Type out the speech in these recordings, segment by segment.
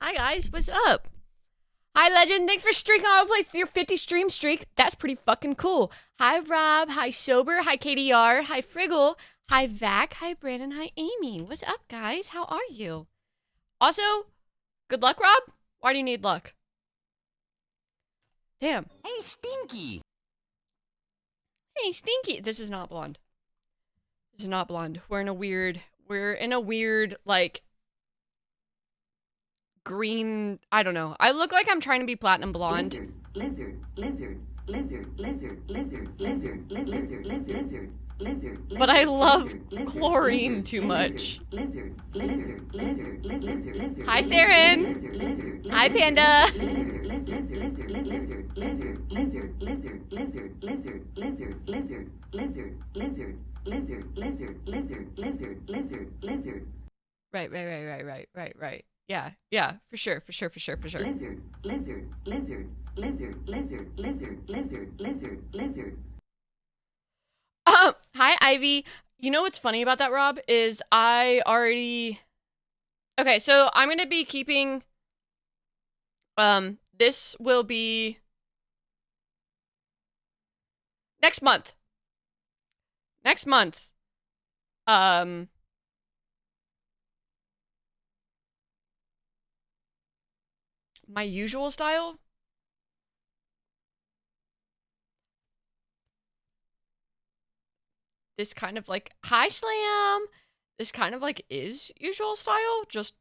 Hi guys, what's up? Hi Legend, thanks for streaking all over the place with your 50 stream streak. That's pretty fucking cool. Hi Rob, hi Sober, hi KDR, hi Friggle, hi Vac, hi Brandon, hi Amy. What's up guys? How are you? Also, good luck Rob? Why do you need luck? Damn. Hey Stinky! Hey Stinky. This is not blonde. This is not blonde. We're in a weird, like, green, I don't know. I look like I'm trying to be platinum blonde. Lizard, lizard, lizard, lizard, lizard, lizard, lizard, lizard, lizard, lizard. But I love chlorine too much. Lizard, lizard, lizard, lizard, lizard. Hi Theron. Hi Panda. Lizard, lizard, lizard, lizard, lizard, lizard, lizard, lizard, lizard, lizard, lizard, lizard, lizard, lizard, lizard, lizard, lizard, lizard, lizard. Right. Yeah, for sure. Lizard, lizard, lizard, lizard, lizard, lizard, lizard, lizard, lizard. Hi Ivy. You know what's funny about that, Rob, is I already... Okay, so I'm gonna be keeping... This will be... Next month. My usual style? This kind of like, hi Slam! This kind of like is usual style, just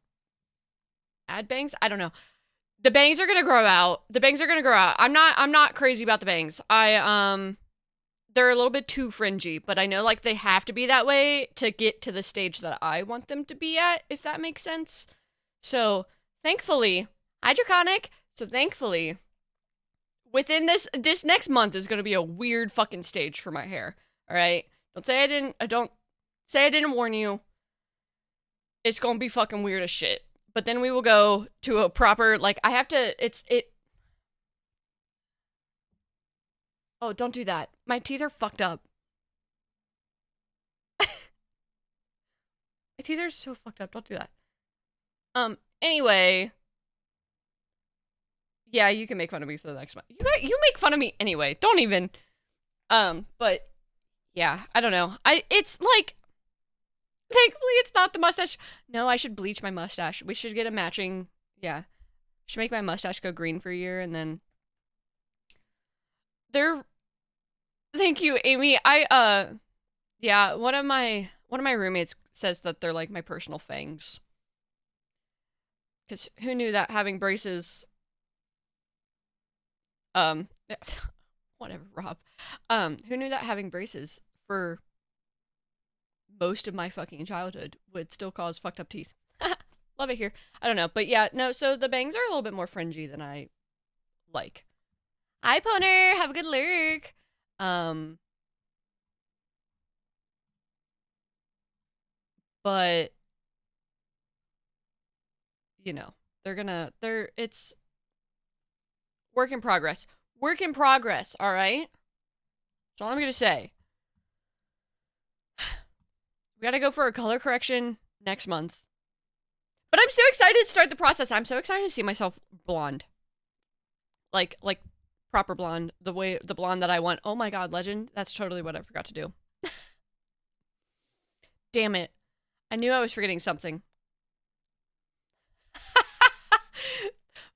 add bangs? I don't know. The bangs are gonna grow out. I'm not crazy about the bangs. They're a little bit too fringy, but I know like they have to be that way to get to the stage that I want them to be at, if that makes sense. So, thankfully, Hydroconic, within this next month is gonna be a weird fucking stage for my hair. Alright? Don't say I didn't warn you. It's gonna be fucking weird as shit. But then we will go to a proper, like, Oh, don't do that. My teeth are fucked up. My teeth are so fucked up. Don't do that. Anyway. Yeah, you can make fun of me for the next month. You make fun of me anyway. Don't even. But yeah, I don't know. It's like, thankfully it's not the mustache. No, I should bleach my mustache. We should get a matching, yeah. Should make my mustache go green for a year and then thank you, Amy. Yeah, one of my roommates says that they're like my personal fangs. Cause who knew that having braces whatever, Rob. Who knew that having braces for most of my fucking childhood would still cause fucked up teeth? Love it here. I don't know, but yeah, no, so the bangs are a little bit more fringy than I like. Hi, Poner! Have a good lurk! But, you know, it's work in progress. Work in progress, alright? That's all I'm gonna say. We gotta go for a color correction next month. But I'm so excited to start the process. I'm so excited to see myself blonde. Like proper blonde. The blonde that I want. Oh my god, Legend. That's totally what I forgot to do. Damn it. I knew I was forgetting something.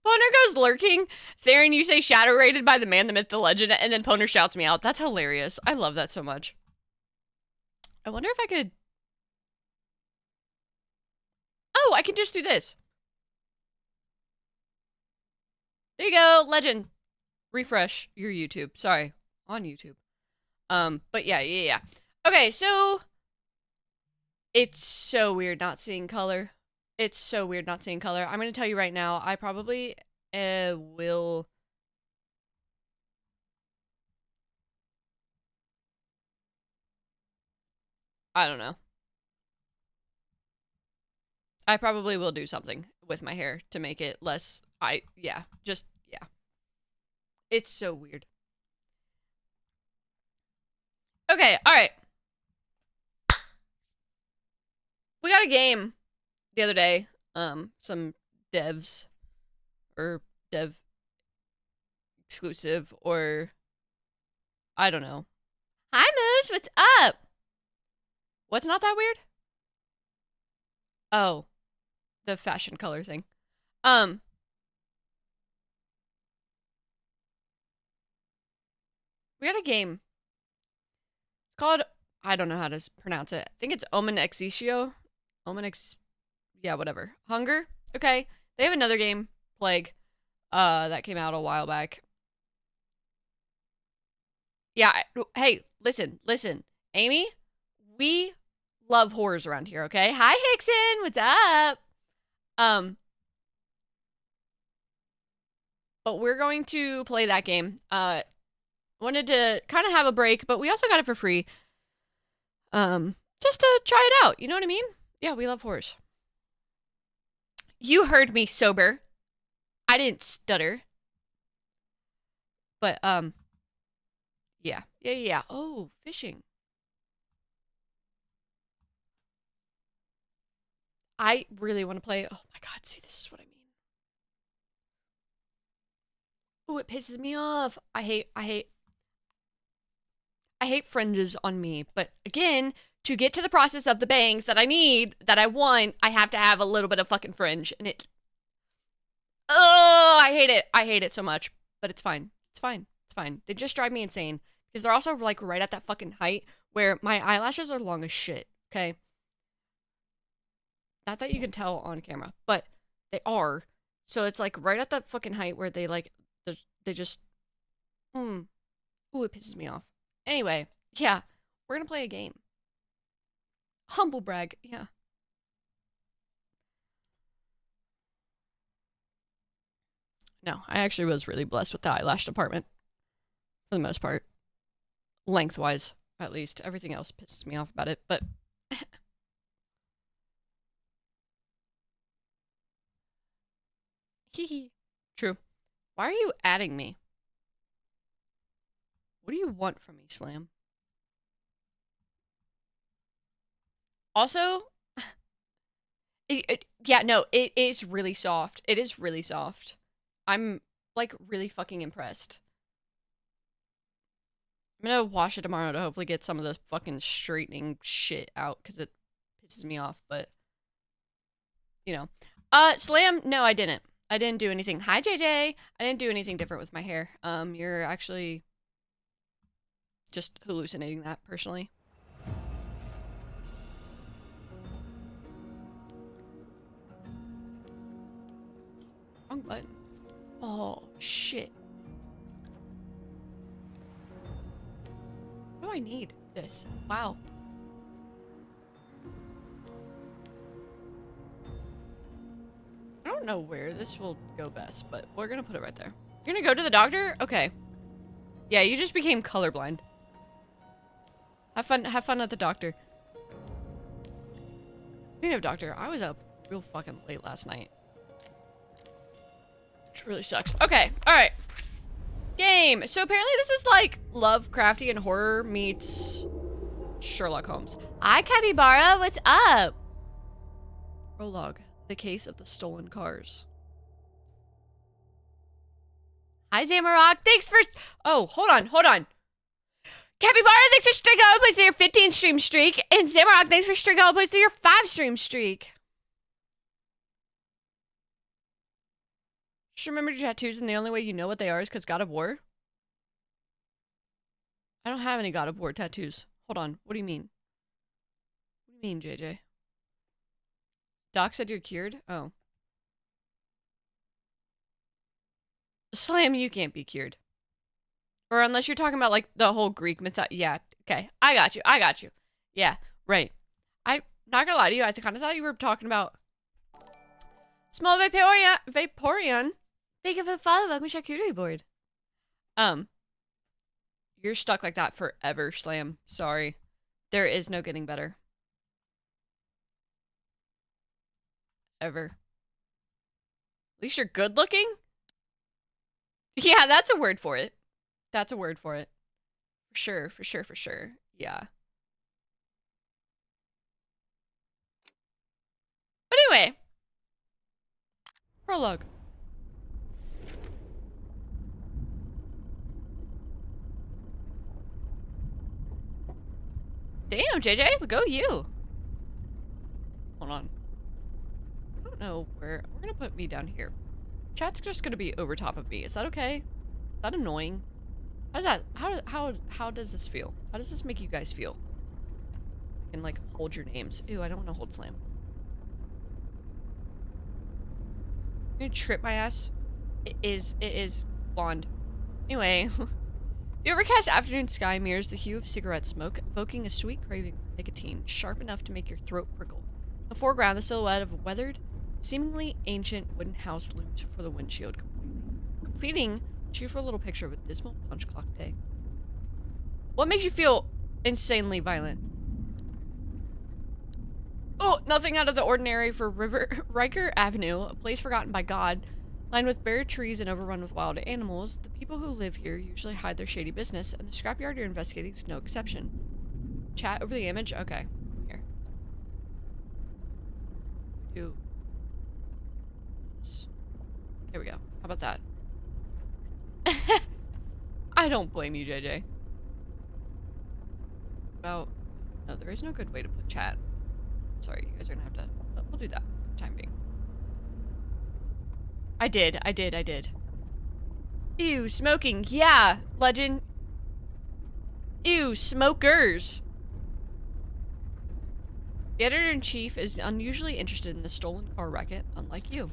Poner goes lurking. Theron, you say shadow rated by the man, the myth, the legend, and then Poner shouts me out. That's hilarious. I love that so much. I wonder if I could... Oh, I can just do this. There you go, Legend. Refresh your YouTube. Sorry, on YouTube. But yeah. Okay, so... It's so weird not seeing color. I'm gonna tell you right now, I probably will... I don't know. I probably will do something with my hair to make it less... yeah. It's so weird. Okay, alright. We got a game the other day. Some devs or dev exclusive, or I don't know. Hi, Moose. What's up? What's not that weird? Oh, the fashion color thing. We got a game. It's called, I don't know how to pronounce it. I think it's Omen Exitio. Yeah, whatever. Hunger. Okay. They have another game, Plague, that came out a while back. Yeah. Hey, listen. Amy, we love horrors around here, okay? Hi, Hickson. What's up? But we're going to play that game. Wanted to kind of have a break, but we also got it for free. Just to try it out. You know what I mean? Yeah, we love horrors. You heard me sober. I didn't stutter. But, yeah. Oh, fishing. I really want to play. Oh my god, see, this is what I mean. Oh, it pisses me off. I hate fringes on me, but again, to get to the process of the bangs that I need, that I want, I have to have a little bit of fucking fringe, and it... Oh, I hate it. I hate it so much, but it's fine. It's fine. It's fine. They just drive me insane, because they're also, like, right at that fucking height where my eyelashes are long as shit, okay? Not that you can tell on camera, but they are. So it's, like, right at that fucking height where they, like, they just... Ooh, it pisses me off. Anyway, yeah, we're gonna play a game. Humble brag, yeah. No, I actually was really blessed with the eyelash department. For the most part. Lengthwise, at least. Everything else pisses me off about it, but... Hehe. True. Why are you adding me? What do you want from me, Slam? Also, yeah, no, it is really soft. It is really soft. I'm, like, really fucking impressed. I'm gonna wash it tomorrow to hopefully get some of the fucking straightening shit out, because it pisses me off, but, you know. Slam, no, I didn't. I didn't do anything. Hi, JJ. I didn't do anything different with my hair. You're actually just hallucinating that, personally. Wrong button. Oh, shit. What do I need? This. Wow. I don't know where this will go best, but we're gonna put it right there. You're gonna go to the doctor? Okay. Yeah, you just became colorblind. Have fun at the doctor. Speaking of doctor, I was up real fucking late last night. Which really sucks. Okay, alright. Game. So apparently this is like Lovecraftian horror meets Sherlock Holmes. Hi, Capybara. What's up? Prologue. The case of the stolen cars. Hi, Zamarok. Thanks for... Oh, hold on. Capybara, thanks for stringing all place to your 15 stream streak. And Zamarok, thanks for stringing all place to your 5 stream streak. Just remember your tattoos, and the only way you know what they are is because God of War. I don't have any God of War tattoos. Hold on. What do you mean? What do you mean, JJ? Doc said you're cured? Oh. Slam, you can't be cured. Or unless you're talking about, like, the whole Greek myth. Yeah, okay. I got you. Yeah, right. I'm not gonna lie to you. I kind of thought you were talking about... Small Vaporeon. Thank you for the follow. Welcome to charcuterie board. You're stuck like that forever, Slam. Sorry. There is no getting better. Ever. At least you're good looking? Yeah, that's a word for it. That's a word for it. For sure. Yeah. But anyway. Prologue. damn, JJ. Go you. Hold on. I don't know where. We're gonna put me down here. Chat's just gonna be over top of me. Is that okay? Is that annoying? How does that? How does this feel? How does this make you guys feel? I can like hold your names. Ew, I don't want to hold slam. You're gonna trip my ass. It is blonde. Anyway. The overcast afternoon sky mirrors the hue of cigarette smoke, evoking a sweet craving for nicotine, sharp enough to make your throat prickle. In the foreground, the silhouette of a weathered, seemingly ancient wooden house loomed for the windshield, completing a cheerful little picture of a dismal punch clock day. What makes you feel insanely violent? Oh, nothing out of the ordinary for Riker Avenue, a place forgotten by God. Lined with bare trees and overrun with wild animals, the people who live here usually hide their shady business, and the scrapyard you're investigating is no exception. Chat over the image? Okay. Here. Do this. There we go. How about that? I don't blame you, JJ. Well, no, there is no good way to put chat. Sorry, you guys are gonna have to... We'll do that for the time being. I did. Ew, smoking. Yeah, legend. Ew, smokers. The editor-in-chief is unusually interested in the stolen car racket, unlike you.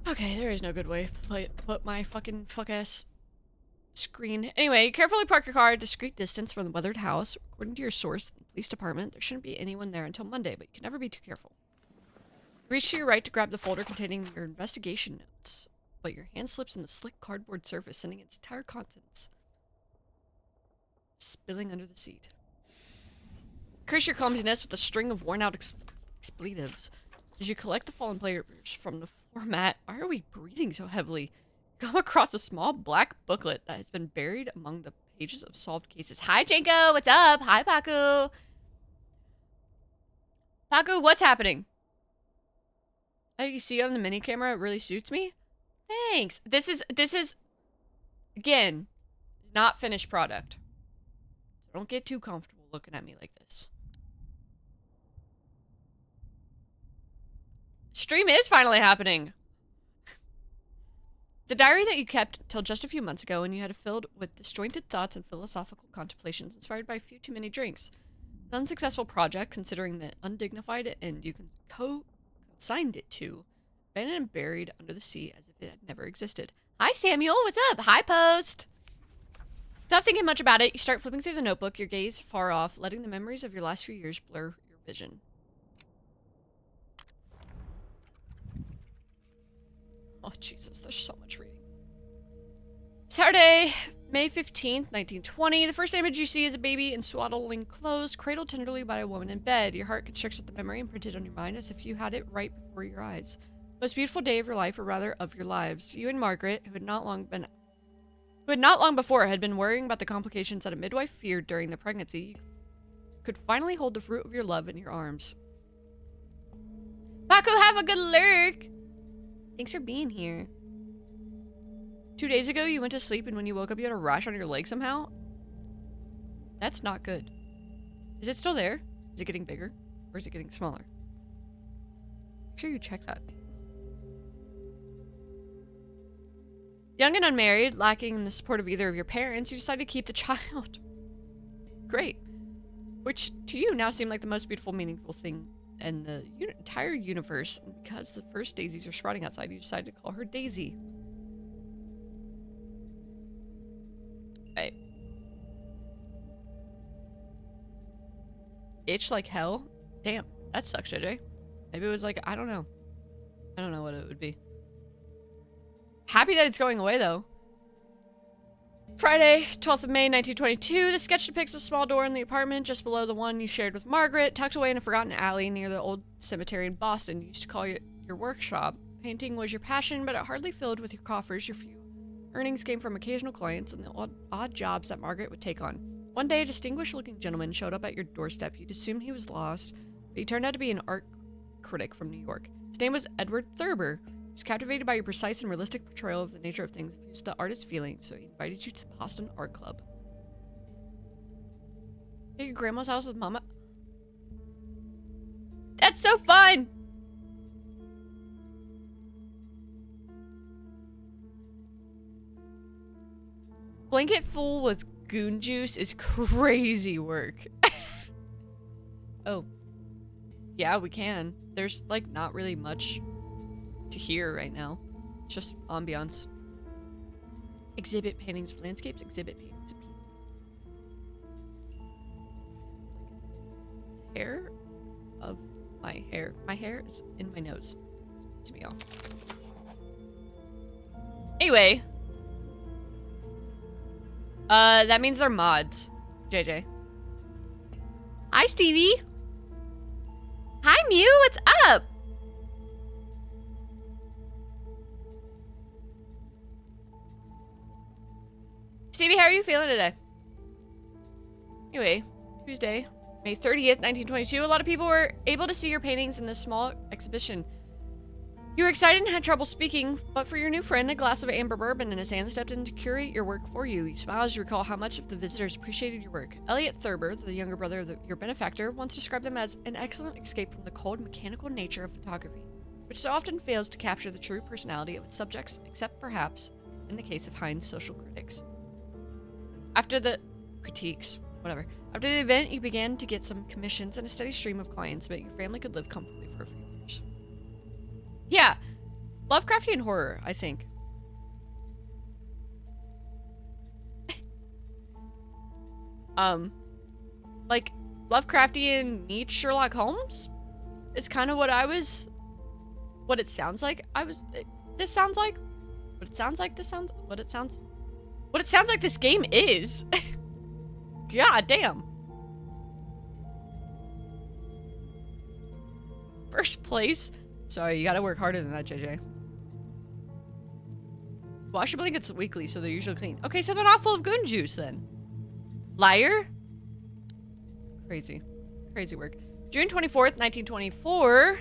Okay, there is no good way to put my fucking fuck-ass screen. Anyway, carefully park your car at a discreet distance from the weathered house. According to your source, the police department, there shouldn't be anyone there until Monday, but you can never be too careful. Reach to your right to grab the folder containing your investigation notes, but your hand slips in the slick cardboard surface, sending its entire contents spilling under the seat. Curse your clumsiness with a string of worn-out expletives. As you collect the fallen players from the floor mat, why are we breathing so heavily? You come across a small black booklet that has been buried among the pages of solved cases. Hi, Janko. What's up? Hi, Paku. Paku, what's happening? Oh, you see on the mini camera, it really suits me. Thanks. This is again, not finished product. So don't get too comfortable looking at me like this. Stream is finally happening. The diary that you kept till just a few months ago, and you had it filled with disjointed thoughts and philosophical contemplations inspired by a few too many drinks. An unsuccessful project, considering the undignified end you can consigned it to, abandoned and buried under the sea as if it had never existed. Hi, Samuel. What's up? Hi, Post. Not thinking much about it, you start flipping through the notebook, your gaze far off, letting the memories of your last few years blur your vision. Oh, Jesus, there's so much reading. Saturday, May 15th, 1920. The first image you see is a baby in swaddling clothes, cradled tenderly by a woman in bed. Your heart constricts at the memory imprinted on your mind as if you had it right before your eyes. Most beautiful day of your life, or rather of your lives. You and Margaret, who had not long before had been worrying about the complications that a midwife feared during the pregnancy, could finally hold the fruit of your love in your arms. Paco, have a good lurk! Thanks for being here. 2 days ago, you went to sleep, and when you woke up, you had a rash on your leg somehow? That's not good. Is it still there? Is it getting bigger? Or is it getting smaller? Make sure you check that. Young and unmarried, lacking in the support of either of your parents, you decided to keep the child. Great. Which, to you, now seemed like the most beautiful, meaningful thing in the entire universe. And because the first daisies are sprouting outside, you decided to call her Daisy. Right. Itch like hell? Damn, that sucks, JJ. Maybe it was like, I don't know. I don't know what it would be. Happy that it's going away, though. Friday, 12th of May, 1922. The sketch depicts a small door in the apartment just below the one you shared with Margaret, tucked away in a forgotten alley near the old cemetery in Boston. You used to call it your workshop. Painting was your passion, but it hardly filled with your coffers. Your few earnings came from occasional clients and the odd jobs that Margaret would take on. One day, a distinguished-looking gentleman showed up at your doorstep. You'd assumed he was lost, but he turned out to be an art critic from New York. His name was Edward Thurber. He was captivated by your precise and realistic portrayal of the nature of things, fused with the artist's feelings, so he invited you to the Boston Art Club. At your grandma's house with mama. That's so fun! Blanket full with goon juice is crazy work. Oh. Yeah, we can. There's, like, not really much to hear right now. It's just ambiance. Exhibit paintings of landscapes, exhibit paintings of people. Hair of my hair. My hair is in my nose. It's me off. Anyway. That means they're mods. JJ. Hi, Stevie. Hi, Mew. What's up? Stevie, how are you feeling today? Anyway, Tuesday, May 30th, 1922. A lot of people were able to see your paintings in this small exhibition. You were excited and had trouble speaking, but for your new friend, a glass of amber bourbon in his hand stepped in to curate your work for you. You smile as you recall how much of the visitors appreciated your work. Elliot Thurber, the younger brother of your benefactor, once described them as an excellent escape from the cold, mechanical nature of photography, which so often fails to capture the true personality of its subjects, except perhaps in the case of Hein's social critics. After the event, you began to get some commissions and a steady stream of clients, but your family could live comfortably for a few years. Yeah, Lovecraftian horror, I think. Like Lovecraftian meets Sherlock Holmes? It's kind of what it sounds like. This sounds like what it sounds like this game is. God damn. First place. Sorry, you gotta work harder than that, JJ. Wash your blankets weekly so they're usually clean. Okay, so they're not full of goon juice then. Liar? Crazy. Crazy work. June 24th, 1924.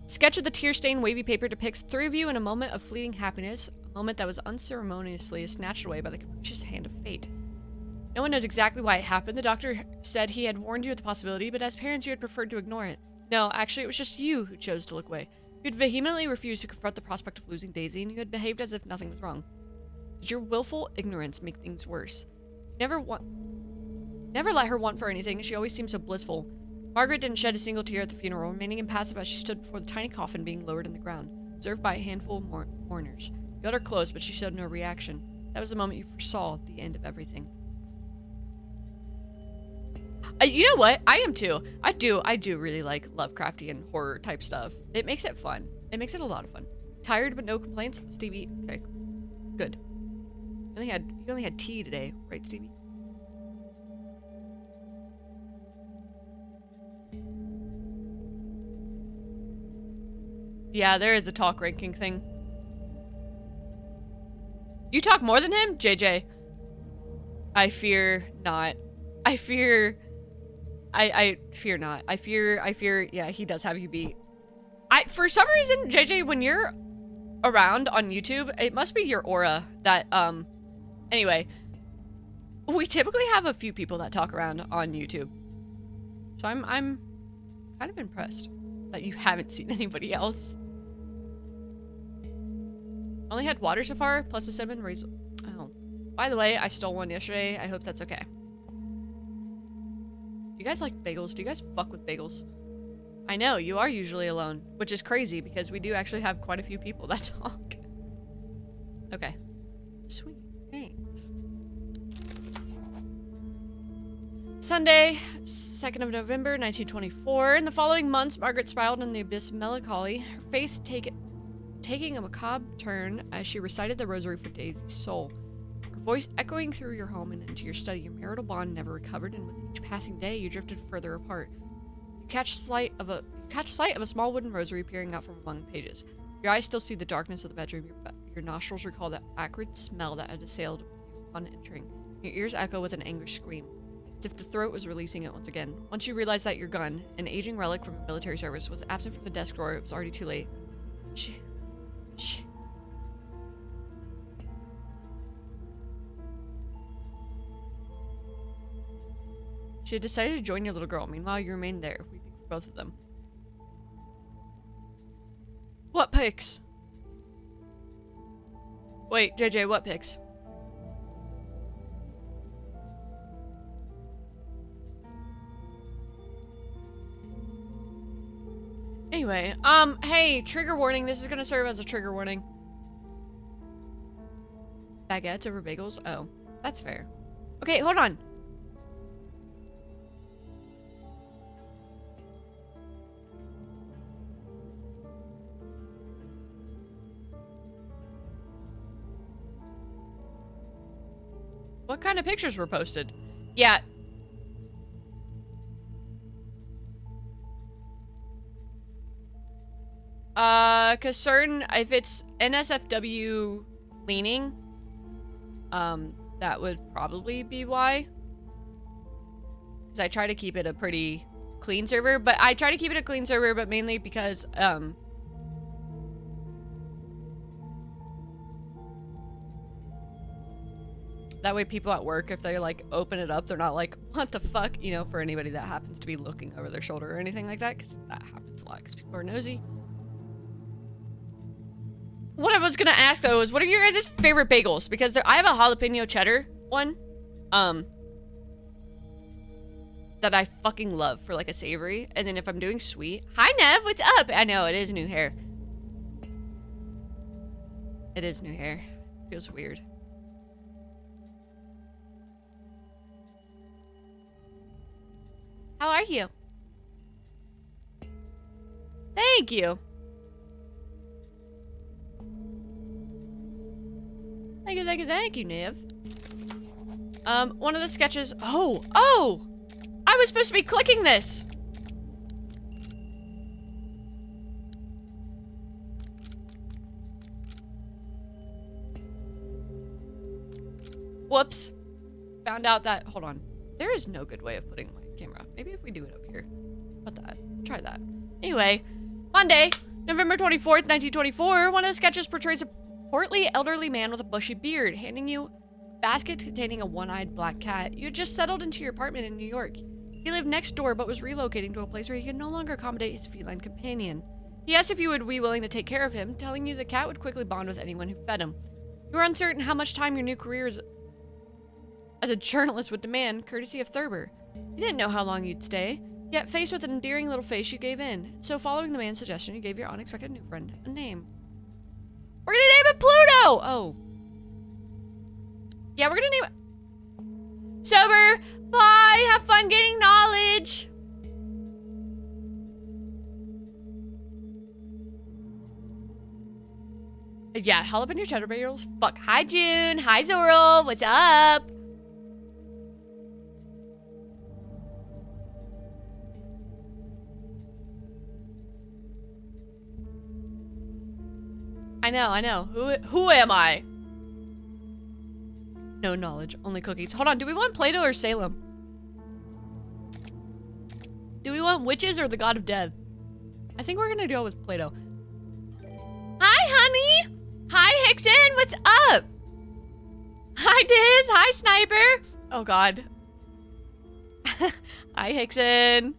Sketch of the tear-stained wavy paper depicts three of you in a moment of fleeting happiness, a moment that was unceremoniously snatched away by the capricious hand of fate. No one knows exactly why it happened. The doctor said he had warned you of the possibility, but as parents you had preferred to ignore it. No, actually it was just you who chose to look away. You had vehemently refused to confront the prospect of losing Daisy, and you had behaved as if nothing was wrong. Did your willful ignorance make things worse? Never let her want for anything, and she always seemed so blissful. Margaret didn't shed a single tear at the funeral, remaining impassive as she stood before the tiny coffin being lowered in the ground, observed by a handful of mourners. You held her close, but she showed no reaction. That was the moment you foresaw the end of everything. You know what? I am too. I do really like Lovecraftian horror type stuff. It makes it fun. It makes it a lot of fun. Tired but no complaints? Stevie, okay. Good. You only had tea today, right, Stevie? Yeah, there is a talk ranking thing. You talk more than him? JJ. I fear not. I fear not. I fear, yeah, he does have you beat. For some reason, JJ, when you're around on YouTube, it must be your aura that, anyway. We typically have a few people that talk around on YouTube. So I'm kind of impressed that you haven't seen anybody else. Only had water so far, plus a cinnamon raisin. Oh. By the way, I stole one yesterday. I hope that's okay. You guys like bagels? Do you guys fuck with bagels? I know, you are usually alone, which is crazy because we do actually have quite a few people that talk. Okay. Sweet. Thanks. Sunday, 2nd of November, 1924. In the following months, Margaret spiraled in the abyss of melancholy, her faith taking a macabre turn as she recited the rosary for Daisy's soul. Her voice echoing through your home and into your study, your marital bond never recovered, and with each passing day, you drifted further apart. You catch sight of a small wooden rosary peering out from among the pages. Your eyes still see the darkness of the bedroom. Your nostrils recall the acrid smell that had assailed you upon entering. Your ears echo with an angry scream, as if the throat was releasing it once again. Once you realize that your gun, an aging relic from a military service, was absent from the desk drawer, it was already too late. Shh. She had decided to join your little girl. Meanwhile, you remained there, weeping for both of them. What pics? Wait, JJ, what pics? Anyway, hey, trigger warning. This is gonna serve as a trigger warning. Baguettes over bagels? Oh, that's fair. Okay, hold on. What kind of pictures were posted? Yeah. Cause certain, if it's NSFW leaning, that would probably be why. Cause I try to keep it a pretty clean server, but mainly because, that way people at work, if they like open it up, they're not like, what the fuck, you know, for anybody that happens to be looking over their shoulder or anything like that, because that happens a lot because people are nosy. What I was gonna ask though is, what are your guys' favorite bagels? Because I have a jalapeno cheddar one, that I fucking love for like a savory, and then if I'm doing sweet, hi Nev, what's up? I know, it is new hair. It is new hair. Feels weird. How are you? Thank you. Thank you, Nev. One of the sketches. Oh! I was supposed to be clicking this. Whoops. Found out that, hold on. There is no good way of putting my camera. Maybe if we do it up here. What that? Try that. Anyway, Monday, November 24th, 1924, one of the sketches portrays a portly elderly man with a bushy beard handing you a basket containing a one-eyed black cat. You had just settled into your apartment in New York. He lived next door but was relocating to a place where he could no longer accommodate his feline companion. He asked if you would be willing to take care of him, telling you the cat would quickly bond with anyone who fed him. You were uncertain how much time your new career as a journalist would demand, courtesy of Thurber. You didn't know how long you'd stay, yet faced with an endearing little face, you gave in. So following the man's suggestion, you gave your unexpected new friend a name. We're gonna name it Pluto! Oh. Yeah, we're gonna name it... Sober! Bye! Have fun gaining knowledge! Yeah, jalapeno cheddar bagels. Fuck. Hi, June. Hi, Zoral. What's up? I know. Who am I? No knowledge, only cookies. Hold on, do we want Plato or Salem? Do we want witches or the god of death? I think we're gonna go with Plato. Hi, honey! Hi, Hickson! What's up? Hi, Diz! Hi, Sniper! Oh, God. Hi, Hickson!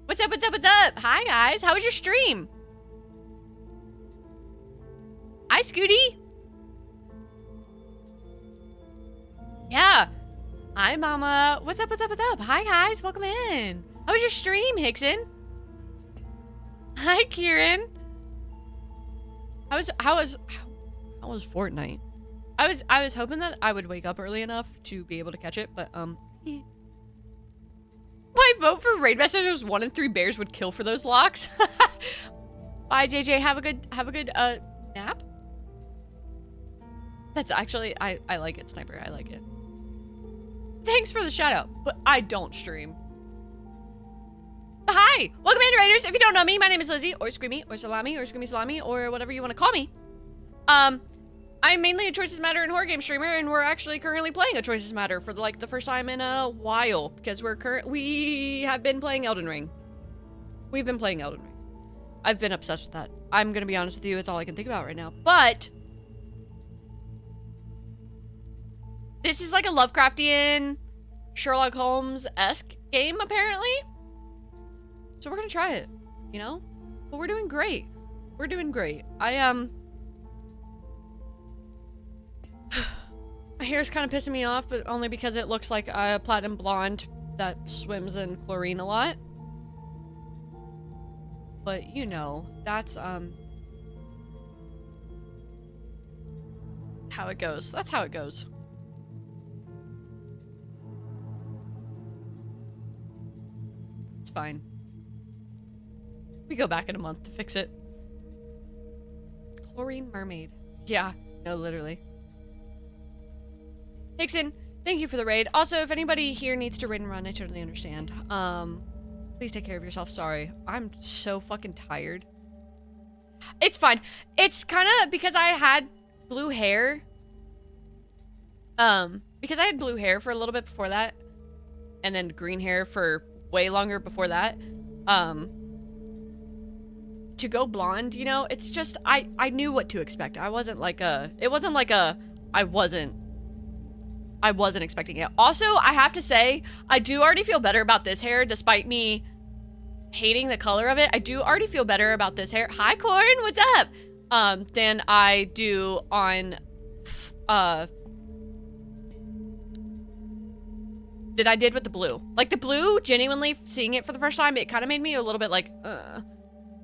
What's up, what's up, what's up? Hi, guys! How was your stream? Hi, Scooty! Yeah. Hi, Mama. What's up, what's up, what's up? Hi, guys. Welcome in. How was your stream, Hickson? Hi, Kieran. How was Fortnite? I was hoping that I would wake up early enough to be able to catch it, but my vote for raid messages 1 and 3 bears would kill for those locks. Bye, JJ. Have a good nap. That's actually I like it, Sniper. I like it. Thanks for the shout out, but I don't stream. But hi, welcome in, Raiders. If you don't know me, my name is Lizzie, or Squeamy, or Salami, or SqueamySalami, or whatever you want to call me. I'm mainly a Choices Matter and horror game streamer, and we're actually currently playing a Choices Matter for the first time in a while, because we have been playing Elden Ring. We've been playing Elden Ring. I've been obsessed with that. I'm gonna be honest with you, it's all I can think about right now. But this is like a Lovecraftian Sherlock Holmes-esque game, apparently. So we're gonna try it, you know? But we're doing great. We're doing great. My hair's kind of pissing me off, but only because it looks like a platinum blonde that swims in chlorine a lot. But, you know, that's, how it goes. That's how it goes. It's fine. We go back in a month to fix it. Chlorine mermaid. Yeah, no, literally. Hickson, thank you for the raid. Also, if anybody here needs to raid and run, I totally understand. Please take care of yourself. Sorry. I'm so fucking tired. It's fine. It's kind of because I had blue hair. Because I had blue hair for a little bit before that. And then green hair for way longer before that. To go blonde, you know, it's just, I knew what to expect. I wasn't like a, it wasn't like a, I wasn't expecting it. Also, I have to say, I do already feel better about this hair, despite me hating the color of it. I do already feel better about this hair. Hi, Corn, what's up? Than I do on, that I did with the blue. Like, the blue, genuinely, seeing it for the first time, it kind of made me a little bit like,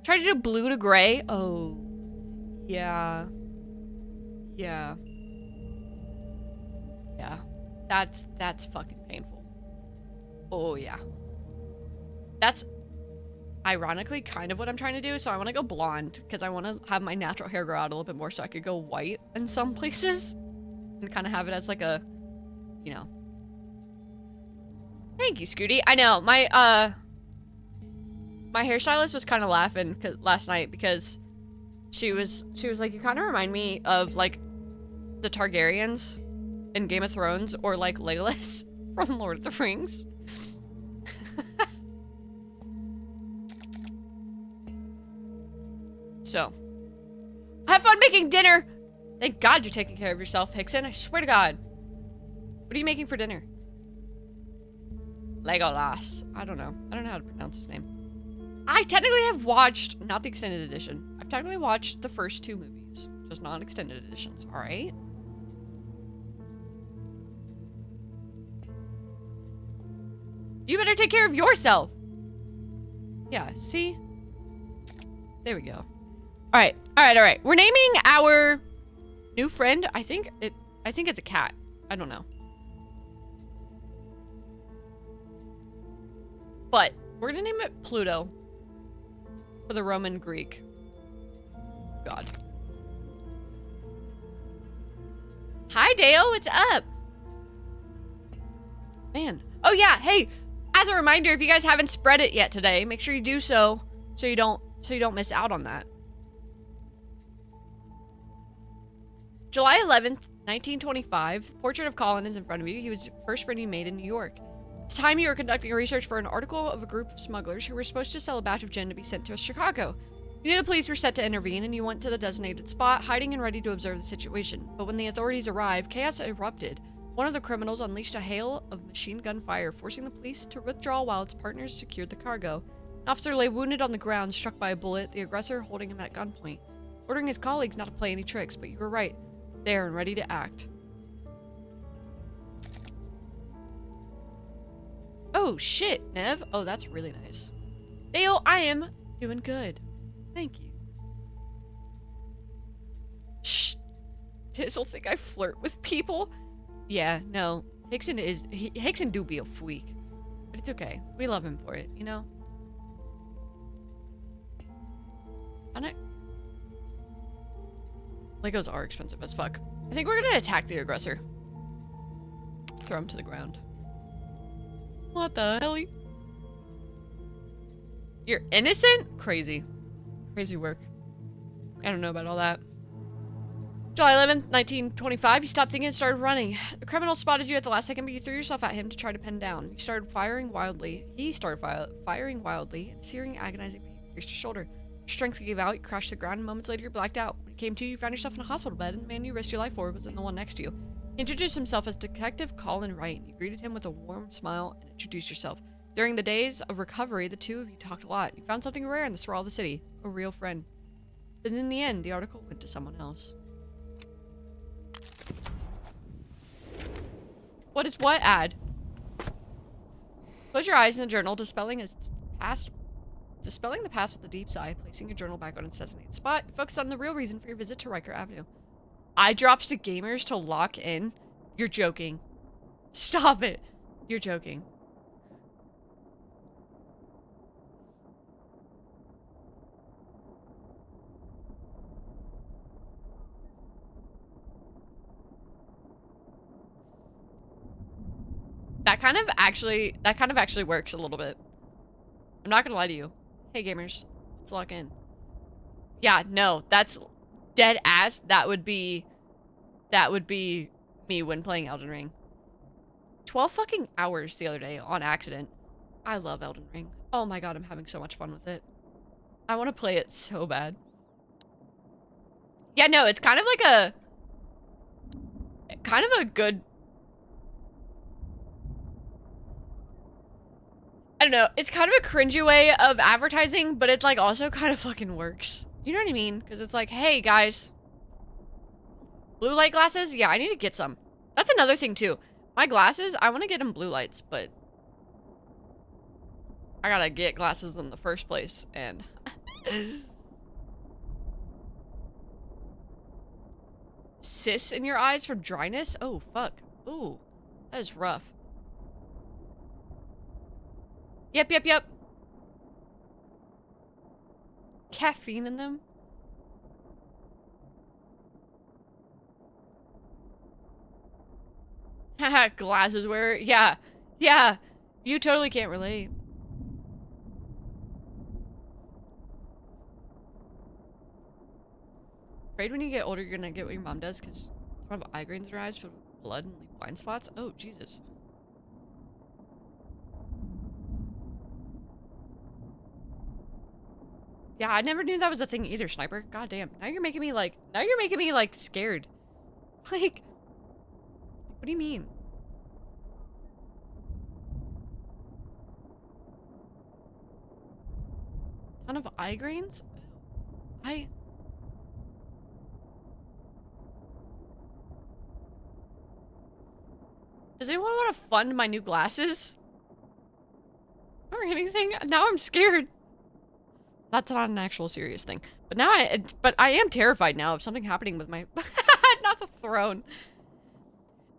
Try to do blue to gray. Oh, yeah. Yeah. Yeah. That's fucking painful. Oh, yeah. That's ironically kind of what I'm trying to do. So I want to go blonde because I want to have my natural hair grow out a little bit more so I could go white in some places and kind of have it as like a, you know. Thank you, Scooty. I know, my hairstylist was kind of laughing last night because she was like, you kind of remind me of like the Targaryens in Game of Thrones or like Legolas from Lord of the Rings. So, have fun making dinner. Thank God you're taking care of yourself, Hickson. I swear to God. What are you making for dinner? Legolas. I don't know. I don't know how to pronounce his name. I technically have watched, not the extended edition. I've technically watched the first 2 movies, just non-extended editions, all right? You better take care of yourself. Yeah, see? There we go. All right, all right, all right. We're naming our new friend. I think it's a cat. I don't know. But we're gonna name it Pluto. For the Roman Greek god. Hi, Dale. What's up? Man. Oh, yeah. Hey, as a reminder, if you guys haven't spread it yet today, make sure you do so you don't miss out on that. July 11th, 1925. The portrait of Colin is in front of you. He was the first friend you made in New York. At the time, you were conducting research for an article of a group of smugglers who were supposed to sell a batch of gin to be sent to Chicago. You knew the police were set to intervene, and you went to the designated spot, hiding and ready to observe the situation. But when the authorities arrived, chaos erupted. One of the criminals unleashed a hail of machine gun fire, forcing the police to withdraw while its partners secured the cargo. An officer lay wounded on the ground, struck by a bullet, the aggressor holding him at gunpoint, ordering his colleagues not to play any tricks, but you were right, there and ready to act. Oh, shit, Nev. Oh, that's really nice. Dale, I am doing good. Thank you. Shh. Tiz will think I flirt with people. Yeah, no. Hickson do be a freak. But it's okay. We love him for it, you know? Legos are expensive as fuck. I think we're gonna attack the aggressor. Throw him to the ground. What the hell? You're innocent? Crazy. Crazy work. I don't know about all that. July 11th, 1925, you stopped thinking and started running. The criminal spotted you at the last second, but you threw yourself at him to try to pin down. You started firing wildly. He started firing wildly, and searing, agonizing pain pierced your shoulder. Your strength gave out, you crashed to the ground, and moments later you're blacked out. When you came to, you found yourself in a hospital bed, and the man you risked your life for was the one next to you. He introduced himself as Detective Colin Wright. You greeted him with a warm smile and introduced yourself. During the days of recovery, the two of you talked a lot. You found something rare in the sprawl of the city. A real friend. But in the end, the article went to someone else. What is what ad? Close your eyes in the journal, dispelling the past with a deep sigh, placing your journal back on its designated spot. Focus on the real reason for your visit to Riker Avenue. Eye drops to gamers to lock in? You're joking. Stop it. You're joking. That kind of actually works a little bit. I'm not gonna lie to you. Hey gamers, let's lock in. Yeah, no, that's dead ass. That would be me when playing Elden Ring. 12 fucking hours the other day on accident. I love Elden Ring. Oh my god, I'm having so much fun with it. I want to play it so bad. Yeah, no, it's kind of like a good, I don't know, it's kind of a cringy way of advertising, but it like also kind of fucking works. You know what I mean? Because it's like, hey guys, blue light glasses? Yeah, I need to get some. That's another thing too. My glasses, I want to get them blue lights, but I gotta get glasses in the first place, and cysts in your eyes from dryness? Oh, fuck. Ooh, that is rough. Yep. Caffeine in them? Haha, glasses wearer. Yeah. You totally can't relate. Afraid when you get older, you're gonna get what your mom does because you don't have eye grains in your eyes, filled with blood and leave blind spots. Oh, Jesus. Yeah, I never knew that was a thing either, Sniper. God damn. Now you're making me like scared. Like, what do you mean? Ton of eye grains? Does anyone want to fund my new glasses? Or anything? Now I'm scared. That's not an actual serious thing. But now I am terrified now of something happening with my not the throne.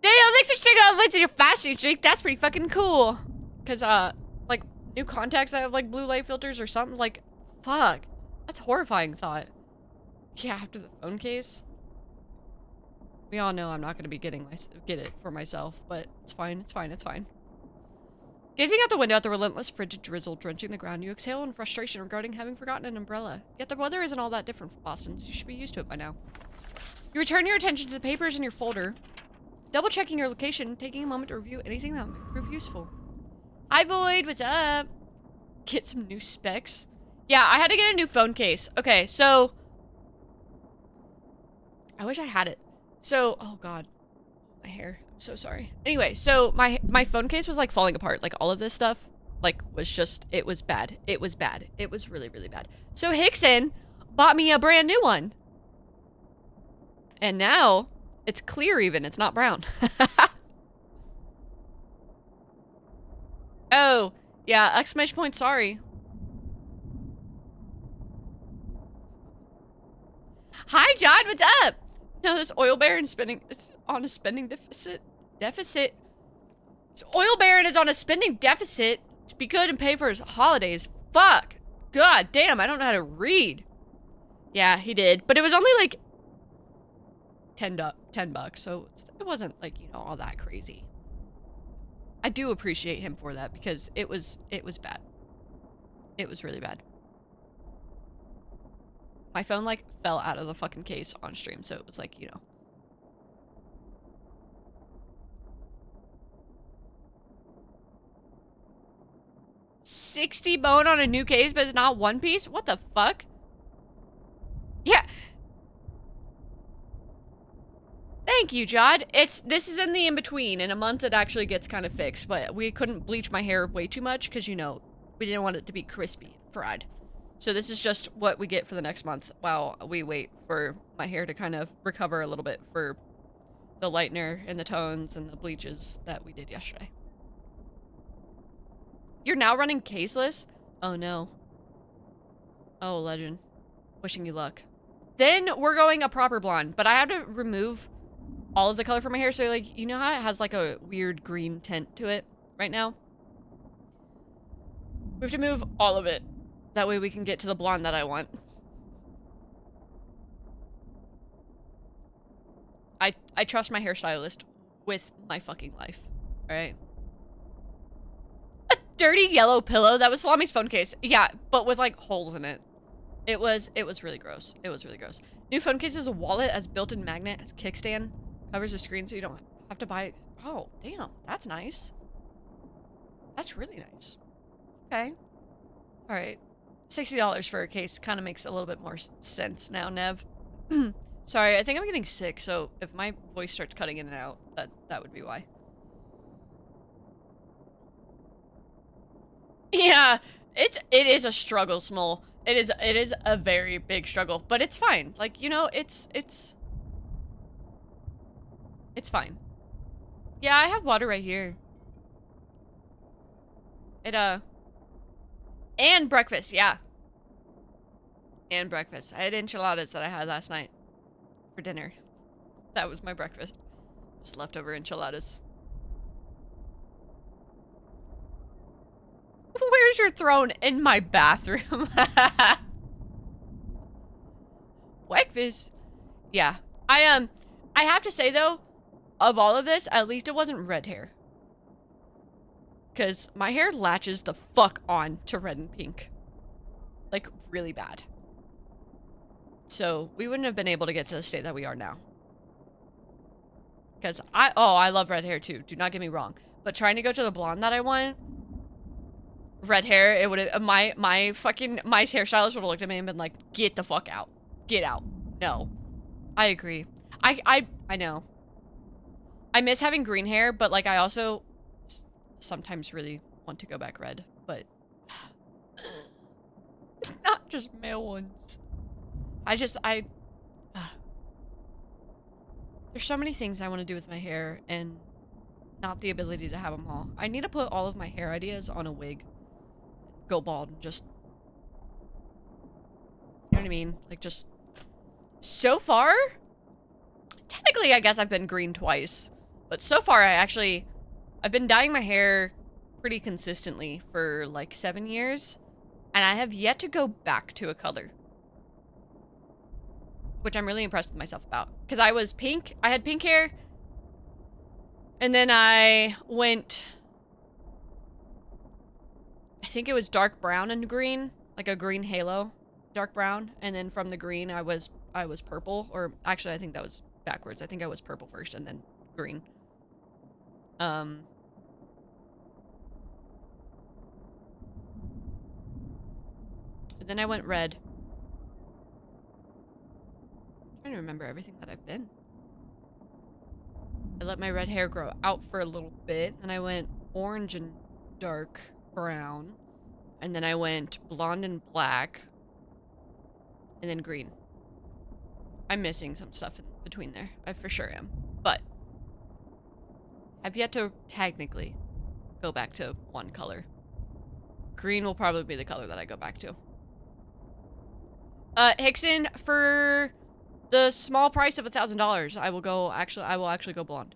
Daniel, thanks for sticking on your fashion streak. That's pretty fucking cool. Cause like new contacts that have like blue light filters or something, like fuck. That's a horrifying thought. Yeah, after the phone case. We all know I'm not gonna be get it for myself, but it's fine, it's fine. Gazing out the window at the relentless frigid drizzle drenching the ground, you exhale in frustration regarding having forgotten an umbrella. Yet the weather isn't all that different from Boston, so you should be used to it by now. You return your attention to the papers in your folder, double checking your location, taking a moment to review anything that might prove useful. Hi Void, what's up? Get some new specs. Yeah, I had to get a new phone case. Okay, so I wish I had it. So, oh god, my hair. I'm so sorry. Anyway, so my phone case was like falling apart. Like all of this stuff, like was just, it was bad. It was bad. It was really, really bad. So Hickson bought me a brand new one. And now it's clear even. It's not brown. Oh, yeah. Exclamation point. Sorry. Hi, John. What's up? No, this oil baron is on a spending deficit. This oil baron is on a spending deficit to be good and pay for his holidays. Fuck. God damn, I don't know how to read. Yeah, he did. But it was only like $10, so it wasn't like, you know, all that crazy. I do appreciate him for that because it was bad. It was really bad. My phone, like, fell out of the fucking case on stream, so it was like, you know. $60 bone on a new case, but it's not one piece? What the fuck? Yeah. The Thank you, Jod. This is in the in-between. In a month, it actually gets kind of fixed, but we couldn't bleach my hair way too much because, you know, we didn't want it to be crispy and fried. So this is just what we get for the next month while we wait for my hair to kind of recover a little bit for the lightener and the tones and the bleaches that we did yesterday. You're now running caseless? Oh, no. Oh, legend. Wishing you luck. Then we're going a proper blonde, but I have to remove all of the color from my hair. So, like, you know how it has, like, a weird green tint to it right now? We have to move all of it. That way we can get to the blonde that I want. I trust my hairstylist with my fucking life. Alright? A dirty yellow pillow? That was Salami's phone case. Yeah, but with, like, holes in it. It was really gross. It was really gross. New phone case is a wallet as built-in magnet, as kickstand. Covers the screen so you don't have to buy it. Oh, damn. That's nice. That's really nice. Okay. Alright. $60 for a case kind of makes a little bit more sense now, Nev. Sorry, I think I'm getting sick, so if my voice starts cutting in and out, that would be why. Yeah, it is a struggle, Small. It is a very big struggle, but it's fine. Like, you know, it's fine. Yeah, I have water right here. And breakfast, yeah. And breakfast. I had enchiladas that I had last night for dinner. That was my breakfast. Just leftover enchiladas. Where's your throne? In my bathroom. Breakfast. Yeah. I have to say though, of all of this, at least it wasn't red hair. Because my hair latches the fuck on to red and pink. Like, really bad. So, we wouldn't have been able to get to the state that we are now. Because I love red hair too. Do not get me wrong. But trying to go to the blonde that I want, red hair, it would have, my hairstylist would have looked at me and been like, get the fuck out. Get out. No. I agree. I know. I miss having green hair, but like, I also sometimes really want to go back red, but not just male ones. There's so many things I want to do with my hair and not the ability to have them all. I need to put all of my hair ideas on a wig. Go bald and just, you know what I mean? Like, just, so far, technically I guess I've been green twice, but so far I've been dyeing my hair pretty consistently for like 7 years, and I have yet to go back to a color. Which I'm really impressed with myself about. Because I was pink, I had pink hair, and then I went, I think it was dark brown and green, like a green halo, dark brown, and then from the green I was purple, or actually I think that was backwards. I think I was purple first and then green. And then I went red. I'm trying to remember everything that I've been. I let my red hair grow out for a little bit, then I went orange and dark brown, and then I went blonde and black, and then green. I'm missing some stuff in between there. I for sure am. But I've yet to technically go back to one color. Green will probably be the color that I go back to. Hickson, for the small price of $1,000, I will actually go blonde.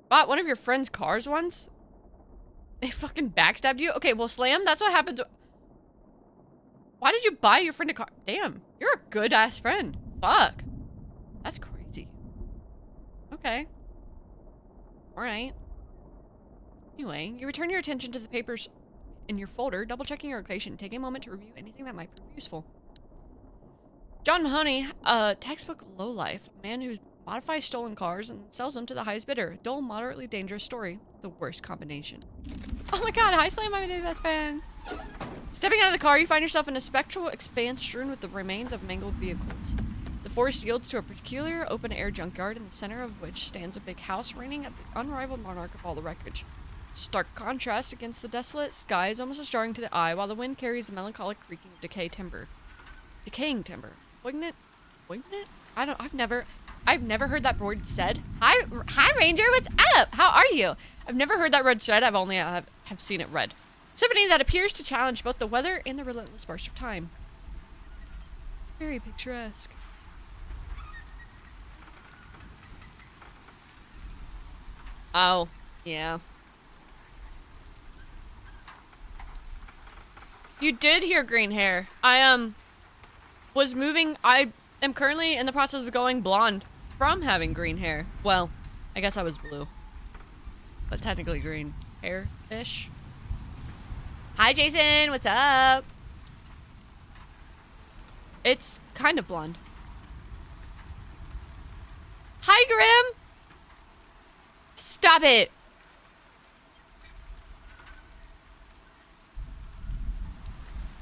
Bought one of your friend's cars once? They fucking backstabbed you? Okay, well, Slam, that's what happened to... Why did you buy your friend a car? Damn, you're a good-ass friend. Fuck. That's crazy. Okay. Alright. Anyway, you return your attention to the papers in your folder, double-checking your location. Take a moment to review anything that might prove useful. John Mahoney, a textbook lowlife. A man who modifies stolen cars and sells them to the highest bidder. Dull, moderately dangerous story. The worst combination. Oh my god, hi Slam, I'm a new best fan. Stepping out of the car, you find yourself in a spectral expanse strewn with the remains of mangled vehicles. The forest yields to a peculiar open-air junkyard in the center of which stands a big house reigning at the unrivaled monarch of all the wreckage. Stark contrast against the desolate sky is almost as jarring to the eye, while the wind carries the melancholic creaking of decaying timber. Poignant? Poignant? I've never heard that word said. Hi, Ranger, what's up? How are you? I've never heard that word said. I've only have seen it read. Symphony that appears to challenge both the weather and the relentless march of time. Very picturesque. Oh, yeah. You did hear green hair. I am currently in the process of going blonde from having green hair. Well, I guess I was blue. But technically green hair-ish. Hi, Jason. What's up? It's kind of blonde. Hi, Grim. Stop it.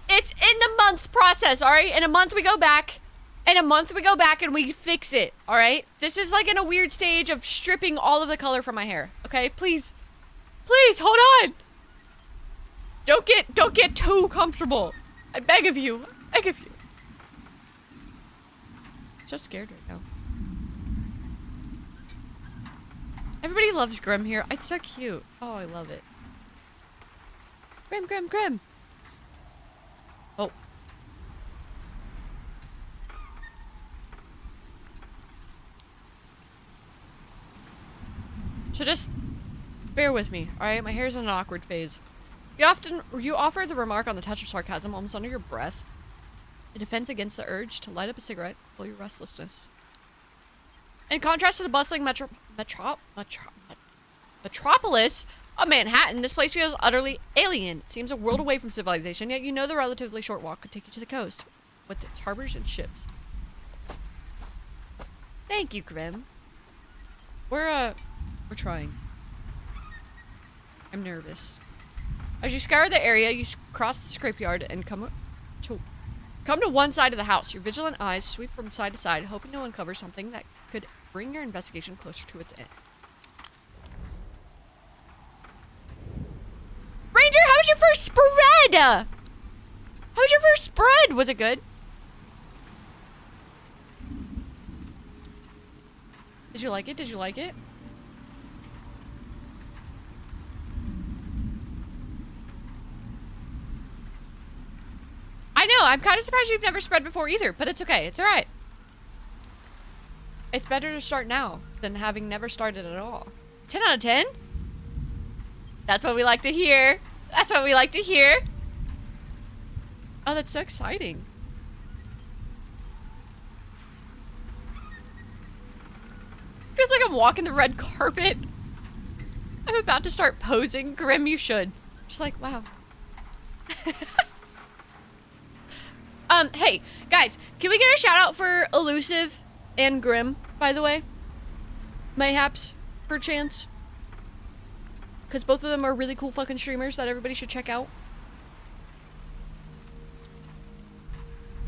It's in the month process, all right? In a month we go back. In a month we go back and we fix it, all right? This is like in a weird stage of stripping all of the color from my hair, okay? Please, hold on. Don't get too comfortable. I beg of you. I'm so scared right now. Everybody loves Grim here. It's so cute. Oh, I love it. Grim. Oh. So just bear with me, alright? My hair's in an awkward phase. You offer the remark on the touch of sarcasm almost under your breath. A defense against the urge to light up a cigarette for your restlessness. In contrast to the bustling metropolis of Manhattan, this place feels utterly alien. It seems a world away from civilization, yet you know the relatively short walk could take you to the coast, with its harbors and ships. Thank you, Grim. We're trying. I'm nervous. As you scour the area, you cross the scrapyard and come to one side of the house. Your vigilant eyes sweep from side to side, hoping to uncover something that could bring your investigation closer to its end. Ranger, how was your first spread? How was your first spread? Was it good? Did you like it? I know, I'm kind of surprised you've never spread before either, but it's okay, it's alright. It's better to start now than having never started at all. 10 out of 10? That's what we like to hear. Oh, that's so exciting. Feels like I'm walking the red carpet. I'm about to start posing. Grim, you should. Just like, wow. Hey, guys, can we get a shout out for Elusive and Grim, by the way? Mayhaps, perchance. Because both of them are really cool fucking streamers that everybody should check out.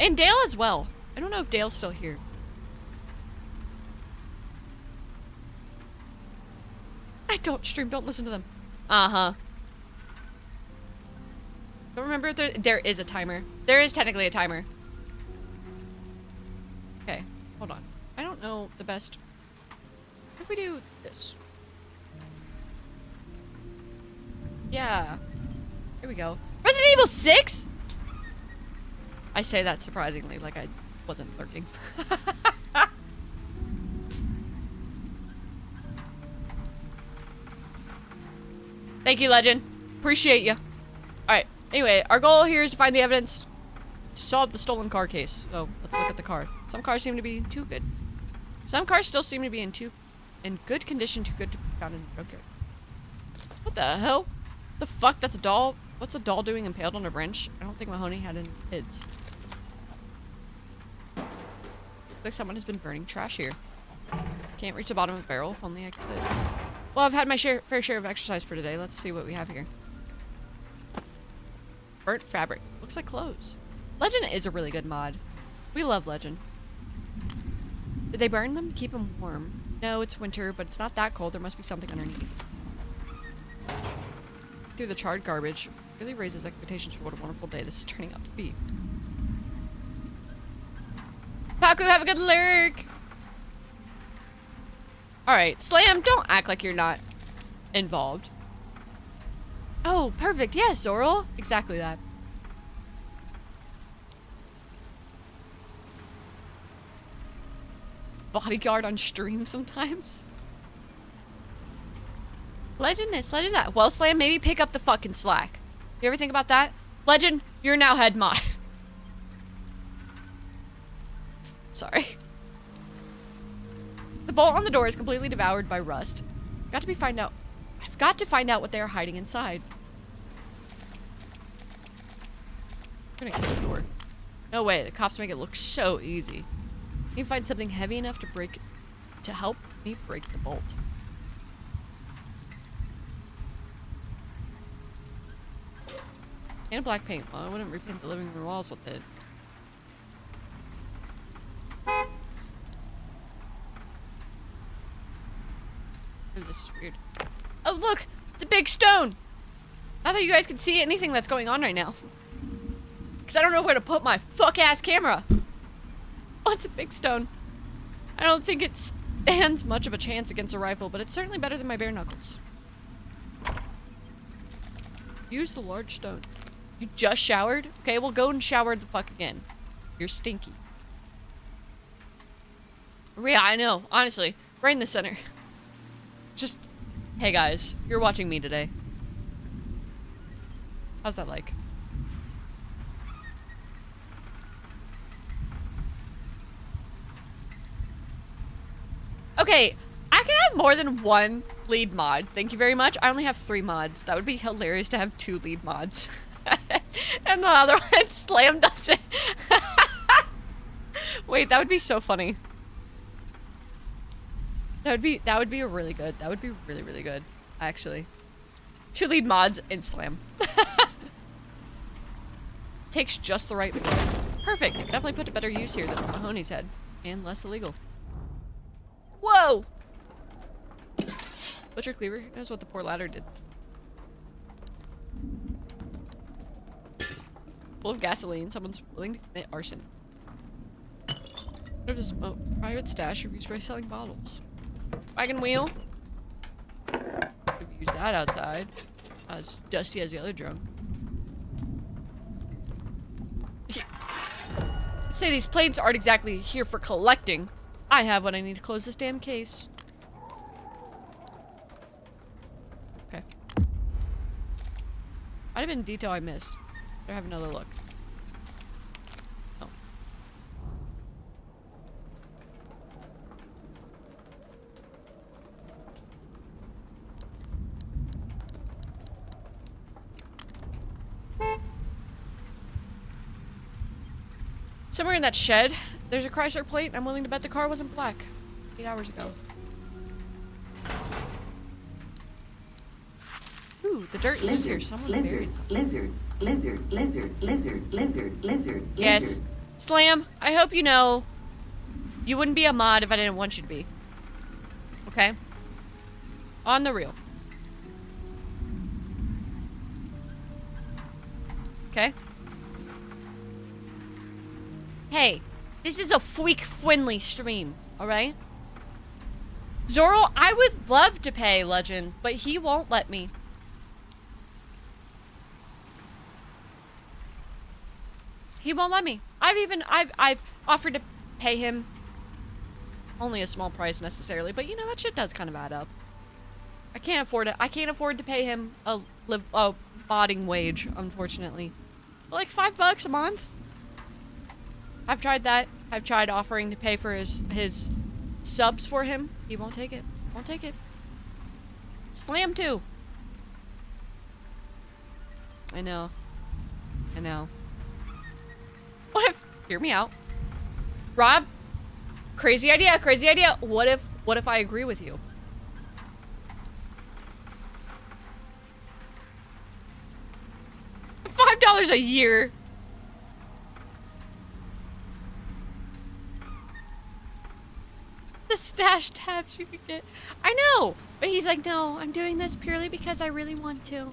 And Dale as well. I don't know if Dale's still here. I don't stream, don't listen to them. Uh-huh. Don't remember if there is a timer. There is technically a timer. Okay, hold on. I don't know the best. What if we do this? Yeah. Here we go. Resident Evil 6? I say that surprisingly, like I wasn't lurking. Thank you, Legend. Appreciate you. Alright. Anyway, our goal here is to find the evidence to solve the stolen car case. So, let's look at the car. Some cars seem to be too good. Some cars still seem to be in good condition, too good to be found in the junkyard. What the hell? The fuck? That's a doll? What's a doll doing impaled on a wrench? I don't think Mahoney had any kids. Looks like someone has been burning trash here. Can't reach the bottom of the barrel, if only I could. Well, I've had my fair share of exercise for today. Let's see what we have here. Burnt fabric. Looks like clothes. Legend is a really good mod. We love Legend. Did they burn them? Keep them warm. No, it's winter, but it's not that cold. There must be something underneath. Through the charred garbage really raises expectations for what a wonderful day this is turning out to be. Paku, have a good lurk! Alright, Slam, don't act like you're not involved. Oh, perfect. Yes, Zorl. Exactly that. Bodyguard on stream sometimes. Legend this, legend that. Well, Slam, maybe pick up the fucking slack. You ever think about that? Legend, you're now head mod. Sorry. The bolt on the door is completely devoured by rust. I've got to find out what they are hiding inside. I'm gonna kick the door. No way, the cops make it look so easy. You can find something heavy enough to help me break the bolt. And black paint. Well, I wouldn't repaint the living room walls with it. Ooh, this is weird. Oh, look! It's a big stone! Not that you guys can see anything that's going on right now. Because I don't know where to put my fuck-ass camera. Oh, it's a big stone. I don't think it stands much of a chance against a rifle, but it's certainly better than my bare knuckles. Use the large stone. You just showered? Okay, well go and shower the fuck again. You're stinky. Yeah, I know. Honestly, right in the center. Just, hey guys, you're watching me today. How's that like? Okay, I can have more than one lead mod. Thank you very much. I only have 3 mods. That would be hilarious to have 2 lead mods. And the other one, Slam does it. Wait, that would be so funny. That would be really good. That would be really, really good, actually. 2 lead mods and Slam. Takes just the right one. Perfect. Definitely put to better use here than Mahoney's head. And less illegal. Whoa! Butcher Cleaver knows what the poor ladder did. Full of gasoline, someone's willing to commit arson. What if this private stash reviews by selling bottles? Wagon wheel? Could have used that outside. As dusty as the other drunk. Say these plates aren't exactly here for collecting. I have what I need to close this damn case. Okay. Might have been detail I missed. Better have another look. Oh. Somewhere in that shed, there's a Chrysler plate, and I'm willing to bet the car wasn't black 8 hours ago. Ooh, the dirt lives here. Someone buried something. Lizard. Yes. Slam, I hope you know you wouldn't be a mod if I didn't want you to be. Okay? On the real. Okay? Hey, this is a freak-friendly stream, alright? Zorro, I would love to pay Legend, but he won't let me. He won't let me. I've offered to pay him only a small price necessarily, but you know, that shit does kind of add up. I can't afford it. I can't afford to pay him a botting wage, unfortunately. But like $5 a month? I've tried that. I've tried offering to pay for his subs for him. He won't take it. Won't take it. Slam too. I know. I know. What if, hear me out. Rob, crazy idea, crazy idea. What if I agree with you? $5 a year. the stash tabs you could get. I know, but he's like, no, I'm doing this purely because I really want to.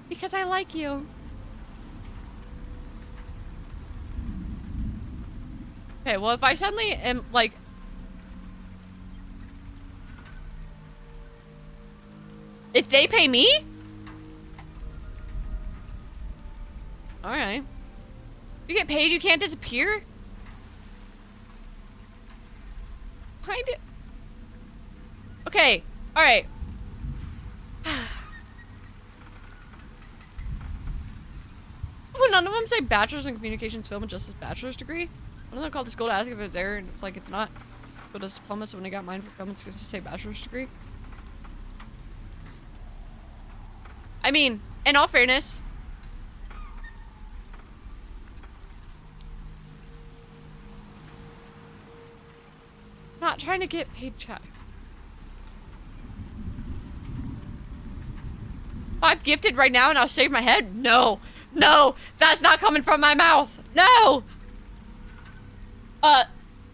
Because I like you. Okay, well, if I suddenly am, like... If they pay me? Alright. You get paid, you can't disappear? Why did... Okay, alright. Well, none of them say bachelor's in communications, film, and justice bachelor's degree. One of them called the school to ask if it was there, and it was like, it's not. But it's diploma, so when I got mine for film, it's just to say bachelor's degree. I mean, in all fairness, I'm not trying to get paid check. If I've gifted right now and I'll save my head? No. No, that's not coming from my mouth. No.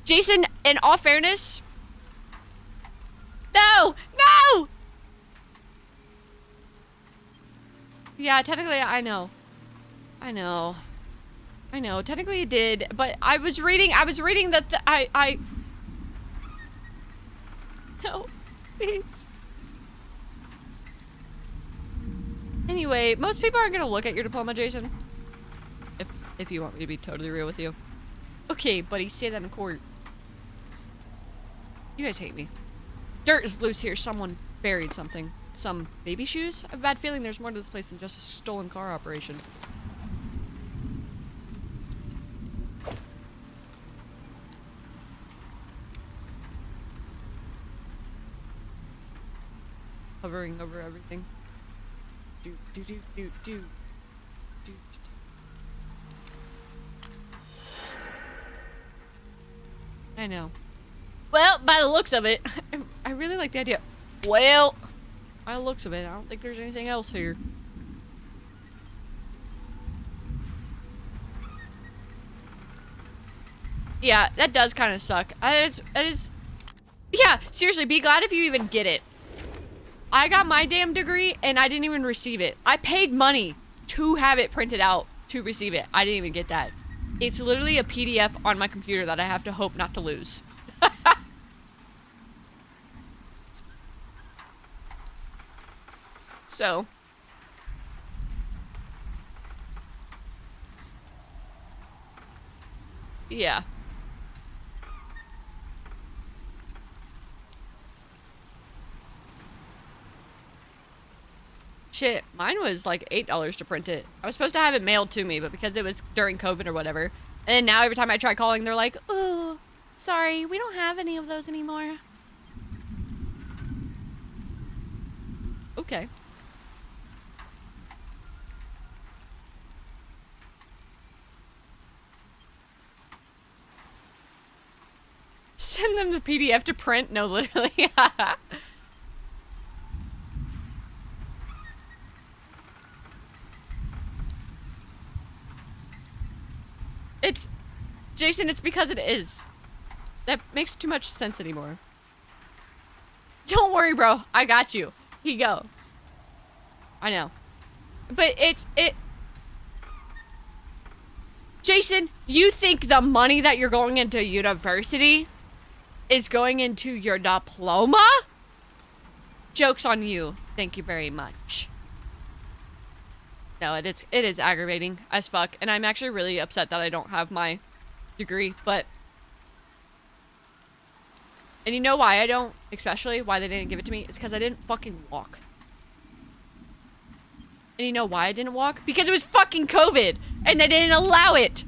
Jason, in all fairness. No, no. Yeah, technically, I know. I know. Technically it did, but I was reading that no, please. Anyway, most people aren't gonna look at your diploma, Jason. If you want me to be totally real with you. Okay, buddy, say that in court. You guys hate me. Dirt is loose here. Someone buried something. Some baby shoes? I have a bad feeling there's more to this place than just a stolen car operation. Hovering over everything. Do. I know. Well, by the looks of it, I really like the idea. Well, by the looks of it, I don't think there's anything else here. Yeah, that does kind of suck. That is. Yeah, seriously, be glad if you even get it. I got my damn degree and I didn't even receive it. I paid money to have it printed out to receive it. I didn't even get that. It's literally a PDF on my computer that I have to hope not to lose. So. Yeah. Shit, mine was like $8 to print it. I was supposed to have it mailed to me, but because it was during COVID or whatever. And now every time I try calling, they're like, oh, sorry, we don't have any of those anymore. Okay. Send them the PDF to print? No, literally. It's... Jason, it's because it is. That makes too much sense anymore. Don't worry, bro. I got you. Here you go. I know. But it... Jason, you think the money that you're going into university is going into your diploma? Joke's on you. Thank you very much. No, it is aggravating as fuck, and I'm actually really upset that I don't have my degree, but... And you know why I don't, especially why they didn't give it to me? It's because I didn't fucking walk. And you know why I didn't walk? Because it was fucking COVID, and they didn't allow it!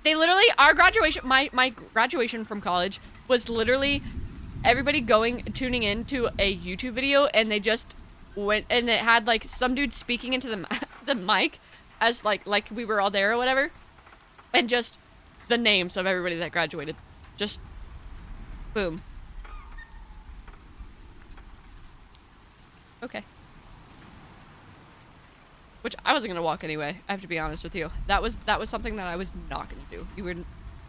They literally, our graduation, my graduation from college was literally everybody tuning in to a YouTube video, and they just went, and it had like some dude speaking into the mic as like we were all there or whatever, and just the names of everybody that graduated. Just boom. Okay. Which I wasn't gonna walk anyway, I have to be honest with you. That was something that I was not gonna do.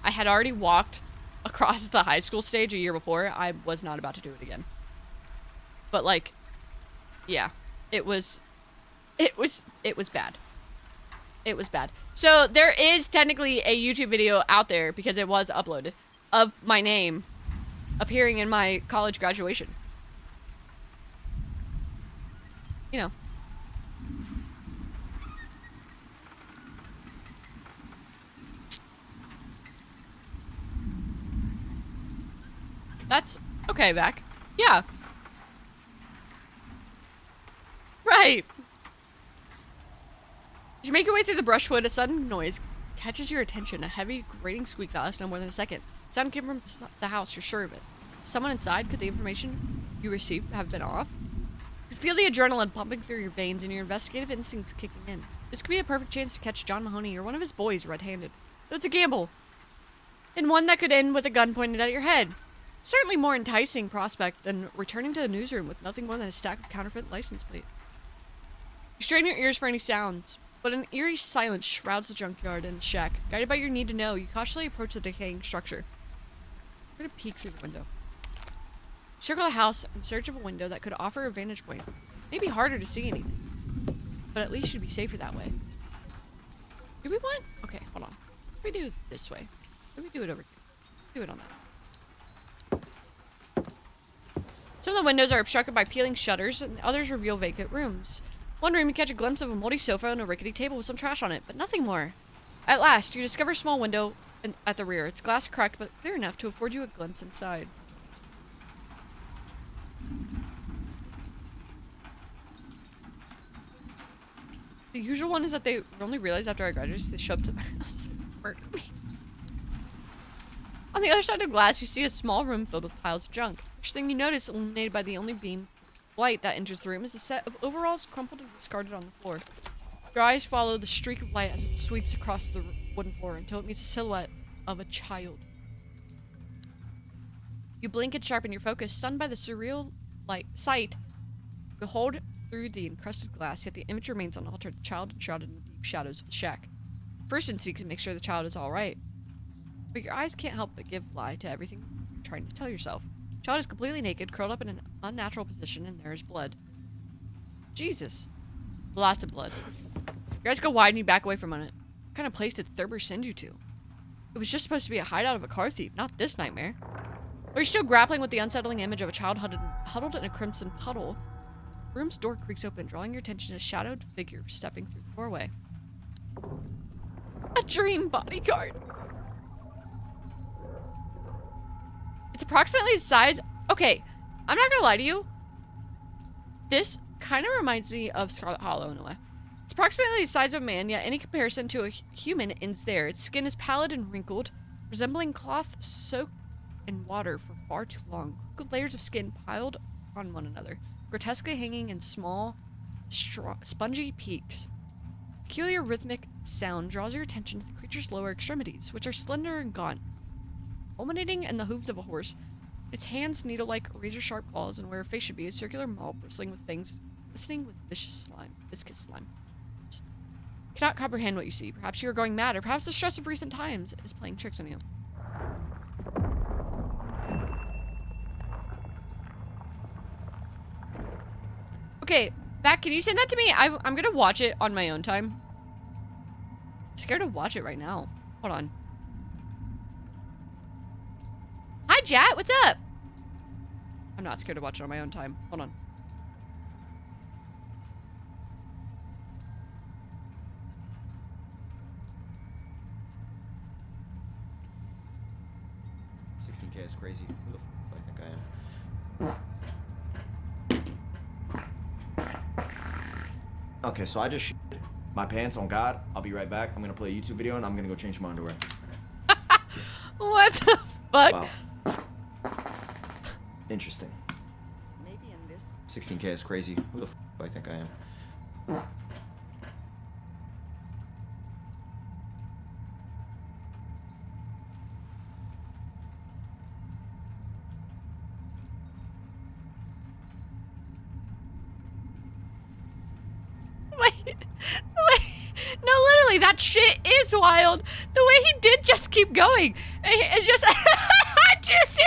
I had already walked across the high school stage a year before. I was not about to do it again. But like, yeah, it was bad. It was bad. So there is technically a YouTube video out there because it was uploaded of my name appearing in my college graduation. You know. That's okay, Vac. Yeah. Right. As you make your way through the brushwood, a sudden noise catches your attention. A heavy, grating squeak that lasts no more than a second. The sound came from the house, you're sure of it. Someone inside? Could the information you received have been off? You feel the adrenaline pumping through your veins and your investigative instincts kicking in. This could be a perfect chance to catch John Mahoney or one of his boys red-handed. Though it's a gamble. And one that could end with a gun pointed at your head. Certainly more enticing prospect than returning to the newsroom with nothing more than a stack of counterfeit license plates. You strain your ears for any sounds, but an eerie silence shrouds the junkyard and the shack. Guided by your need to know, you cautiously approach the decaying structure. Try to peek through the window. Circle the house in search of a window that could offer a vantage point. Maybe harder to see anything, but at least you'd be safer that way. Do we want? Okay, hold on. What do we do it this way? What do we do it over here? Do it on that. Some of the windows are obstructed by peeling shutters, and others reveal vacant rooms. One room, you catch a glimpse of a moldy sofa and a rickety table with some trash on it, but nothing more. At last, you discover a small window at the rear. Its glass cracked, but clear enough to afford you a glimpse inside. The usual one is that they only realize after I graduate they show up to the house and murder me. On the other side of the glass, you see a small room filled with piles of junk. First thing you notice, illuminated by the only beam of light that enters the room, is a set of overalls crumpled and discarded on the floor. Your eyes follow the streak of light as it sweeps across the wooden floor until it meets a silhouette of a child. You blink and sharpen your focus, stunned by the surreal sight. Behold through the encrusted glass, yet the image remains unaltered, the child enshrouded in the deep shadows of the shack. First instinct is to make sure the child is alright. But your eyes can't help but give lie to everything you're trying to tell yourself. The child is completely naked, curled up in an unnatural position, and there is blood. Jesus. Lots of blood. Your eyes go wide and you back away from it. What kind of place did Thurber send you to? It was just supposed to be a hideout of a car thief, not this nightmare. Or you're still grappling with the unsettling image of a child huddled in a crimson puddle. The room's door creaks open, drawing your attention to a shadowed figure stepping through the doorway. A dream bodyguard. It's approximately the size... Okay, I'm not gonna lie to you. This kind of reminds me of Scarlet Hollow in a way. It's approximately the size of a man, yet any comparison to a human ends there. Its skin is pallid and wrinkled, resembling cloth soaked in water for far too long. Good layers of skin piled on one another, grotesquely hanging in small, spongy peaks. Peculiar rhythmic sound draws your attention to the creature's lower extremities, which are slender and gaunt, culminating in the hooves of a horse. Its hands needle-like razor-sharp claws, and where a face should be, a circular maw bristling with fangs, glistening with viscous slime. Oops. Cannot comprehend what you see. Perhaps you are going mad, or perhaps the stress of recent times is playing tricks on you. Okay, Matt, can you send that to me? I'm gonna watch it on my own time. I'm scared to watch it right now. Hold on. Hi, chat. What's up? I'm not scared to watch it on my own time. Hold on. $16K is crazy. Who the f do I think I am? Okay, so I just shit my pants on God. I'll be right back. I'm gonna play a YouTube video and I'm gonna go change my underwear. What the fuck? Wow. Interesting. Maybe in this. 16K is crazy. Who the f do I think I am? Wait. No, Actually, that shit is wild. The way he did just keep going. It just juicy.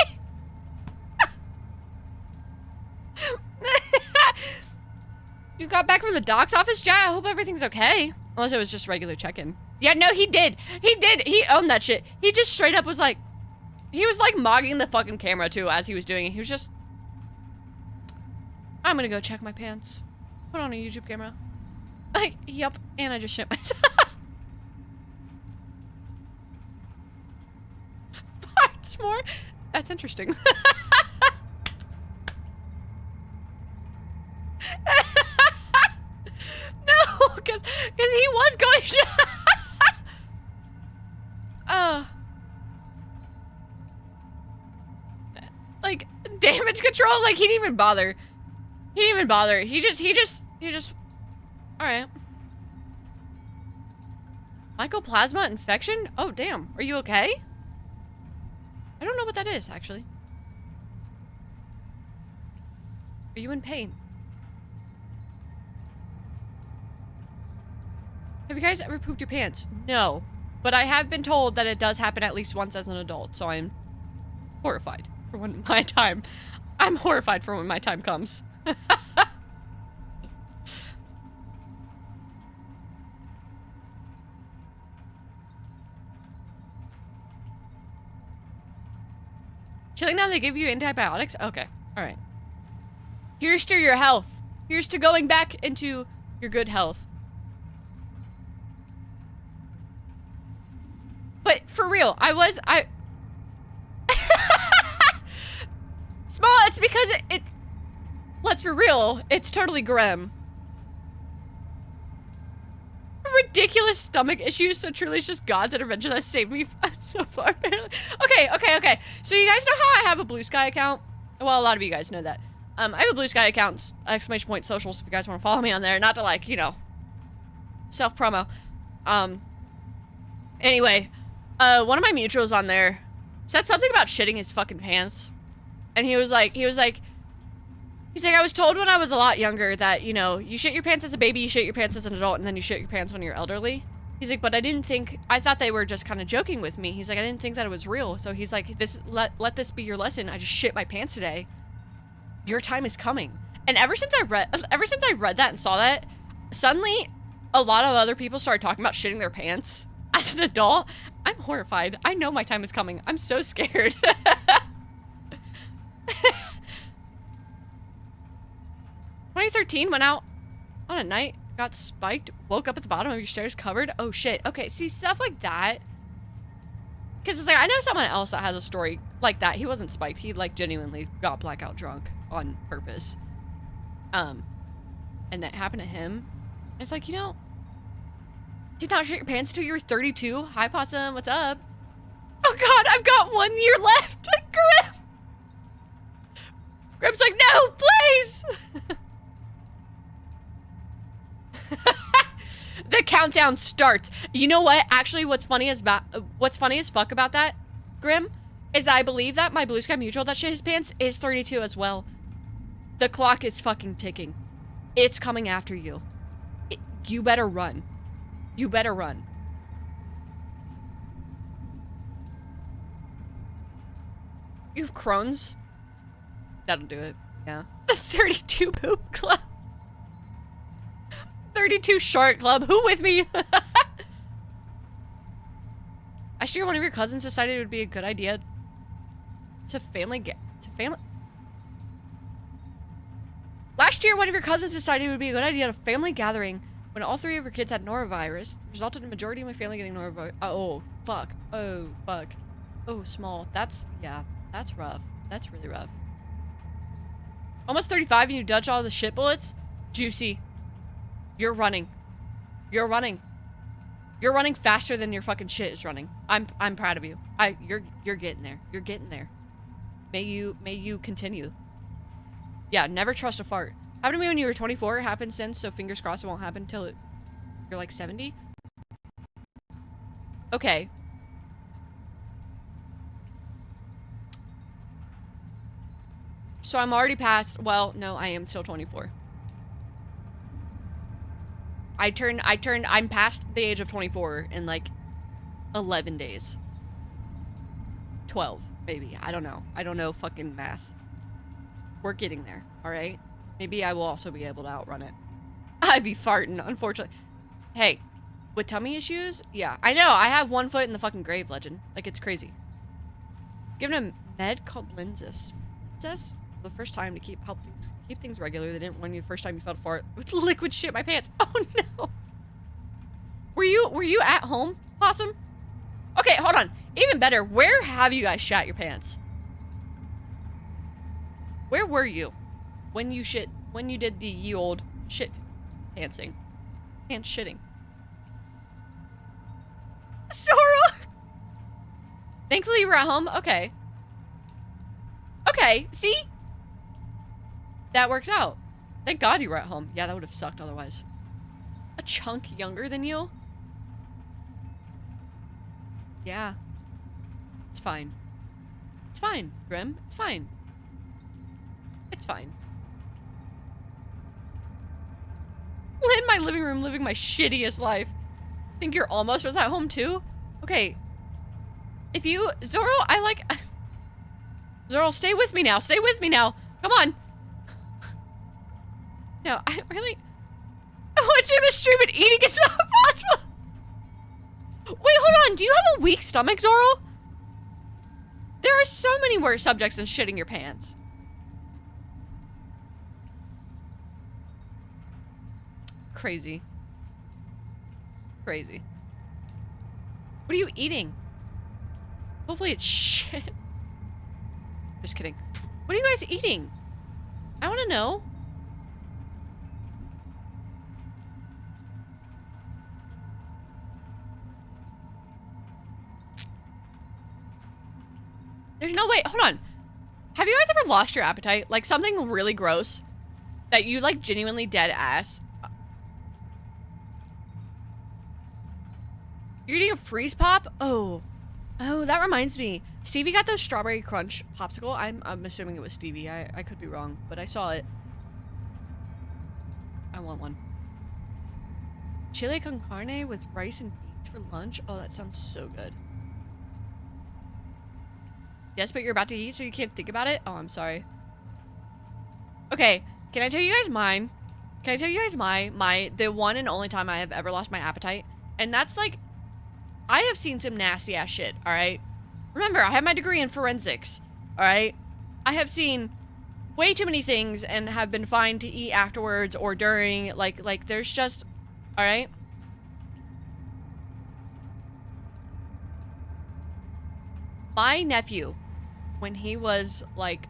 You got back from the doc's office, Yeah, I hope everything's okay. Unless it was just regular check-in. Yeah, no, he did. He did. He owned that shit. He just straight up was like, he was like mogging the fucking camera too as he was doing it. He was just, I'm gonna go check my pants. Put on a YouTube camera. Like, yup. And I just shit myself. Parts more? That's interesting. No, because he was going like, damage control? Like, he didn't even bother. He didn't even bother. He just, alright. Mycoplasma infection? Oh, damn. Are you okay? I don't know what that is, actually. Are you in pain? Have you guys ever pooped your pants? No. But I have been told that it does happen at least once as an adult, so I'm horrified for when my time... I'm horrified for when my time comes. Chilling now, they give you antibiotics? Okay. Alright. Here's to your health. Here's to going back into your good health. But for real, Small, it's because it let's be real, it's totally grim. Ridiculous stomach issues, so truly it's just God's intervention that saved me so far. Okay. So you guys know how I have a Blue Sky account? Well, a lot of you guys know that. I have a Blue Sky account, ! Socials, if you guys want to follow me on there. Not to, like, you know, self-promo. Anyway, one of my mutuals on there said something about shitting his fucking pants. And he was like, he's like, I was told when I was a lot younger that, you know, you shit your pants as a baby, you shit your pants as an adult, and then you shit your pants when you're elderly. He's like, but I thought they were just kind of joking with me. He's like, I didn't think that it was real. So he's like, let this be your lesson. I just shit my pants today. Your time is coming. And ever since I read that and saw that, suddenly a lot of other people started talking about shitting their pants as an adult. I'm horrified. I know my time is coming. I'm so scared. 2013, went out on a night, got spiked, woke up at the bottom of your stairs covered. Oh shit. Okay, see, stuff like that. Because it's like, I know someone else that has a story like that. He wasn't spiked. He, like, genuinely got blackout drunk on purpose. And that happened to him. And it's like, you know, did not shit your pants until you were 32. Hi, Possum. What's up? Oh god, I've got 1 year left. Grim. Grim's like, no, please. The countdown starts. You know what? Actually, what's funny as fuck about that, Grim, is that I believe that my Blue Sky mutual that shit his pants is 32 as well. The clock is fucking ticking. It's coming after you. You better run. You better run. You have Crohn's? That'll do it. Yeah. The 32 poop club. 32 short club. Who with me? Last year, one of your cousins decided it would be a good idea Last year, one of your cousins decided it would be a good idea to family gathering when all 3 of her kids had norovirus. Resulted in the majority of my family getting norovirus. Oh, fuck. Oh, fuck. Oh, small. That's rough. That's really rough. Almost 35 and you dodged all the shit bullets? Juicy. You're running. You're running. You're running faster than your fucking shit is running. I'm proud of you. You're getting there. You're getting there. May you continue. Yeah, never trust a fart. Happened to me when you were 24. It happened since, so fingers crossed it won't happen until you're like 70. Okay. So I'm already past, well, no, I am still 24. I'm past the age of 24 in like 11 days. 12, maybe. I don't know. I don't know fucking math. We're getting there, all right? Maybe I will also be able to outrun it. I'd be farting, unfortunately. Hey, with tummy issues? Yeah, I know. I have 1 foot in the fucking grave, Legend. Like, it's crazy. Given a med called Linzis. Linzis? The first time to keep things regular. They didn't warn you the first time you felt a fart with liquid shit in my pants. Oh no. Were you at home, Possum? Okay, hold on. Even better, where have you guys shat your pants? Where were you when you did the ye old shit pantsing? Pants shitting. Sora! Thankfully you were at home? Okay. Okay, see? That works out. Thank God you were at home. Yeah, that would have sucked otherwise. A chunk younger than you? Yeah. It's fine. It's fine, Grim. It's fine. It's fine. In my living room living my shittiest life. Think your almost was at home too? Okay. If you... Zoro, I like... Zoro, stay with me now. Stay with me now. Come on. No, I really... Watching the stream and eating is not possible. Wait, hold on. Do you have a weak stomach, Zoro? There are so many worse subjects than shitting your pants. Crazy. Crazy. What are you eating? Hopefully it's shit. Just kidding. What are you guys eating? I want to know. There's no way. Hold on. Have you guys ever lost your appetite? Like something really gross that you like genuinely dead ass. You're eating a freeze pop? Oh. Oh, that reminds me. Stevie got those strawberry crunch popsicle. I'm assuming it was Stevie. I could be wrong, but I saw it. I want one. Chile con carne with rice and beans for lunch? Oh, that sounds so good. Yes, but you're about to eat, so you can't think about it? Oh, I'm sorry. Okay, can I tell you guys mine? Can I tell you guys the one and only time I have ever lost my appetite? And that's like, I have seen some nasty ass shit, alright? Remember, I have my degree in forensics, alright? I have seen way too many things and have been fine to eat afterwards or during, like there's just, alright? My nephew, when he was like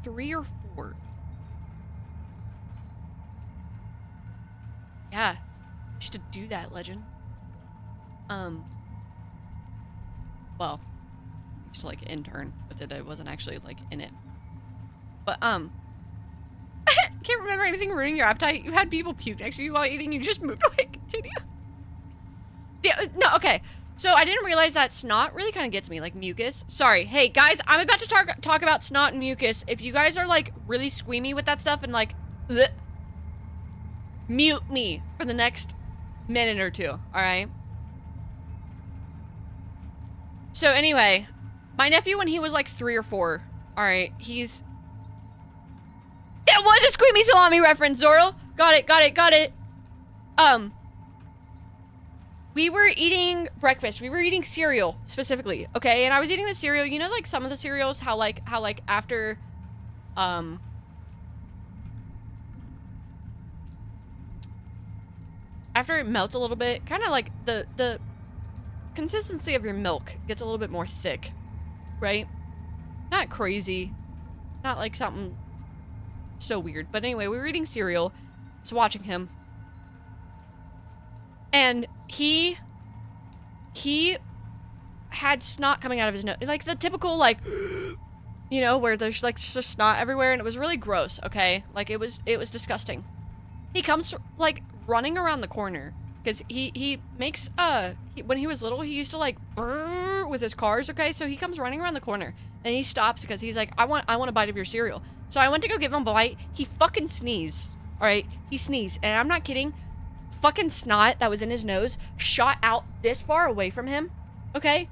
3 or 4. Yeah, used to do that, Legend. Well, used to like intern with it. I wasn't actually like in it. But can't remember anything ruining your appetite. You had people puke next to you while eating. You just moved away. Continue. Yeah. No. Okay. So I didn't realize that snot really kind of gets me, like mucus. Sorry. Hey guys, I'm about to talk about snot and mucus. If you guys are like really squeamy with that stuff and like, bleh, mute me for the next minute or two. All right. So anyway, my nephew when he was like 3 or 4. All right, he's. That was a SqueamySalami reference, Zoro. Got it. We were eating breakfast. We were eating cereal specifically, okay? And I was eating the cereal. You know, like some of the cereals, how like after, after it melts a little bit, kind of like the consistency of your milk gets a little bit more thick, right? Not crazy, not like something so weird. But anyway, we were eating cereal. I was watching him. And he had snot coming out of his nose. Like the typical, like, you know, where there's like just snot everywhere, and it was really gross, okay? Like it was disgusting. He comes like running around the corner because he makes when he was little, he used to like brrr with his cars, okay? So he comes running around the corner and he stops because he's like, I want a bite of your cereal. So I went to go give him a bite. He fucking sneezed. All right, he sneezed, and I'm not kidding. fucking snot that was in his nose shot out this far away from him, okay?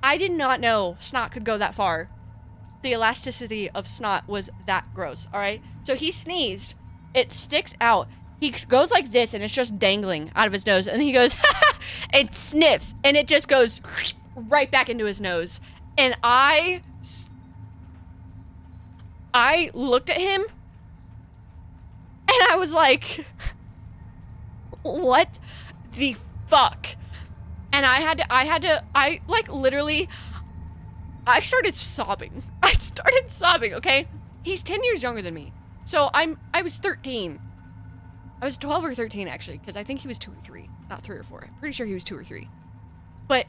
I did not know snot could go that far. The elasticity of snot was that gross, all right? So he sneezed. It sticks out. He goes like this, and it's just dangling out of his nose. And he goes, and sniffs, and it just goes right back into his nose. And I looked at him, and I was like, what the fuck? And I like literally, I started sobbing. I started sobbing, okay? He's 10 years younger than me. So I was 13. I was 12 or 13 actually, because I think he was 2 or 3, not 3 or 4. I'm pretty sure he was 2 or 3. But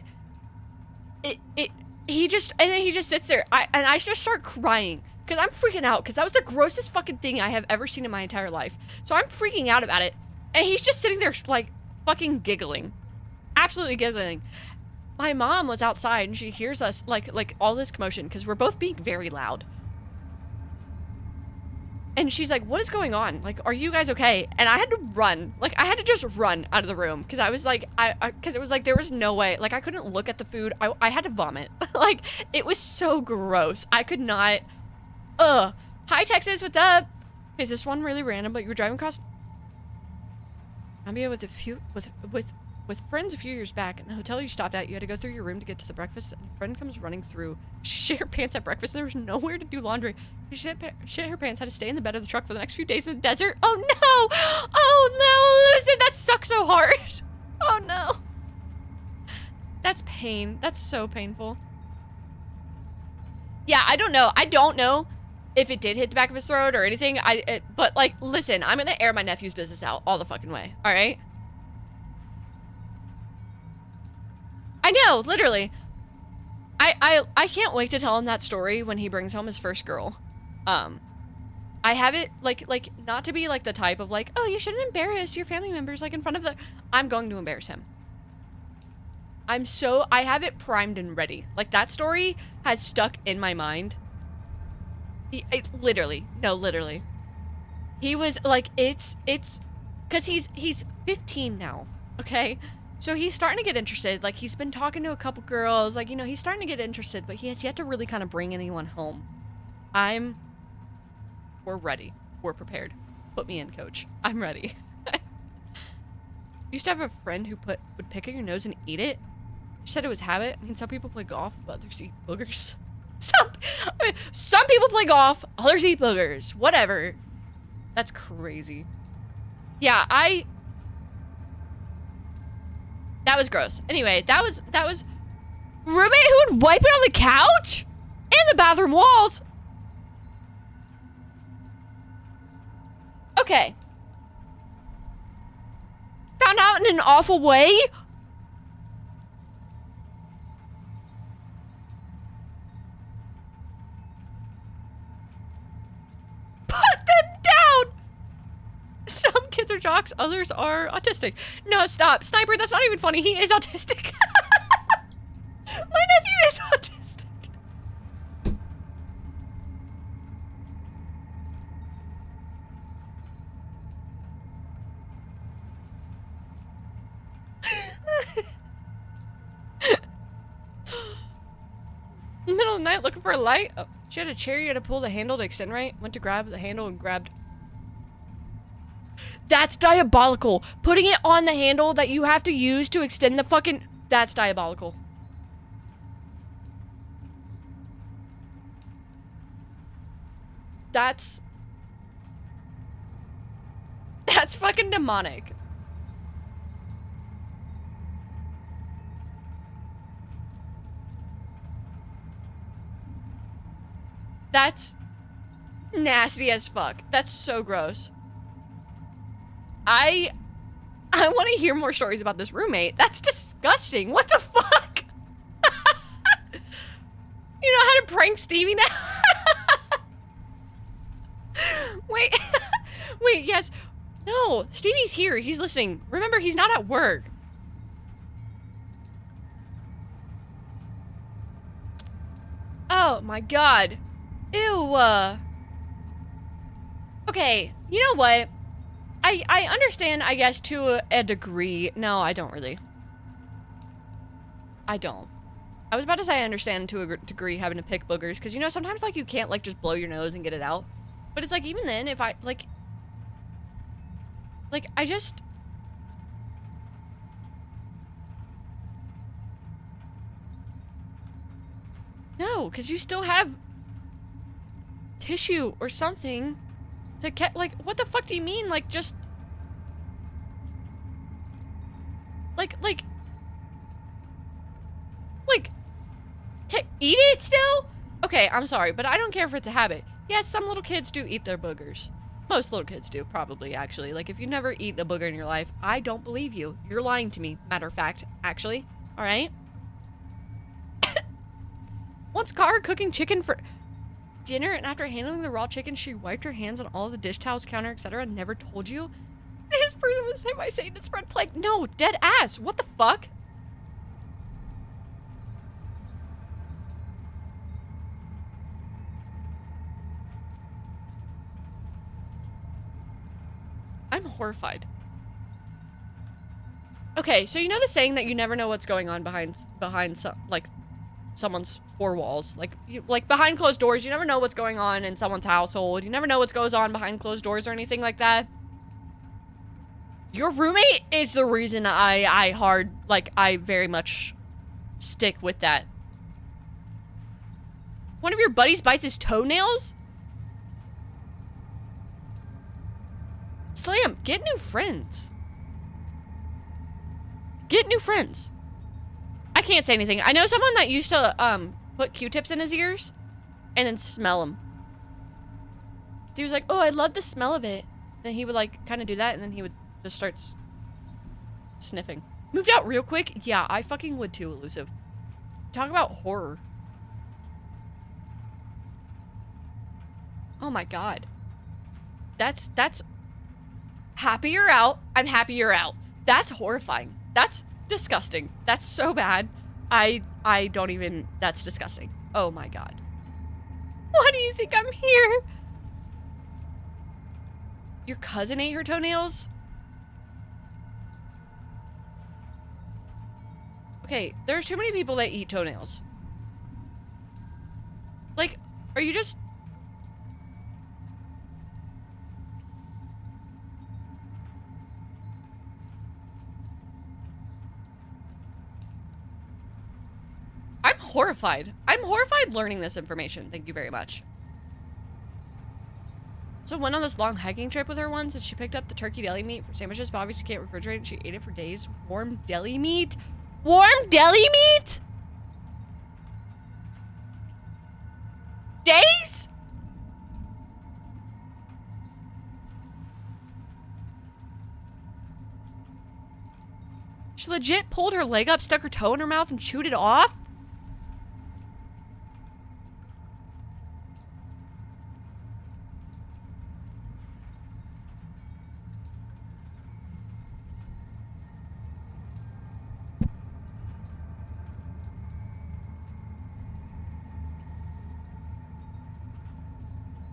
he just sits there. I just start crying because I'm freaking out because that was the grossest fucking thing I have ever seen in my entire life. So I'm freaking out about it. And he's just sitting there like fucking giggling. Absolutely giggling. My mom was outside and she hears us like all this commotion because we're both being very loud. And she's like, what is going on? Like, are you guys okay? And I had to run. Like, I had to just run out of the room because I was like, because it was like, there was no way. Like, I couldn't look at the food. I had to vomit. Like, it was so gross. I could not. Hi, Texas. What's up? Is this one really random? But you were driving across Columbia with friends a few years back, and the hotel you stopped at, you had to go through your room to get to the breakfast, and a friend comes running through. She shit her pants at breakfast. There was nowhere to do laundry. She shit her pants, had to stay in the bed of the truck for the next few days in the desert. Oh no! Oh no, Lucid, that sucks so hard. Oh no. That's pain. That's so painful. Yeah, I don't know. I don't know if it did hit the back of his throat or anything. But like, listen, I'm gonna air my nephew's business out all the fucking way. All right? I know, literally. I can't wait to tell him that story when he brings home his first girl. I have it like not to be like the type of like, oh, you shouldn't embarrass your family members like in front of the. I'm going to embarrass him. I have it primed and ready. Like that story has stuck in my mind. Literally. He was like, it's because he's 15 now, okay? So he's starting to get interested. Like, he's been talking to a couple girls. Like, you know, he's starting to get interested, but he has yet to really kind of bring anyone home. We're ready. We're prepared. Put me in, coach. I'm ready. Used to have a friend who would pick at your nose and eat it. She said it was habit. I mean, some people play golf, but others eat boogers. Some people play golf, others eat boogers. Whatever. That's crazy. Yeah, that was gross. Anyway, that was roommate who would wipe it on the couch and the bathroom walls. Okay. Found out in an awful way. Put them down. Some kids are jocks, others are autistic. No, stop. Sniper, that's not even funny. He is autistic. My nephew is autistic. Middle of the night looking for a light. Oh, she had a chair, you had to pull the handle to extend right. Went to grab the handle and grabbed. That's diabolical. Putting it on the handle that you have to use to extend the fucking... That's diabolical. That's fucking demonic. That's nasty as fuck. That's so gross. I want to hear more stories about this roommate. That's disgusting. What the fuck? You know how to prank Stevie now? Wait. Wait, yes. No, Stevie's here. He's listening. Remember, he's not at work. Oh my god. Ew. Okay, you know what? I understand, I guess, to a degree. No, I don't really. I don't. I was about to say I understand to a degree having to pick boogers, because, you know, sometimes, like, you can't, like, just blow your nose and get it out. But it's like, even then, if I, like, I just... No, because you still have tissue or something to get, like, what the fuck do you mean? Like, just... Like, to eat it still? Okay, I'm sorry, but I don't care if it's a habit. Yes, some little kids do eat their boogers. Most little kids do, probably, actually. Like, if you've never eaten a booger in your life, I don't believe you. You're lying to me, matter of fact, actually. Alright? Once caught her cooking chicken for dinner, and after handling the raw chicken, she wiped her hands on all of the dish towels, counter, etc. and never told you? This person was hit by Satan and spread plague. No, dead ass. What the fuck? I'm horrified. Okay, so you know the saying that you never know what's going on behind some, like, someone's four walls, like behind closed doors. You never know what's going on in someone's household. You never know what's goes on behind closed doors or anything like that. Your roommate is the reason I very much stick with that. One of your buddies bites his toenails? Slam, get new friends. Get new friends. I can't say anything. I know someone that used to put Q-tips in his ears and then smell them. He was like, oh, I love the smell of it. Then he would like kind of do that and then he would just start sniffing. Moved out real quick? Yeah, I fucking would too, Elusive. Talk about horror. Oh my god. That's happy you're out. I'm happy you're out. That's horrifying. That's disgusting. That's so bad. I don't even, that's disgusting. Oh my god. Why do you think I'm here? Your cousin ate her toenails? Okay, there's too many people that eat toenails. Like, are you just... I'm horrified. I'm horrified learning this information. Thank you very much. So went on this long hiking trip with her once and she picked up the turkey deli meat for sandwiches, but obviously can't refrigerate it and she ate it for days. Warm deli meat? Warm deli meat? Days? She legit pulled her leg up, stuck her toe in her mouth, and chewed it off?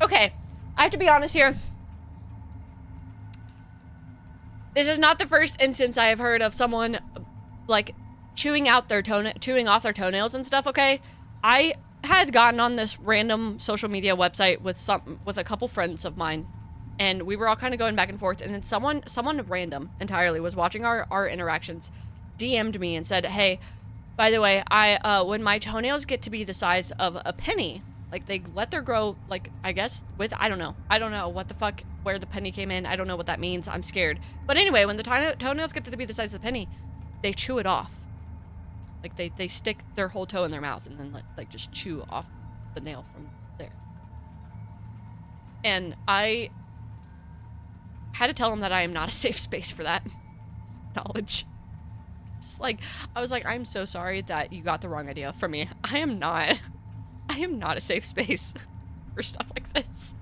Okay, I have to be honest here. This is not the first instance I have heard of someone, like, chewing off their toenails and stuff, okay? I had gotten on this random social media website with a couple friends of mine, and we were all kind of going back and forth, and then someone random entirely was watching our interactions, DM'd me and said, hey, by the way, when my toenails get to be the size of a penny, like, they let their grow, like, I guess, I don't know what the fuck, where the penny came in. I don't know what that means. I'm scared. But anyway, when the toenails get to be the size of the penny, they chew it off. Like, they stick their whole toe in their mouth and then, like, just chew off the nail from there. And I had to tell them that I am not a safe space for that knowledge. Just like, I was like, I'm so sorry that you got the wrong idea from me. I am not a safe space for stuff like this.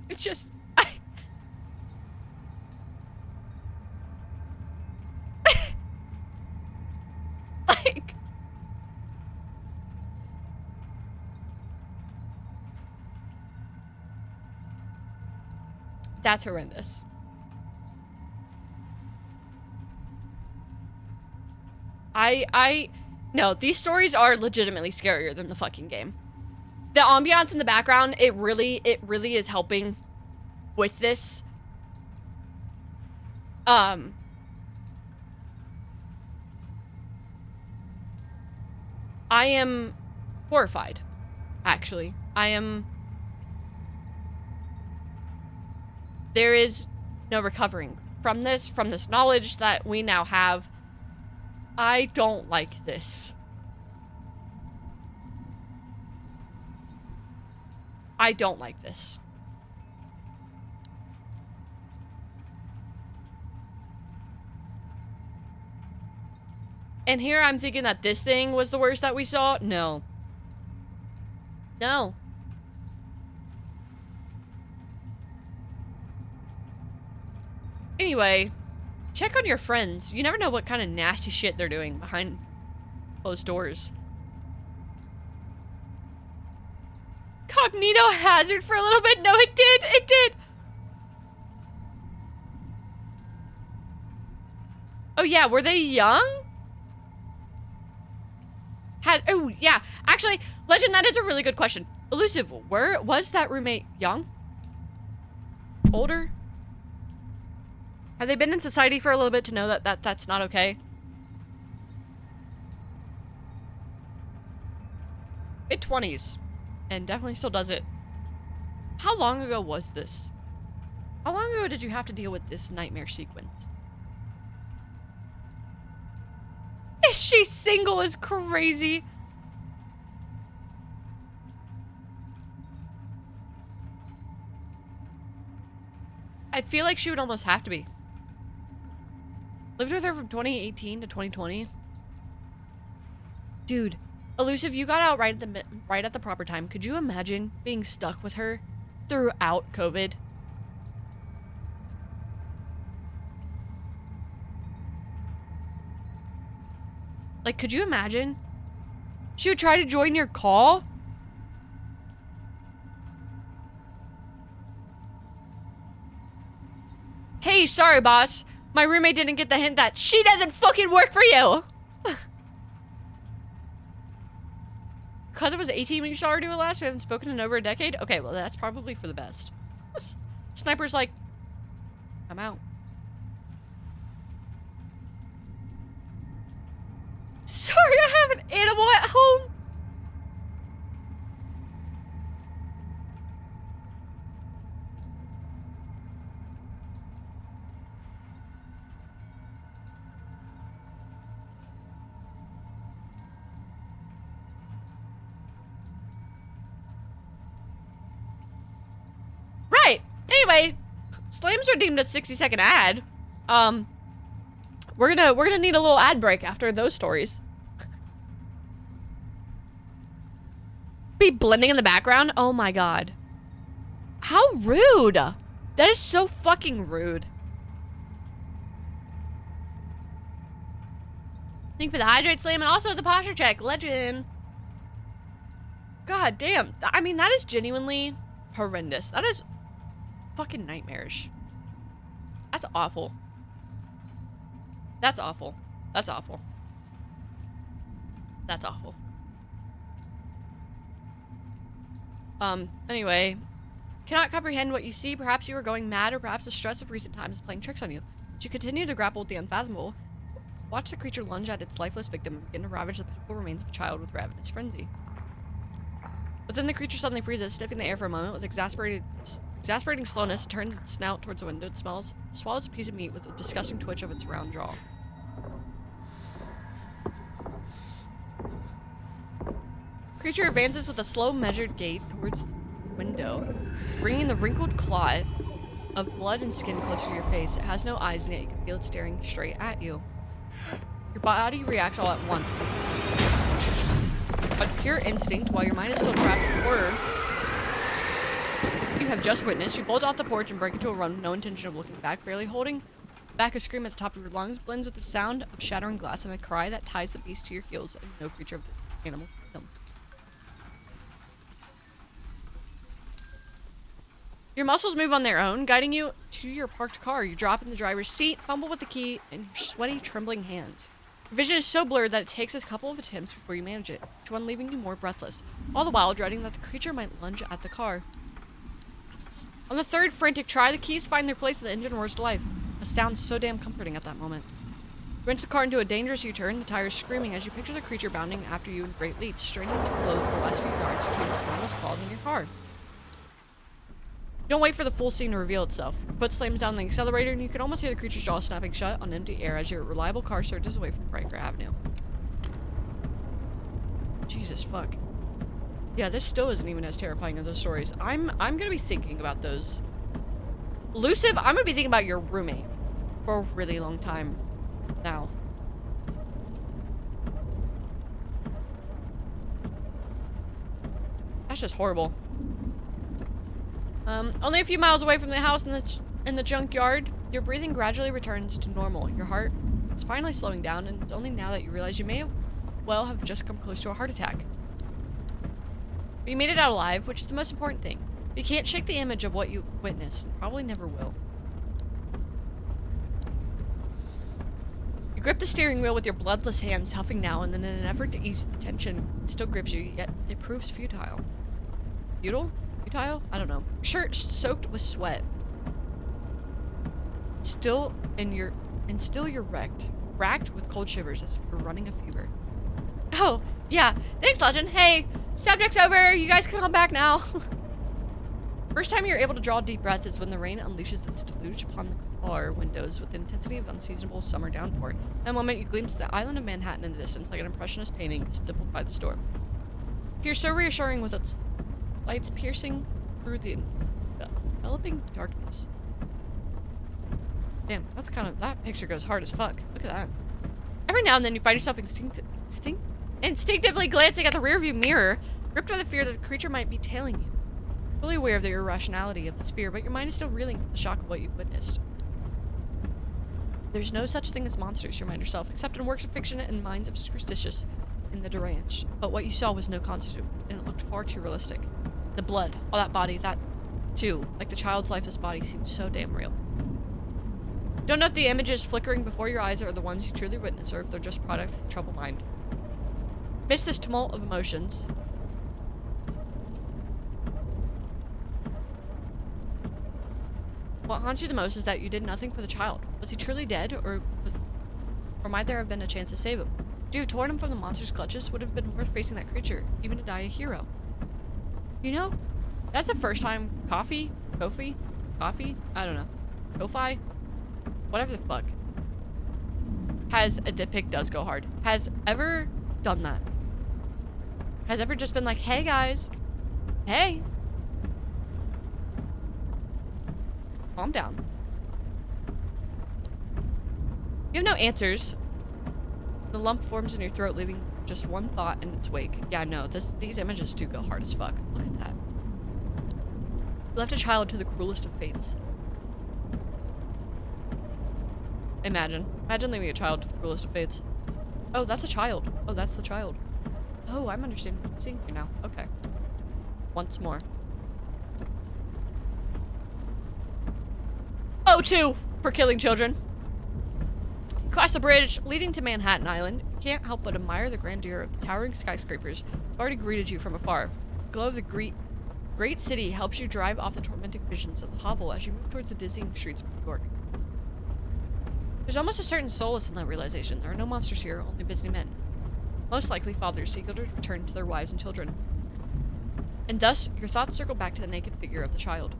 It's just, like, That's horrendous. No, these stories are legitimately scarier than the fucking game. The ambiance in the background, it really is helping with this. I am horrified, actually. There is no recovering from this knowledge that we now have. I don't like this. I don't like this. And here I'm thinking that this thing was the worst that we saw. No. No. Anyway, check on your friends. You never know what kind of nasty shit they're doing behind closed doors. Cognito hazard for a little bit. No, it did. It did. Oh, yeah. Were they young? Oh, yeah. Actually, Legend, that is a really good question. Elusive, was that roommate young? Older? Have they been in society for a little bit to know that that's not okay? Mid-20s. And definitely still does it. How long ago was this? How long ago did you have to deal with this nightmare sequence? Is she single is crazy. I feel like she would almost have to be. Lived with her from 2018 to 2020. Dude, Elusive, you got out right at the proper time. Could you imagine being stuck with her throughout COVID? Like, could you imagine? She would try to join your call? Hey, sorry, boss. My roommate didn't get the hint that she doesn't fucking work for you. Because it was 18 when you saw her do it last, we haven't spoken in over a decade? Okay, well, that's probably for the best. Sniper's like, I'm out. Sorry, I have an animal at home. Right. Anyway, Slams are deemed a 60-second ad. We're gonna need a little ad break after those stories. Be blending in the background? Oh my god. How rude. That is so fucking rude. Thank you for the hydrate, Slam, and also the posture check. Legend. God damn. I mean, that is genuinely horrendous. That is fucking nightmarish. That's awful. That's awful. That's awful. That's awful. Anyway. Cannot comprehend what you see. Perhaps you are going mad, or perhaps the stress of recent times is playing tricks on you. As you continue to grapple with the unfathomable, watch the creature lunge at its lifeless victim and begin to ravage the pitiful remains of a child with ravenous frenzy. But then the creature suddenly freezes, sniffing the air for a moment. With exasperating slowness, it turns its snout towards the window. It swallows a piece of meat with a disgusting twitch of its round jaw. Creature advances with a slow, measured gait towards the window, bringing the wrinkled clot of blood and skin closer to your face. It has no eyes, and yet you can feel it staring straight at you. Your body reacts all at once. On pure instinct, while your mind is still trapped in horror you have just witnessed, you bolt off the porch and break into a run with no intention of looking back. Barely holding back a scream at the top of your lungs blends with the sound of shattering glass and a cry that ties the beast to your heels and no creature of the animal kingdom. Your muscles move on their own, guiding you to your parked car. You drop in the driver's seat, fumble with the key in your sweaty, trembling hands. Your vision is so blurred that it takes a couple of attempts before you manage it, each one leaving you more breathless, all the while dreading that the creature might lunge at the car. On the third frantic try, the keys find their place and the engine roars to life. A sound so damn comforting at that moment. You wrench the car into a dangerous U-turn, the tires screaming as you picture the creature bounding after you in great leaps, straining to close the last few yards between its enormous claws and your car. Don't wait for the full scene to reveal itself. Your foot slams down the accelerator and you can almost hear the creature's jaw snapping shut on empty air as your reliable car surges away from Riker Avenue. Jesus fuck. Yeah, this still isn't even as terrifying as those stories. I'm gonna be thinking about those. Elusive, I'm gonna be thinking about your roommate for a really long time now. That's just horrible. Only a few miles away from the house in the junkyard, your breathing gradually returns to normal. Your heart is finally slowing down, and it's only now that you realize you may well have just come close to a heart attack. But you made it out alive, which is the most important thing. But you can't shake the image of what you witnessed, and probably never will. You grip the steering wheel with your bloodless hands, huffing now and then in an effort to ease the tension. It still grips you, yet it proves futile. Futile? Futile? I don't know. Shirt soaked with sweat. Still you're wrecked. Racked with cold shivers as if you're running a fever. Oh, yeah. Thanks, Legend. Hey, subject's over. You guys can come back now. First time you're able to draw a deep breath is when the rain unleashes its deluge upon the car windows with the intensity of unseasonable summer downpour. In that moment, you glimpse the island of Manhattan in the distance like an impressionist painting stippled by the storm. You're so reassuring with its lights piercing through the enveloping darkness. Damn, that picture goes hard as fuck. Look at that. Every now and then you find yourself instinctively glancing at the rearview mirror, gripped by the fear that the creature might be tailing you. Fully aware of the irrationality of this fear, but your mind is still reeling from the shock of what you've witnessed. There's no such thing as monsters, you remind yourself, except in works of fiction and minds of superstitious in the deranged. But what you saw was no constitute, and it looked far too realistic. The blood, all that body, that too, like the child's lifeless body, seemed so damn real. Don't know if the images flickering before your eyes are the ones you truly witness, or if they're just product of a troubled mind. Amidst this tumult of emotions, what haunts you the most is that you did nothing for the child. Was he truly dead, or might there have been a chance to save him? To have torn him from the monster's clutches would have been worth facing that creature, even to die a hero. You know, that's the first time Kofi, I don't know, Kofi, whatever the fuck, has a dick pic does go hard. Has ever done that. Has ever just been like, hey guys, hey. Calm down. You have no answers. The lump forms in your throat, leaving just one thought in its wake. Yeah, no, these images do go hard as fuck. Look at that. You left a child to the cruelest of fates. Imagine leaving a child to the cruelest of fates. Oh, that's a child. Oh, that's the child. Oh, I'm understanding. I'm seeing you now. Okay. Once more. O2 for killing children. You cross the bridge leading to Manhattan Island. You can't help but admire the grandeur of the towering skyscrapers who've already greeted you from afar. The glow of the great city helps you drive off the tormenting visions of the hovel as you move towards the dizzying streets of New York. There's almost a certain solace in that realization. There are no monsters here, only busy men. Most likely fathers eager to return to their wives and children. And thus, your thoughts circle back to the naked figure of the child.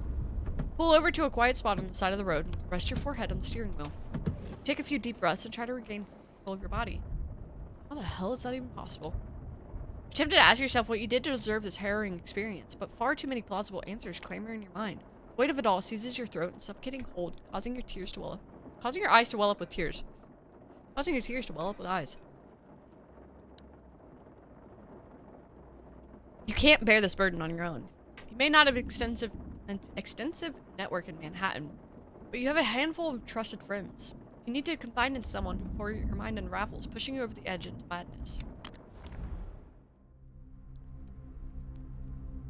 Pull over to a quiet spot on the side of the road and rest your forehead on the steering wheel. Take a few deep breaths and try to regain control of your body. How the hell is that even possible? You're tempted to ask yourself what you did to deserve this harrowing experience, but far too many plausible answers clamor in your mind. The weight of it all seizes your throat and suffocating cold, causing your eyes to well up with tears. Causing your tears to well up with eyes. You can't bear this burden on your own. You may not have an extensive network in Manhattan, but you have a handful of trusted friends. You need to confide in someone before your mind unravels, pushing you over the edge into madness.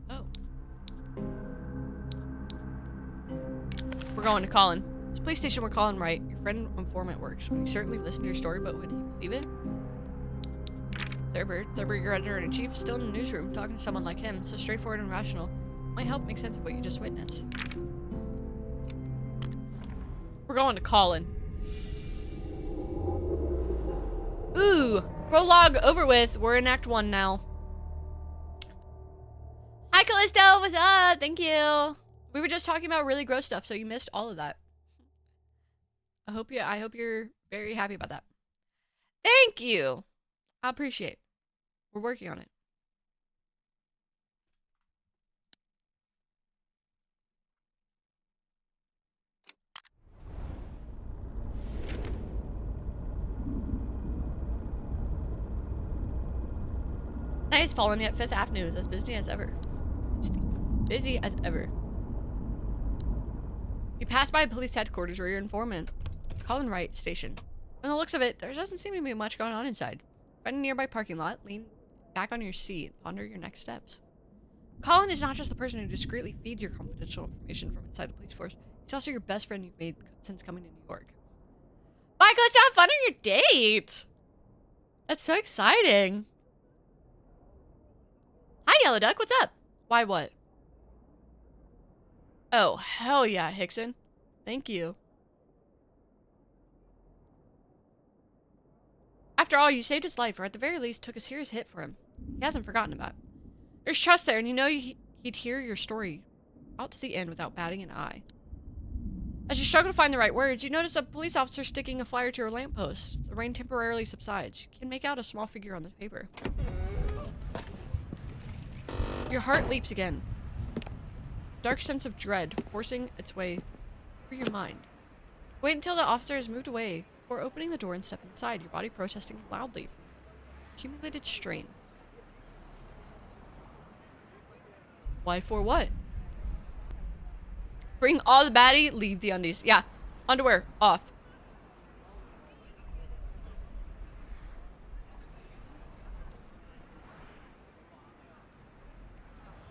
Oh. We're going to Colin. It's a police station where Colin Wright, your friend informant, works. Would he certainly listen to your story, but would he believe it? Thurber, your editor-in-chief, is still in the newsroom, talking to someone like him, so straightforward and rational. Might help make sense of what you just witnessed. We're going to Colin. Ooh, prologue over with. We're in Act 1 now. Hi, Callisto. What's up? Thank you. We were just talking about really gross stuff, so you missed all of that. I hope you're very happy about that. Thank you. I appreciate it. We're working on it. Night has fallen, yet Fifth Avenue is as busy as ever. Busy as ever. You pass by police headquarters where your informant, Colin Wright, station. From the looks of it, there doesn't seem to be much going on inside. Find a nearby parking lot, lean back on your seat, ponder your next steps. Colin is not just the person who discreetly feeds your confidential information from inside the police force. He's also your best friend you've made since coming to New York. Mike, let's have fun on your date! That's so exciting. Hi, Yellow Duck. What's up? Why, what? Oh, hell yeah, Hickson. Thank you. After all, you saved his life, or at the very least, took a serious hit for him. He hasn't forgotten about it. There's trust there, and you know he'd hear your story out to the end without batting an eye. As you struggle to find the right words, you notice a police officer sticking a flyer to your lamppost. The rain temporarily subsides. You can make out a small figure on the paper. Your heart leaps again. Dark sense of dread forcing its way through your mind. Wait until the officer has moved away before opening the door and stepping inside, your body protesting loudly from accumulated strain. Why for what? Bring all the baddie, leave the undies. Yeah, underwear, off.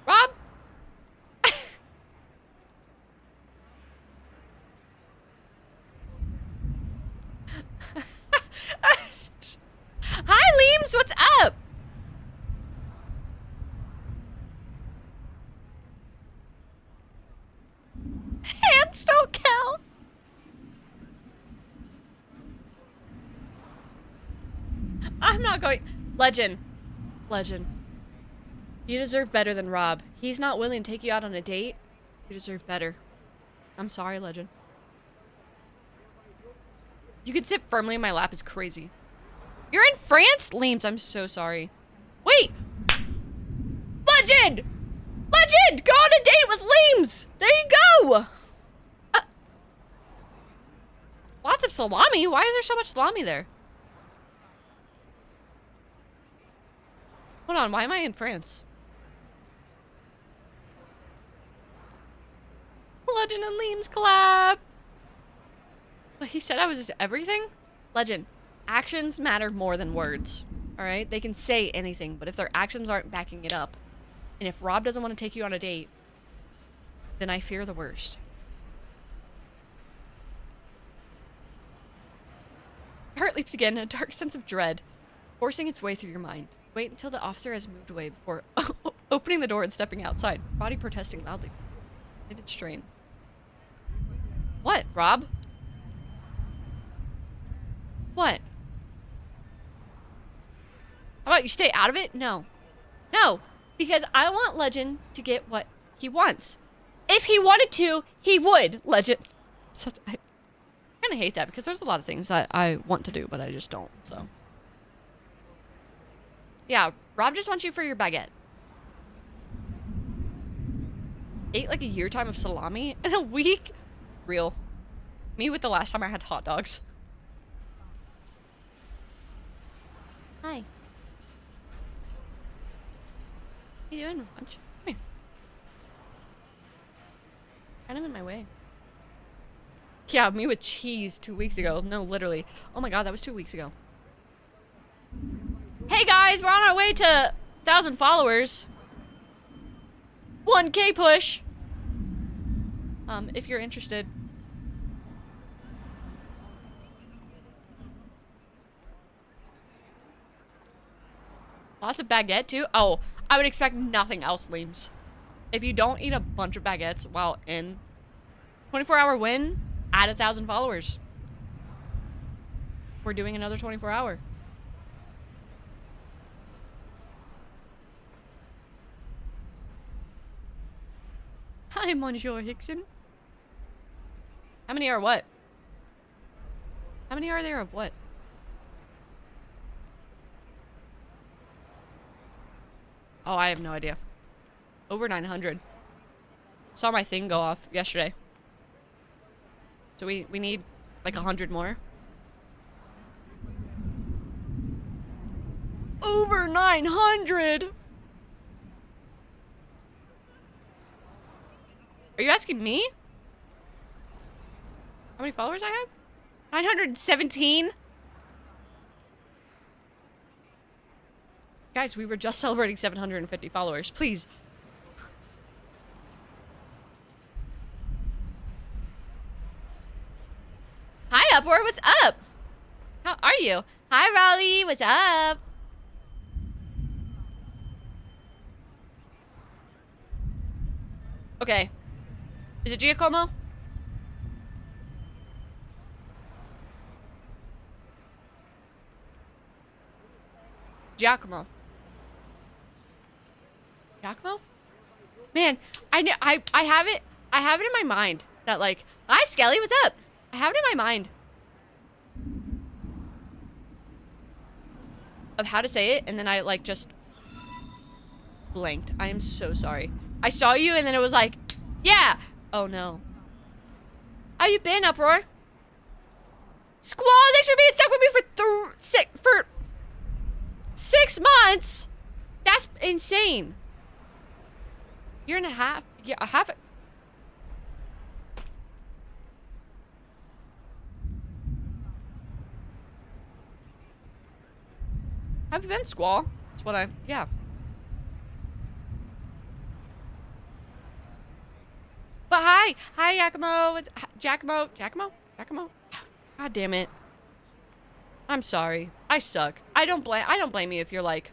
Rob? Hi, Leems, what's up? Hands don't count. I'm not going. Legend. You deserve better than Rob. He's not willing to take you out on a date. You deserve better. I'm sorry, Legend. You can sit firmly in my lap is crazy. You're in France? Leems, I'm so sorry. Wait! Legend! Legend! Go on a date with Leems! There you go! Lots of salami? Why is there so much salami there? Hold on, why am I in France? Legend and Leems collab! But he said I was just everything? Legend, actions matter more than words. Alright? They can say anything, but if their actions aren't backing it up, and if Rob doesn't want to take you on a date, then I fear the worst. Heart leaps again, a dark sense of dread forcing its way through your mind. Wait until the officer has moved away before opening the door and stepping outside, body protesting loudly. Needed strain. What, Rob? What? How about you stay out of it? No. No, because I want Legend to get what he wants. If he wanted to, he would, Legend. I kind of hate that because there's a lot of things that I want to do, but I just don't, so. Yeah, Rob just wants you for your baguette. Ate like a year time of salami in a week? Real. Me with the last time I had hot dogs. Hi. What are you doing, lunch? Come here. Kind of in my way. Yeah, me with cheese 2 weeks ago. No, literally. Oh my god, that was 2 weeks ago. Hey guys, we're on our way to 1,000 followers. 1K push. If you're interested, Lots of baguette too? Oh, I would expect nothing else, Leams. If you don't eat a bunch of baguettes while in 24-hour win, add 1,000 followers. We're doing another 24-hour. Hi, Monsieur Hickson. How many are what? How many are there of what? Oh, I have no idea. Over 900. Saw my thing go off yesterday. So we need like 100 more. Over 900! Are you asking me? How many followers I have? 917? Guys, we were just celebrating 750 followers. Please. Hi, Upward. What's up? How are you? Hi, Raleigh. What's up? Okay. Is it Giacomo? Giacomo. Giacomo? Man, I have it in my mind that like, hi Skelly, what's up? I have it in my mind of how to say it, and then I like just blanked. I am so sorry. I saw you and then it was like, yeah. Oh no. How you been, Uproar? Squall, thanks for being stuck with me for 6 months. That's insane. Year and a half. Yeah, I have it. Have you been, Squall? That's what yeah. But hi, Giacomo. It's Giacomo. God damn it. I'm sorry. I suck. I don't blame you if you're like,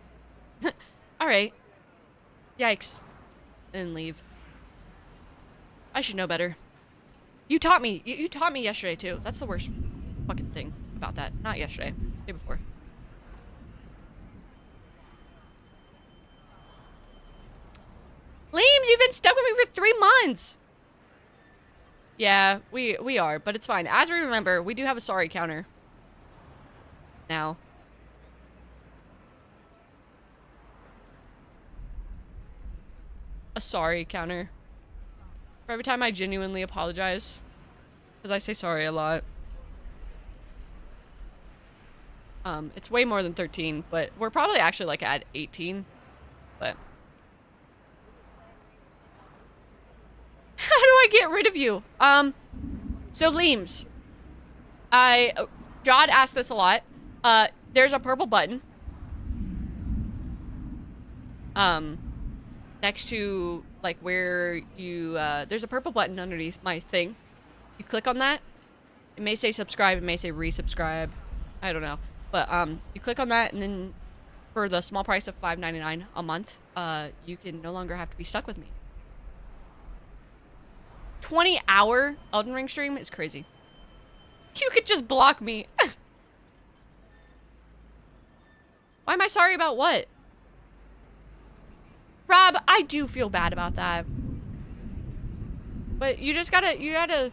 all right. Yikes. And leave. I should know better. You taught me. You taught me yesterday too. That's the worst fucking thing about that. Not yesterday. The day before. Leams, you've been stuck with me for 3 months. Yeah, we are, but it's fine. As we remember, we do have a sorry counter. Now. A sorry counter. For every time I genuinely apologize. Because I say sorry a lot. It's way more than 13, but we're probably actually like at 18. But. How do I get rid of you? So Leams. Jod asked this a lot. There's a purple button. Next to, like, where you, there's a purple button underneath my thing. You click on that. It may say subscribe, it may say resubscribe. I don't know. But, you click on that, and then for the small price of $5.99 a month, you can no longer have to be stuck with me. 20-hour Elden Ring stream is crazy. You could just block me. Why am I sorry about what? Rob, I do feel bad about that. But you just gotta, you gotta,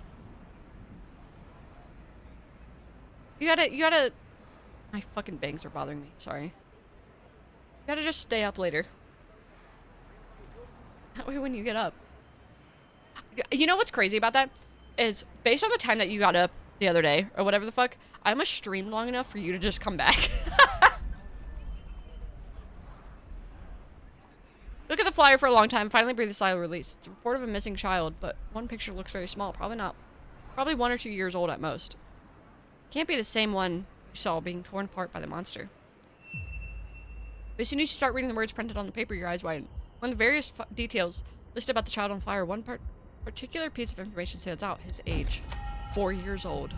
my fucking bangs are bothering me, sorry. You gotta just stay up later. That way when you get up. You know what's crazy about that? Is based on the time that you got up the other day, or whatever the fuck, I almost streamed long enough for you to just come back. Look at the flyer for a long time, finally breathe a sigh of release. It's a report of a missing child, but one picture looks very small. Probably 1 or 2 years old at most. Can't be the same one you saw being torn apart by the monster. But as soon as you start reading the words printed on the paper, your eyes widen. One of the various details listed about the child on fire, one particular piece of information stands out. His age. 4 years old.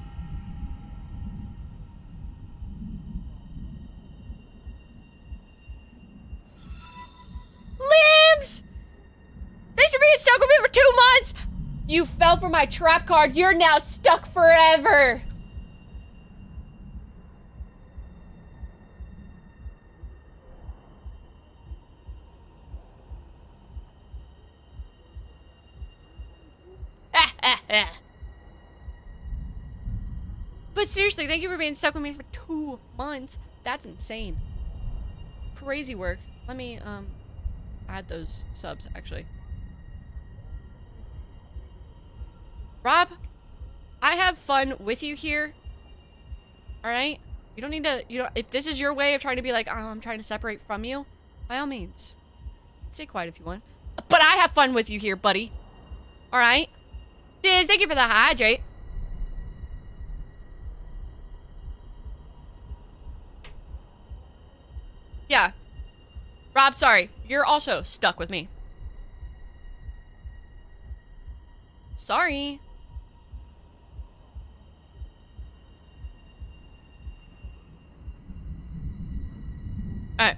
You fell for my trap card. You're now stuck forever. But seriously, thank you for being stuck with me for 2 months. That's insane. Crazy work. Let me, add those subs, actually. Rob, I have fun with you here. Alright? You don't need to, if this is your way of trying to be like, oh, I'm trying to separate from you, by all means. Stay quiet if you want. But I have fun with you here, buddy. Alright? Diz, thank you for the hydrate. Yeah. Rob, sorry. You're also stuck with me. Sorry. Alright.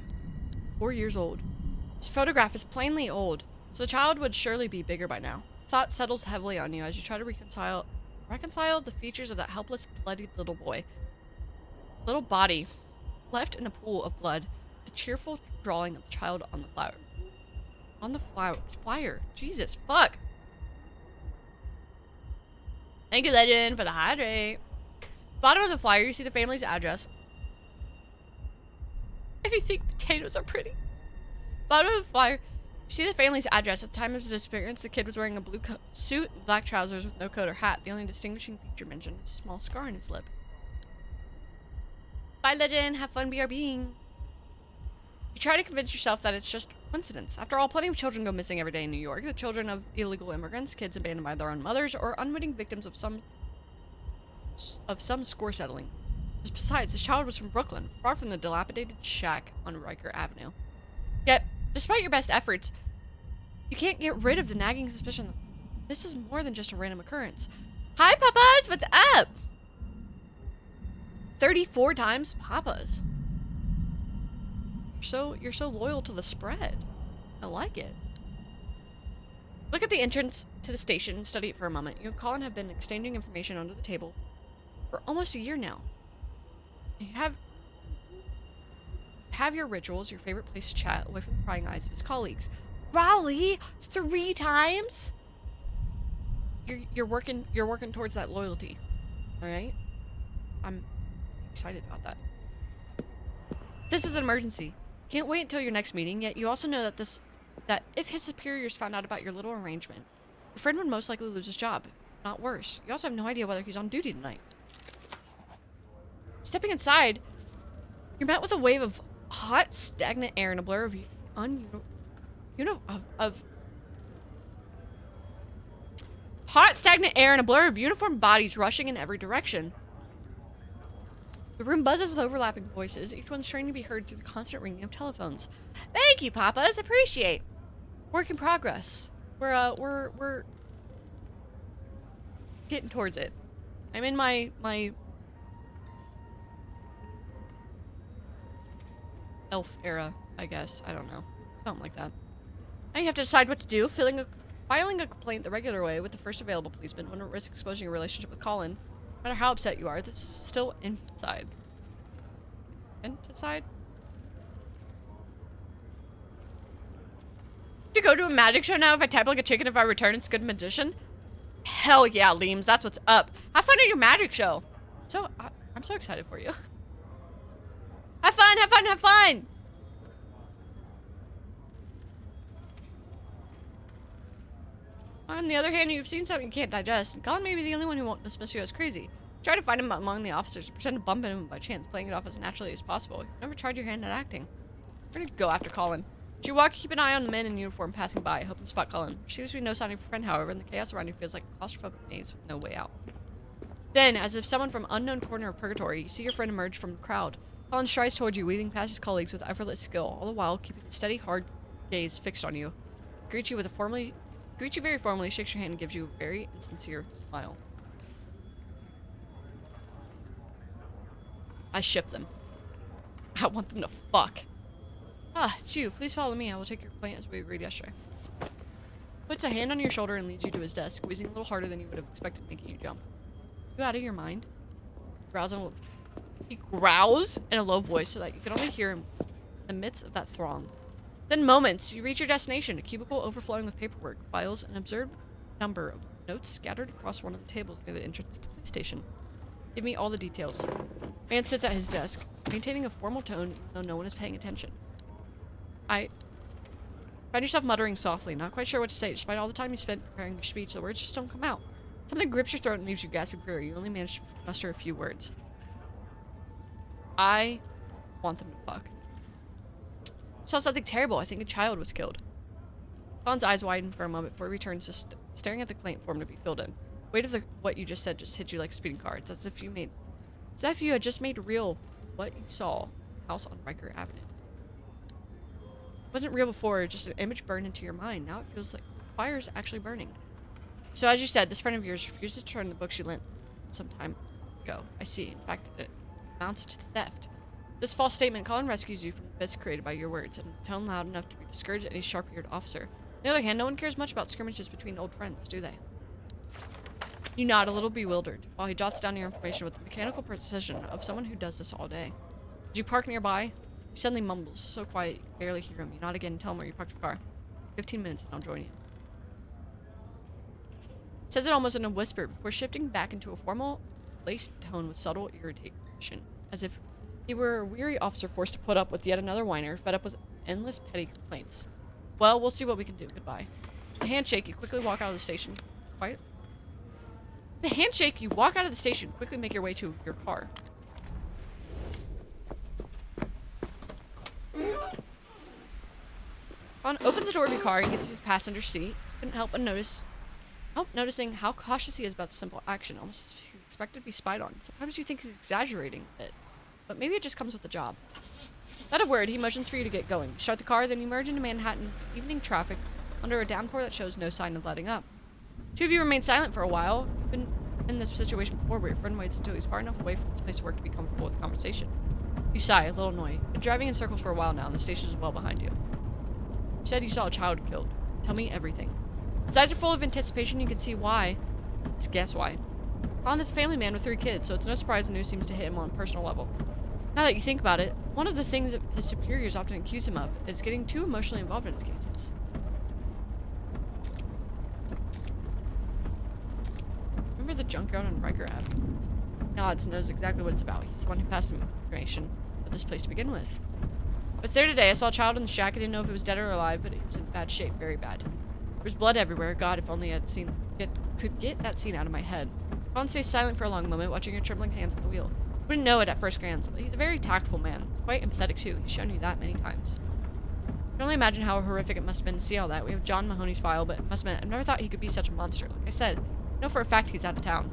4 years old. This photograph is plainly old, so the child would surely be bigger by now. Thought settles heavily on you as you try to reconcile the features of that helpless, bloodied little boy. Little body, left in a pool of blood. The cheerful drawing of the child on the flower. On the flyer. Jesus, fuck. Thank you, Legend, for the hydrate. Bottom of the flyer, you see the family's address. If you think potatoes are pretty. Bottom of the flyer, you see the family's address. At the time of his disappearance, the kid was wearing a blue suit and black trousers with no coat or hat. The only distinguishing feature mentioned is a small scar on his lip. Bye, Legend. Have fun BRBing. You try to convince yourself that it's just coincidence. After all, plenty of children go missing every day in New York. The children of illegal immigrants, kids abandoned by their own mothers, or unwitting victims of some score settling. Besides, this child was from Brooklyn, far from the dilapidated shack on Riker Avenue. Yet, despite your best efforts, you can't get rid of the nagging suspicion that this is more than just a random occurrence. Hi, Papas! What's up? 34 times Papas. You're so loyal to the spread. I like it. Look at the entrance to the station and study it for a moment. You and Colin have been exchanging information under the table for almost a year now. You have your rituals, your favorite place to chat, away from the prying eyes of his colleagues. Raleigh, 3 times? You're working towards that loyalty. Alright? I'm excited about that. This is an emergency. Can't wait until your next meeting, yet you also know that if his superiors found out about your little arrangement, your friend would most likely lose his job. Not worse. You also have no idea whether he's on duty tonight. Stepping inside, you're met with a wave of hot, stagnant air and a blur of uniformed bodies rushing in every direction. The room buzzes with overlapping voices, each one straining to be heard through the constant ringing of telephones. Thank you, Papas. Appreciate. Work in progress. We're getting towards it. I'm in my elf era, I guess. I don't know. Something like that. Now you have to decide what to do. Filing a complaint the regular way with the first available policeman wouldn't risk exposing your relationship with Colin. No matter how upset you are, this is still inside. Inside? To go to a magic show now if I type like a chicken if I return it's good magician? Hell yeah, Leems, that's what's up. Have fun at your magic show. I'm so excited for you. Have fun, have fun, have fun! On the other hand, you've seen something you can't digest, and Colin may be the only one who won't dismiss you as crazy. Try to find him among the officers, pretend to bump into him by chance, playing it off as naturally as possible. You've never tried your hand at acting. We're gonna go after Colin. As you walk, keep an eye on the men in uniform passing by, hoping to spot Colin. There seems to be no sign of your friend, however, and the chaos around you feels like a claustrophobic maze with no way out. Then, as if someone from unknown corner of purgatory, you see your friend emerge from the crowd. Colin strides towards you, weaving past his colleagues with effortless skill, all the while keeping a steady, hard gaze fixed on you. Greets you very formally, shakes your hand, and gives you a very insincere smile. I ship them. I want them to fuck. Ah, it's you. Please follow me. I will take your complaint as we agreed yesterday. Puts a hand on your shoulder and leads you to his desk, squeezing a little harder than you would have expected, making you jump. You out of your mind? He growls in a low voice so that you can only hear him in the midst of that throng. Then moments, you reach your destination, a cubicle overflowing with paperwork, files, and an absurd number of notes scattered across one of the tables near the entrance to the police station. Give me all the details. Man sits at his desk, maintaining a formal tone even though no one is paying attention. I find yourself muttering softly, not quite sure what to say. Despite all the time you spent preparing your speech, the words just don't come out. Something grips your throat and leaves you gasping for air. You only manage to muster a few words. I want them to fuck. Saw something terrible. I think a child was killed. Fawn's eyes widen for a moment before he returns to staring at the complaint form to be filled in. Weight of what you just said just hit you like a speeding car. It's as if you had just made real what you saw. House on Riker Avenue. It wasn't real before, just an image burned into your mind. Now it feels like the fire's actually burning. So as you said, this friend of yours refuses to turn the books you lent some time ago. I see. In fact, it amounts to theft. This false statement, Colin rescues you from the abyss created by your words, and a tone loud enough to discourage any sharp-eared officer. On the other hand, no one cares much about skirmishes between old friends, do they? You nod, a little bewildered, while he jots down your information with the mechanical precision of someone who does this all day. Did you park nearby? He suddenly mumbles, so quiet you can barely hear him. You nod again and tell him where you parked your car. 15 minutes and I'll join you. Says it almost in a whisper before shifting back into a formal, laced tone with subtle irritation, as if he were a weary officer forced to put up with yet another whiner, fed up with endless petty complaints. Well, we'll see what we can do. Goodbye. With a handshake, you quickly walk out of the station. Quiet. With a handshake, you walk out of the station, quickly make your way to your car. Ron opens the door of your car and gets his passenger seat. Couldn't help noticing how cautious he is about simple action, almost as if he's expected to be spied on. Sometimes you think he's exaggerating a bit, but maybe it just comes with the job. Without a word, he motions for you to get going. You start the car, then you merge into Manhattan's evening traffic under a downpour that shows no sign of letting up. Two of you remain silent for a while. You've been in this situation before where your friend waits until he's far enough away from his place of work to be comfortable with conversation. You sigh, a little annoyed. You've been driving in circles for a while now, and the station is well behind you. You said you saw a child killed. Tell me everything. His eyes are full of anticipation. You can see why. Let's guess why. Ron is a family man with 3 kids, so it's no surprise the news seems to hit him on a personal level. Now that you think about it, one of the things that his superiors often accuse him of is getting too emotionally involved in his cases. Remember the junkyard on Riker Avenue? Nods, knows exactly what it's about. He's the one who passed him information of this place to begin with. I was there today. I saw a child in the shack. I didn't know if it was dead or alive, but it was in bad shape, very bad. There was blood everywhere. God, if only I could get that scene out of my head. Colin stays silent for a long moment, watching your trembling hands on the wheel. Wouldn't know it at first glance, but he's a very tactful man. Quite empathetic too. He's shown you that many times. I can only imagine how horrific it must have been to see all that. We have John Mahoney's file, but it must have been, I've never thought he could be such a monster. Like I said, I know for a fact he's out of town.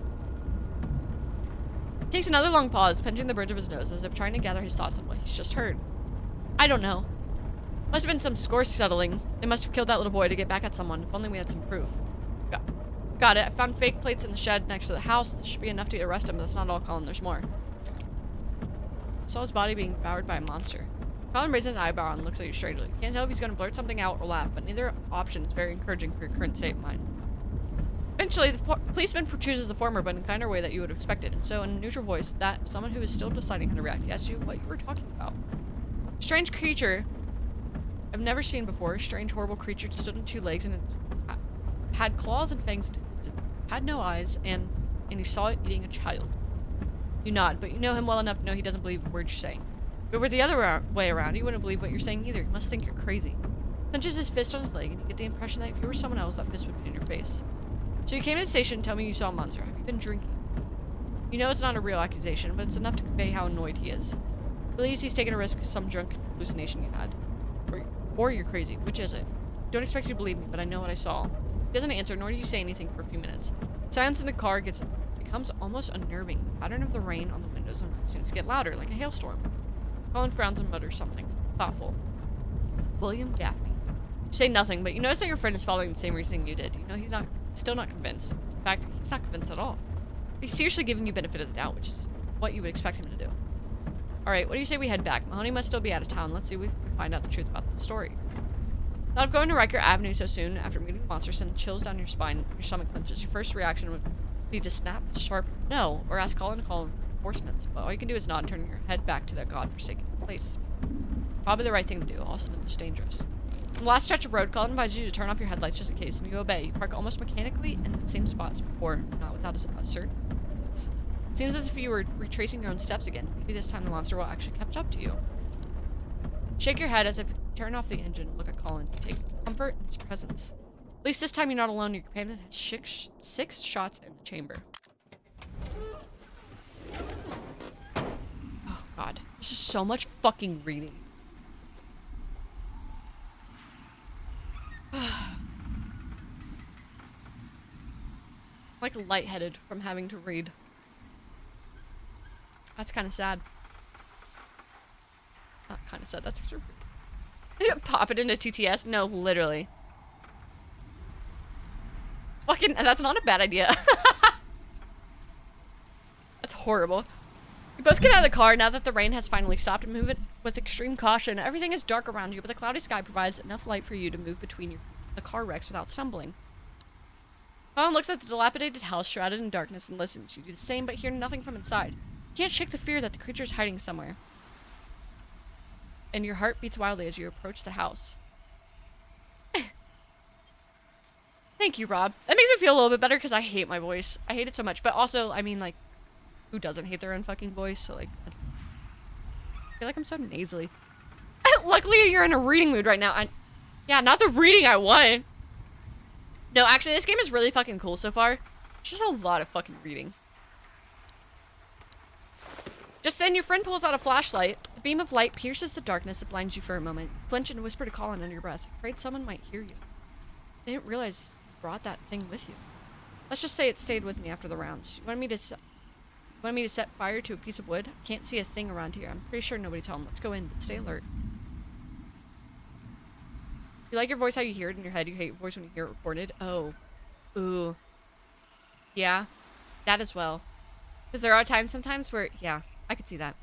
He takes another long pause, pinching the bridge of his nose, as if trying to gather his thoughts on what he's just heard. I don't know. Must have been some score settling. They must have killed that little boy to get back at someone. If only we had some proof. Got it. I found fake plates in the shed next to the house. This should be enough to arrest him, but that's not all, Colin. There's more. I saw his body being devoured by a monster. Colin raises an eyebrow and looks at you strangely. Can't tell if he's going to blurt something out or laugh, but neither option is very encouraging for your current state of mind. Eventually, the policeman chooses the former, but in a kinder way that you would have expected. And so, in a neutral voice, that someone who is still deciding how to react, he asks you what you were talking about. Strange creature I've never seen before. Strange, horrible creature. It stood on 2 legs and it had claws and fangs. It had no eyes, and you saw it eating a child. You nod, but you know him well enough to know he doesn't believe the words you're saying. If it were the other way around, he wouldn't believe what you're saying either. He must think you're crazy. Clenches his fist on his leg, and you get the impression that if you were someone else, that fist would be in your face. So you came to the station and tell me you saw a monster. Have you been drinking? You know it's not a real accusation, but it's enough to convey how annoyed he is. He believes he's taken a risk with some drunk hallucination you had. Or you're crazy. Which is it? Don't expect you to believe me, but I know what I saw. He doesn't answer, nor do you say anything for a few minutes. Silence in the car becomes almost unnerving. The pattern of the rain on the windows and roof seems to get louder, like a hailstorm. Colin frowns and mutters something. Thoughtful. William Gaffney. You say nothing, but you notice that your friend is following the same reasoning you did. You know he's still not convinced. In fact, he's not convinced at all. He's seriously giving you benefit of the doubt, which is what you would expect him to do. Alright, what do you say we head back? Mahoney must still be out of town. Let's see if we can find out the truth about the story. Thought of going to Riker Avenue so soon after meeting the monster sends chills down your spine, your stomach clenches. Your first reaction would be to snap a sharp no, or ask Colin to call reinforcements, but all you can do is nod and turn your head back to that godforsaken place. Probably the right thing to do, also the most dangerous. On the last stretch of road, Colin advises you to turn off your headlights just in case, and you obey. You park almost mechanically in the same spot as before, not without a certain. It seems as if you were retracing your own steps again. Maybe this time the monster will actually catch up to you. Shake your head as if you turn off the engine and look at Colin. Take comfort in his presence. At least this time you're not alone. Your companion has six shots in the chamber. Oh god. This is so much fucking reading. Like lightheaded from having to read. That's kind of sad. Not kind of sad, that's true. Pop it into TTS? No, literally. Fucking, that's not a bad idea. That's horrible. You both get out of the car now that the rain has finally stopped and move it with extreme caution. Everything is dark around you, but the cloudy sky provides enough light for you to move between the car wrecks without stumbling. Colin looks at the dilapidated house shrouded in darkness and listens. You do the same, but hear nothing from inside. You can't shake the fear that the creature is hiding somewhere. And your heart beats wildly as you approach the house. Thank you, Rob. That makes me feel a little bit better because I hate my voice. I hate it so much. But also, I mean, like, who doesn't hate their own fucking voice? So, like, I feel like I'm so nasally. Luckily, you're in a reading mood right now. Yeah, not the reading I want. No, actually, this game is really fucking cool so far. It's just a lot of fucking reading. Just then, your friend pulls out a flashlight. The beam of light pierces the darkness. It blinds you for a moment. You flinch and whisper to Colin under your breath. Afraid someone might hear you. I didn't realize you brought that thing with you. Let's just say it stayed with me after the rounds. You wanted me to set fire to a piece of wood? I can't see a thing around here. I'm pretty sure nobody's home. Let's go in, but stay alert. You like your voice how you hear it in your head. You hate your voice when you hear it recorded. Oh. Ooh. Yeah. That as well. Because there are times sometimes where, yeah, I could see that.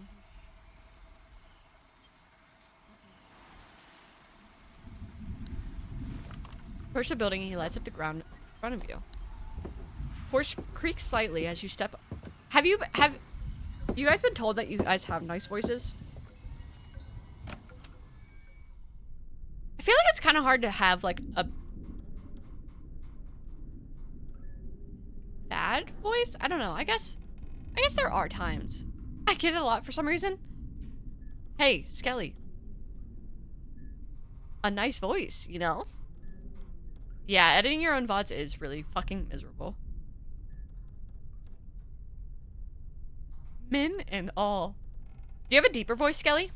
Approach the building and he lights up the ground in front of you. Horse creaks slightly as you step. Have you guys been told that you guys have nice voices? I feel like it's kind of hard to have like a bad voice. I don't know. I guess there are times. I get it a lot for some reason. Hey, Skelly. A nice voice, you know? Yeah, editing your own VODs is really fucking miserable. Men and all. Do you have a deeper voice, Skelly?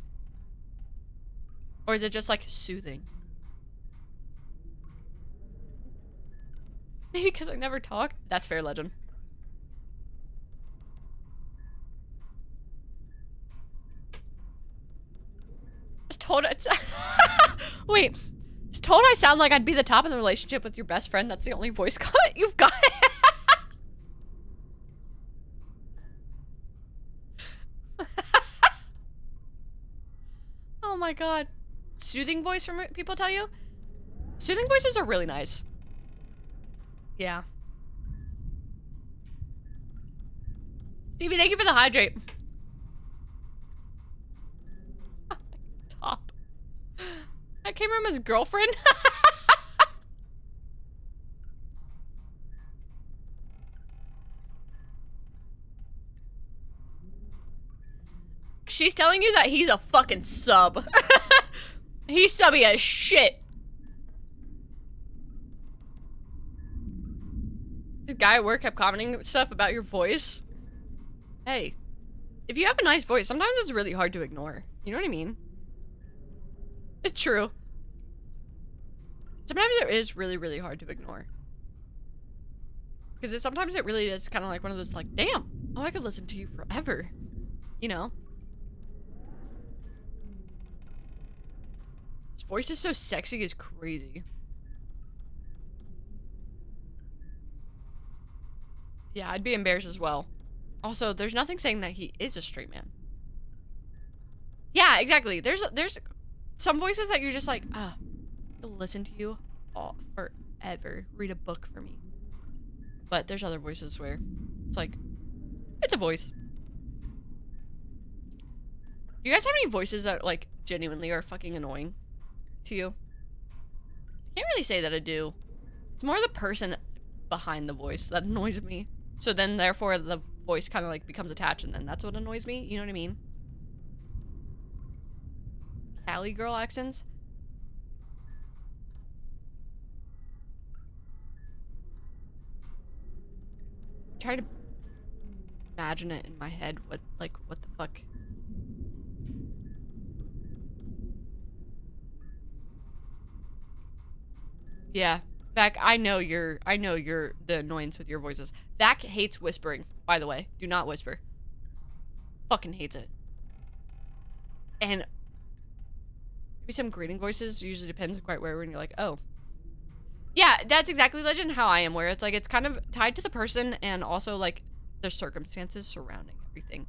Or is it just like soothing? Maybe because I never talk? That's fair, Legend. I was told it's wait. I was told I sound like I'd be the top of the relationship with your best friend. That's the only voice comment you've got. Oh my god. Soothing voice from people tell you? Soothing voices are really nice. Yeah. Stevie, thank you for the hydrate. Top. That came from his girlfriend? She's telling you that he's a fucking sub. He's subby as shit. This guy at work kept commenting stuff about your voice. Hey, if you have a nice voice, sometimes it's really hard to ignore. You know what I mean? It's true. Sometimes it is really, really hard to ignore. Because sometimes it really is kind of like one of those like, damn, oh, I could listen to you forever. You know? His voice is so sexy, it's crazy. Yeah, I'd be embarrassed as well. Also, there's nothing saying that he is a straight man. Yeah, exactly. There's some voices that you're just like, ah, could listen to you all forever. Read a book for me. But there's other voices where it's like, it's a voice. Do you guys have any voices that like genuinely are fucking annoying to you? I can't really say that I do. It's more the person behind the voice that annoys me. So then therefore the voice kind of like becomes attached and then that's what annoys me. You know what I mean? Cali girl accents. Try to imagine it in my head. What the fuck? Yeah. Beck, I know you're the annoyance with your voices. Beck hates whispering, by the way. Do not whisper. Fucking hates it. And maybe some greeting voices usually depends quite where when you're like, oh. Yeah, that's exactly Legend how I am, where it's like it's kind of tied to the person and also like the circumstances surrounding everything.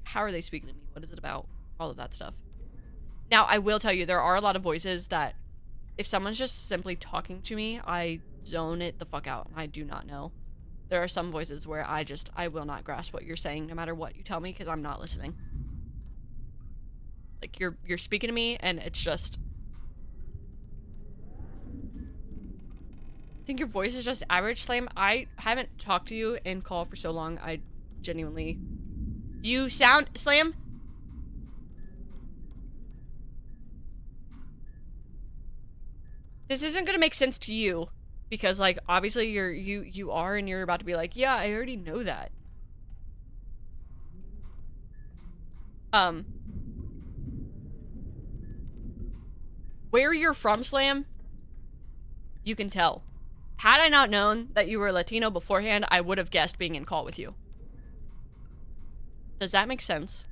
How are they speaking to me? What is it about? All of that stuff. Now, I will tell you, there are a lot of voices that if someone's just simply talking to me, I zone it the fuck out. I do not know. There are some voices where I will not grasp what you're saying no matter what you tell me because I'm not listening. Like, you're speaking to me and it's just... I think your voice is just average, Slam. I haven't talked to you in call for so long. I genuinely... You sound... Slam? This isn't gonna make sense to you. Because, like, obviously you are and you're about to be like, yeah, I already know that. Where you're from, Slam, you can tell. Had I not known that you were Latino beforehand, I would have guessed being in call with you. Does that make sense?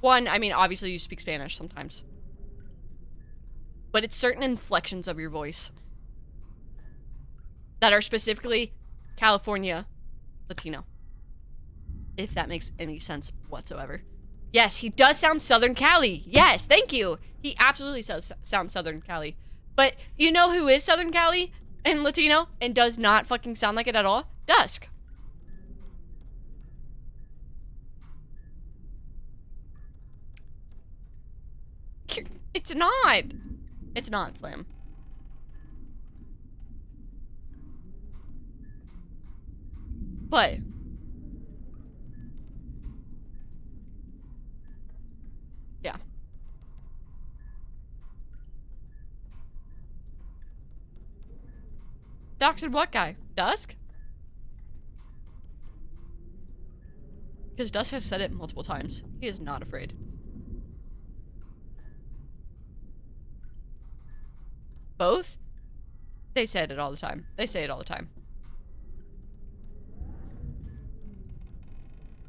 One, I mean, obviously you speak Spanish sometimes. But it's certain inflections of your voice that are specifically California Latino. If that makes any sense whatsoever. Yes, he does sound Southern Cali. Yes, thank you. He absolutely sounds Southern Cali. But you know who is Southern Cali and Latino and does not fucking sound like it at all? Dusk. It's not. It's not, Slam. But yeah. Doxed what guy? Dusk? Because Dusk has said it multiple times. He is not afraid. Both? They said it all the time. They say it all the time.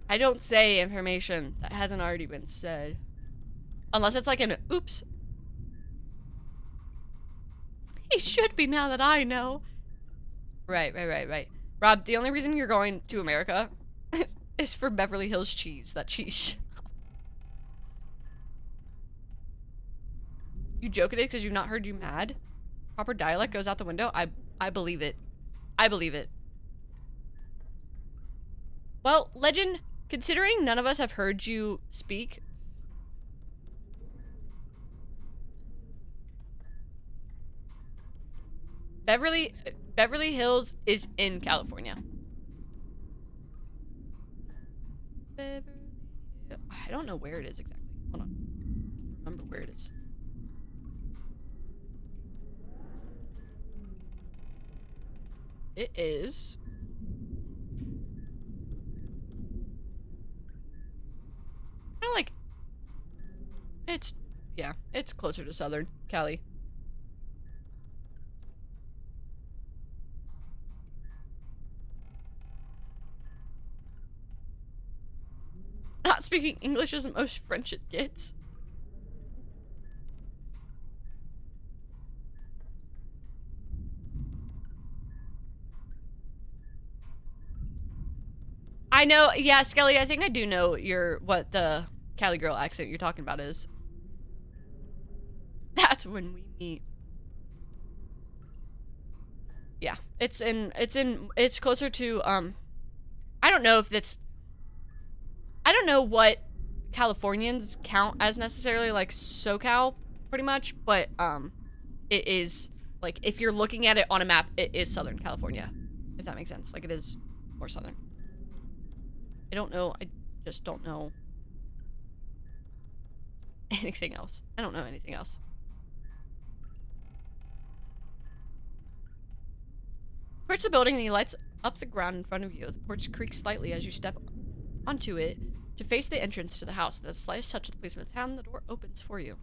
I don't say information that hasn't already been said. Unless it's like an oops. He should be now that I know. Right. Rob, the only reason you're going to America is for Beverly Hills cheese. That cheese. You joke it is because you've not heard you mad? Proper dialect goes out the window? I believe it. I believe it. Well, Legend, considering none of us have heard you speak... Beverly Hills is in California. I don't know where it is exactly. Hold on. Remember where it is. It is... kind of like... It's... yeah, it's closer to Southern Cali. Not speaking English is the most French it gets. I know, yeah, Skelly, I think I do know what the Cali girl accent you're talking about is. That's when we meet. Yeah, it's closer to, I don't know if that's, I don't know what Californians count as necessarily, like, SoCal, pretty much, but, it is, like, if you're looking at it on a map, it is Southern California, if that makes sense. Like, it is more southern. I don't know, I just don't know anything else. I don't know anything else. Approach the building and he lights up the ground in front of you. The porch creaks slightly as you step onto it to face the entrance to the house. The slightest touch of the policeman's hand, the door opens for you.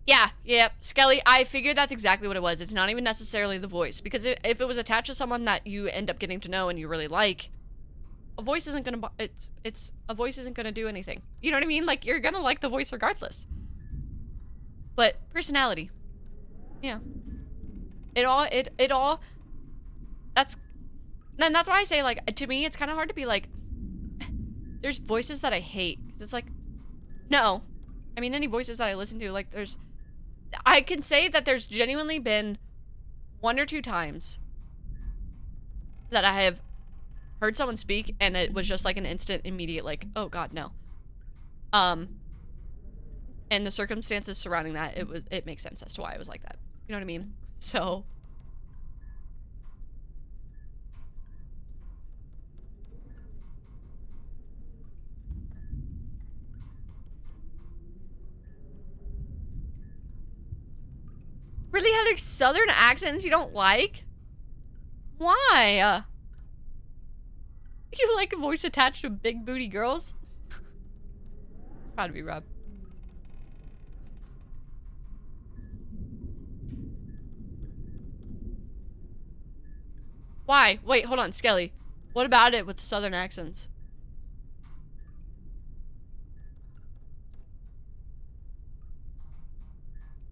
Yeah, Skelly, I figured that's exactly what it was. It's not even necessarily the voice, because if it was attached to someone that you end up getting to know and you really like, a voice isn't gonna, a voice isn't gonna do anything. You know what I mean? Like, you're gonna like the voice regardless. But personality, yeah, it all, that's why I say, like, to me, it's kind of hard to be like, there's voices that I hate, because it's like, no, I mean, any voices that I listen to, like, I can say that there's genuinely been 1 or 2 times that I have heard someone speak and it was just like an instant, immediate, like, oh god, no. And the circumstances surrounding that, it makes sense as to why I was like that. You know what I mean? So. Really, Heather, southern accents you don't like? Why? You like a voice attached to big booty girls? Proud of you, Rob. Why? Wait, hold on, Skelly. What about it with southern accents?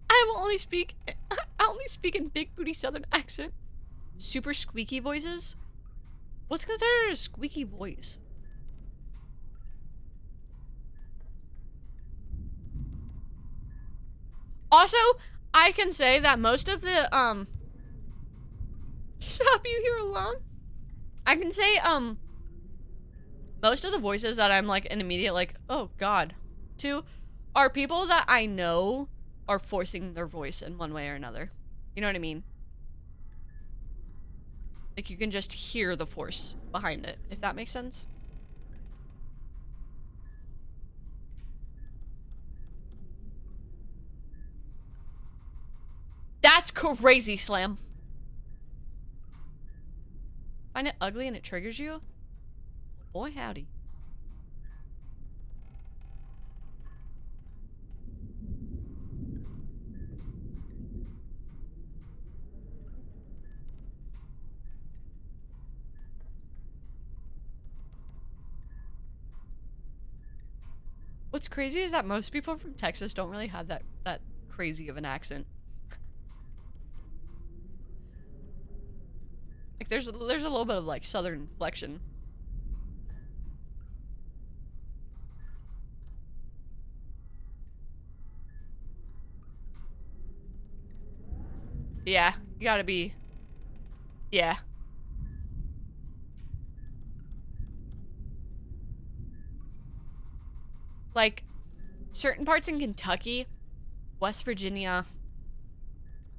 I only speak in big booty southern accent. Super squeaky voices? What's considered a squeaky voice? Also, I can say that most of the, stop you here alone. I can say, most of the voices that I'm like an immediate, like, oh god, to are people that I know are forcing their voice in one way or another. You know what I mean? Like, you can just hear the force behind it, if that makes sense. That's crazy, Slam. Find it ugly and it triggers you? Boy, howdy. What's crazy is that most people from Texas don't really have that crazy of an accent. Like, there's a little bit of, like, southern inflection. Yeah, you gotta be. Yeah. Like, certain parts in Kentucky, West Virginia,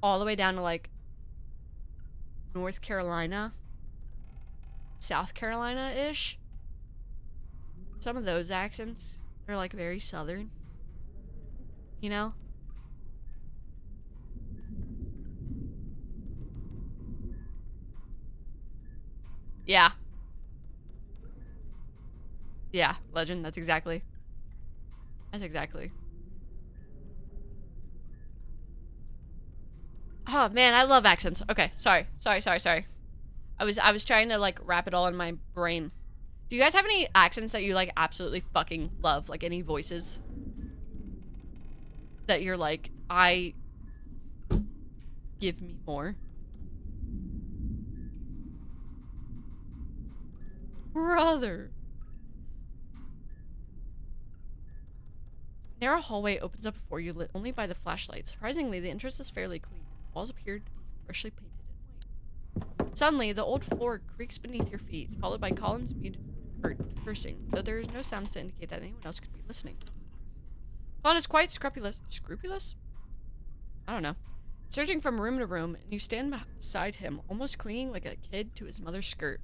all the way down to, like, North Carolina, South Carolina-ish. Some of those accents are, like, very southern. You know? Yeah. Yeah, legend, that's exactly. That's exactly. Oh man, I love accents. Okay, sorry. I was trying to, like, wrap it all in my brain. Do you guys have any accents that you, like, absolutely fucking love? Like, any voices that you're like, give me more? Brother. Narrow hallway opens up before you, lit only by the flashlight. Surprisingly, the entrance is fairly clean. The walls appear to be freshly painted in white. Suddenly, the old floor creaks beneath your feet, followed by Colin's muted cursing, though there is no sounds to indicate that anyone else could be listening. Colin is quite scrupulous. Scrupulous? I don't know. Searching from room to room, and you stand beside him, almost clinging like a kid to his mother's skirt.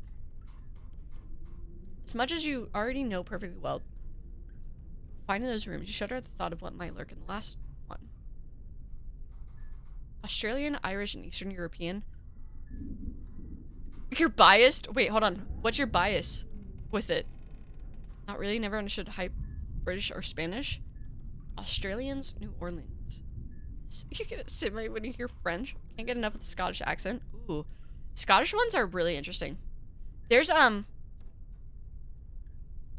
As much as you already know perfectly well, finding those rooms, you shudder at the thought of what might lurk in the last one. Australian, Irish, and Eastern European. You're biased? Wait, hold on. What's your bias with it? Not really. Never understood hype British or Spanish. Australians, New Orleans. You get it simulated when you hear French. Can't get enough of the Scottish accent. Ooh. Scottish ones are really interesting. There's, a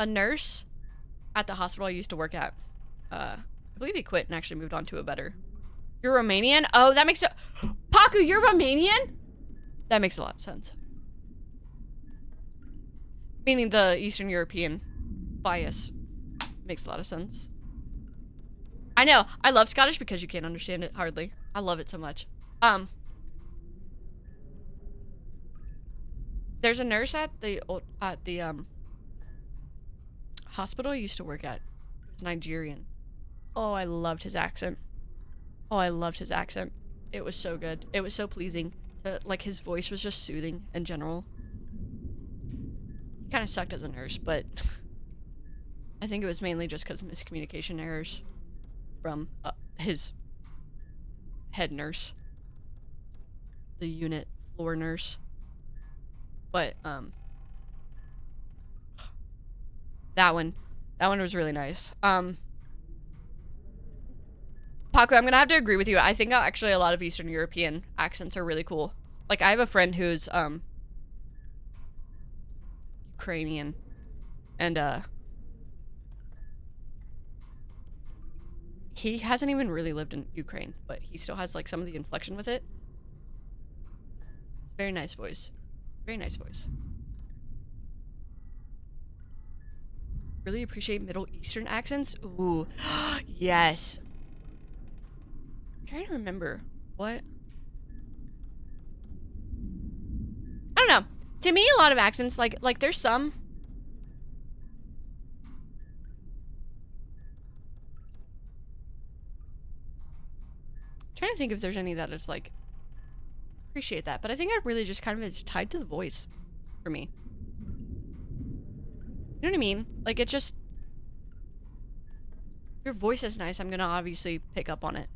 nurse at the hospital I used to work at. I believe he quit and actually moved on to a better. You're Romanian? Oh, that makes Paku, you're Romanian? That makes a lot of sense. Meaning the Eastern European bias makes a lot of sense. I know. I love Scottish because you can't understand it hardly. I love it so much. There's a nurse at the hospital I used to work at. He was Nigerian. Oh, I loved his accent. Oh, I loved his accent. It was so good. It was so pleasing. Like, his voice was just soothing in general. He kind of sucked as a nurse, but I think it was mainly just because of miscommunication errors from his head nurse. The unit floor nurse. But, that one was really nice. Paco, I'm gonna have to agree with you. I think actually a lot of Eastern European accents are really cool. Like, I have a friend who's, Ukrainian. And, he hasn't even really lived in Ukraine, but he still has, like, some of the inflection with it. Very nice voice. Very nice voice. Really appreciate Middle Eastern accents. Ooh, yes. I'm trying to remember what. I don't know. To me, a lot of accents, like there's some. I'm trying to think if there's any that is like appreciate that, but I think I really just kind of is tied to the voice for me. You know what I mean? Like, it just... If your voice is nice, I'm gonna obviously pick up on it.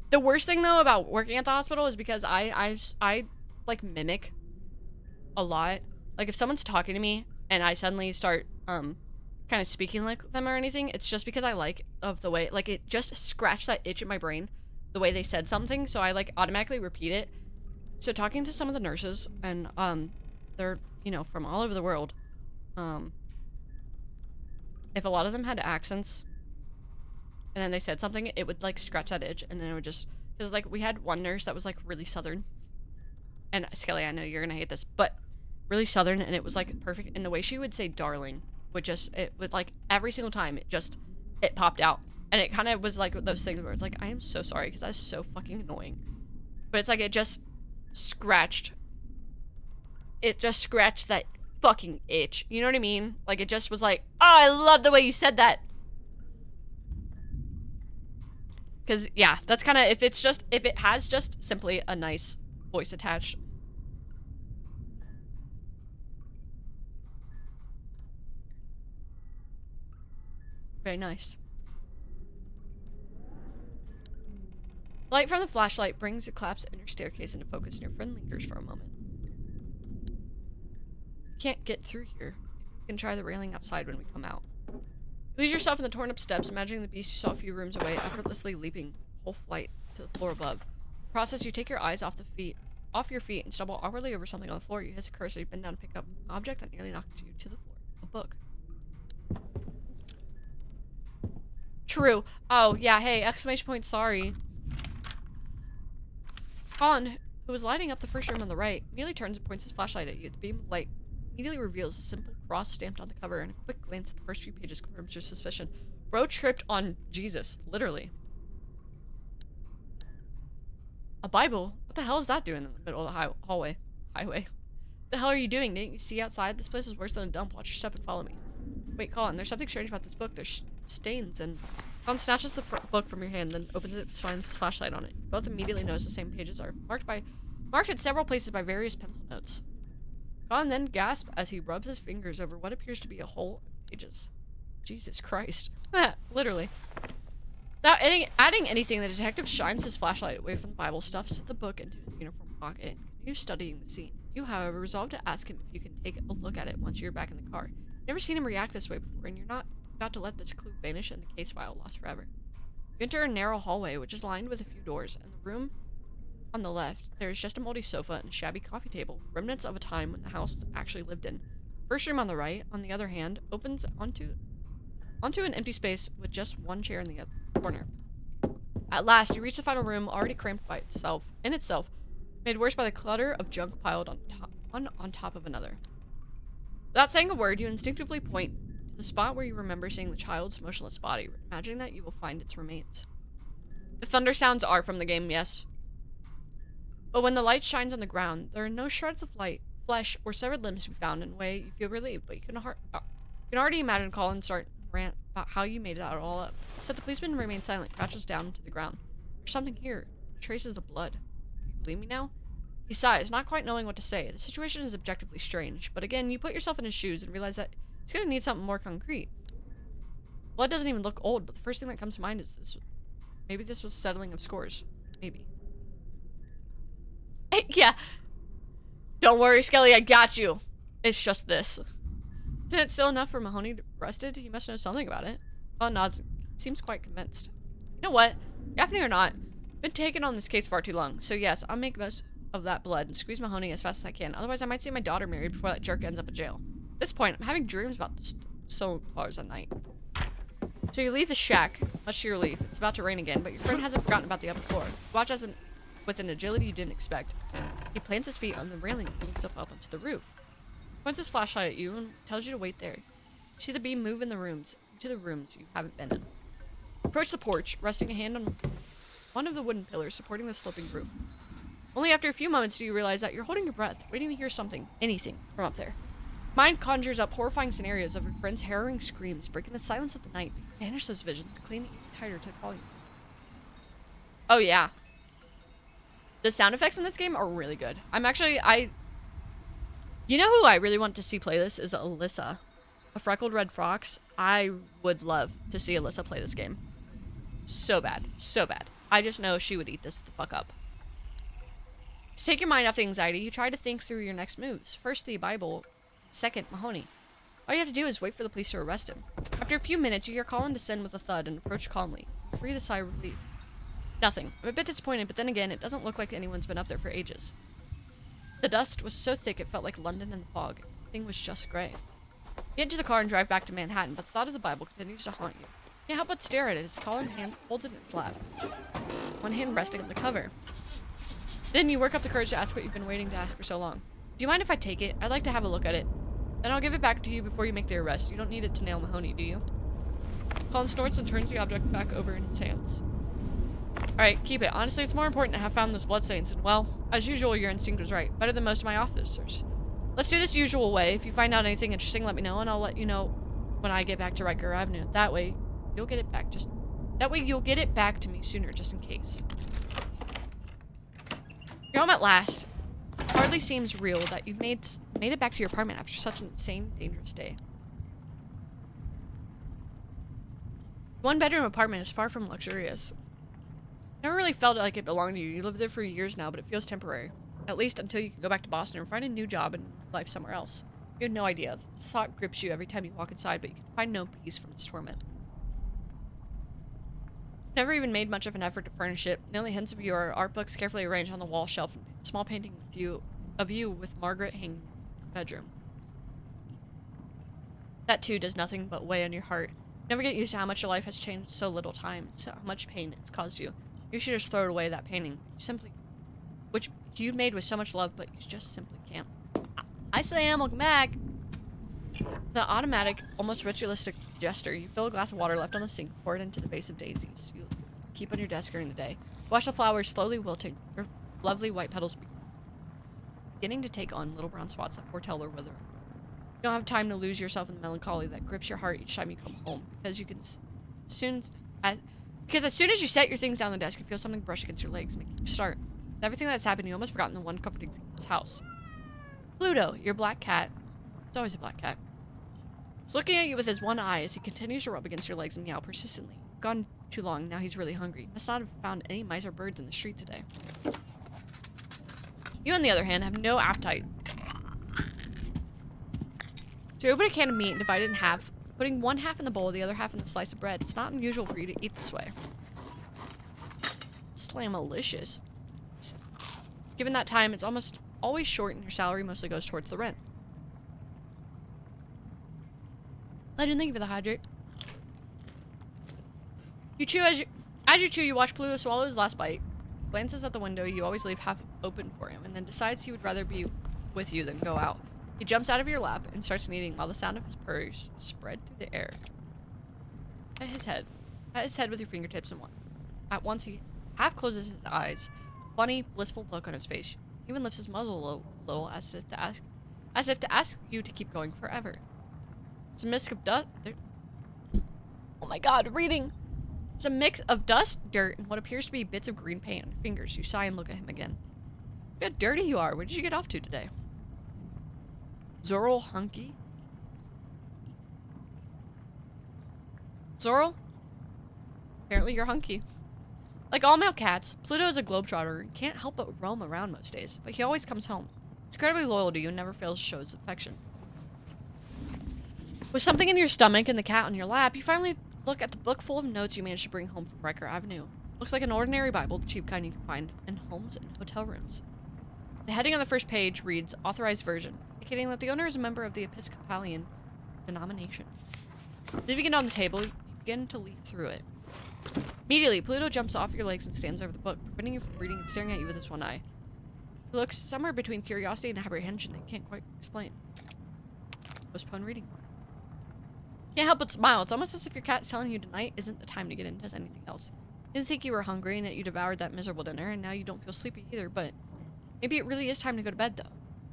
The worst thing, though, about working at the hospital is because I like, mimic a lot. Like, if someone's talking to me and I suddenly start, kind of speaking like them or anything, it's just because I like of the way... Like, it just scratched that itch in my brain, the way they said something, so I, like, automatically repeat it. So talking to some of the nurses, and, they're, you know, from all over the world, if a lot of them had accents, and then they said something, it would, like, scratch that itch, and then it would just, because, like, we had one nurse that was, like, really southern, and, Skelly, I know you're gonna hate this, but really southern, and it was, like, perfect, and the way she would say darling would just, it would, like, every single time, it popped out, and it kind of was, like, those things where it's, like, I am so sorry, because that's so fucking annoying, but it's, like, it just scratched that fucking itch. You know what I mean? Like, it just was like, oh, I love the way you said that. Because, yeah, that's kind of, if it has just simply a nice voice attached. Very nice. Light from the flashlight brings the collapsed inner staircase into focus, and your friend lingers for a moment. You can't get through here. Maybe we can try the railing outside when we come out. You lose yourself in the torn up steps, imagining the beast you saw a few rooms away, effortlessly leaping whole flight to the floor above. In the process, you take your eyes off your feet and stumble awkwardly over something on the floor. You hiss a curse as you bend down to pick up an object that nearly knocked you to the floor. A book. True. Oh, yeah, hey, exclamation point, sorry. Colin, who was lighting up the first room on the right, immediately turns and points his flashlight at you. The beam of light immediately reveals a simple cross stamped on the cover, and a quick glance at the first few pages confirms your suspicion. Bro tripped on Jesus, literally. A Bible? What the hell is that doing in the middle of the hallway? Highway. What the hell are you doing? Didn't you see outside? This place is worse than a dump. Watch your step and follow me. Wait, Colin, there's something strange about this book. There's stains, and Colin snatches the book from your hand, then opens it and shines his flashlight on it. You both immediately notice the same pages are marked at several places by various pencil notes. Colin then gasps as he rubs his fingers over what appears to be a hole in the pages. Jesus Christ. Literally. Without adding anything, the detective shines his flashlight away from the Bible, stuffs the book into his uniform pocket, and continues studying the scene. You, however, resolve to ask him if you can take a look at it once you're back in the car. You've never seen him react this way before, and you're not about to let this clue vanish and the case file lost forever. You enter a narrow hallway, which is lined with a few doors. In the room on the left, there is just a moldy sofa and a shabby coffee table, remnants of a time when the house was actually lived in. First room on the right, on the other hand, opens onto an empty space with just one chair in the corner. At last, you reach the final room, already cramped by itself, made worse by the clutter of junk piled on top of another. Without saying a word, you instinctively point to the spot where you remember seeing the child's motionless body, imagining that you will find its remains. The thunder sounds are from the game, yes. But when the light shines on the ground, there are no shards of light, flesh, or severed limbs to be found. In a way, you feel relieved, but you can already imagine Colin start rant about how you made that all up. Except the policeman remains silent, crouches down to the ground. There's something here. It traces the blood. Do you believe me now? He sighs, not quite knowing what to say. The situation is objectively strange, but again, you put yourself in his shoes and realize that he's gonna need something more concrete. Blood doesn't even look old, but the first thing that comes to mind is this. Maybe this was settling of scores. Maybe. Yeah. Don't worry, Skelly, I got you. It's just this. Isn't it still enough for Mahoney to be arrested? He must know something about it. Colin nods. Seems quite convinced. You know what? Gaffney or not, I've been taking on this case far too long. So yes, I'll make most of that blood and squeeze Mahoney as fast as I can. Otherwise, I might see my daughter married before that jerk ends up in jail. At this point, I'm having dreams about stolen cars at night. So you leave the shack, much to your relief. It's about to rain again, but your friend hasn't forgotten about the upper floor. Watch with an agility you didn't expect. He plants his feet on the railing and pulls himself up onto the roof. Points his flashlight at you and tells you to wait there. You see the beam move into the rooms you haven't been in. Approach the porch, resting a hand on one of the wooden pillars supporting the sloping roof. Only after a few moments do you realize that you're holding your breath, waiting to hear something, anything, from up there. Mind conjures up horrifying scenarios of your friend's harrowing screams, breaking the silence of the night. Banish those visions, clinging tighter to the volume. Oh yeah. The sound effects in this game are really good. You know who I really want to see play this is Alyssa. A freckled red fox. I would love to see Alyssa play this game. So bad. So bad. I just know she would eat this the fuck up. To take your mind off the anxiety, you try to think through your next moves. First, the Bible. Second, Mahoney. All you have to do is wait for the police to arrest him. After a few minutes, you hear Colin descend with a thud and approach calmly. Breathe a sigh of relief. Nothing. I'm a bit disappointed, but then again, it doesn't look like anyone's been up there for ages. The dust was so thick it felt like London in the fog. Everything was just gray. You get into the car and drive back to Manhattan, but the thought of the Bible continues to haunt you. You can't help but stare at it as Colin's hand holds it in its lap, one hand resting on the cover. Then you work up the courage to ask what you've been waiting to ask for so long. Do you mind if I take it? I'd like to have a look at it. Then I'll give it back to you before you make the arrest. You don't need it to nail Mahoney, do you? Colin snorts and turns the object back over in his hands. Alright, keep it. Honestly, it's more important to have found those bloodstains, and well, as usual, your instinct was right. Better than most of my officers. Let's do this usual way. If you find out anything interesting, let me know, and I'll let you know when I get back to Riker Avenue. That way, you'll get it back to me sooner, just in case. You're home at last. It hardly seems real that you've made it back to your apartment after such an insane, dangerous day. One-bedroom apartment is far from luxurious. Never really felt like it belonged to you. You lived there for years now, but it feels temporary. At least until you can go back to Boston and find a new job and life somewhere else. You have no idea. The thought grips you every time you walk inside, but you can find no peace from its torment. Never even made much of an effort to furnish it. The only hints of you are art books carefully arranged on the wall shelf and a small painting of you with Margaret hanging in your bedroom. That too does nothing but weigh on your heart. Never get used to how much your life has changed in so little time, so how much pain it's caused you. You should just throw it away, that painting. Which you made with so much love, but you just simply can't. Hi, Sam. Welcome back. The automatic, almost ritualistic gesture, you fill a glass of water left on the sink, pour it into the vase of daisies you keep on your desk during the day. Watch the flowers slowly wilting, their lovely white petals beginning to take on little brown spots that foretell their withering. You don't have time to lose yourself in the melancholy that grips your heart each time you come home, because as soon as you set your things down on the desk, you feel something brush against your legs, making you start. With everything that's happened, you almost forgotten the one comforting thing in this house. Pluto, your black cat. It's always a black cat. He's looking at you with his one eye as he continues to rub against your legs and meow persistently. Gone too long, now he's really hungry. Must not have found any mice or birds in the street today. You, on the other hand, have no appetite. So you open a can of meat and divide it in half, putting one half in the bowl, the other half in the slice of bread. It's not unusual for you to eat this way. Slamalicious. Given that time, it's almost always short and your salary mostly goes towards the rent. Legend, thank you for the hydrate. You chew as you chew, you watch Pluto swallow his last bite, glances at the window you always leave half open for him, and then decides he would rather be with you than go out. He jumps out of your lap and starts kneading while the sound of his purrs spread through the air. Pat his head with your fingertips and at once he half closes his eyes. Funny, blissful look on his face. He even lifts his muzzle a little as if to ask you to keep going forever. It's a mix of dust. Oh my god, reading! It's a mix of dust, dirt, and what appears to be bits of green paint on your fingers. You sigh and look at him again. Look how dirty you are. Where did you get off to today? Zorro Hunky? Zorro? Apparently you're hunky. Like all male cats, Pluto is a globetrotter and can't help but roam around most days, but he always comes home. He's incredibly loyal to you and never fails to show his affection. With something in your stomach and the cat on your lap, you finally look at the book full of notes you managed to bring home from Riker Avenue. Looks like an ordinary Bible, the cheap kind you can find in homes and hotel rooms. The heading on the first page reads, Authorized Version, indicating that the owner is a member of the Episcopalian denomination. Leaving it on the table, you begin to leaf through it. Immediately, Pluto jumps off your legs and stands over the book, preventing you from reading and staring at you with his one eye. He looks somewhere between curiosity and apprehension that you can't quite explain. Postpone reading. Can't help but smile. It's almost as if your cat's telling you tonight isn't the time to get into anything else. You didn't think you were hungry and that you devoured that miserable dinner, and now you don't feel sleepy either, but maybe it really is time to go to bed, though.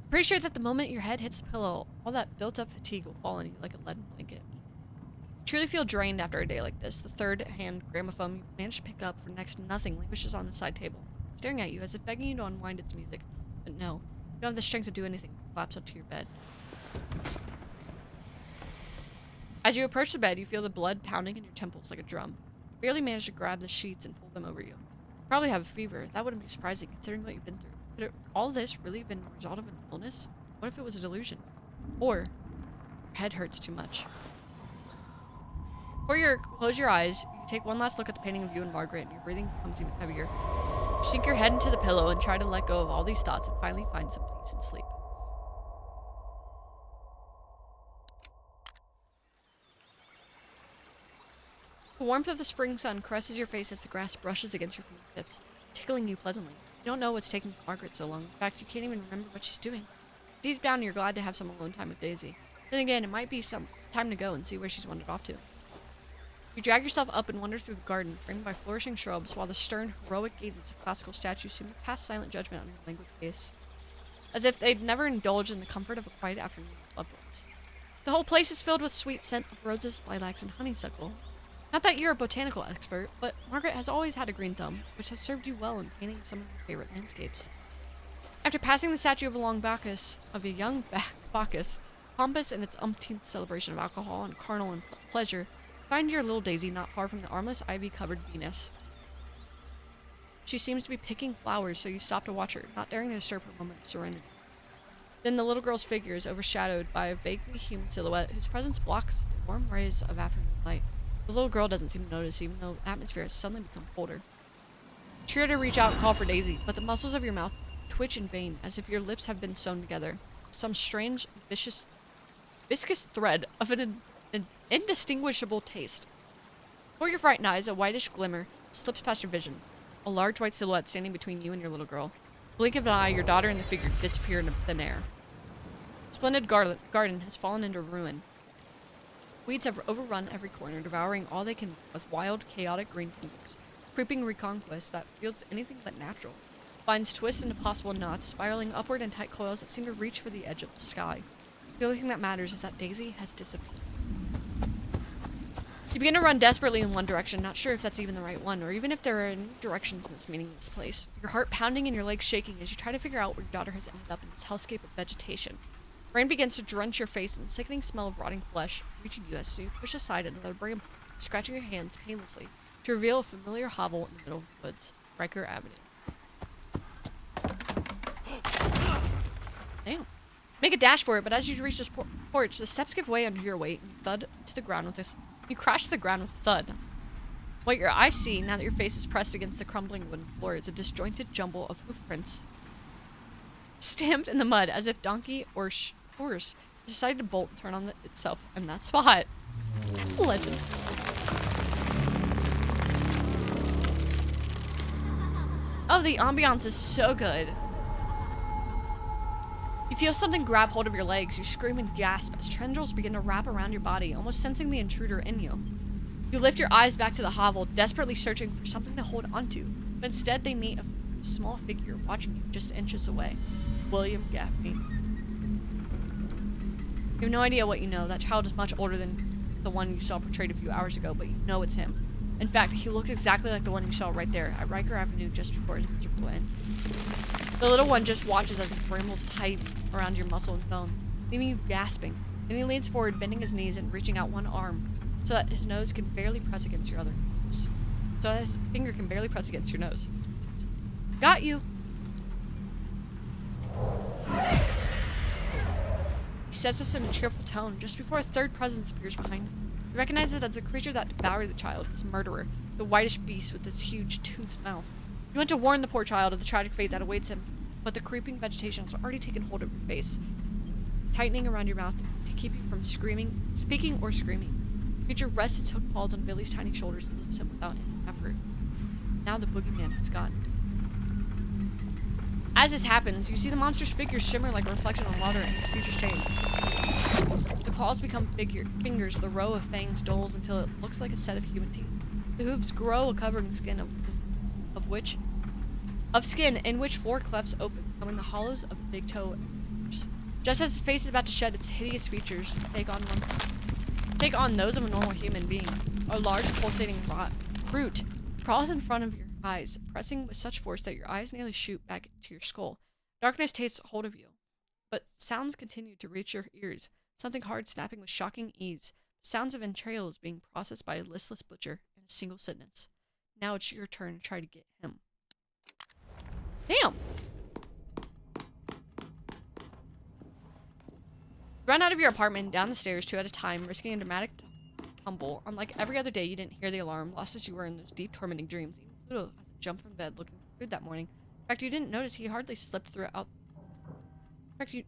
Pretty sure that the moment your head hits the pillow, all that built-up fatigue will fall on you like a leaden blanket. You truly feel drained after a day like this. The third-hand gramophone you managed to pick up for next to nothing languishes on the side table, staring at you as if begging you to unwind its music. But no, you don't have the strength to do anything. Collapse onto your bed. As you approach the bed, you feel the blood pounding in your temples like a drum. You barely manage to grab the sheets and pull them over you. You probably have a fever. That wouldn't be surprising considering what you've been through. Could all this really have been the result of an illness? What if it was a delusion? Or your head hurts too much. Before you close your eyes, you take one last look at the painting of you and Margaret, and your breathing becomes even heavier. You sink your head into the pillow and try to let go of all these thoughts and finally find some peace and sleep. The warmth of the spring sun caresses your face as the grass brushes against your fingertips, tickling you pleasantly. You don't know what's taking Margaret so long. In fact, you can't even remember what she's doing. Deep down, you're glad to have some alone time with Daisy. Then again, it might be some time to go and see where she's wandered off to. You drag yourself up and wander through the garden, framed by flourishing shrubs, while the stern, heroic gazes of classical statues seem to pass silent judgment on your languid face, as if they'd never indulged in the comfort of a quiet afternoon with loved ones. The whole place is filled with sweet scent of roses, lilacs, and honeysuckle. Not that you're a botanical expert, but Margaret has always had a green thumb, which has served you well in painting some of your favorite landscapes. After passing the statue of a young Bacchus, pompous in its umpteenth celebration of alcohol and carnal and pleasure, find your little Daisy not far from the armless, ivy-covered Venus. She seems to be picking flowers, so you stop to watch her, not daring to disturb her moment of serenity. Then the little girl's figure is overshadowed by a vaguely human silhouette whose presence blocks the warm rays of afternoon light. The little girl doesn't seem to notice, even though the atmosphere has suddenly become colder. You try to reach out and call for Daisy, but the muscles of your mouth twitch in vain, as if your lips have been sewn together. Some strange, viscous thread of an indistinguishable taste. Before your frightened eyes, a whitish glimmer slips past your vision. A large white silhouette standing between you and your little girl. Blink of an eye, your daughter and the figure disappear in thin air. Splendid garden has fallen into ruin. Weeds have overrun every corner, devouring all they can with wild, chaotic green fingers. Creeping reconquest that feels anything but natural. Vines twist into possible knots, spiraling upward in tight coils that seem to reach for the edge of the sky. The only thing that matters is that Daisy has disappeared. You begin to run desperately in one direction, not sure if that's even the right one, or even if there are any directions in this meaningless place. Your heart pounding and your legs shaking as you try to figure out where your daughter has ended up in this hellscape of vegetation. Rain begins to drench your face, and the sickening smell of rotting flesh reaching you as you push aside another bramble, scratching your hands painlessly to reveal a familiar hovel in the middle of the woods, Riker Avenue. Damn. Make a dash for it, but as you reach this porch, the steps give way under your weight and thud to the ground with you crash to the ground with a thud. What your eyes see, now that your face is pressed against the crumbling wooden floor, is a disjointed jumble of hoofprints stamped in the mud as if donkey or horse decided to bolt and turn on itself in that spot. Legend. Oh, the ambiance is so good. You feel something grab hold of your legs. You scream and gasp as tendrils begin to wrap around your body, almost sensing the intruder in you. You lift your eyes back to the hovel, desperately searching for something to hold onto, but instead they meet a small figure watching you just inches away. William Gaffney. You have no idea what you know. That child is much older than the one you saw portrayed a few hours ago, but you know it's him. In fact, he looks exactly like the one you saw right there at Riker Avenue just before his miserable end. The little one just watches as his brambles tight around your muscle and bone, leaving you gasping. Then he leans forward, bending his knees and reaching out one arm so that his nose can barely press against your other nose. So that his finger can barely press against your nose. Got you! He says this in a cheerful tone just before a third presence appears behind him. He recognizes it as the creature that devoured the child, his murderer, the whitish beast with its huge toothed mouth. You want to warn the poor child of the tragic fate that awaits him, but the creeping vegetation has already taken hold of your face, tightening around your mouth to keep you from speaking or screaming. The creature rests its hooked paws on Billy's tiny shoulders and lifts him without any effort. Now the boogeyman has gone. As this happens, you see the monster's figure shimmer like a reflection on water and its features change. The claws become fingers, the row of fangs dulls until it looks like a set of human teeth. The hooves grow a covering skin of skin in which four clefts open, becoming the hollows of the big toe. Just as its face is about to shed its hideous features, take on those of a normal human being. A large pulsating root crawls in front of your eyes, pressing with such force that your eyes nearly shoot back to your skull. Darkness takes hold of you, but sounds continue to reach your ears, something hard snapping with shocking ease, sounds of entrails being processed by a listless butcher in a single sentence. Now it's your turn to try to get him. Damn! Run out of your apartment, down the stairs, two at a time, risking a dramatic tumble. Unlike every other day, you didn't hear the alarm, lost as you were in those deep, tormenting dreams. Even Pluto hasn't jumped from bed looking for food that morning. In fact, you didn't notice he hardly slipped out. You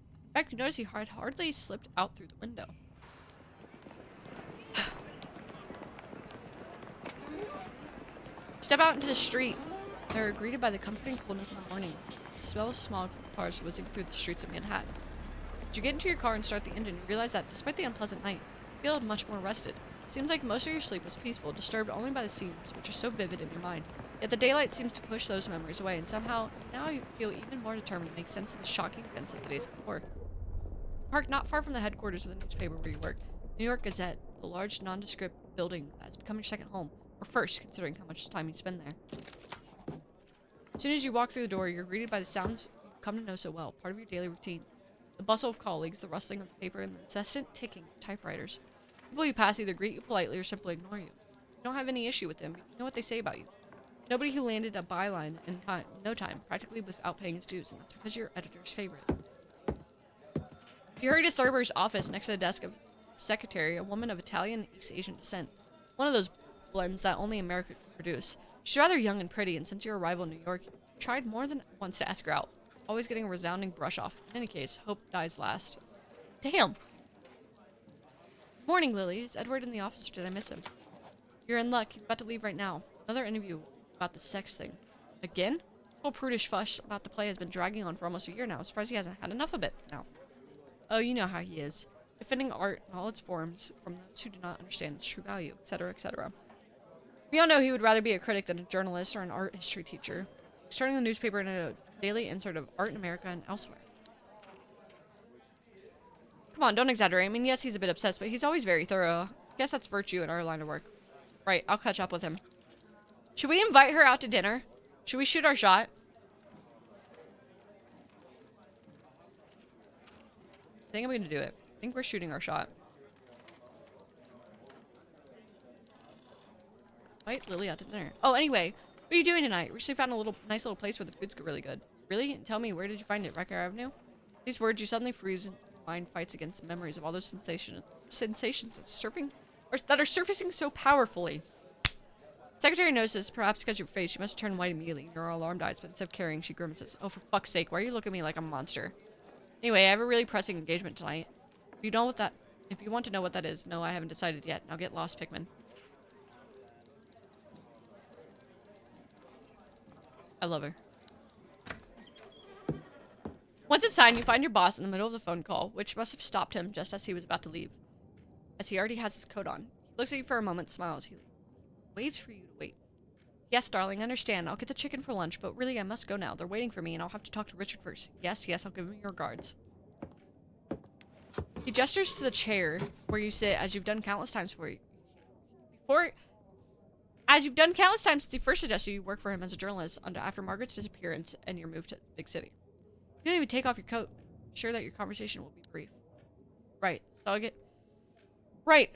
noticed he had hardly slipped out through the window. Step out into the street. They are greeted by the comforting coolness of the morning. The smell of smog from cars whizzing through the streets of Manhattan. As you get into your car and start the engine, you realize that despite the unpleasant night, you feel much more rested. It seems like most of your sleep was peaceful, disturbed only by the scenes, which are so vivid in your mind. Yet the daylight seems to push those memories away, and somehow, now you feel even more determined to make sense of the shocking events of the days before. Parked not far from the headquarters of the newspaper where you work, New York Gazette, the large, nondescript building that has become your second home, or first, considering how much time you spend there. As soon as you walk through the door, you're greeted by the sounds you've come to know so well, part of your daily routine. The bustle of colleagues, the rustling of the paper, and the incessant ticking of typewriters. People you pass either greet you politely or simply ignore you. You don't have any issue with them. You know what they say about you. Nobody who landed a byline in no time, practically without paying his dues, and that's because you're editor's favorite. You hurry to Thurber's office next to the desk of secretary, a woman of Italian and East Asian descent. One of those blends that only America can produce. She's rather young and pretty, and since your arrival in New York, you tried more than once to ask her out, always getting a resounding brush off. In any case, hope dies last. Damn! Morning, Lily. Is Edward in the office, or did I miss him? You're in luck. He's about to leave right now. Another interview about the sex thing. Again? The whole prudish fuss about the play has been dragging on for almost a year now. I'm surprised he hasn't had enough of it now. Oh, you know how he is. Defending art in all its forms from those who do not understand its true value, etc., etc. We all know he would rather be a critic than a journalist or an art history teacher. Starting the newspaper in a daily insert of art in America and elsewhere. Come on, don't exaggerate. I mean, yes, he's a bit obsessed, but he's always very thorough. I guess that's virtue in our line of work. Right, I'll catch up with him. Should we invite her out to dinner? Should we shoot our shot? I think I'm gonna do it. I think we're shooting our shot. Invite Lily out to dinner. Oh, anyway, what are you doing tonight? We recently found a nice little place where the food's really good. Really? Tell me, where did you find it? Riker Avenue? These words, you suddenly freeze and your mind fights against the memories of all those sensations that are surfacing so powerfully. Secretary notices, perhaps because of your face, she must turn white immediately. Your alarmed eyes, but instead of caring, she grimaces. Oh, for fuck's sake, why are you looking at me like a monster? Anyway, I have a really pressing engagement tonight. If you want to know what that is, no, I haven't decided yet. Now get lost, Pikmin. I love her. Once inside, you find your boss in the middle of the phone call, which must have stopped him just as he was about to leave. As he already has his coat on. He looks at you for a moment, smiles. He waits for you to wait. Yes, darling, understand. I'll get the chicken for lunch, but really I must go now. They're waiting for me, and I'll have to talk to Richard first. Yes, I'll give him your regards. He gestures to the chair where you sit, as you've done countless times as you've done countless times since he first suggested you work for him as a journalist after Margaret's disappearance and your move to the big city. You don't even take off your coat. Sure that your conversation will be brief. Right,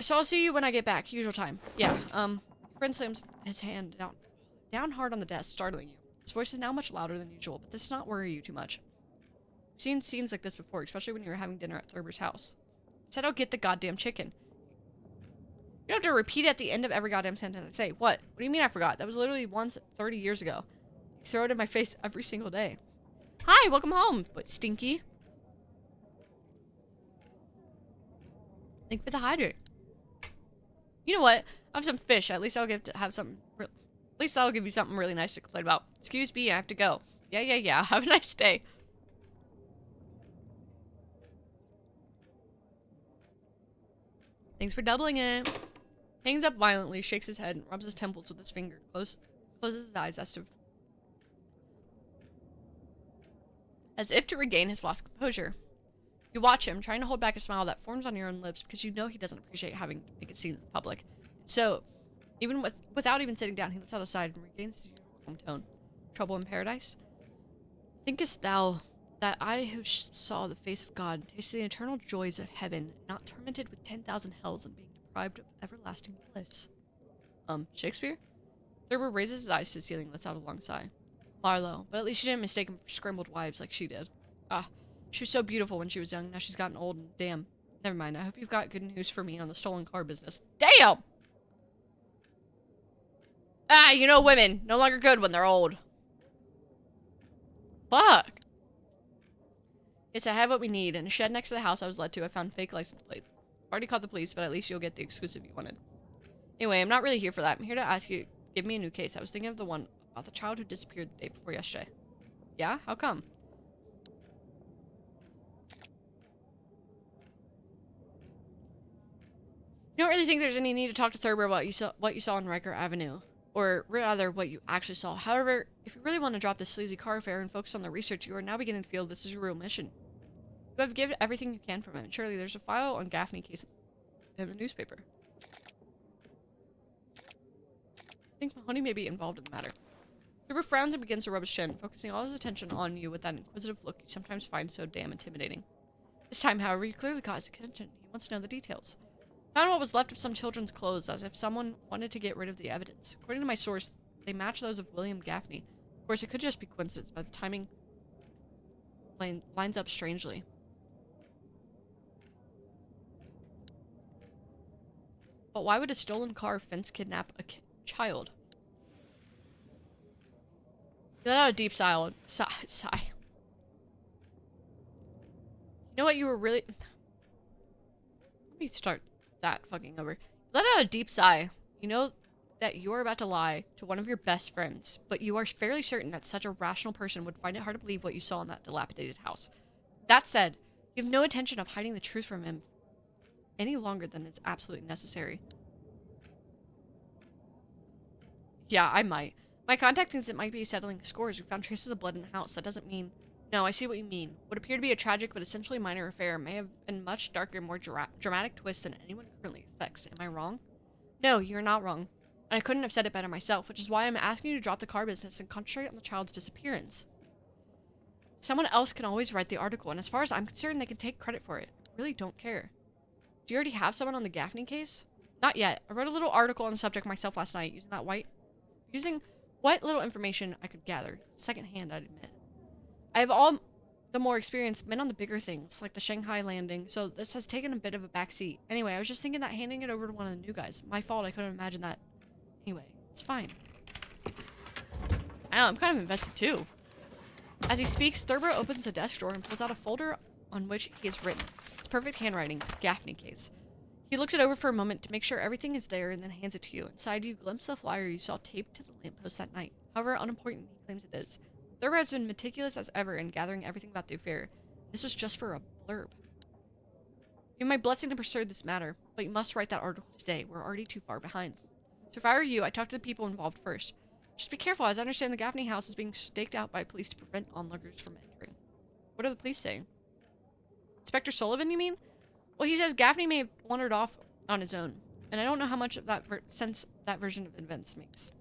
so I'll see you when I get back. Usual time. Yeah, friend slams his hand down hard on the desk, startling you. His voice is now much louder than usual, but this does not worry you too much. I've seen scenes like this before, especially when you were having dinner at Thurber's house. I said I'll get the goddamn chicken. You don't have to repeat it at the end of every goddamn sentence I say. What? What do you mean I forgot? That was literally once 30 years ago. You throw it in my face every single day. Hi, welcome home, but stinky. Thank you for the hydrate. You know what? I have some fish. At least I'll I'll give you something really nice to complain about. Excuse me, I have to go. Yeah. Have a nice day. Thanks for doubling it. Hangs up violently, shakes his head, and rubs his temples with his finger. Closes his eyes as if to regain his lost composure. You watch him, trying to hold back a smile that forms on your own lips because you know he doesn't appreciate having to make it seen in public. So, even without even sitting down, he lets out a sigh and regains his usual calm tone. Trouble in paradise? Thinkest thou that I who saw the face of God tasted the eternal joys of heaven, not tormented with 10,000 hells and being deprived of everlasting bliss? Shakespeare? Thurber raises his eyes to the ceiling and lets out a long sigh. Marlowe, but at least she didn't mistake him for scrambled wives like she did. She was so beautiful when she was young, now she's gotten old and damn. Never mind, I hope you've got good news for me on the stolen car business. Damn! You know women, no longer good when they're old. Fuck. Yes, I have what we need. In a shed next to the house I was led to, I found fake license plates. Already called the police, but at least you'll get the exclusive you wanted. Anyway, I'm not really here for that. I'm here to ask you, give me a new case. I was thinking of the one about the child who disappeared the day before yesterday. Yeah? How come? You don't really think there's any need to talk to Thurber about what you saw on Riker Avenue. Or rather, what you actually saw. However, if you really want to drop this sleazy car affair and focus on the research, you are now beginning to feel this is your real mission. You have given everything you can from him, and surely there's a file on Gaffney case in the newspaper. I think Mahoney may be involved in the matter. Thurber frowns and begins to rub his chin, focusing all his attention on you with that inquisitive look you sometimes find so damn intimidating. This time, however, you clearly caught his attention. He wants to know the details. Found what was left of some children's clothes, as if someone wanted to get rid of the evidence. According to my source, they match those of William Gaffney. Of course, it could just be coincidence, but the timing lines up strangely. But why would a stolen car fence kidnap a child? Let out a deep sigh. You know what you were really... Let me start that fucking over. Let out a deep sigh. You know that you're about to lie to one of your best friends, but you are fairly certain that such a rational person would find it hard to believe what you saw in that dilapidated house. That said, You have no intention of hiding the truth from him any longer than it's absolutely necessary. Yeah, I might. My contact thinks it might be settling scores. We found traces of blood in the house. That doesn't mean... No, I see what you mean. What appeared to be a tragic but essentially minor affair may have been much darker and more dramatic twist than anyone currently expects. Am I wrong? No, you're not wrong. And I couldn't have said it better myself, which is why I'm asking you to drop the car business and concentrate on the child's disappearance. Someone else can always write the article, and as far as I'm concerned, they can take credit for it. I really don't care. Do you already have someone on the Gaffney case? Not yet. I wrote a little article on the subject myself last night, using what little information I could gather. Secondhand, I'd admit. I have all the more experienced men on the bigger things, like the Shanghai landing, so this has taken a bit of a backseat. Anyway, I was just thinking that handing it over to one of the new guys. My fault, I couldn't imagine that. Anyway, it's fine. I know, I'm kind of invested too. As he speaks, Thurber opens a desk drawer and pulls out a folder on which he has written. It's perfect handwriting, Gaffney case. He looks it over for a moment to make sure everything is there and then hands it to you. Inside, you glimpse the flyer you saw taped to the lamppost that night. However unimportant he claims it is. Thurber has been meticulous as ever in gathering everything about the affair. This was just for a blurb. You have my blessing to pursue this matter, but you must write that article today. We're already too far behind. So if I were you, I'd talk to the people involved first. Just be careful, as I understand the Gaffney house is being staked out by police to prevent onlookers from entering. What are the police saying? Inspector Sullivan, you mean? Well, he says Gaffney may have wandered off on his own, and I don't know how much of that sense that version of events makes.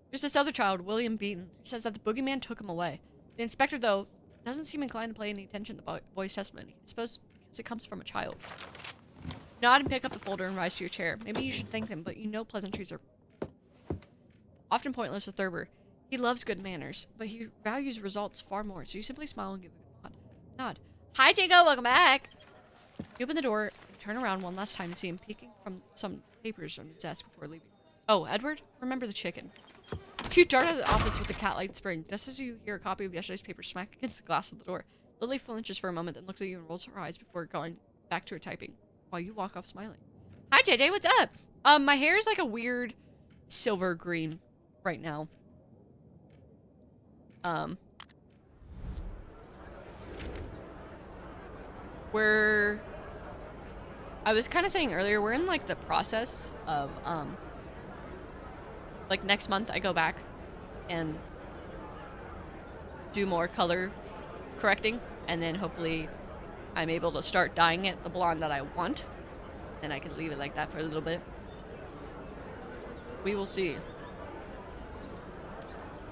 There's this other child, William Beaton, who says that the boogeyman took him away. The inspector, though, doesn't seem inclined to pay any attention to the boy's testimony. I suppose because it comes from a child. Nod and pick up the folder and rise to your chair. Maybe you should thank him, but you know pleasantries are often pointless with Thurber. He loves good manners, but he values results far more, so you simply smile and give him a nod. Nod. Hi, Jacob, welcome back! You open the door and turn around one last time to see him peeking from some papers on his desk before leaving. Oh, Edward? Remember the chicken. You dart out of the office with the cat-like spring, just as you hear a copy of yesterday's paper smack against the glass of the door. Lily flinches for a moment, then looks at you and rolls her eyes before going back to her typing, while you walk off smiling. Hi, JJ, what's up? My hair is like a weird silver green right now. I was kind of saying earlier, we're in like the process of, like next month I go back and do more color correcting, and then hopefully I'm able to start dyeing it the blonde that I want. Then I can leave it like that for a little bit. We will see.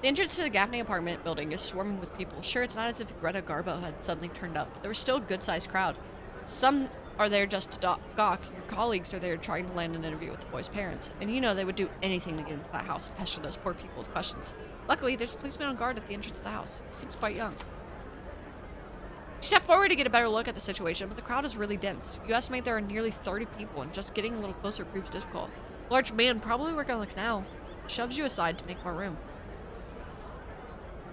The entrance to the Gaffney apartment building is swarming with people. Sure, it's not as if Greta Garbo had suddenly turned up, but there was still a good-sized crowd. Some are there just to gawk. Your colleagues are there trying to land an interview with the boy's parents, and you know they would do anything to get into that house and pester those poor people with questions. Luckily, there's a policeman on guard at the entrance of the house. He seems quite young. You step forward to get a better look at the situation, but the crowd is really dense. You estimate there are nearly 30 people, and just getting a little closer proves difficult. A large man, probably working on the canal, shoves you aside to make more room.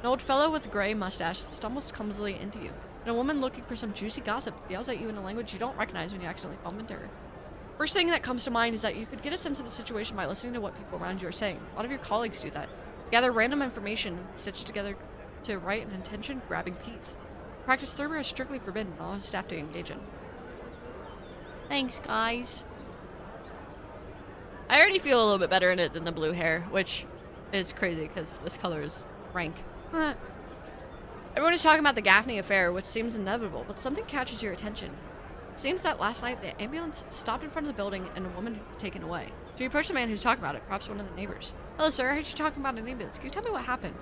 An old fellow with a gray mustache stumbles clumsily into you, and a woman looking for some juicy gossip yells at you in a language you don't recognize when you accidentally bump into her. First thing that comes to mind is that you could get a sense of the situation by listening to what people around you are saying. A lot of your colleagues do that. Gather random information and stitch together to write an attention-grabbing piece. Practice Thurber is strictly forbidden, and all his staff to engage in. Thanks, guys. I already feel a little bit better in it than the blue hair, which is crazy because this color is rank. Everyone is talking about the Gaffney affair, which seems inevitable, but something catches your attention. It seems that last night the ambulance stopped in front of the building and a woman was taken away. So you approach the man who's talking about it, perhaps one of the neighbors. Hello, sir. I heard you talking about an ambulance. Can you tell me what happened?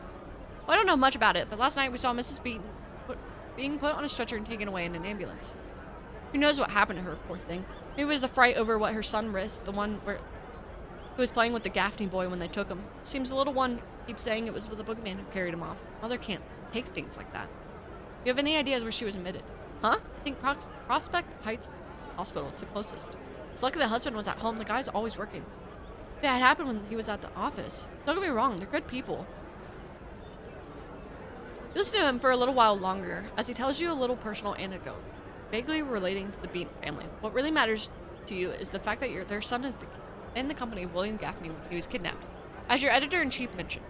Well, I don't know much about it, but last night we saw Mrs. Beaton being put on a stretcher and taken away in an ambulance. Who knows what happened to her, poor thing. Maybe it was the fright over what her son risked, the one who was playing with the Gaffney boy when they took him. Seems the little one keeps saying it was with the boogeyman who carried him off. Mother can't take things like that. Do you have any ideas where she was admitted? Huh? I think Prospect Heights Hospital. It's the closest. It's lucky the husband was at home. The guy's always working. Yeah, it happened when he was at the office. Don't get me wrong, they're good people. Listen to him for a little while longer as he tells you a little personal anecdote, vaguely relating to the Beaton family. What really matters to you is the fact that their son is in the company of William Gaffney when he was kidnapped. As your editor-in-chief mentioned,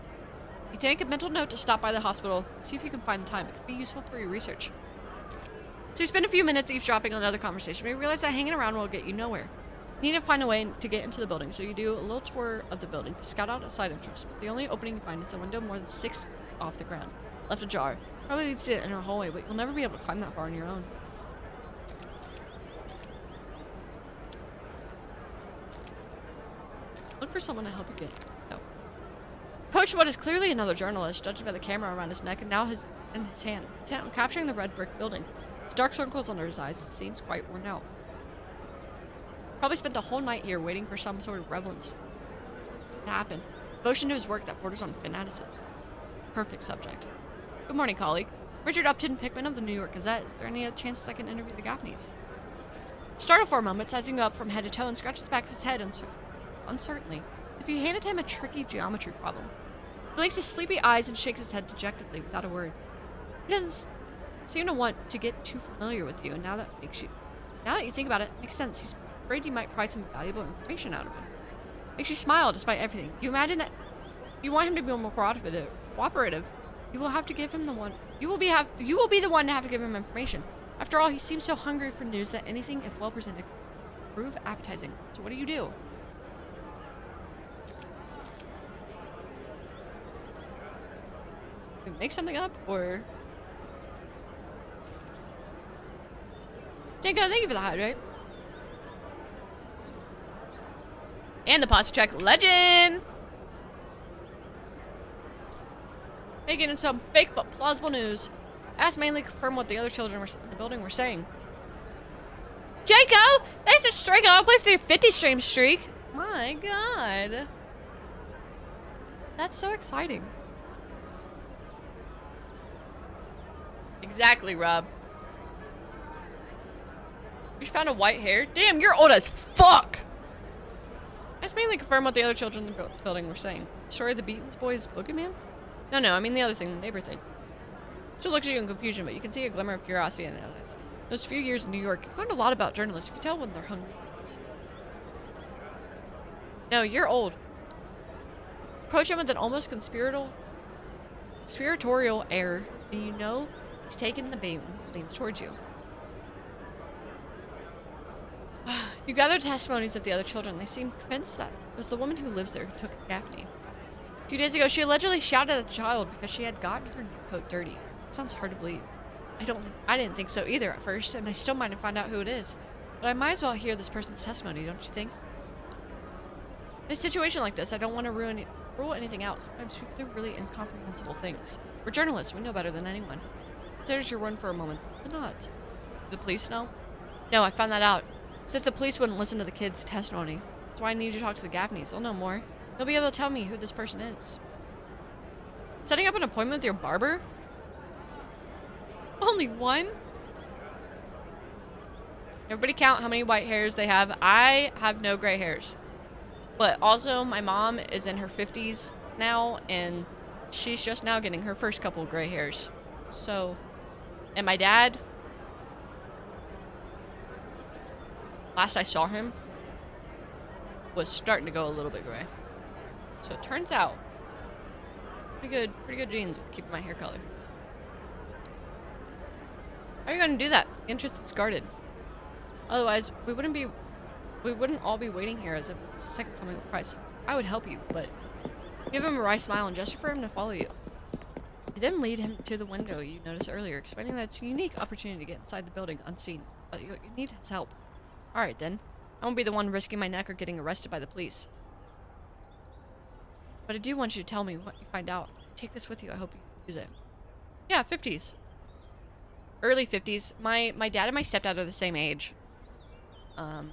you take a mental note to stop by the hospital, see if you can find the time. It could be useful for your research. So you spend a few minutes eavesdropping on another conversation, but you realize that hanging around will get you nowhere. You need to find a way to get into the building, so you do a little tour of the building to scout out a side entrance, but the only opening you find is a window more than 6 feet off the ground, left ajar. Probably leads to an inner hallway, but you'll never be able to climb that far on your own. Look for someone to help you get. No. Approach what is clearly another journalist, judged by the camera around his neck and now in his hand, intent on capturing the red brick building. His dark circles under his eyes, it seems quite worn out. Probably spent the whole night here waiting for some sort of relevance to happen. Devotion to his work that borders on fanaticism. Perfect subject. Good morning, colleague. Richard Upton Pickman of the New York Gazette. Is there any chances I can interview the Gaffneys? Startled for a moment, sizing up from head to toe and scratches the back of his head uncertainly. If you handed him a tricky geometry problem. He blinks his sleepy eyes and shakes his head dejectedly without a word. He doesn't seem to want to get too familiar with you, and now that you think about it, it makes sense. He's afraid you might pry some valuable information out of him. Makes you smile despite everything. You imagine that if you want him to be more cooperative, you will have to give him the one. You will be the one to have to give him information. After all, he seems so hungry for news that anything, if well presented, could prove appetizing. So what do? You make something up, or? Janko, thank you for the hydrate. And the posture check legend! Making some fake but plausible news. Asked mainly confirm what the other children in the building were saying. Janko! Thanks for striking on place their 50 stream streak! My god. That's so exciting. Exactly, Rob. You found a white hair? Damn, you're old as fuck! That's mainly confirm what the other children in the building were saying. Story of the Beatons boys' boogeyman? No, I mean the other thing, the neighbor thing. Still looks at you in confusion, but you can see a glimmer of curiosity in his eyes. Those few years in New York, you've learned a lot about journalists. You can tell when they're hungry. No, you're old. Approach him with an almost conspiratorial air, and you know he's taking the bait when he leans towards you. You gather testimonies of the other children. They seem convinced that it was the woman who lives there who took Gaffney. A few days ago, she allegedly shouted at the child because she had gotten her coat dirty. It sounds hard to believe. I didn't think so either at first, and I still might find out who it is. But I might as well hear this person's testimony, don't you think? In a situation like this, I don't want to rule anything out. Sometimes people do really incomprehensible things. We're journalists. We know better than anyone. Consider your word for a moment. But not. Do the police know? No, I found that out. Since the police wouldn't listen to the kid's testimony. That's why I need you to talk to the Gaffneys. They'll know more. They'll be able to tell me who this person is. Setting up an appointment with your barber? Only one? Everybody count how many white hairs they have. I have no gray hairs. But also, my mom is in her 50s now, and she's just now getting her first couple gray hairs. So, and my dad, last I saw him, was starting to go a little bit gray. So it turns out, pretty good genes with keeping my hair color. How are you going to do that? The entrance is guarded. Otherwise, we wouldn't all be waiting here as if it's the second coming of Christ. I would help you, but give him a wry smile and gesture for him to follow you. You then lead him to the window you noticed earlier, explaining that it's a unique opportunity to get inside the building unseen, but you need his help. Alright then, I won't be the one risking my neck or getting arrested by the police. But I do want you to tell me what you find out. Take this with you, I hope you can use it. Yeah, 50s. Early 50s. My dad and my stepdad are the same age. And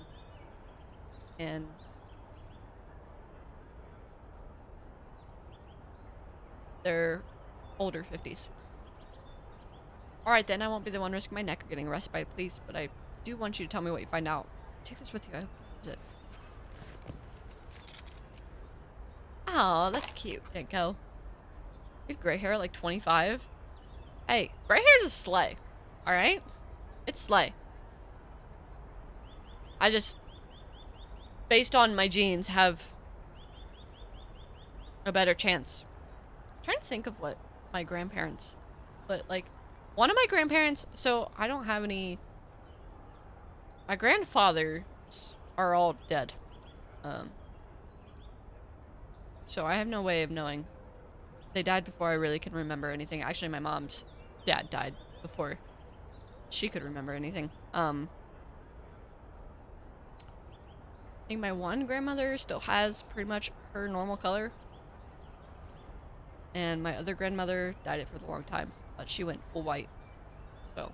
they're older 50s. Alright then, I won't be the one risking my neck or getting arrested by the police, but I do want you to tell me what you find out. Take this with you, I hope you use it. Oh, that's cute. There you go. You have gray hair at like 25. Hey, gray hair is a slay. Alright? It's slay. I just, based on my genes, have a better chance. I'm trying to think of what my grandparents, but like One of my grandparents, so I don't have any, my grandfathers are all dead. So I have no way of knowing. They died before I really can remember anything. Actually, my mom's dad died before she could remember anything. I think my one grandmother still has pretty much her normal color. And my other grandmother died it for the long time, but she went full white. So,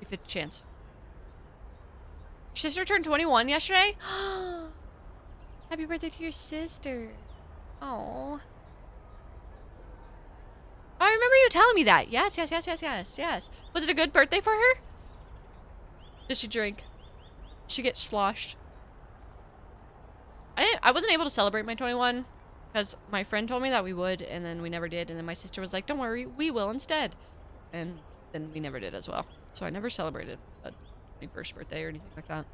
50 chance. Your sister turned 21 yesterday? Happy birthday to your sister. Oh. I remember you telling me that. Yes. Was it a good birthday for her? Did she drink? Did she get sloshed? I wasn't able to celebrate my 21 because my friend told me that we would, and then we never did. And then my sister was like, "Don't worry, we will instead." And then we never did as well. So I never celebrated a 21st birthday or anything like that.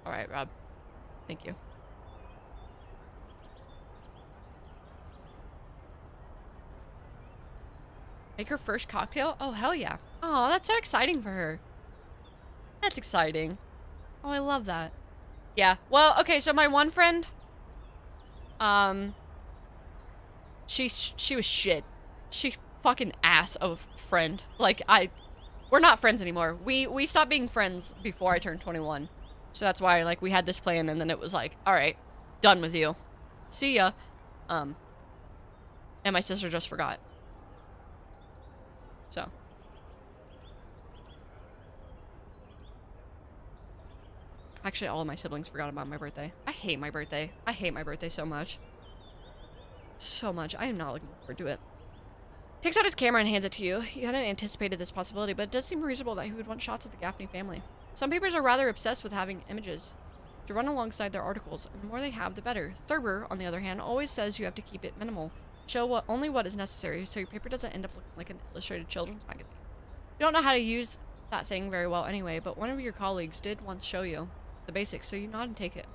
All right, Rob. Thank you. Make her first cocktail? Oh, hell yeah. Oh, that's so exciting for her. That's exciting. Oh, I love that. Yeah. Well, okay, so my one friend, she was shit. She fucking ass of a friend. Like, we're not friends anymore. We stopped being friends before I turned 21. So that's why, like, we had this plan, and then it was like, all right, done with you. See ya. And my sister just forgot. So. Actually, all of my siblings forgot about my birthday. I hate my birthday. I hate my birthday so much. So much. I am not looking forward to it. Takes out his camera and hands it to you. You hadn't anticipated this possibility, but it does seem reasonable that he would want shots of the Gaffney family. Some papers are rather obsessed with having images to run alongside their articles, and the more they have, the better. Thurber, on the other hand, always says you have to keep it minimal. Show only what is necessary, so your paper doesn't end up looking like an illustrated children's magazine. You don't know how to use that thing very well anyway, but one of your colleagues did once show you the basics, so you nod and take it.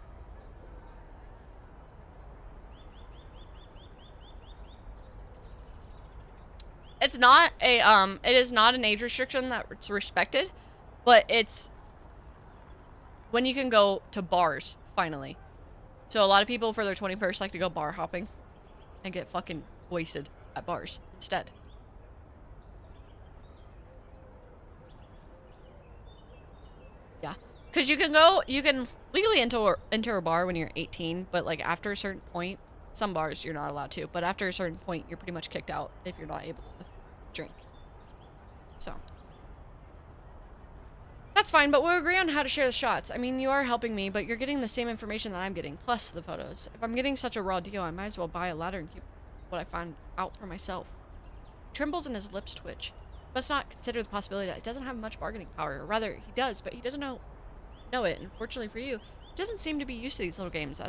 It's not a, it is not an age restriction that's respected, but it's when you can go to bars, finally. So a lot of people for their 21st like to go bar hopping and get fucking wasted at bars instead. Yeah. Because you can legally enter a bar when you're 18, but like after a certain point, some bars you're not allowed to, but after a certain point, you're pretty much kicked out if you're not able to drink. So. That's fine, but we'll agree on how to share the shots. I mean, you are helping me, but you're getting the same information that I'm getting, plus the photos. If I'm getting such a raw deal, I might as well buy a ladder and keep what I find out for myself. He trembles and his lips twitch. Let's not consider the possibility that he doesn't have much bargaining power, or rather, he does, but he doesn't know it, and fortunately for you, he doesn't seem to be used to these little games,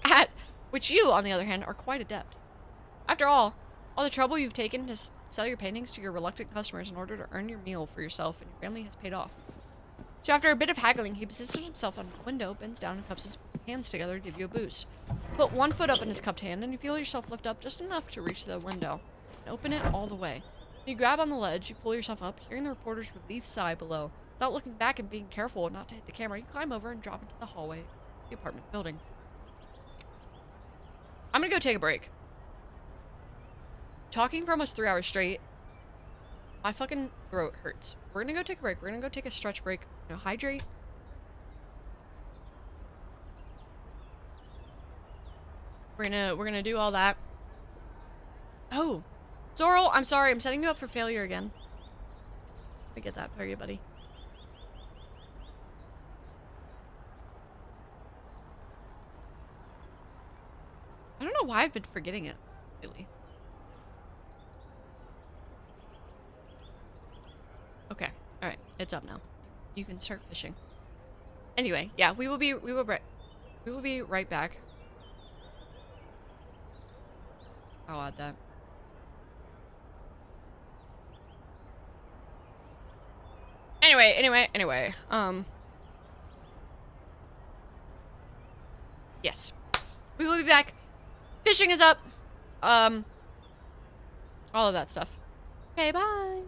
at which you, on the other hand, are quite adept. After all the trouble you've taken to sell your paintings to your reluctant customers in order to earn your meal for yourself and your family has paid off. So after a bit of haggling, he positions himself on the window, bends down, and cups his hands together to give you a boost. Put one foot up in his cupped hand, and you feel yourself lift up just enough to reach the window and open it all the way. You grab on the ledge, you pull yourself up, hearing the reporter's relieved sigh below. Without looking back and being careful not to hit the camera, you climb over and drop into the hallway of the apartment building. I'm gonna go take a break. Talking for almost 3 hours straight, my fucking throat hurts. We're gonna go take a break. We're gonna go take a stretch break. Hydrate. We're gonna do all that. Oh, Zorro, I'm sorry. I'm setting you up for failure again. Let me get that for you, buddy. I don't know why I've been forgetting it lately. Okay. All right. It's up now. You can start fishing. Anyway, yeah, we will be right back. I'll add that. Anyway, Anyway. Yes. We will be back. Fishing is up. All of that stuff. Okay, bye.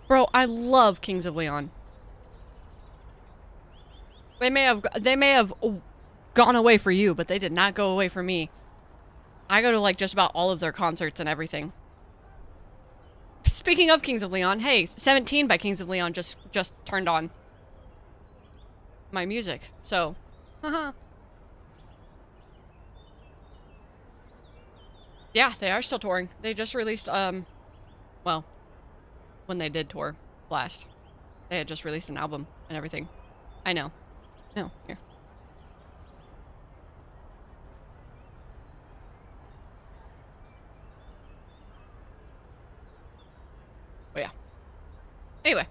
Bro, I love Kings of Leon. They may have gone away for you, but they did not go away for me. I go to like just about all of their concerts and everything. Speaking of Kings of Leon, hey, 17 by Kings of Leon just turned on my music. So, haha. Yeah, they are still touring. They just released well, when they did tour last, they had just released an album and everything. I know. No, here. Oh yeah. Anyway.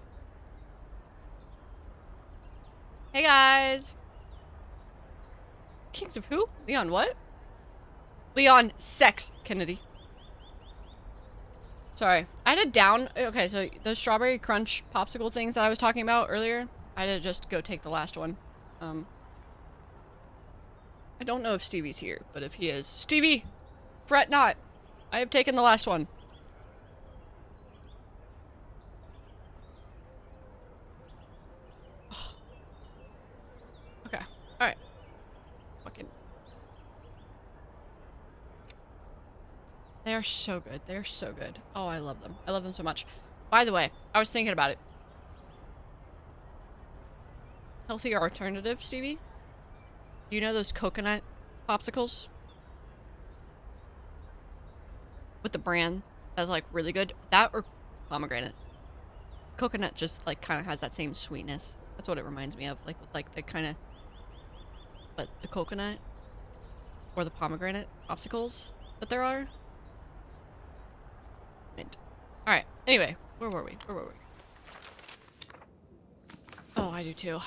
Hey guys. Kings of who? Leon what? Leon Sex Kennedy. Sorry. I had to down... Okay, so those strawberry crunch popsicle things that I was talking about earlier, I had to just go take the last one. I don't know if Stevie's here, but if he is... Stevie! Fret not! I have taken the last one. Okay. Alright. Fucking... They are so good. They are so good. Oh, I love them. I love them so much. By the way, I was thinking about it. Healthier alternative, Stevie? Do you know those coconut popsicles? With the brand that's like really good. That or pomegranate. Coconut just like kind of has that same sweetness. That's what it reminds me of. Like with like the kind of... But the coconut or the pomegranate popsicles that there are. Mint. Alright, anyway, where were we? Oh, I do too.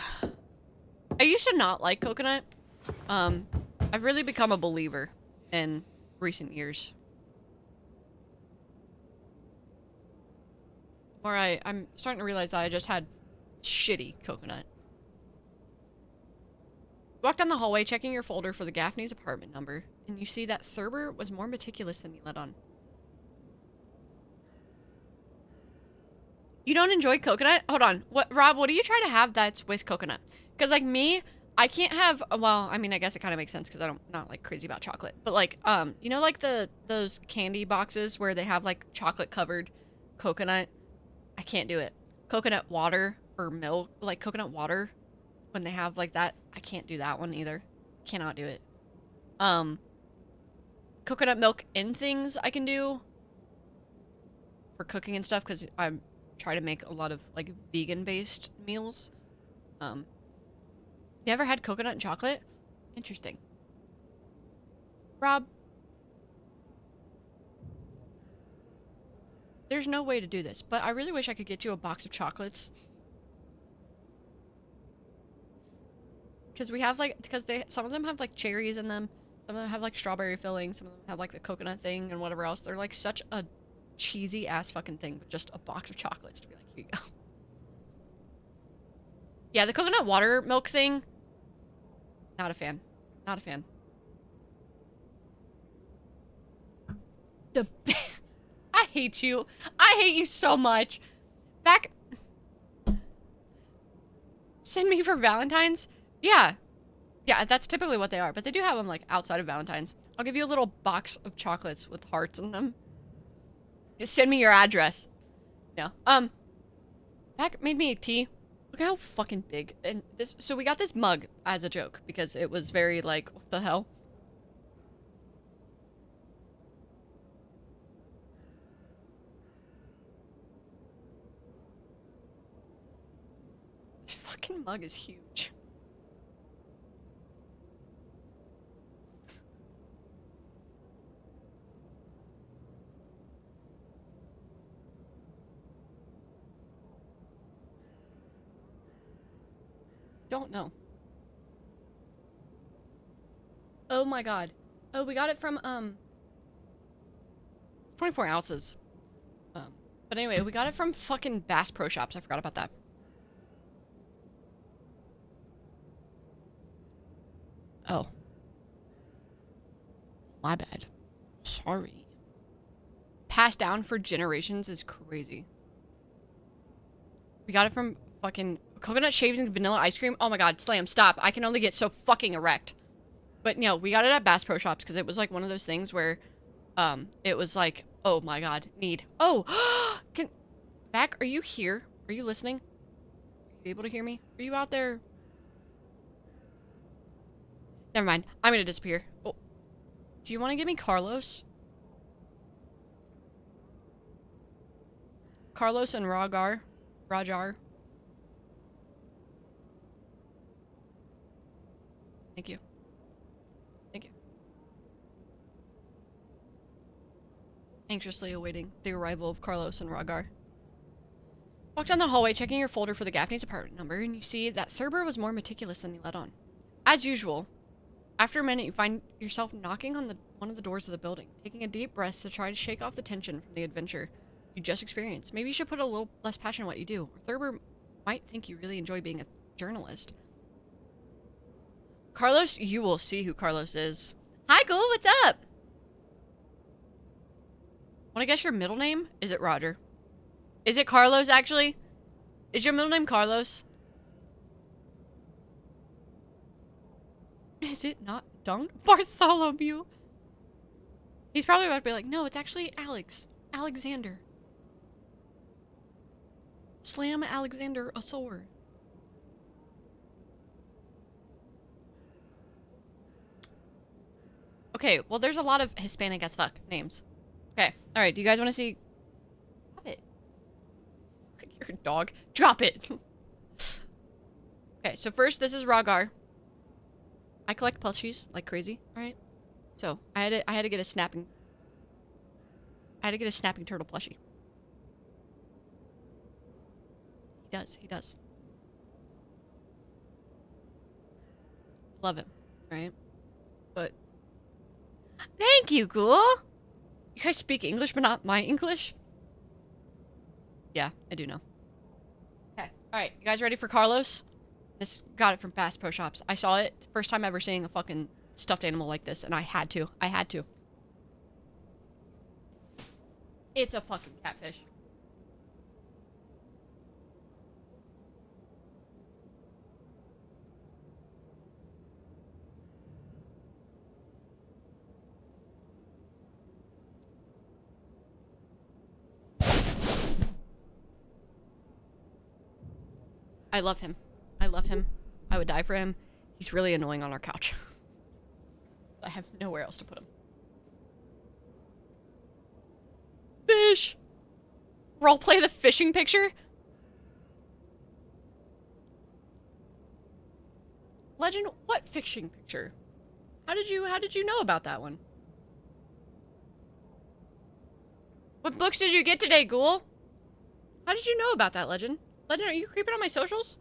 I used to not like coconut. I've really become a believer in recent years. Or I'm starting to realize that I just had shitty coconut. Walk down the hallway checking your folder for the Gaffney's apartment number, and you see that Thurber was more meticulous than you let on. You don't enjoy coconut? Hold on. What, Rob, what do you try to have that's with coconut? Because, like, me, I can't have... Well, I mean, I guess it kind of makes sense because I'm not, like, crazy about chocolate. But, like, you know, like, those candy boxes where they have, like, chocolate-covered coconut? I can't do it. Coconut water or milk, like, coconut water, when they have, like, that, I can't do that one either. Cannot do it. Coconut milk in things I can do for cooking and stuff because I'm... try to make a lot of like vegan-based meals. You ever had coconut and chocolate? Interesting. Rob, there's no way to do this, but I really wish I could get you a box of chocolates. Because we have like, some of them have like cherries in them, some of them have like strawberry filling, some of them have like the coconut thing and whatever else. They're like such a cheesy ass fucking thing, but just a box of chocolates to be like, here you go. Yeah, the coconut water milk thing. Not a fan. Not a fan. I hate you. I hate you so much. Back. Send me for Valentine's? Yeah. Yeah, that's typically what they are, but they do have them like outside of Valentine's. I'll give you a little box of chocolates with hearts in them. Just send me your address. No. Back made me a tea. Look how fucking big. And this, so we got this mug as a joke because it was very like, what the hell? This fucking mug is huge. Don't know. Oh my god. Oh, we got it from, 24 ounces. But anyway, we got it from fucking Bass Pro Shops. I forgot about that. Oh. My bad. Sorry. Passed down for generations is crazy. We got it from fucking coconut shaves and vanilla ice cream. Oh my god, Slam, stop. I can only get so fucking erect. But no, we got it at Bass Pro Shops because it was like one of those things where it was like, oh my god, need. Oh, Vac, are you here? Are you listening? Are you able to hear me? Are you out there? Never mind. I'm gonna disappear. Oh. Do you want to give me Carlos? Carlos and Rajar. Thank you. Thank you. Anxiously awaiting the arrival of Carlos and Ragar. Walk down the hallway, checking your folder for the Gaffney's apartment number, and you see that Thurber was more meticulous than he let on. As usual, after a minute, you find yourself knocking on one of the doors of the building, taking a deep breath to try to shake off the tension from the adventure you just experienced. Maybe you should put a little less passion in what you do, or Thurber might think you really enjoy being a journalist. Carlos, you will see who Carlos is. Hi, Ghoul, what's up? Want to guess your middle name? Is it Roger? Is it Carlos, actually? Is your middle name Carlos? Is it not Dunk? Bartholomew. He's probably about to be like, no, it's actually Alex. Alexander. Slam Alexander Asor. Okay, well, there's a lot of Hispanic as fuck names. Okay, alright, do you guys want to see... Drop it. You're a dog. Drop it! Okay, so first, this is Ragar. I collect plushies like crazy, alright? So, I had to get a snapping turtle plushie. He does. Love him, right? But thank you, Ghoul! You guys speak English, but not my English? Yeah, I do know. Okay, alright, you guys ready for Carlos? This got it from Bass Pro Shops. I saw it, first time ever seeing a fucking stuffed animal like this, and I had to. It's a fucking catfish. I love him. I would die for him. He's really annoying on our couch. I have nowhere else to put him. Fish! Roleplay the fishing picture? Legend, what fishing picture? How did you know about that one? What books did you get today, Ghoul? How did you know about that, Legend? Legend, are you creeping on my socials?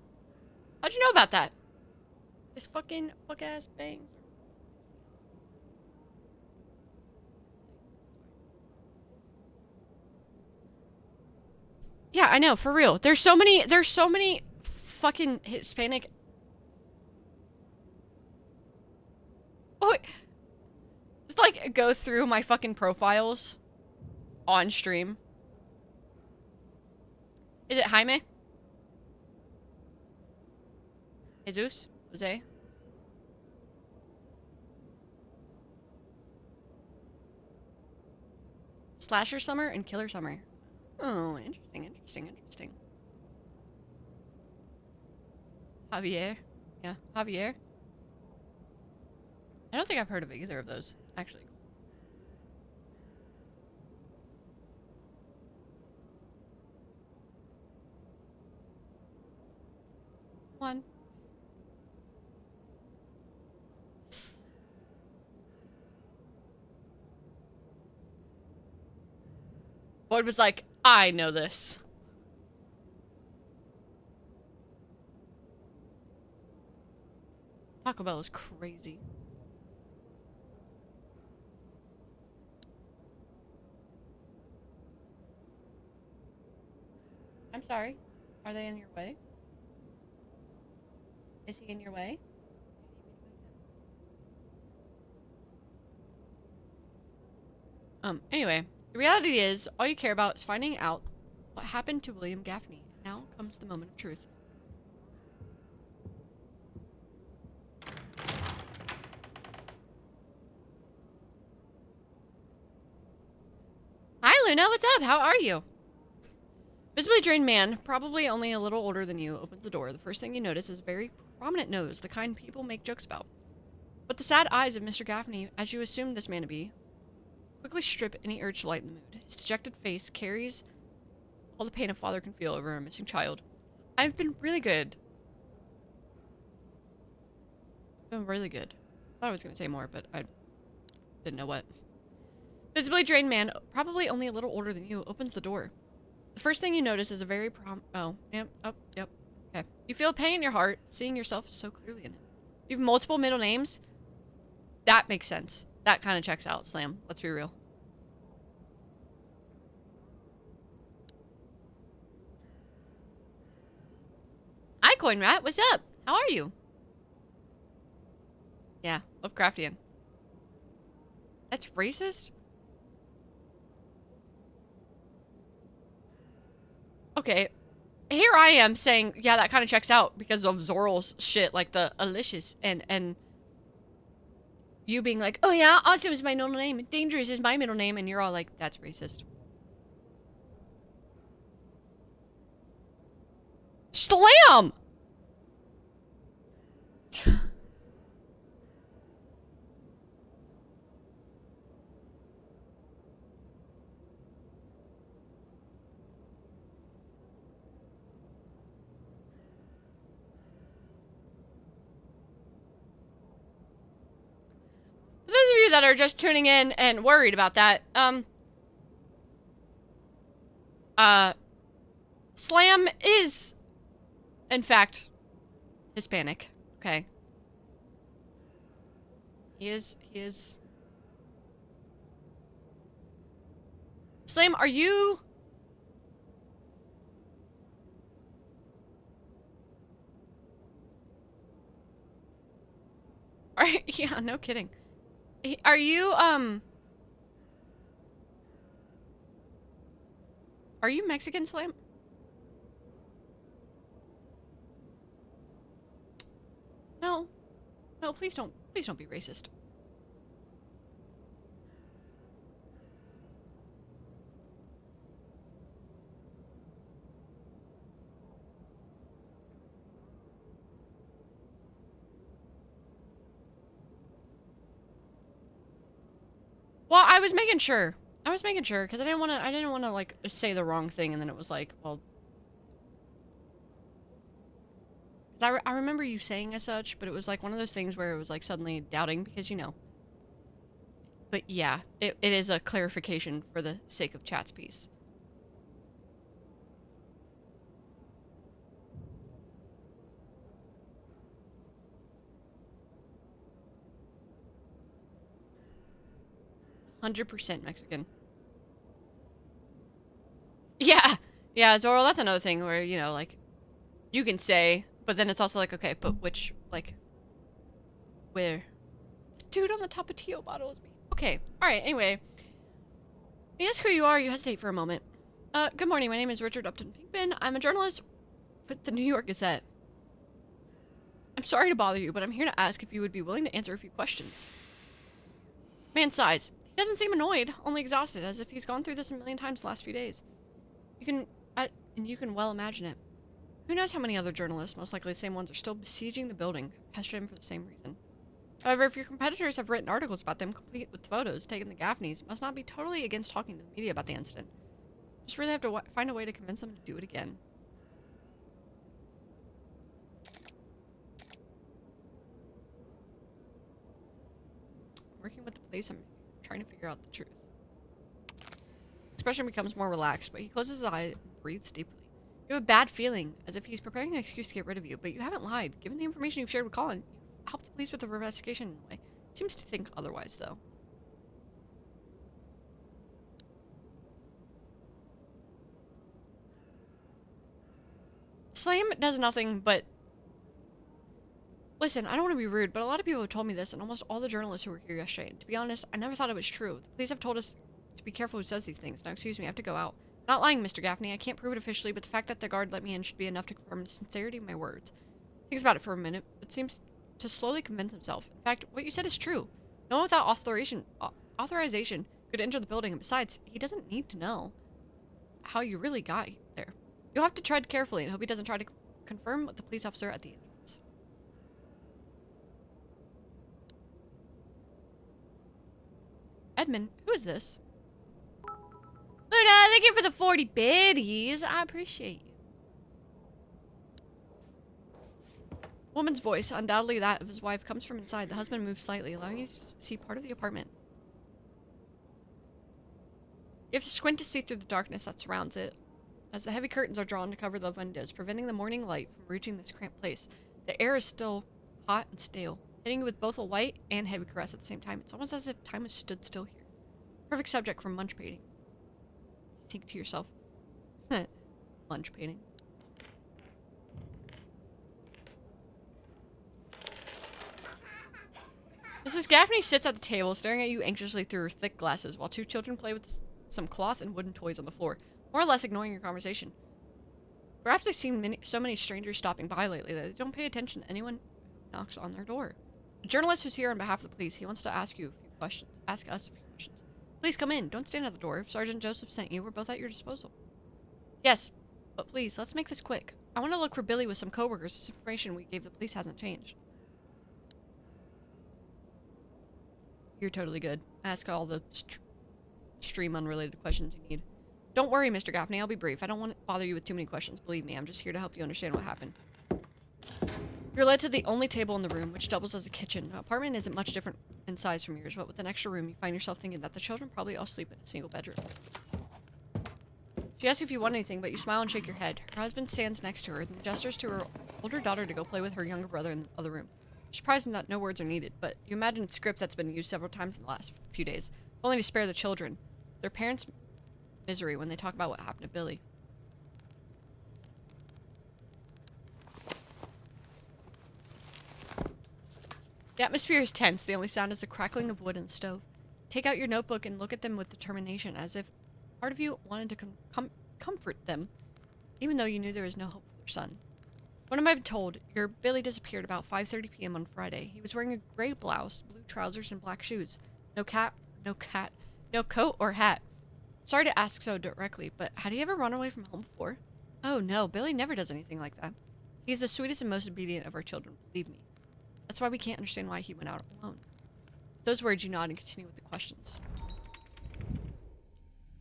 How'd you know about that? This fucking fuck-ass bangs. Yeah, I know, for real. There's so many fucking Hispanic... Oh, wait. Just, like, go through my fucking profiles on stream. Is it Jaime? Jesus? Jose? Slasher Summer and Killer Summer. Oh, interesting. Javier? Yeah, Javier. I don't think I've heard of either of those, actually. One. Boyd was like, I know this. Taco Bell is crazy. I'm sorry. Are they in your way? Is he in your way? Anyway, the reality is, all you care about is finding out what happened to William Gaffney. Now comes comes the moment of truth. Hi, Luna. What's up? How are you? Visibly drained man, probably only a little older than you, opens the door. The first thing you notice is a very prominent nose, the kind people make jokes about. But the sad eyes of Mr. Gaffney, as you assume this man to be, quickly strip any urge to lighten the mood. His dejected face carries all the pain a father can feel over a missing child. I've been really good. Been really good. I thought I was going to say more, but I didn't know what. Visibly drained man, probably only a little older than you, opens the door. The first thing you notice is a very yep. Okay. You feel pain in your heart, seeing yourself so clearly in him. You have multiple middle names? That makes sense. That kind of checks out, Slam. Let's be real. Hi, Coin Rat. What's up? How are you? Yeah, Lovecraftian. That's racist? Okay, here I am saying, yeah, that kind of checks out because of Zoral's shit, like the Alicious, and you being like, oh yeah, Awesome is my middle name, Dangerous is my middle name, and you're all like, that's racist. Slam! For those of you that are just tuning in and worried about that, Slam is, in fact, Hispanic. Okay. He is. Slam, are you... Yeah, no kidding. Are you, are you Mexican, Slam? No. No, please don't be racist. Well, I was making sure. Because I didn't want to like say the wrong thing and then it was like, well, I remember you saying as such, but it was like one of those things where it was like suddenly doubting because, you know. But yeah, it is a clarification for the sake of chat's piece. %100% Mexican. Yeah. Yeah, Zoral, that's another thing where, you know, like, you can say, but then it's also like, okay, but which, like, where? Dude on the top of Tio bottle is me. Okay, alright, anyway. You ask who you are, you hesitate for a moment. Good morning, my name is Richard Upton Pinkman. I'm a journalist with the New York Gazette. I'm sorry to bother you, but I'm here to ask if you would be willing to answer a few questions. Man sighs. He doesn't seem annoyed, only exhausted, as if he's gone through this a million times the last few days. You can well imagine it. Who knows how many other journalists, most likely the same ones, are still besieging the building, pestering him for the same reason. However, if your competitors have written articles about them, complete with photos taken the Gaffneys, you must not be totally against talking to the media about the incident. Just really have to find a way to convince them to do it again. Working with the police, I'm trying to figure out the truth. Expression becomes more relaxed, but he closes his eyes and breathes deeply. You have a bad feeling, as if he's preparing an excuse to get rid of you, but you haven't lied. Given the information you've shared with Colin, you helped the police with the investigation in a way. Seems to think otherwise, though. Slam does nothing but... Listen, I don't want to be rude, but a lot of people have told me this, and almost all the journalists who were here yesterday. And to be honest, I never thought it was true. The police have told us to be careful who says these things. Now, excuse me, I have to go out. Not lying, Mr. Gaffney. I can't prove it officially, but the fact that the guard let me in should be enough to confirm the sincerity of my words. Thinks about it for a minute, but seems to slowly convince himself. In fact, what you said is true. No one without authorization could enter the building, and besides, he doesn't need to know how you really got there. You'll have to tread carefully and hope he doesn't try to confirm with the police officer at the entrance. Edmund, who is this? Luna, thank you for the 40 biddies. I appreciate you. Woman's voice, undoubtedly that of his wife, comes from inside. The husband moves slightly, allowing you to see part of the apartment. You have to squint to see through the darkness that surrounds it, as the heavy curtains are drawn to cover the windows, preventing the morning light from reaching this cramped place. The air is still hot and stale, hitting you with both a light and heavy caress at the same time. It's almost as if time has stood still here. Perfect subject for munch painting. You think to yourself, munch painting. Mrs. Gaffney sits at the table, staring at you anxiously through her thick glasses, while two children play with some cloth and wooden toys on the floor, more or less ignoring your conversation. Perhaps they've seen so many strangers stopping by lately that they don't pay attention to anyone who knocks on their door. A journalist who's here on behalf of the police. He wants to ask you a few questions. Ask us a few questions. Please come in. Don't stand at the door. If Sergeant Joseph sent you, we're both at your disposal. Yes, but please, let's make this quick. I want to look for Billy with some coworkers. This information we gave the police hasn't changed. You're totally good. Ask all the stream unrelated questions you need. Don't worry, Mr. Gaffney. I'll be brief. I don't want to bother you with too many questions. Believe me, I'm just here to help you understand what happened. You're led to the only table in the room, which doubles as a kitchen. The apartment isn't much different in size from yours, but with an extra room, you find yourself thinking that the children probably all sleep in a single bedroom. She asks if you want anything, but you smile and shake your head. Her husband stands next to her and gestures to her older daughter to go play with her younger brother in the other room. Surprising that no words are needed, but you imagine a script that's been used several times in the last few days, only to spare the children their parents' misery when they talk about what happened to Billy. The atmosphere is tense. The only sound is the crackling of wood in the stove. Take out your notebook and look at them with determination, as if part of you wanted to comfort them, even though you knew there was no hope for their son. What am I told? Your Billy disappeared about 5:30 p.m. on Friday. He was wearing a gray blouse, blue trousers, and black shoes. No coat or hat. Sorry to ask so directly, but had he ever run away from home before? Oh no, Billy never does anything like that. He's the sweetest and most obedient of our children, believe me. That's why we can't understand why he went out alone. With those words, you nod and continue with the questions.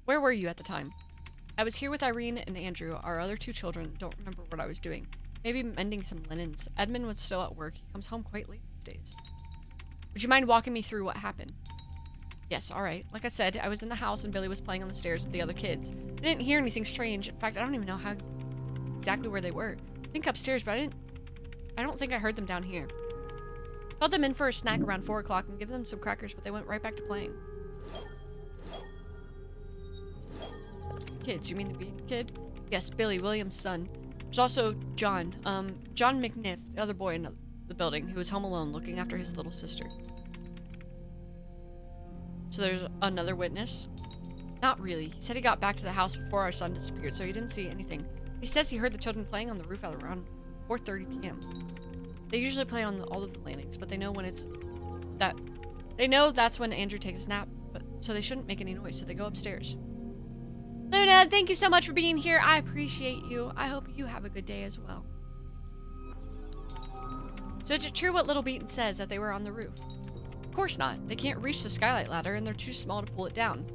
Where were you at the time? I was here with Irene and Andrew. Our other two children don't remember what I was doing. Maybe mending some linens. Edmund was still at work. He comes home quite late these days. Would you mind walking me through what happened? Yes, alright. Like I said, I was in the house and Billy was playing on the stairs with the other kids. I didn't hear anything strange. In fact, I don't even know exactly where they were. I think upstairs, but I don't think I heard them down here. Called them in for a snack around 4 o'clock and gave them some crackers, but they went right back to playing. Kids, you mean the beat kid? Yes, Billy, William's son. There's also John, John McNiff, the other boy in the building, who was home alone looking after his little sister. So there's another witness? Not really. He said he got back to the house before our son disappeared, so he didn't see anything. He says he heard the children playing on the roof at around 4:30 p.m. They usually play on all of the landings, but they know that's when Andrew takes a nap, so they shouldn't make any noise, so they go upstairs. Luna, thank you so much for being here. I appreciate you. I hope you have a good day as well. So is it true what Little Beaton says, that they were on the roof? Of course not. They can't reach the skylight ladder and they're too small to pull it down.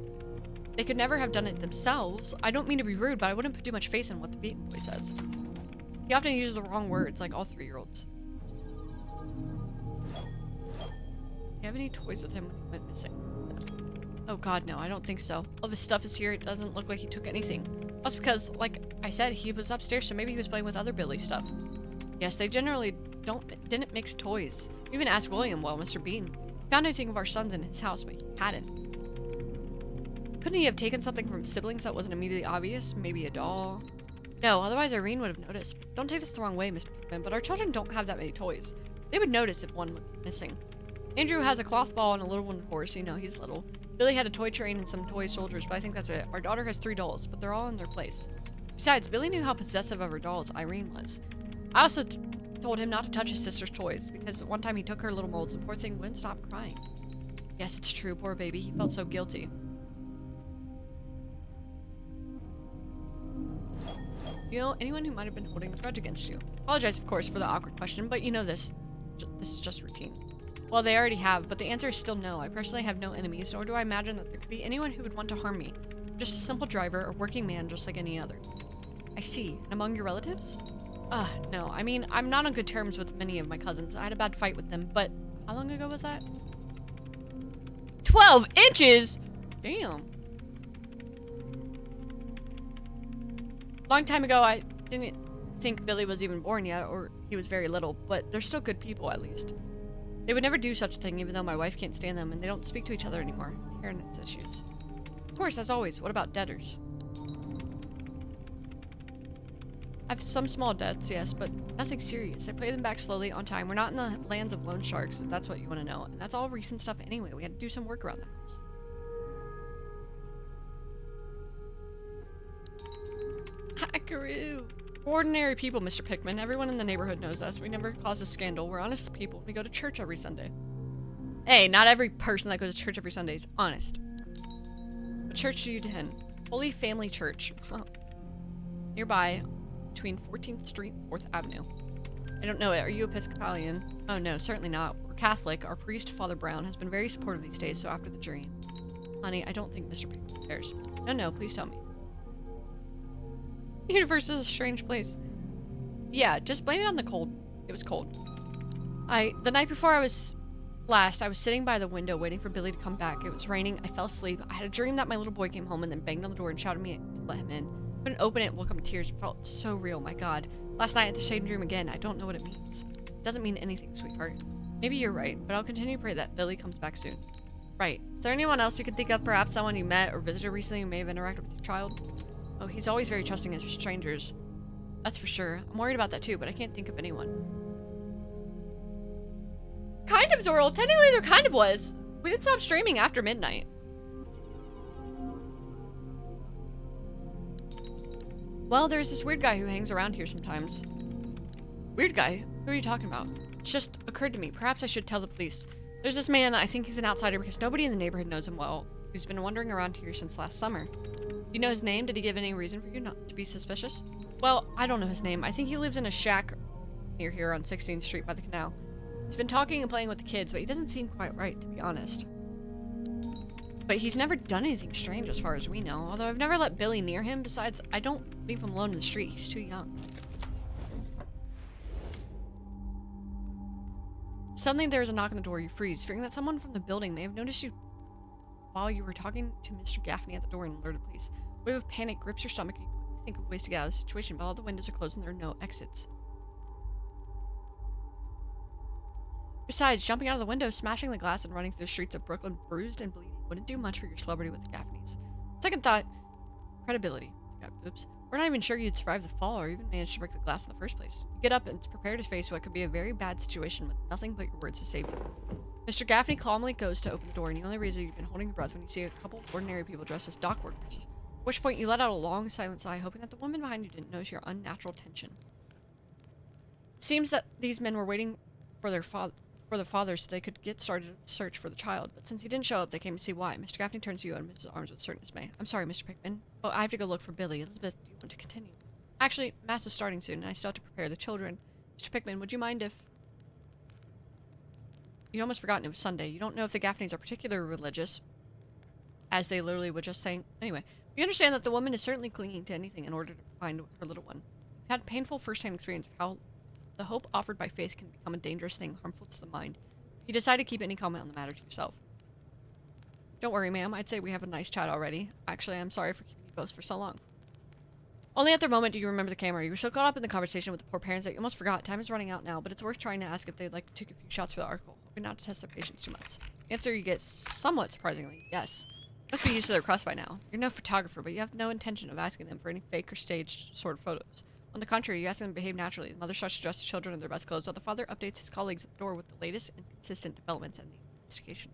They could never have done it themselves. I don't mean to be rude, but I wouldn't put too much faith in what the Beaton boy says. He often uses the wrong words, like all 3-year-olds. Do you have any toys with him when he went missing? Oh god, no, I don't think so. All of his stuff is here. It doesn't look like he took anything. That's because, like I said, he was upstairs, so maybe he was playing with other Billy stuff. Yes, they generally didn't mix toys. We even asked William, well, Mr. Bean. He found anything of our sons in his house, but he hadn't. Couldn't he have taken something from siblings that wasn't immediately obvious? Maybe a doll? No, otherwise Irene would have noticed. Don't take this the wrong way, Mr. Pippin, but our children don't have that many toys. They would notice if one was missing. Andrew has a cloth ball and a little wooden horse, you know, he's little. Billy had a toy train and some toy soldiers, but I think that's it. Our daughter has 3 dolls, but they're all in their place. Besides, Billy knew how possessive of her dolls Irene was. I also told him not to touch his sister's toys, because one time he took her little molds and poor thing wouldn't stop crying. Yes, it's true, poor baby. He felt so guilty. You know anyone who might have been holding a grudge against you? Apologize, of course, for the awkward question, but you know this. This is just routine. Well, they already have, but the answer is still no. I personally have no enemies, nor do I imagine that there could be anyone who would want to harm me. Just a simple driver or working man just like any other. I see. And among your relatives? No. I mean, I'm not on good terms with many of my cousins. I had a bad fight with them, but how long ago was that? 12 inches? Damn. Long time ago, I didn't think Billy was even born yet, or he was very little, but they're still good people, at least. They would never do such a thing, even though my wife can't stand them, and they don't speak to each other anymore. Inheritance issues. Of course, as always. What about debtors? I have some small debts, yes, but nothing serious. I pay them back slowly on time. We're not in the lands of loan sharks, if that's what you want to know. And that's all recent stuff anyway. We had to do some work around the house. Hackaroo! We're ordinary people, Mr. Pickman. Everyone in the neighborhood knows us. We never cause a scandal. We're honest people. We go to church every Sunday. Hey, not every person that goes to church every Sunday is honest. What church do you attend? Holy Family Church. Nearby, between 14th Street and 4th Avenue. I don't know it. Are you Episcopalian? Oh no, certainly not. We're Catholic. Our priest, Father Brown, has been very supportive these days, so after the jury. Honey, I don't think Mr. Pickman cares. No, please tell me. The universe is a strange place. Yeah, just blame it on the cold. It was cold. The night before I was sitting by the window waiting for Billy to come back. It was raining. I fell asleep. I had a dream that my little boy came home and then banged on the door and shouted at me to let him in. Couldn't open it, woke up in tears. It felt so real, my god. Last night I had the same dream again. I don't know what it means. It doesn't mean anything, sweetheart. Maybe you're right, but I'll continue to pray that Billy comes back soon. Right. Is there anyone else you can think of, perhaps someone you met or visited recently who may have interacted with your child? Oh, he's always very trusting of strangers. That's for sure. I'm worried about that too, but I can't think of anyone. Kind of, Zorl. Technically, there kind of was. We did stop streaming after midnight. Well, there's this weird guy who hangs around here sometimes. Weird guy? Who are you talking about? It just occurred to me. Perhaps I should tell the police. There's this man, I think he's an outsider because nobody in the neighborhood knows him well, who's been wandering around here since last summer. Do you know his name? Did he give any reason for you not to be suspicious? Well, I don't know his name. I think he lives in a shack near here on 16th Street by the canal. He's been talking and playing with the kids, but he doesn't seem quite right, to be honest. But he's never done anything strange as far as we know, although I've never let Billy near him. Besides, I don't leave him alone in the street. He's too young. Suddenly there's a knock on the door. You freeze, fearing that someone from the building may have noticed you while you were talking to Mr. Gaffney at the door and alerted police. A wave of panic grips your stomach and you quickly think of ways to get out of the situation, but all the windows are closed and there are no exits. Besides, jumping out of the window, smashing the glass, and running through the streets of Brooklyn bruised and bleeding wouldn't do much for your celebrity with the Gaffneys. Second thought, credibility. Oops. We're not even sure you'd survive the fall or even manage to break the glass in the first place. You get up and prepare to face what could be a very bad situation with nothing but your words to save you. Mr. Gaffney calmly goes to open the door, and you only realize you've been holding your breath when you see a couple of ordinary people dressed as dock workers. At which point you let out a long, silent sigh, hoping that the woman behind you didn't notice your unnatural tension. It seems that these men were waiting for their father so they could get started to search for the child, but since he didn't show up, they came to see why. Mr. Gaffney turns to you and opens his arms with certain dismay. I'm sorry, Mr. Pickman. Oh, I have to go look for Billy. Elizabeth, do you want to continue? Actually, Mass is starting soon, and I still have to prepare the children. Mr. Pickman, would you mind if... You'd almost forgotten it was Sunday. You don't know if the Gaffneys are particularly religious, as they literally were just saying. Anyway, we understand that the woman is certainly clinging to anything in order to find her little one. We've had painful first-hand experience of how the hope offered by faith can become a dangerous thing, harmful to the mind. You decide to keep any comment on the matter to yourself. Don't worry, ma'am. I'd say we have a nice chat already. Actually, I'm sorry for keeping you both for so long. Only at the moment do you remember the camera. You were so caught up in the conversation with the poor parents that you almost forgot. Time is running out now, but it's worth trying to ask if they'd like to take a few shots for the article. Hoping not to test their patience too much. The answer you get somewhat surprisingly, yes. Must be used to their crust by now. You're no photographer, but you have no intention of asking them for any fake or staged sort of photos. On the contrary, you ask them to behave naturally. The mother starts to dress the children in their best clothes, while the father updates his colleagues at the door with the latest and consistent developments in the investigation.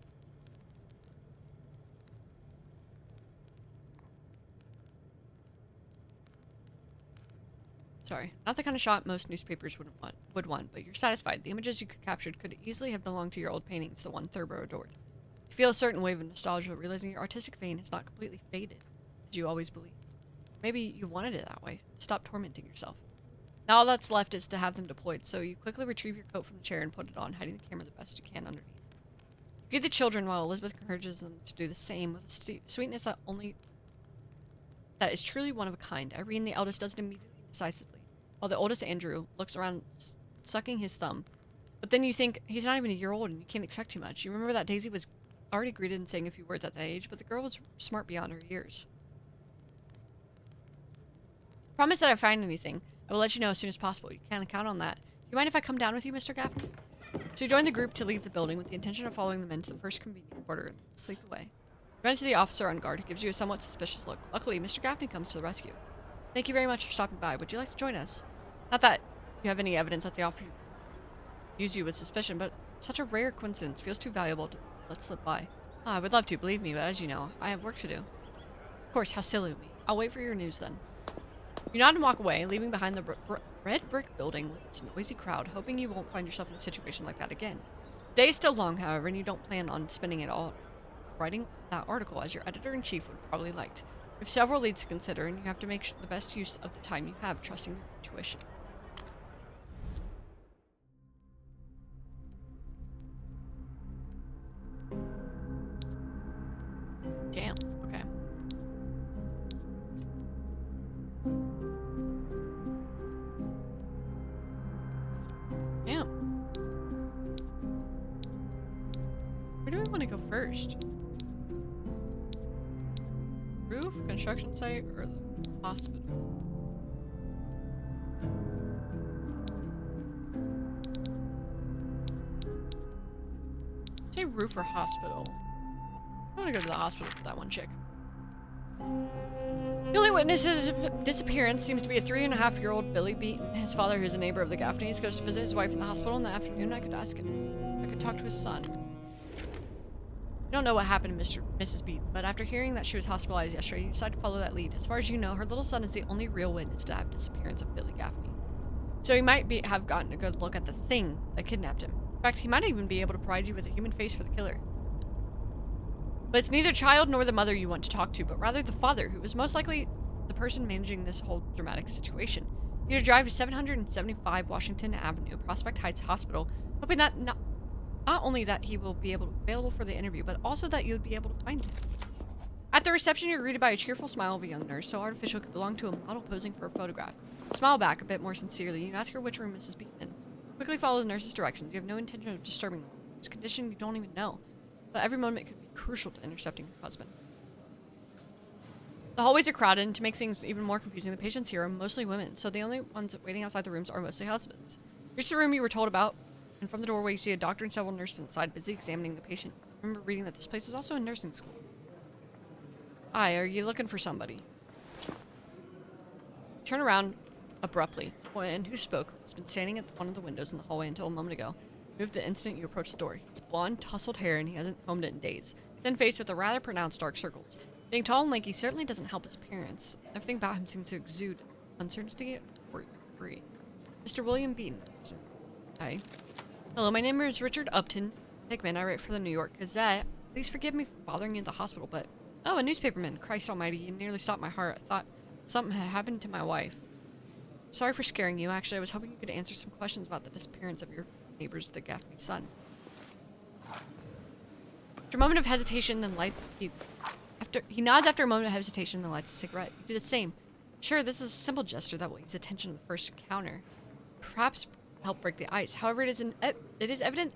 Sorry. Not the kind of shot most newspapers would want, but you're satisfied. The images you captured could easily have belonged to your old paintings, the one Thurber adored. You feel a certain wave of nostalgia, realizing your artistic vein is not completely faded, as you always believed. Maybe you wanted it that way. Stop tormenting yourself. Now all that's left is to have them deployed, so you quickly retrieve your coat from the chair and put it on, hiding the camera the best you can underneath. You greet the children while Elizabeth encourages them to do the same with a sweetness that is truly one of a kind. Irene, the eldest, does it immediately, decisively, while the oldest, Andrew, looks around, sucking his thumb. But then you think, he's not even a year old and you can't expect too much. You remember that Daisy was already greeted and saying a few words at that age, but the girl was smart beyond her years. Promise that if I find anything, I will let you know as soon as possible. You can count on that. Do you mind if I come down with you, Mr. Gaffney? So you join the group to leave the building with the intention of following the men to the first convenient quarter and sleep away. You run into the officer on guard, who gives you a somewhat suspicious look. Luckily, Mr. Gaffney comes to the rescue. Thank you very much for stopping by. Would you like to join us? Not that you have any evidence that the officer views you with suspicion, but such a rare coincidence feels too valuable to let slip by. I would love to, believe me, but as you know, I have work to do. Of course, how silly of me. I'll wait for your news then. You nod and walk away, leaving behind the red brick building with its noisy crowd, hoping you won't find yourself in a situation like that again. The day is still long, however, and you don't plan on spending it all writing that article, as your editor-in-chief would probably liked. You have several leads to consider, and you have to make the best use of the time you have, trusting your intuition. Damn. Okay. Damn. Where do we want to go first? Roof, construction site, or the hospital? Say roof or hospital. I want to go to the hospital for that one chick. The only witness to his disappearance seems to be a 3.5-year-old Billy Beaton. His father, who is a neighbor of the Gaffneys, goes to visit his wife in the hospital in the afternoon. I could ask him. I could talk to his son. You don't know what happened to Mrs. Beaton, but after hearing that she was hospitalized yesterday, you decide to follow that lead. As far as you know, her little son is the only real witness to the disappearance of Billy Gaffney. So he might have gotten a good look at the thing that kidnapped him. In fact, he might even be able to provide you with a human face for the killer. But it's neither child nor the mother you want to talk to, but rather the father, who was most likely the person managing this whole dramatic situation. You drive to 775 Washington Avenue, Prospect Heights Hospital, hoping that not only that he will be available for the interview, but also that you would be able to find him. At the reception, you're greeted by a cheerful smile of a young nurse, so artificial it could belong to a model posing for a photograph. Smile back a bit more sincerely. You ask her which room Mrs. Beaton in. Quickly follow the nurse's directions. You have no intention of disturbing them. It's a condition you don't even know, but every moment could be crucial to intercepting your husband. The hallways are crowded, and to make things even more confusing, the patients here are mostly women, so the only ones waiting outside the rooms are mostly husbands. Reach the room you were told about, and from the doorway you see a doctor and several nurses inside, busy examining the patient. Remember reading that this place is also a nursing school. Hi, are you looking for somebody? Turn around abruptly. The man who spoke has been standing at one of the windows in the hallway until a moment ago. Moved the instant you approach the door. He has blonde, tousled hair, and he hasn't combed it in days. Thin face with a rather pronounced dark circles. Being tall and lanky certainly doesn't help his appearance. Everything about him seems to exude uncertainty or free. Mr. William Beaton. Hi. Hello, my name is Richard Upton Hickman. I write for the New York Gazette. Please forgive me for bothering you at the hospital, but... Oh, a newspaperman. Christ almighty, you nearly stopped my heart. I thought something had happened to my wife. Sorry for scaring you. Actually, I was hoping you could answer some questions about the disappearance of your neighbor's, the Gaffney son. After a moment of hesitation, then he nods after a moment of hesitation, then lights a cigarette. You do the same. Sure, this is a simple gesture that will ease the tension of the first encounter. Perhaps help break the ice. However, it is evident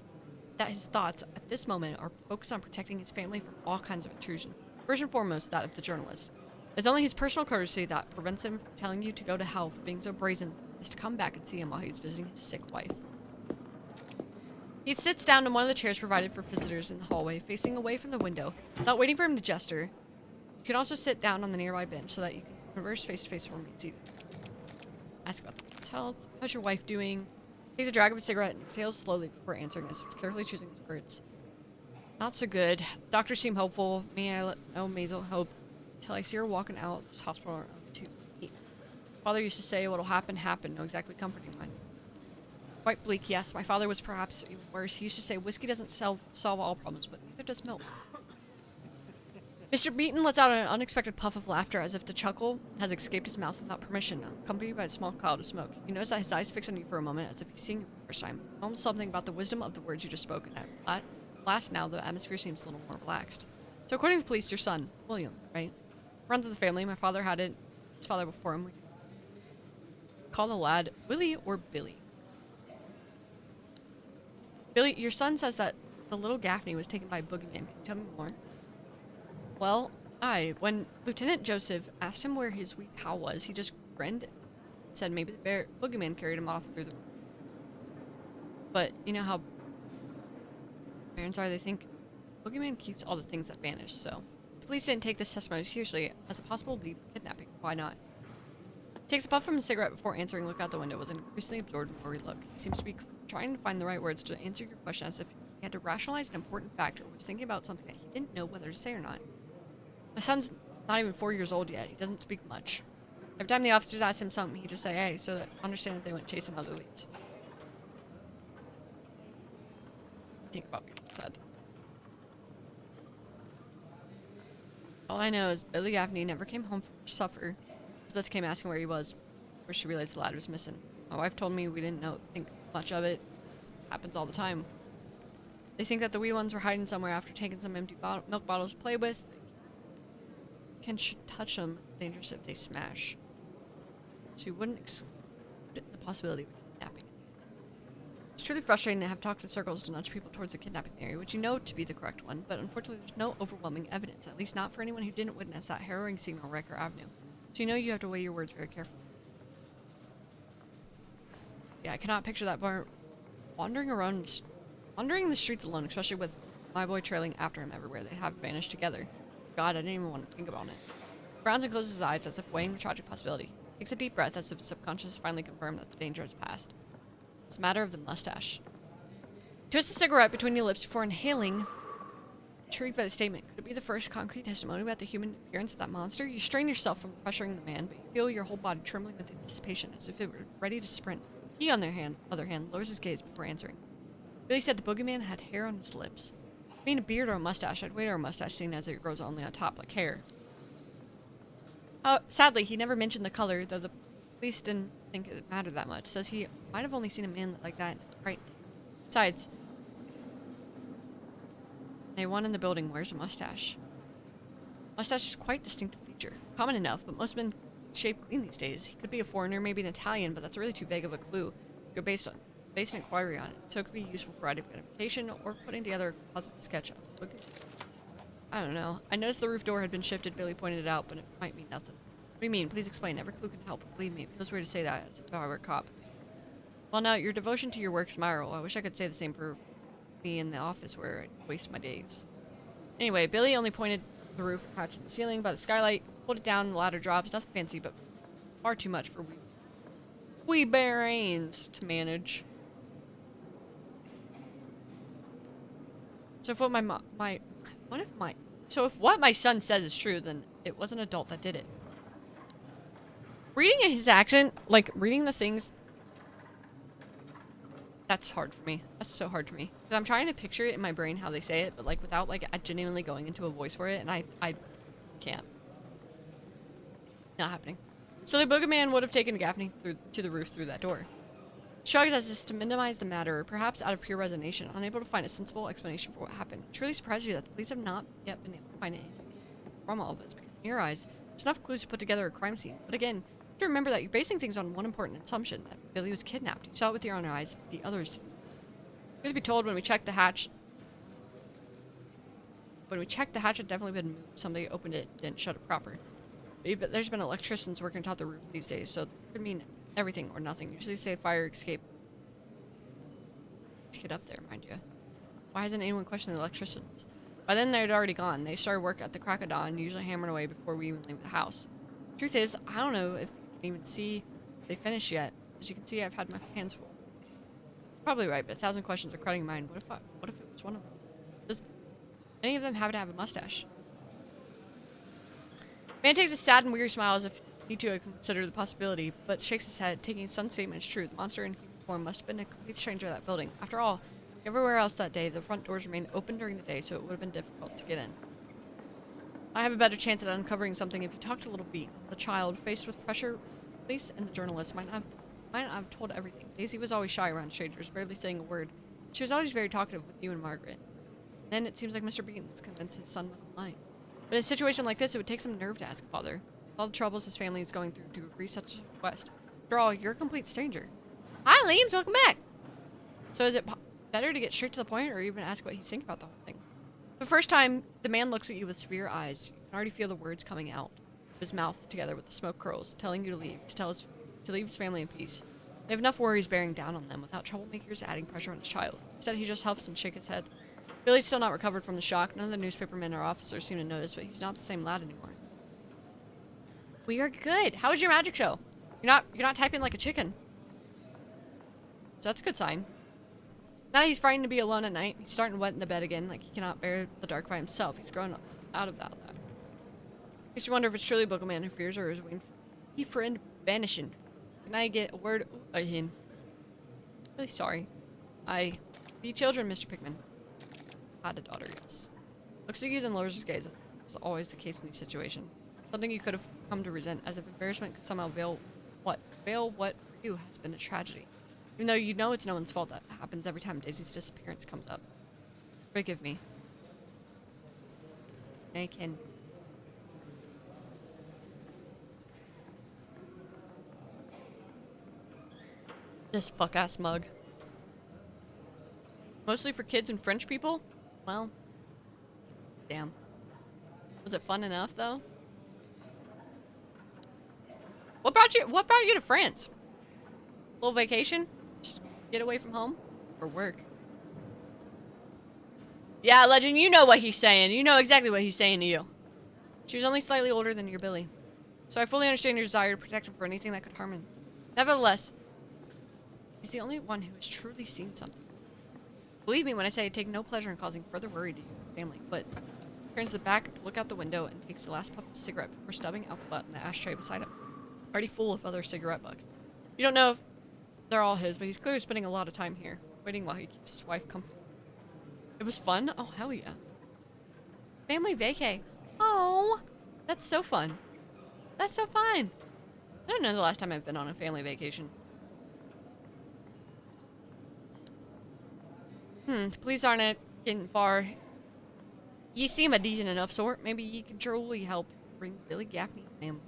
that his thoughts at this moment are focused on protecting his family from all kinds of intrusion. First and foremost, that of the journalist. It's only his personal courtesy that prevents him from telling you to go to hell for being so brazen as to come back and see him while he's visiting his sick wife. He sits down in one of the chairs provided for visitors in the hallway, facing away from the window, without waiting for him to gesture. You can also sit down on the nearby bench so that you can converse face-to-face before meets you. Ask about the woman's health. How's your wife doing? Takes a drag of a cigarette and exhales slowly before answering us, carefully choosing his words. Not so good. Doctors seem hopeful. Me, I let no Maisel hope until I see her walking out this hospital around 2 feet. Father used to say, what'll happen, happen. No exactly comforting line. Quite bleak, yes. My father was perhaps even worse. He used to say, whiskey doesn't solve all problems, but neither does milk. Mr. Beaton lets out an unexpected puff of laughter as if the chuckle has escaped his mouth without permission, accompanied by a small cloud of smoke. You notice that his eyes fix on you for a moment as if he's seeing you for the first time. Almost something about the wisdom of the words you just spoke. At last now, the atmosphere seems a little more relaxed. So according to the police, your son, William, right? Runs of the family. My father had it. His father before him. We call the lad Willie or Billy. Billy, your son says that the little Gaffney was taken by a boogeyman. Can you tell me more? Well, when Lieutenant Joseph asked him where his wee pal was, he just grinned and said maybe the boogeyman carried him off through the... But you know how parents are, they think boogeyman keeps all the things that vanish, so... The police didn't take this testimony seriously as a possible lead for kidnapping. Why not? Takes a puff from his cigarette before answering. Look out the window with an increasingly absorbed and worried look. He seems to be trying to find the right words to answer your question as if he had to rationalize an important fact or was thinking about something that he didn't know whether to say or not. My son's not even 4 years old yet. He doesn't speak much. Every time the officers ask him something, he'd just say, hey, so that understand that they went chasing other leads. Think about what he said. All I know is Billy Gaffney never came home from supper. Elizabeth came asking where he was, where she realized the lad was missing. My wife told me we didn't think much of it. It happens all the time. They think that the wee ones were hiding somewhere after taking some empty milk bottles to play with. Should touch them. Dangerous if they smash. So you wouldn't exclude the possibility of kidnapping. It's truly frustrating to have talked in circles to nudge people towards the kidnapping theory, which you know to be the correct one, but unfortunately there's no overwhelming evidence, at least not for anyone who didn't witness that harrowing scene on Riker Avenue. So you know you have to weigh your words very carefully. Yeah, I cannot picture that bar wandering the streets alone, especially with my boy trailing after him everywhere. They have vanished together. God, I didn't even want to think about it. Frowns and closes his eyes as if weighing the tragic possibility. Takes a deep breath as if his subconscious has finally confirmed that the danger has passed. It's a matter of the mustache. Twist the cigarette between your lips before inhaling. Intrigued by the statement. Could it be the first concrete testimony about the human appearance of that monster? You strain yourself from pressuring the man, but you feel your whole body trembling with anticipation as if it were ready to sprint. He, on the other hand, lowers his gaze before answering. Billy said the boogeyman had hair on his lips. Being a beard or a mustache, I'd wait for a mustache seeing as it grows only on top, like hair. Sadly, he never mentioned the color, though the police didn't think it mattered that much. Says he might have only seen a man like that, right? Besides, one in the building wears a mustache. Mustache is quite a distinctive feature. Common enough, but most men shave clean these days. He could be a foreigner, maybe an Italian, but that's really too vague of a clue. Go base an inquiry on it, so it could be useful for identification or putting together a composite sketch of. I don't know. I noticed the roof door had been shifted. Billy pointed it out, but it might mean nothing. What do you mean? Please explain. Every clue can help. Believe me, it feels weird to say that as if I were a cop. Well, now, your devotion to your work's admirable. I wish I could say the same for me in the office where I waste my days. Anyway, Billy only pointed the roof hatch to the ceiling by the skylight, pulled it down, the ladder drops. Nothing fancy, but far too much for wee brains to manage. So if what my son says is true, then it was an adult that did it. Reading his accent, like reading the things, that's hard for me. That's so hard for me. 'Cause I'm trying to picture it in my brain how they say it, but like without like genuinely going into a voice for it, and I can't. Not happening. So the boogeyman would have taken Gaffney to the roof through that door. Shrugs as if to minimize the matter, or perhaps out of pure resignation, unable to find a sensible explanation for what happened. It truly surprises you that the police have not yet been able to find anything from all of this, because in your eyes, there's enough clues to put together a crime scene. But again, you have to remember that you're basing things on one important assumption, that Billy was kidnapped. You saw it with your own eyes, the others didn't. Truth be told, when we checked the hatch, it definitely been moved. Somebody opened it, didn't shut it proper. But there's been electricians working atop the roof these days, so it could mean everything or nothing. Usually say fire escape. To get up there, mind you. Why hasn't anyone questioned the electricians? By then they'd already gone. They started work at the crack of dawn, usually hammering away before we even leave the house. Truth is, I don't know if you can even see if they finished yet. As you can see, I've had my hands full. Probably right, but 1,000 questions are crowding mine. What if it was one of them? Does any of them happen to have a mustache? Man takes a sad and weary smile as if He too had considered the possibility, but shakes his head, taking his son's statement as true. The monster in human form must have been a complete stranger to that building. After all, everywhere else that day, the front doors remained open during the day, so it would have been difficult to get in. I have a better chance at uncovering something if you talk to little B. The child, faced with pressure, police, and the journalist might not have told everything. Daisy was always shy around strangers, barely saying a word. She was always very talkative with you and Margaret. Then it seems like Mr. Bean was convinced his son wasn't lying. But in a situation like this, it would take some nerve to ask father. With all the troubles his family is going through to agree such a request. After all, you're a complete stranger. Hi, Liam, welcome back! So is it better to get straight to the point or even ask what he's thinking about the whole thing? For the first time, the man looks at you with severe eyes. You can already feel the words coming out of his mouth together with the smoke curls, telling you to leave, to leave his family in peace. They have enough worries bearing down on them without troublemakers adding pressure on his child. Instead, he just huffs and shakes his head. Billy's still not recovered from the shock. None of the newspapermen or officers seem to notice, but he's not the same lad anymore. We are good. How was your magic show? You're not typing like a chicken. So that's a good sign. Now he's frightened to be alone at night. He's starting to wet in the bed again, like he cannot bear the dark by himself. He's grown out of that. Makes you wonder if it's truly Boogeyman who fears or is waiting for his friend vanishing. Can I get a word of him? Really sorry. Be children, Mr. Pickman. Had a daughter, yes. Looks at you, then lowers his gaze. That's always the case in these situations. Something you could have come to resent, as if embarrassment could somehow veil what for you has been a tragedy. Even though you know it's no one's fault, that happens every time Daisy's disappearance comes up. Forgive me. I can. This fuck-ass mug. Mostly for kids and French people? Well, damn. Was it fun enough, though? What brought you to France? Little vacation? Just get away from home? Or work? Yeah, Legend, you know what he's saying. You know exactly what he's saying to you. She was only slightly older than your Billy. So I fully understand your desire to protect him from anything that could harm him. Nevertheless, he's the only one who has truly seen something. Believe me when I say I take no pleasure in causing further worry to your family, but turns to the back to look out the window and takes the last puff of cigarette before stubbing out the butt in the ashtray beside him, already full of other cigarette butts. You don't know if they're all his, but he's clearly spending a lot of time here, waiting while he keeps his wife comfortable. It was fun? Oh, hell yeah. Family vacay. Oh, that's so fun. That's so fun. I don't know the last time I've been on a family vacation. Please aren't it getting far. You seem a decent enough sort. Maybe you can truly help bring Billy Gaffney home.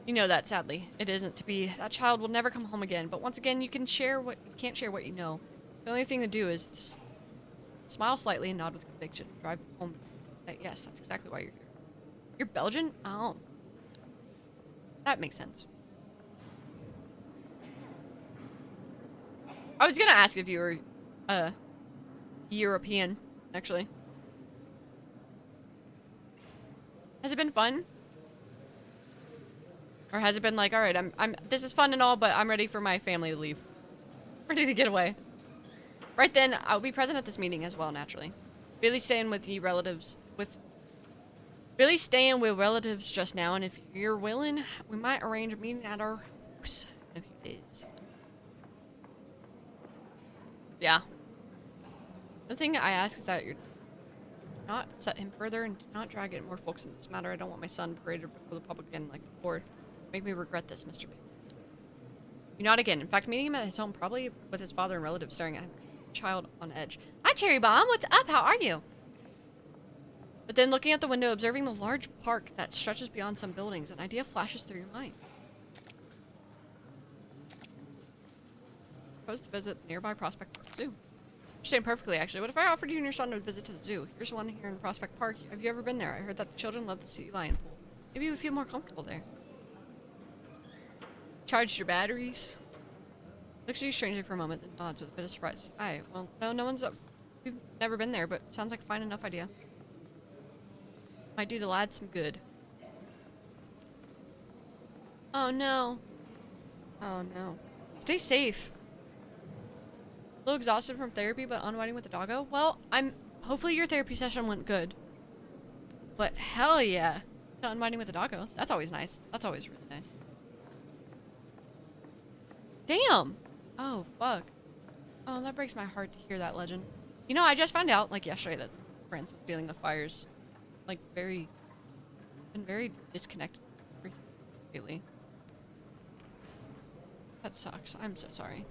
You know that, sadly. It isn't to be. That child will never come home again. But once again, you can't share what you know. The only thing to do is smile slightly and nod with conviction. Drive home. Yes, that's exactly why you're here. You're Belgian? Oh. That makes sense. I was gonna ask if you were, European, actually. Has it been fun? Or has it been like, alright, this is fun and all, but I'm ready for my family to leave. Ready to get away. Right then, I'll be present at this meeting as well, naturally. Billy's staying with relatives just now, and if you're willing, we might arrange a meeting at our house in a few days. Yeah. The thing I ask is that you're not upset him further and do not drag in more folks in this matter. I don't want my son paraded before the public again like before. Make me regret this, Mr. P. You nod again. In fact, meeting him at his home, probably with his father and relatives staring at him, child on edge. Hi, Cherry Bomb. What's up? How are you? But then, looking out the window, observing the large park that stretches beyond some buildings, an idea flashes through your mind. Propose to visit nearby Prospect Park Zoo. You're saying perfectly, actually. What if I offered you and your son a visit to the zoo? Here's one here in Prospect Park. Have you ever been there? I heard that the children love the sea lion pool. Maybe you would feel more comfortable there. Charged your batteries? Looks at you strangely for a moment, then nods with a bit of surprise. Aye, well, no one's up. We've never been there, but sounds like a fine enough idea. Might do the lad some good. Oh no. Oh no. Stay safe. A little exhausted from therapy, but unwinding with the doggo. Well, hopefully your therapy session went good. But hell yeah. Unbinding with a doggo. That's always nice. That's always really nice. Damn! Oh, fuck. Oh, that breaks my heart to hear that legend. You know, I just found out, like, yesterday that France was dealing with fires. Like, been very disconnected from everything lately. That sucks. I'm so sorry.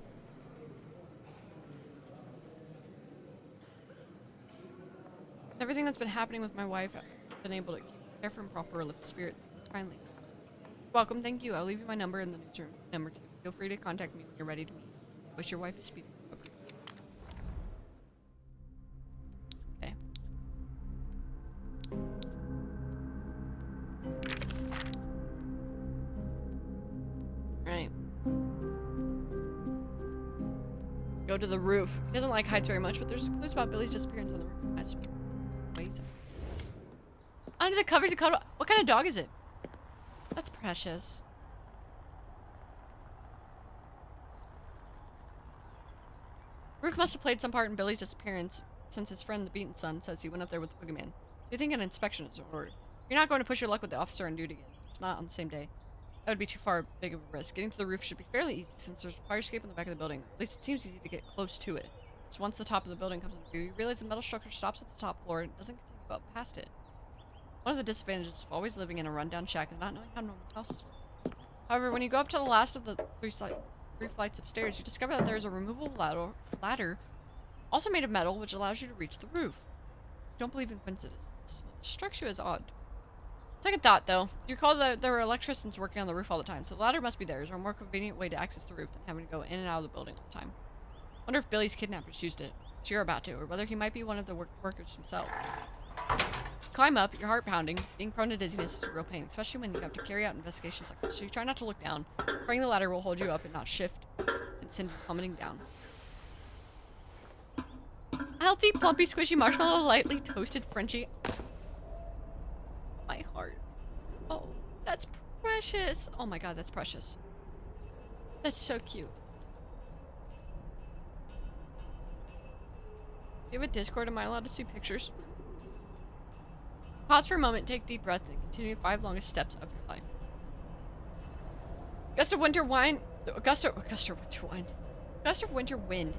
Everything that's been happening with my wife, I've been able to keep careful and proper lift spirit. Finally. Welcome, thank you. I'll leave you my number in the newsroom. Number 2. Feel free to contact me when you're ready to meet. Wish your wife a speedy recovery. Okay. Right. Go to the roof. He doesn't like heights very much, but there's clues about Billy's disappearance on the roof. Nice. Wait. Under the covers of cuddle. What kind of dog is it? That's precious. Roof must have played some part in Billy's disappearance, since his friend, the Beaten Son, says he went up there with the boogeyman. Do you think an inspection is ordered? You're not going to push your luck with the officer on duty again. It's not on the same day. That would be too far big of a risk. Getting to the roof should be fairly easy, since there's a fire escape in the back of the building. At least it seems easy to get close to it. So once the top of the building comes into view, you realize the metal structure stops at the top floor and doesn't continue up past it. One of the disadvantages of always living in a rundown shack is not knowing how normal houses work. However, when you go up to the last of the three flights of stairs, you discover that there is a removable ladder, also made of metal, which allows you to reach the roof. You don't believe in coincidences. It strikes you as odd. Second thought, though. You recall that there were electricians working on the roof all the time, so the ladder must be theirs, or a more convenient way to access the roof than having to go in and out of the building all the time. Wonder if Billy's kidnappers used it. So you're about to, or whether he might be one of the workers himself. Climb up, your heart pounding. Being prone to dizziness is a real pain, especially when you have to carry out investigations like this, so you try not to look down. Praying the ladder will hold you up and not shift and send you plummeting down. Healthy, plumpy, squishy marshmallow, lightly toasted Frenchie. My heart. Oh, that's precious. Oh my god, that's precious. That's so cute. Do you have a Discord? Am I allowed to see pictures? Pause for a moment, take a deep breath, and continue 5 longest steps of your life. Gust of winter wind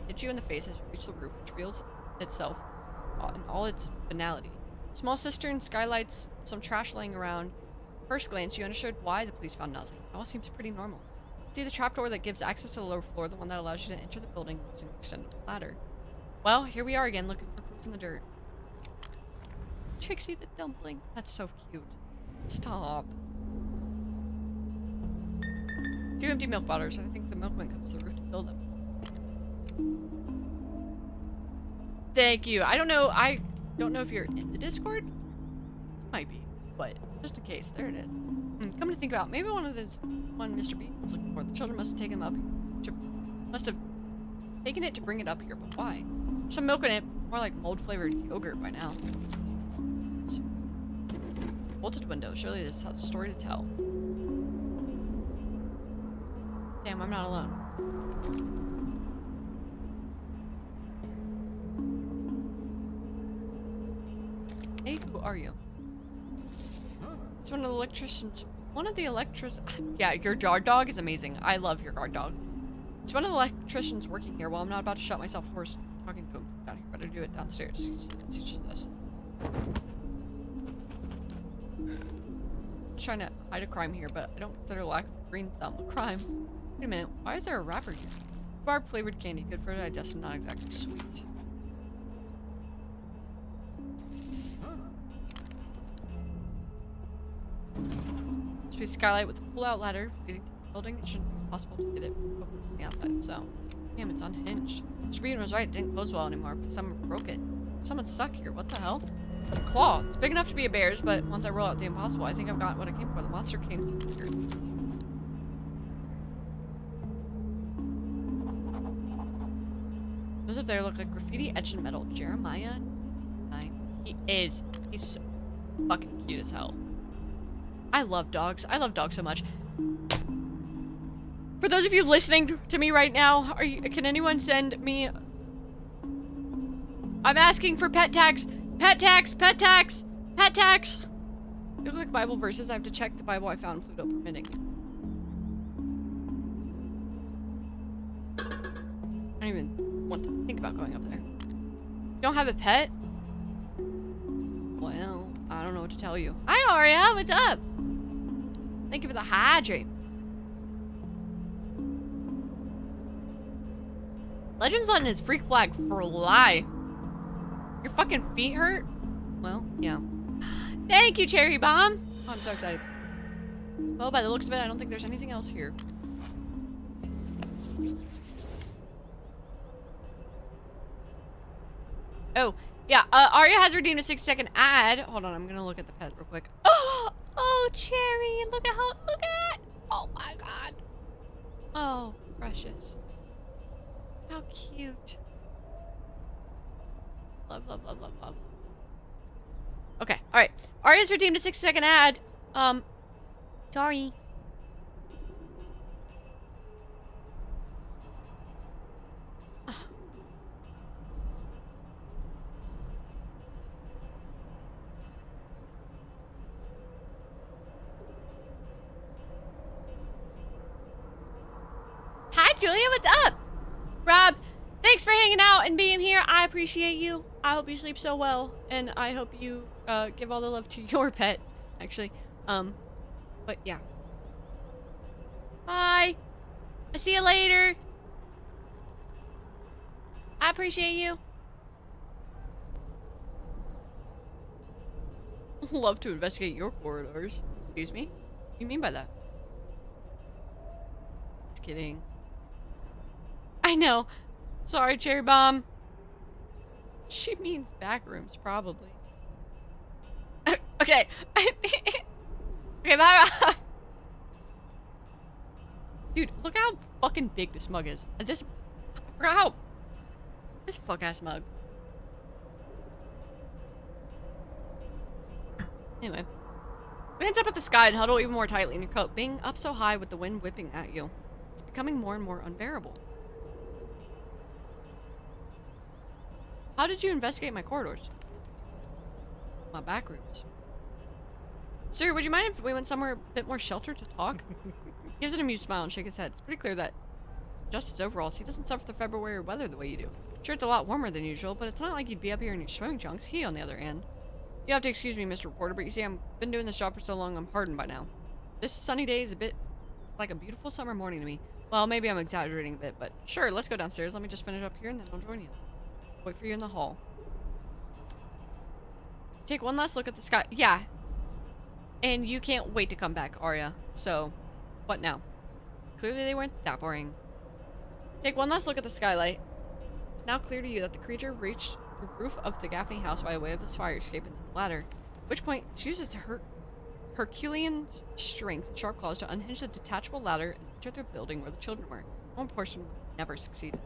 hits you in the face as you reach the roof, which reveals itself in all its banality. Small cistern, skylights, some trash laying around. First glance, you understood why the police found nothing. It all seems pretty normal. See the trapdoor that gives access to the lower floor, the one that allows you to enter the building using an extendable ladder. Well, here we are again, looking for clues in the dirt. Trixie the dumpling. That's so cute. Stop. 2 empty milk bottles, and I think the milkman comes to the roof to fill them. Thank you. I don't know if you're in the Discord. You might be, but just in case, there it is. Come to think about, maybe one Mr. Bean was looking for. The children must have taken it to bring it up here, but why? Some milk in it, more like mold-flavored yogurt by now. Bolted window. Surely this has a story to tell. Damn, I'm not alone. Hey, who are you? It's one of the electricians. Yeah, your guard dog is amazing. I love your guard dog. It's one of the electricians working here. Well, I'm not about to shut myself hoarse talking to him down here. Better do it downstairs. He's teaching this. I'm trying to hide a crime here, but I don't consider lack of green thumb a crime. Wait a minute. Why is there a wrapper here? Barb flavored candy. Good for digestion, not exactly sweet. Must be a skylight with a pull-out ladder leading to the building. It shouldn't be possible to get it open from the outside, so... Damn, it's unhinged. Mr. Bean was right, it didn't close well anymore because someone broke it. Someone's stuck here, what the hell? It's a claw. It's big enough to be a bear's, but once I roll out the impossible, I think I've got what I came for. The monster came through here. Those up there look like graffiti etched in metal. Jeremiah 9. He's so fucking cute as hell. I love dogs. I love dogs so much. For those of you listening to me right now, can anyone send me... I'm asking for pet tax. Pet tax. Pet tax. Pet tax. Look like Bible verses. I have to check the Bible I found Pluto permitting. I don't even want to think about going up there. You don't have a pet? Well, I don't know what to tell you. Hi, Aria. What's up? Thank you for the hydrate. Legend's letting his freak flag fly. Your fucking feet hurt? Well, yeah. Thank you, Cherry Bomb. Oh, I'm so excited. Well, by the looks of it, I don't think there's anything else here. Oh, yeah. Arya has redeemed a 6-second ad. Hold on, I'm gonna look at the pet real quick. Oh, Cherry! Look at! Oh my God! Oh, precious. How cute. Love, love, love, love, love. Okay, all right. Arya's redeemed a 6-second ad. Sorry. Hi, Julia. What's up? Rob, thanks for hanging out and being here. I appreciate you. I hope you sleep so well, and I hope you give all the love to your pet, actually. But yeah. Bye. I'll see you later. I appreciate you. Love to investigate your corridors. Excuse me? What do you mean by that? Just kidding. I know. Sorry, Cherry Bomb. She means back rooms, probably. Okay. Okay, bye, Rob. Dude, look how fucking big this mug is. I forgot how. This fuck ass mug. Anyway. Hands up at the sky and huddle even more tightly in your coat. Being up so high with the wind whipping at you, it's becoming more and more unbearable. How did you investigate my corridors? My back rooms. Sir, would you mind if we went somewhere a bit more sheltered to talk? He gives an amused smile and shakes his head. It's pretty clear that Justice overalls, he doesn't suffer the February weather the way you do. Sure, it's a lot warmer than usual, but it's not like you'd be up here in your swimming trunks. He, on the other hand. You have to excuse me, Mr. Reporter, but you see, I've been doing this job for so long, I'm hardened by now. This sunny day is a bit like a beautiful summer morning to me. Well, maybe I'm exaggerating a bit, but sure, let's go downstairs. Let me just finish up here and then I'll join you. Wait for you in the hall. Take one last look at the sky. Yeah. And you can't wait to come back, Arya. So, what now? Clearly they weren't that boring. Take one last look at the skylight. It's now clear to you that the creature reached the roof of the Gaffney house by way of this fire escape and the ladder. At which point, it uses her Herculean strength and sharp claws to unhinge the detachable ladder and enter the building where the children were. One portion never succeeded.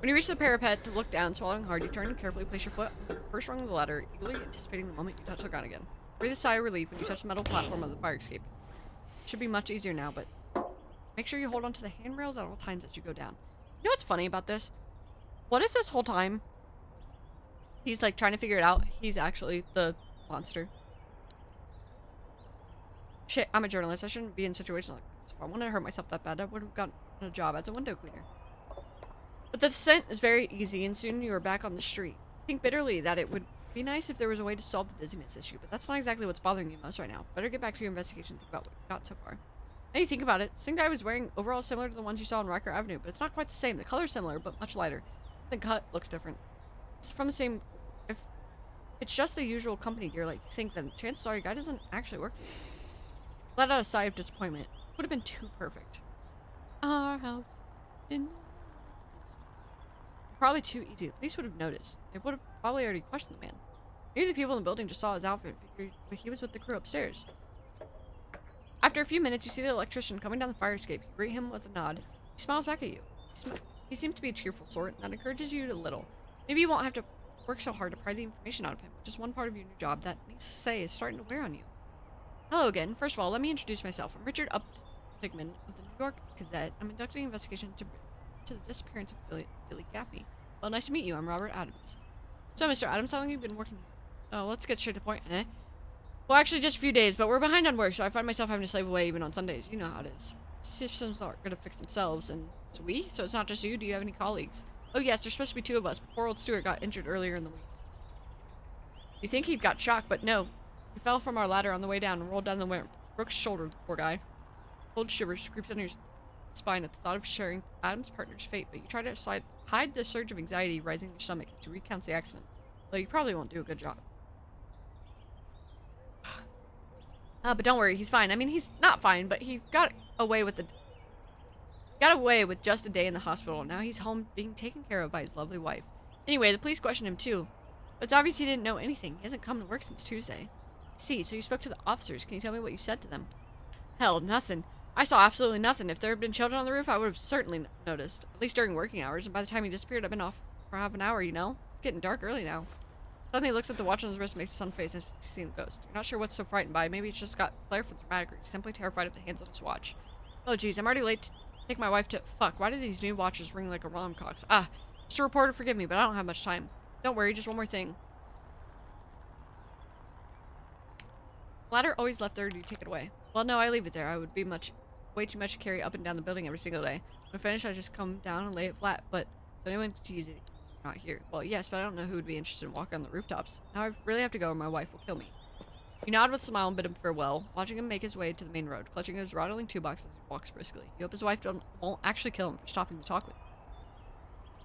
When you reach the parapet to look down, swallowing hard, you turn and carefully place your foot on the first rung of the ladder, eagerly anticipating the moment you touch the ground again. Breathe a sigh of relief when you touch the metal platform of the fire escape. It should be much easier now, but make sure you hold onto the handrails at all times as you go down. You know what's funny about this? What if this whole time he's like trying to figure it out, he's actually the monster? Shit, I'm a journalist. I shouldn't be in situations like this. If I wanted to hurt myself that bad, I would have gotten a job as a window cleaner. But the descent is very easy, and soon you are back on the street. I think bitterly that it would be nice if there was a way to solve the dizziness issue, but that's not exactly what's bothering you most right now. Better get back to your investigation and think about what you've got so far. Now you think about it, same guy was wearing overalls similar to the ones you saw on Riker Avenue, but it's not quite the same. The color's similar, but much lighter. The cut looks different. It's from the same... If it's just the usual company gear like you think, then chances are your guy doesn't actually work for you. Let out a sigh of disappointment. Would have been too perfect. Our house in... Probably too easy. The police would have noticed. They would have probably already questioned the man. Maybe the people in the building just saw his outfit and figured he was with the crew upstairs. After a few minutes, you see the electrician coming down the fire escape. You greet him with a nod. He smiles back at you. He seems to be a cheerful sort, and that encourages you a little. Maybe you won't have to work so hard to pry the information out of him. Just one part of your new job that, needs to say, is starting to wear on you. Hello again. First of all, let me introduce myself. I'm Richard Uptigman of the New York Gazette. I'm conducting an investigation to the disappearance of Billy Gaffney. Well, nice to meet you. I'm Robert Adams. So, Mr. Adams, how long have you been working here? Oh, let's get straight to the point, eh? Well, actually, just a few days, but we're behind on work, so I find myself having to slave away even on Sundays. You know how it is. Systems aren't going to fix themselves, and it's we, so it's not just you. Do you have any colleagues? Oh, yes, there's supposed to be 2 of us. Poor old Stuart got injured earlier in the week. You think he'd got shocked, but no. He fell from our ladder on the way down and rolled down the ramp. Broke his shoulder, poor guy. Cold shivers creeps under your spine at the thought of sharing Adam's partner's fate, but you try to hide the surge of anxiety rising in your stomach as he recounts the accident, though you probably won't do a good job. But don't worry, he's fine. I mean, he's not fine, but he got away with just a day in the hospital, and now he's home being taken care of by his lovely wife. Anyway, the police questioned him too, but it's obvious he didn't know anything. He hasn't come to work since Tuesday. See, so you spoke to the officers. Can you tell me what you said to them? Hell, nothing. I saw absolutely nothing. If there had been children on the roof, I would have certainly noticed, at least during working hours, and by the time he disappeared, I've been off for half an hour, you know? It's getting dark early now. Suddenly he looks at the watch on his wrist and makes a sun face as if he's seen the ghost. You're not sure what's so frightened by. Maybe it's just got flair for dramatic, or he's simply terrified of the hands on his watch. Oh geez, I'm already late to take my wife to— Fuck, why do these new watches ring like a rom-cox? Ah, Mr. Reporter, forgive me, but I don't have much time. Don't worry, just one more thing. The ladder always left there, or do you take it away? Well, no, I leave it there. I would be way too much to carry up and down the building every single day. When I finish, I just come down and lay it flat, but so anyone to use it, not here. Well, yes, but I don't know who would be interested in walking on the rooftops. Now I really have to go or my wife will kill me. You nod with a smile and bid him farewell, watching him make his way to the main road, clutching his rattling toolbox as he walks briskly. You hope his wife won't actually kill him for stopping to talk with him.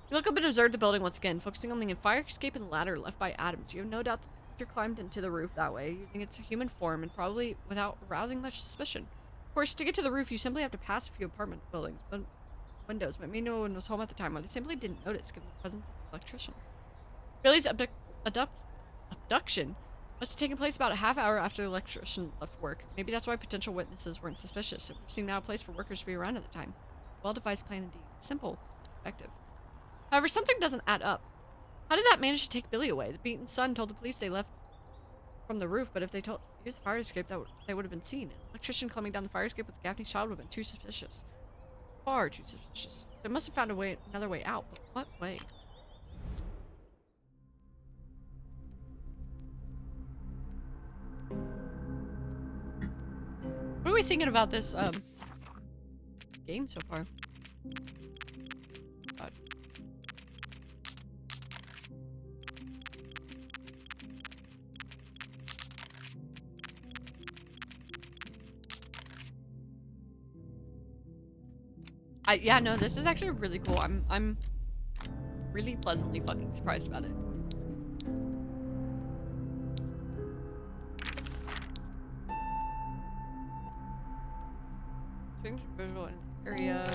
You look up and observe the building once again, focusing on the fire escape and the ladder left by Adams. You have no doubt that the creature climbed into the roof that way, using its human form and probably without arousing much suspicion. Of course, to get to the roof, you simply have to pass a few apartment buildings, but windows, but maybe no one was home at the time, or they simply didn't notice given the presence of electricians. Billy's abduction must have taken place about a half hour after the electrician left work. Maybe that's why potential witnesses weren't suspicious. It seemed now a place for workers to be around at the time. Well-devised plan indeed. Simple. Effective. However, something doesn't add up. How did that manage to take Billy away? The beaten son told the police they left from the roof, but if they used the fire escape, they would have been seen. An electrician climbing down the fire escape with Gaffney's child would have been too suspicious. Far too suspicious. So it must have found another way out. But what way? What are we thinking about this game so far? God. Yeah, no, this is actually really cool. I'm really pleasantly fucking surprised about it. Change visual in the area.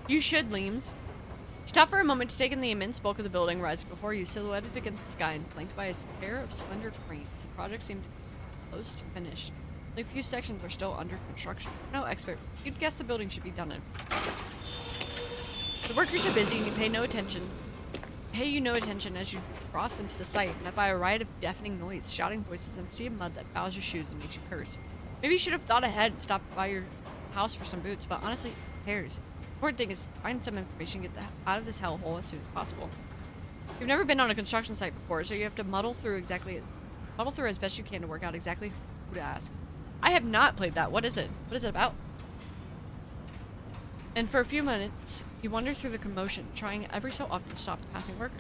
You should, Leames. Stop for a moment to take in the immense bulk of the building rising before you, silhouetted against the sky and flanked by a pair of slender cranes. The project seemed close to finish. Only a few sections are still under construction. No expert. You'd guess the building should be done in. The workers are busy and you pay you no attention as you cross into the site, met by a riot of deafening noise, shouting voices, and a sea of mud that fouls your shoes and makes you curse. Maybe you should have thought ahead and stopped by your house for some boots, but honestly, who cares? The important thing is find some information and get out of this hellhole as soon as possible. You've never been on a construction site before, so you have to muddle through as best you can to work out exactly who to ask. I have not played that. What is it? What is it about? And for a few minutes, you wander through the commotion, trying every so often to stop a passing worker.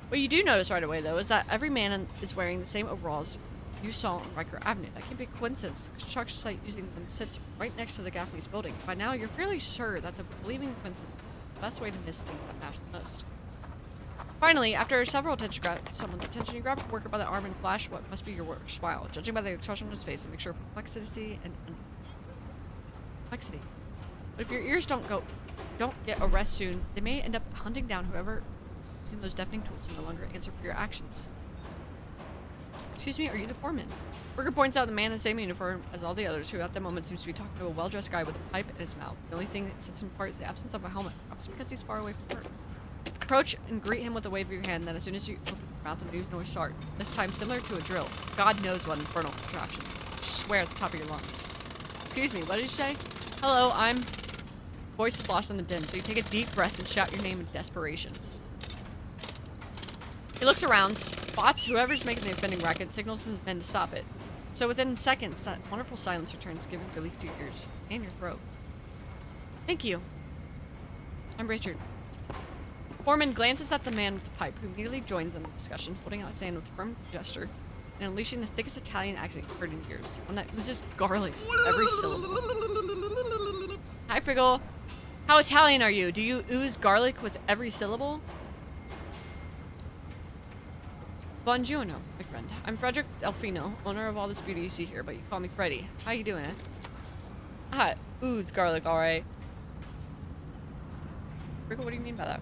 What you do notice right away, though, is that every man is wearing the same overalls you saw on Riker Avenue. That can't be a coincidence. The construction site using them sits right next to the Gaffney's building. By now, you're fairly sure that the believing coincidence is the best way to miss things that matter the most. Finally, after several someone's attention, you grab a worker by the arm and flash what must be your worst smile, judging by the expression on his face and make sure perplexity and complexity. But if your ears don't get a rest soon, they may end up hunting down whoever those deafening tools and no longer answer for your actions. Excuse me, are you the foreman? Worker points out the man in the same uniform as all the others, who at the moment seems to be talking to a well-dressed guy with a pipe in his mouth. The only thing that sets him apart is the absence of a helmet, perhaps because he's far away from work. Approach and greet him with a wave of your hand, then as soon as you open your mouth, a news noise starts. This time similar to a drill. God knows what infernal contraption. I swear at the top of your lungs. Excuse me, what did you say? Hello, I'm... Voice is lost in the din, so you take a deep breath and shout your name in desperation. He looks around, spots whoever's making the offending racket, signals his men to stop it. So within seconds, that wonderful silence returns, giving relief to your ears and your throat. Thank you. I'm Richard. Foreman glances at the man with the pipe, who immediately joins in the discussion, holding out his hand with a firm gesture and unleashing the thickest Italian accent you've heard in years, one that oozes garlic with every syllable. Hi, Friggle. How Italian are you? Do you ooze garlic with every syllable? Buongiorno, my friend. I'm Frederick Delfino, owner of all this beauty you see here, but you call me Freddy. How you doing, eh? Ah, ooze garlic, alright. Friggle, what do you mean by that?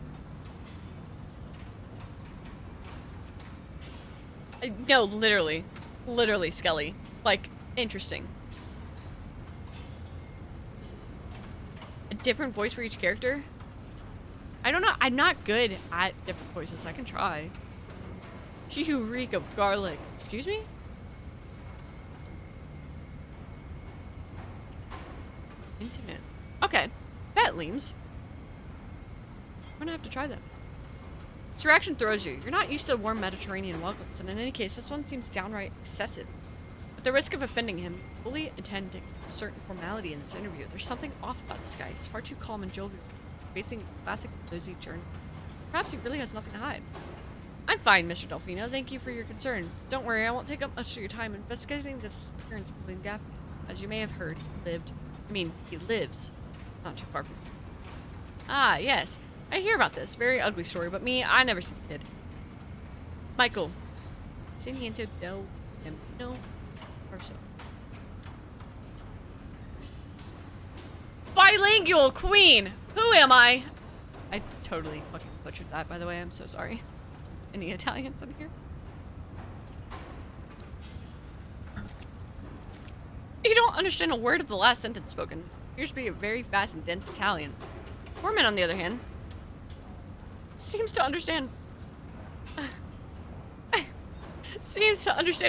No, literally. Literally, Skelly. Like, interesting. A different voice for each character? I don't know. I'm not good at different voices. I can try. You reek of garlic. Excuse me? Intimate. Okay. Bet, Leams. I'm gonna have to try that. This reaction throws you. You're not used to warm Mediterranean welcomes, and in any case, this one seems downright excessive. At the risk of offending him, you fully intend to keep a certain formality in this interview. There's something off about this guy. He's far too calm and jovial, facing a classic nosy journey. Perhaps he really has nothing to hide. I'm fine, Mr. Delfino. Thank you for your concern. Don't worry, I won't take up much of your time investigating the disappearance of William Gaffney. As you may have heard, he lives not too far from here. Ah, yes. I hear about this. Very ugly story, but I never seen the kid. Michael. Siniento del Camino Perso. Bilingual queen! Who am I? I totally fucking butchered that, by the way. I'm so sorry. Any Italians in here? You don't understand a word of the last sentence spoken. Appears to be a very fast and dense Italian. Foreman, on the other hand, seems to understand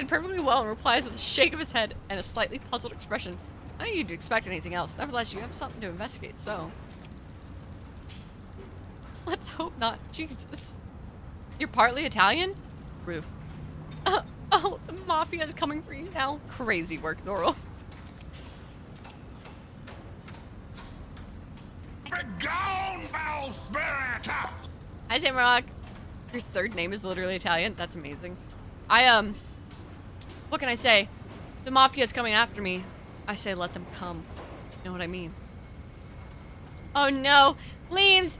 perfectly well and replies with a shake of his head and a slightly puzzled expression. I think you'd expect anything else. Nevertheless, you have something to investigate, so let's hope not. Jesus. You're partly Italian? Roof. Oh, the mafia is coming for you now. Crazy work, Zorro. Begone, foul spirit! Hi, Samrock. Your third name is literally Italian. That's amazing. What can I say? The mafia is coming after me. I say let them come. You know what I mean? Oh no. Leaves,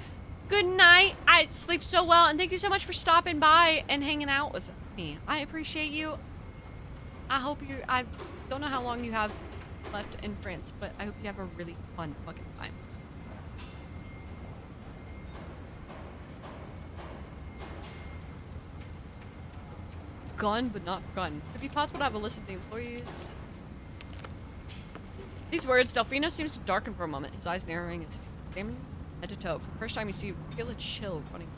good night. I sleep so well, and thank you so much for stopping by and hanging out with me. I appreciate you. I don't know how long you have left in France, but I hope you have a really fun fucking time. Gone but not forgotten. It'd be possible to have a list of the employees. These words, Delfino seems to darken for a moment, his eyes narrowing as if he examined head to toe. For the first time you feel a chill running.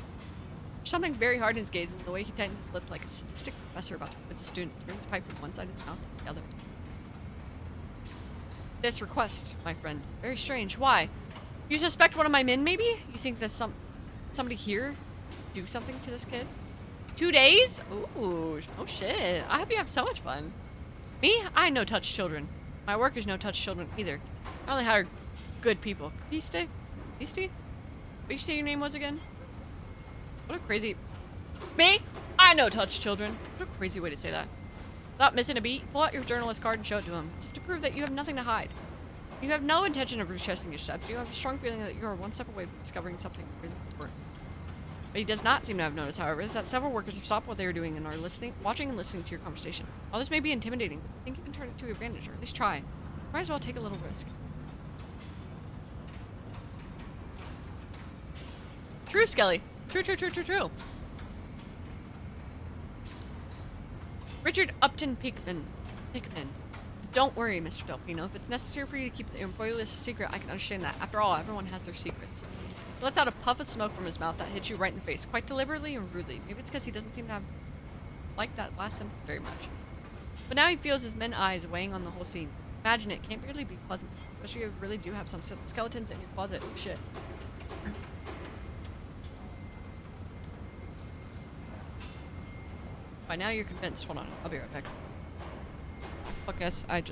There's something very hard in his gaze, and the way he tightens his lip like a sadistic professor about to quiz a student, turning his pipe from one side of his mouth to the other. This request, my friend. Very strange. Why? You suspect one of my men, maybe? You think there's somebody here do something to this kid? 2 days? Ooh, oh shit. I hope you have so much fun. Me? I no touch children. My workers no touch children either. I only hire good people. Piste? Piste? What did you say your name was again? What a crazy... Me? I no touch children. What a crazy way to say that. Without missing a beat, pull out your journalist card and show it to him. As if to prove that you have nothing to hide. You have no intention of retracing your steps. You have a strong feeling that you are one step away from discovering something really important. What he does not seem to have noticed, however, is that several workers have stopped what they are doing and are watching and listening to your conversation. While this may be intimidating, I think you can turn it to your advantage, or at least try. Might as well take a little risk. True, Skelly. True. Richard Upton Peakman. Pikmin. Don't worry, Mr. Delfino. If it's necessary for you to keep the employee list a secret, I can understand that. After all, everyone has their secrets. He lets out a puff of smoke from his mouth that hits you right in the face, quite deliberately and rudely. Maybe it's because he doesn't seem to have liked that last sentence very much. But now he feels his men eyes weighing on the whole scene. Imagine it. Can't really be pleasant. Especially if you really do have some skeletons in your closet. Oh, shit. By now you're convinced. Hold on. I'll be right back. Fuck yes. I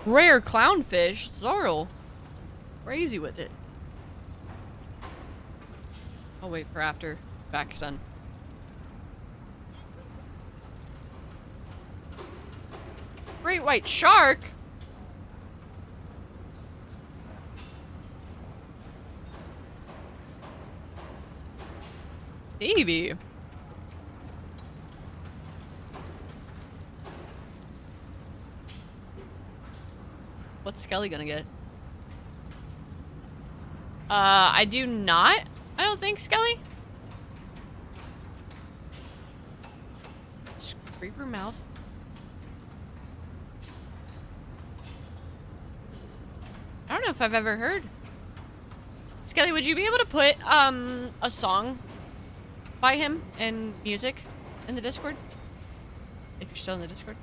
Rare clownfish, Zorl. Crazy with it. I'll wait for after back's done. Great white shark? Baby. What's Skelly gonna get? I do not. I don't think, Skelly. Creeper mouth. I don't know if I've ever heard. Skelly, would you be able to put, a song by him in music in the Discord? If you're still in the Discord.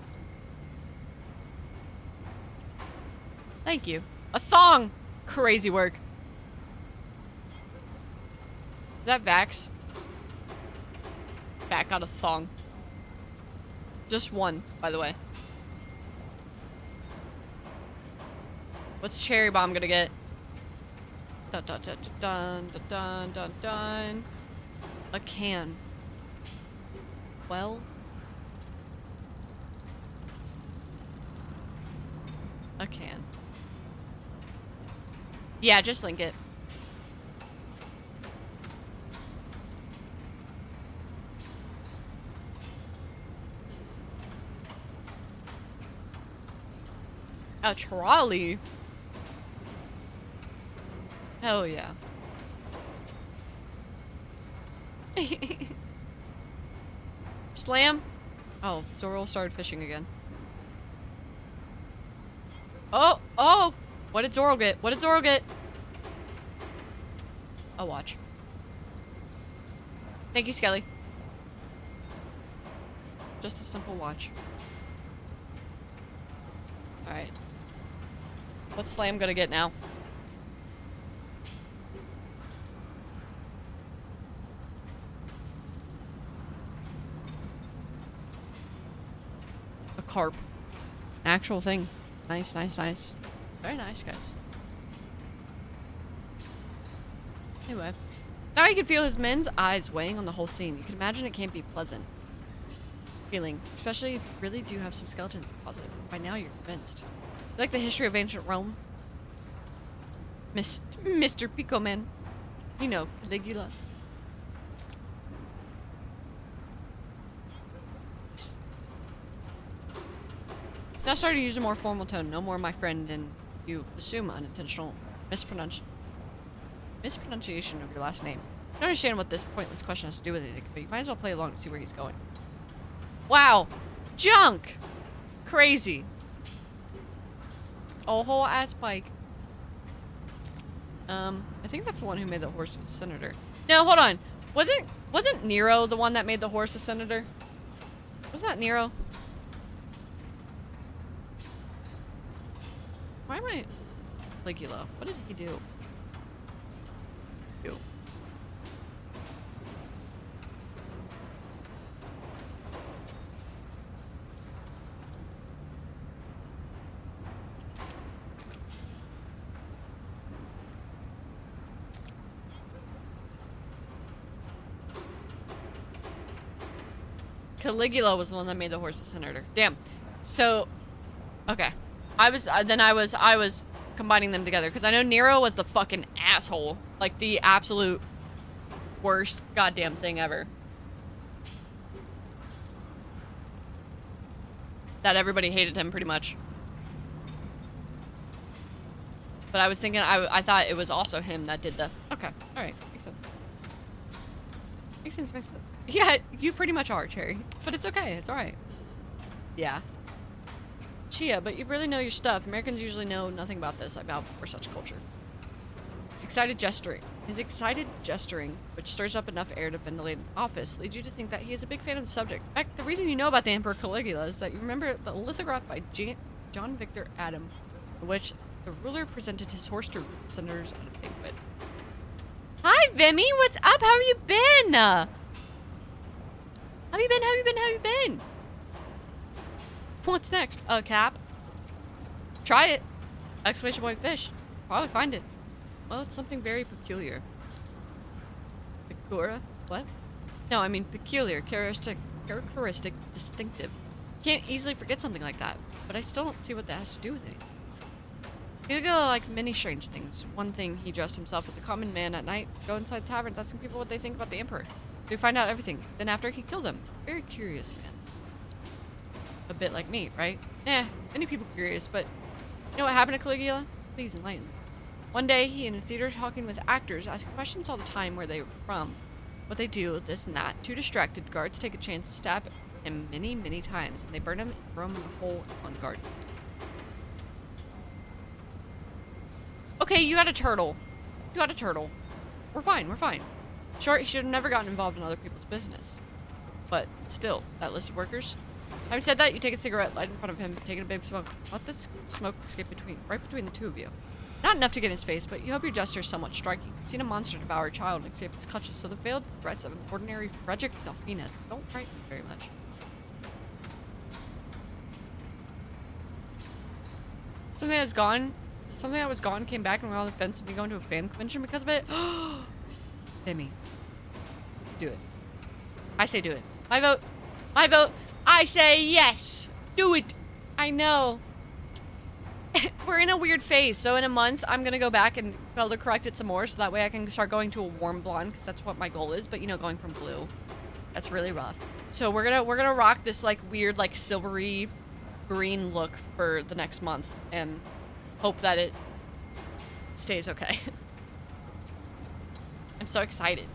Thank you. A thong! Crazy work. Is that Vax? Vax got a thong. Just one, by the way. What's Cherry Bomb gonna get? Dun dun dun dun dun dun dun dun. A can. Well. A can. Yeah, just link it. A trolley. Hell yeah. Slam. Oh, Zorro started fishing again. Oh, oh! What did Zorro get? What did Zorro get? A watch. Thank you, Skelly. Just a simple watch. Alright. What's Slam gonna get now? A carp. Actual thing. Nice, nice, nice. Very nice, guys. Anyway. Now you can feel his men's eyes weighing on the whole scene. You can imagine it can't be pleasant feeling. Especially if you really do have some skeletons in the closet. By now you're convinced. You like the history of ancient Rome? Mr. Pico Man. You know, Caligula. He's now starting to use a more formal tone. No more my friend, and you assume unintentional mispronunciation of your last name. I don't understand what this pointless question has to do with anything, but you might as well play along and see where he's going. Wow! Junk! Crazy. A whole ass bike. I think that's the one who made the horse a senator. No, hold on. Wasn't Nero the one that made the horse a senator? Wasn't that Nero? Why am I Caligula? What did he do? Caligula was the one that made the horse a senator. Damn. So, okay. I was combining them together because I know Nero was the fucking asshole. Like the absolute worst goddamn thing ever. That everybody hated him pretty much. But I was thinking, I thought it was also him that did the... Okay, alright, makes sense. Makes sense, makes sense. Yeah, you pretty much are, Cherry. But it's okay, it's alright. Yeah. Chia, but you really know your stuff. Americans usually know nothing about this. I bow for such culture. His excited gesturing, which stirs up enough air to ventilate an office, leads you to think that he is a big fan of the subject. In fact, the reason you know about the Emperor Caligula is that you remember the lithograph by John Victor Adam, in which the ruler presented his horse to senators at a banquet. Hi, Vimy! What's up? How have you been? How you been? What's next? A cap? Try it! Exclamation point fish. Probably find it. Well, it's something very peculiar. Pecura? What? No, I mean peculiar, characteristic, distinctive. Can't easily forget something like that, but I still don't see what that has to do with it. Caligula like many strange things. One thing, he dressed himself as a common man at night, go inside taverns asking people what they think about the emperor. We find out everything. Then after he killed them. Very curious man. A bit like me, right? Many people curious, but you know what happened to Caligula? Please enlighten me. One day, he in a theater talking with actors, asking questions all the time where they were from, what they do, this and that. Too distracted, guards take a chance to stab him many, many times, and they burn him and throw him in a hole on guard. Okay, you got a turtle. We're fine. Sure, he should have never gotten involved in other people's business. But still, that list of workers. Having said that, you take a cigarette, light in front of him, taking a big smoke. Let the smoke escape right between the two of you. Not enough to get in his face, but you hope your gesture is somewhat striking. You've seen a monster devour a child and escape its clutches, so the veiled threats of an ordinary Frederick Delphina don't frighten me very much. Something that was gone came back and we're on the fence of me going to a fan convention because of it. Demi. Do it. I say do it. My vote. I say yes. Do it. I know. We're in a weird phase, so in a month, I'm gonna go back and color correct it some more, so that way I can start going to a warm blonde, because that's what my goal is, but you know, going from blue, that's really rough. So we're gonna rock this, like, weird, like, silvery green look for the next month, and hope that it stays okay. I'm so excited.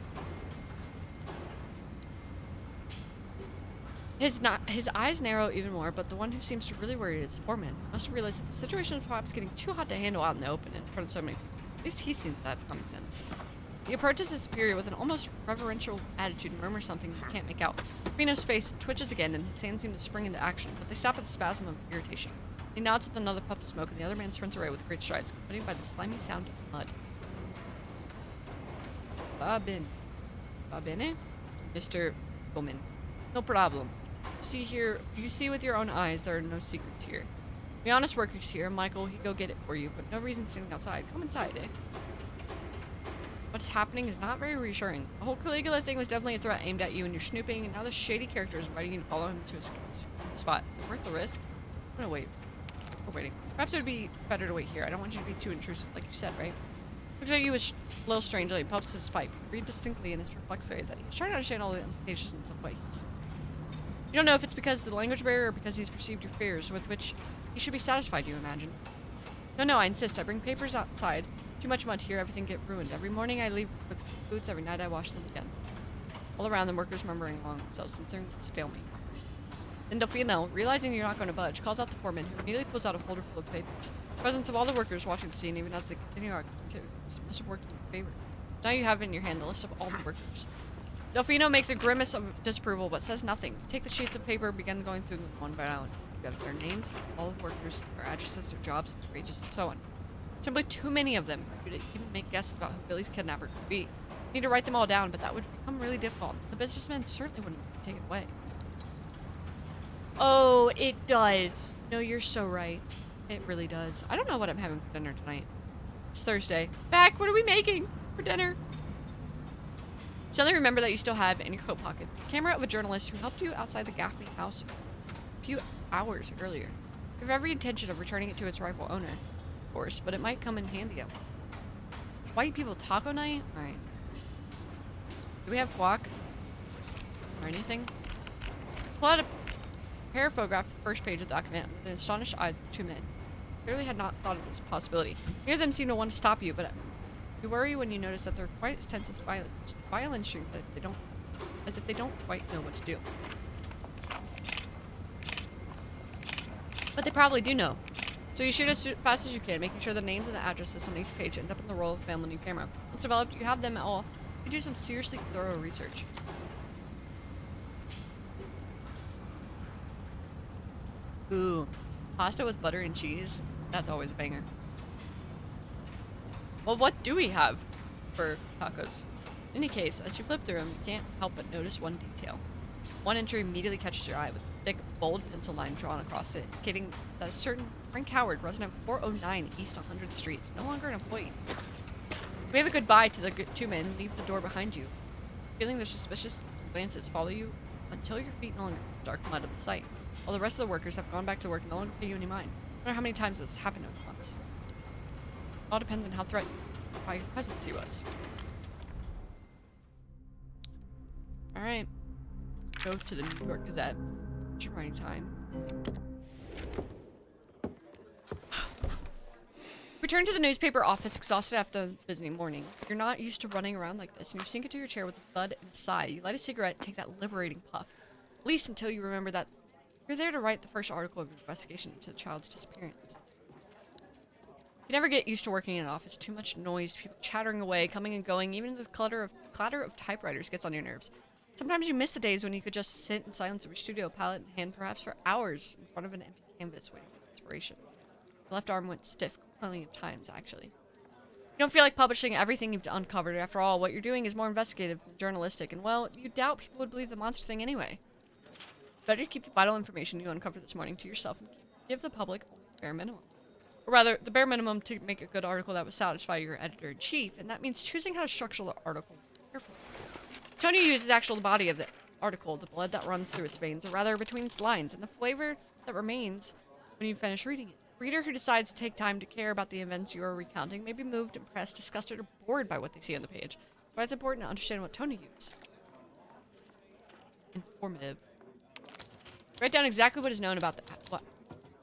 His eyes narrow even more, but the one who seems to really worry is the foreman. Must have realized that the situation is perhaps getting too hot to handle out in the open in front of so many people. At least he seems to have common sense. He approaches his superior with an almost reverential attitude and murmurs something you can't make out. Reno's face twitches again and his hands seem to spring into action, but they stop at the spasm of irritation. He nods with another puff of smoke and the other man sprints away with great strides, accompanied by the slimy sound of mud. Va bene? Mr. Omen. No problem. You see with your own eyes, there are no secrets here. The honest workers here, Michael, he'll go get it for you, but no reason standing outside. Come inside, eh? What's happening is not very reassuring. The whole Caligula thing was definitely a threat aimed at you and you're snooping, and now this shady character is inviting you to follow him to a spot. Is it worth the risk? I'm gonna wait. We're waiting. Perhaps it would be better to wait here. I don't want you to be too intrusive, like you said, right? Looks like he was a little strangely puffs his pipe. Read distinctly in his perplexity that he's trying to understand all the implications of what he's... You don't know if it's because of the language barrier or because he's perceived your fears, with which he should be satisfied, you imagine. No, I insist. I bring papers outside. Too much mud here, everything get ruined. Every morning I leave with boots, every night I wash them again. All around, the workers murmuring along themselves, since they're stalemate. Then Delphino, realizing you're not going to budge, calls out the foreman, who immediately pulls out a folder full of papers. The presence of all the workers watching the scene, even as they continue our activities, must have worked in your favor. Now you have in your hand the list of all the workers. Delphino makes a grimace of disapproval, but says nothing. You take the sheets of paper, begin going through them one by one. You have their names, all the workers, their addresses, their jobs, their wages, and so on. Simply too many of them for you to even make guesses about who Billy's kidnapper could be. You need to write them all down, but that would become really difficult. The businessman certainly wouldn't take it away. Oh, it does. No, you're so right. It really does. I don't know what I'm having for dinner tonight. It's Thursday. Back, what are we making for dinner? Suddenly remember that you still have in your coat pocket the camera of a journalist who helped you outside the Gaffney house a few hours earlier. You have every intention of returning it to its rightful owner, of course, but it might come in handy at White People Taco Night? Alright. Do we have guac? Or anything? Pull out a pair of photographs of the first page of the document with the astonished eyes of two men. Clearly had not thought of this possibility. Neither of them seem to want to stop you, but you worry when you notice that they're quite as tense as violin strings as if they don't quite know what to do. But they probably do know. So you shoot as fast as you can, making sure the names and the addresses on each page end up in the roll of family new camera. Once developed, you have them all. You do some seriously thorough research. Ooh, pasta with butter and cheese. That's always a banger. Well, what do we have for tacos? In any case, as you flip through them, you can't help but notice one detail. One entry immediately catches your eye with a thick, bold pencil line drawn across it, indicating that a certain Frank Howard, resident of 409 East 100th Street, is no longer an employee. We have a goodbye to the two men and leave the door behind you. Feeling their suspicious glances follow you until your feet no longer dark mud of the site. While the rest of the workers have gone back to work and no longer pay you any mind. I wonder how many times this happened over months. It all depends on how threatened by your presence he was. Alright. Go to the New York Gazette. What's your writing time? Return to the newspaper office exhausted after a busy morning. You're not used to running around like this, and you sink into your chair with a thud and a sigh. You light a cigarette and take that liberating puff. At least until you remember that you're there to write the first article of your investigation into the child's disappearance. You never get used to working in an office. Too much noise, people chattering away, coming and going. Even the clatter of typewriters gets on your nerves. Sometimes you miss the days when you could just sit in silence of your studio, palette in hand, perhaps for hours in front of an empty canvas waiting for inspiration. Your left arm went stiff plenty of times, actually. You don't feel like publishing everything you've uncovered. After all, what you're doing is more investigative than journalistic, and well, you doubt people would believe the monster thing anyway. Better keep the vital information you uncovered this morning to yourself and give the public only the bare minimum. Or rather, the bare minimum to make a good article that would satisfy your editor-in-chief, and that means choosing how to structure the article carefully. Tony uses actual body of the article, the blood that runs through its veins, or rather between its lines, and the flavor that remains when you finish reading it. The reader who decides to take time to care about the events you are recounting may be moved, impressed, disgusted, or bored by what they see on the page. That's why it's important to understand what tone to use. Informative. Write down exactly what is known about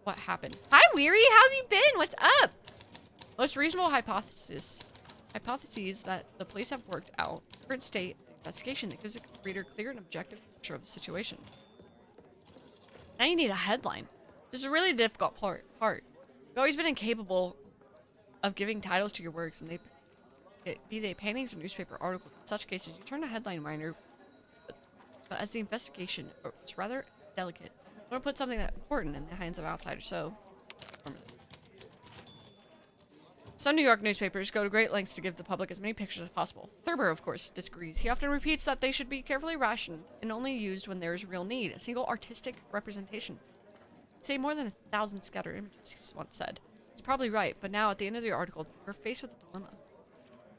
what happened. Hi, Weary. How have you been? What's up? Most reasonable hypotheses that the police have worked out current state of the investigation that gives the reader a clear and objective picture of the situation. Now you need a headline. This is a really difficult part. You've always been incapable of giving titles to your works, and be they paintings or newspaper articles. In such cases, you turn to headline minor, but as the investigation is rather delicate, I want to put something that important in the hands of outsiders, so some New York newspapers go to great lengths to give the public as many pictures as possible. Thurber, of course, disagrees. He often repeats that they should be carefully rationed and only used when there is real need. A single artistic representation. Say more than 1,000 scattered images, he once said. He's probably right, but now at the end of the article, we're faced with a dilemma.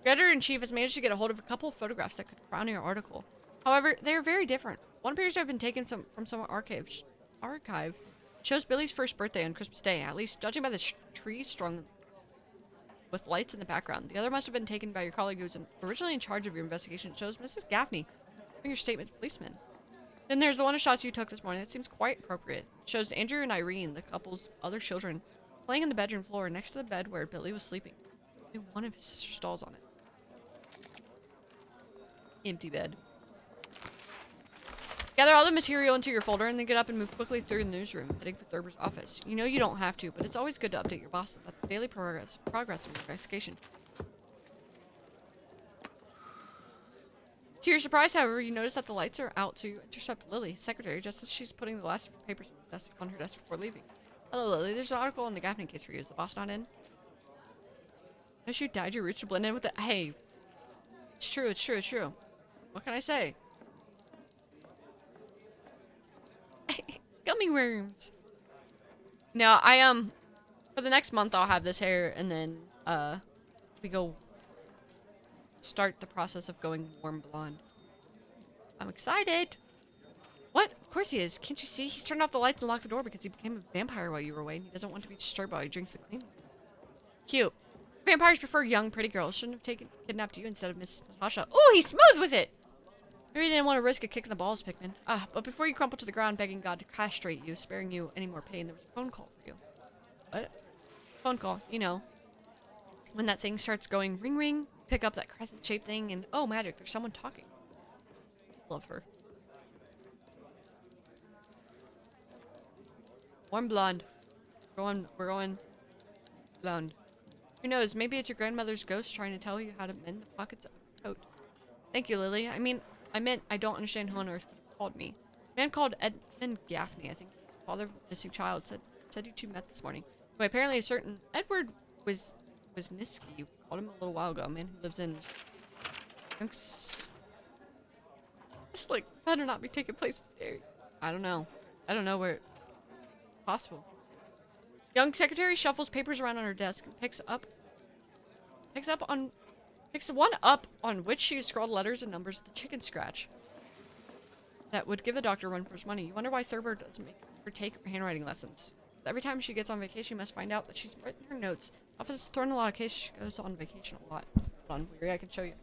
Your editor-in-chief has managed to get a hold of a couple of photographs that could crown your article. However, they are very different. One appears to have been taken from some archive. Shows Billy's first birthday on Christmas Day, at least judging by the tree strung with lights in the background. The other must have been taken by your colleague who was originally in charge of your investigation. It shows Mrs. Gaffney giving your statement to policemen. Then there's the one of shots you took this morning that seems quite appropriate. It shows Andrew and Irene, the couple's other children, playing on the bedroom floor next to the bed where Billy was sleeping. Only one of his sister's dolls on it. Empty bed. Gather all the material into your folder and then get up and move quickly through the newsroom, heading for Thurber's office. You know you don't have to, but it's always good to update your boss about the daily progress of your investigation. To your surprise, however, you notice that the lights are out, so you intercept Lily, secretary, just as she's putting the last papers on her desk before leaving. Hello, Lily. There's an article on the Gaffney case for you. Is the boss not in? No, you dyed your roots to blend in with the... Hey. It's true, it's true, it's true. What can I say? Gummy worms. No, for the next month I'll have this hair, and then we go start the process of going warm blonde. I'm excited. What? Of course he is. Can't you see? He's turned off the lights and locked the door because he became a vampire while you were away and he doesn't want to be disturbed while he drinks the clean. Cute. Vampires prefer young, pretty girls. Shouldn't have kidnapped you instead of Miss Natasha. Oh, he's smooth with it! Maybe he didn't want to risk a kick in the balls, Pikmin. But before you crumple to the ground begging God to castrate you, sparing you any more pain, there was a phone call for you. What? Phone call, you know. When that thing starts going ring ring, pick up that crescent-shaped thing and oh, magic, there's someone talking. Love her. Warm blonde. We're going blonde. Who knows, maybe it's your grandmother's ghost trying to tell you how to mend the pockets of your coat. Thank you, Lily. I meant I don't understand who on earth called me. A man called Edmund Gaffney, I think, father of a missing child, said you two met this morning. But apparently a certain Edward Wisniewski, you called him a little while ago, a man who lives in This like better not be taking place there. I don't know where it's possible. Young secretary shuffles papers around on her desk and picks one up on which she has scrawled letters and numbers with a chicken scratch. That would give the doctor a run for his money. You wonder why Thurber doesn't make her take handwriting lessons. Every time she gets on vacation, she must find out that she's written her notes. Office is throwing a lot of cases. She goes on vacation a lot. Hold on, Weary, I can show you.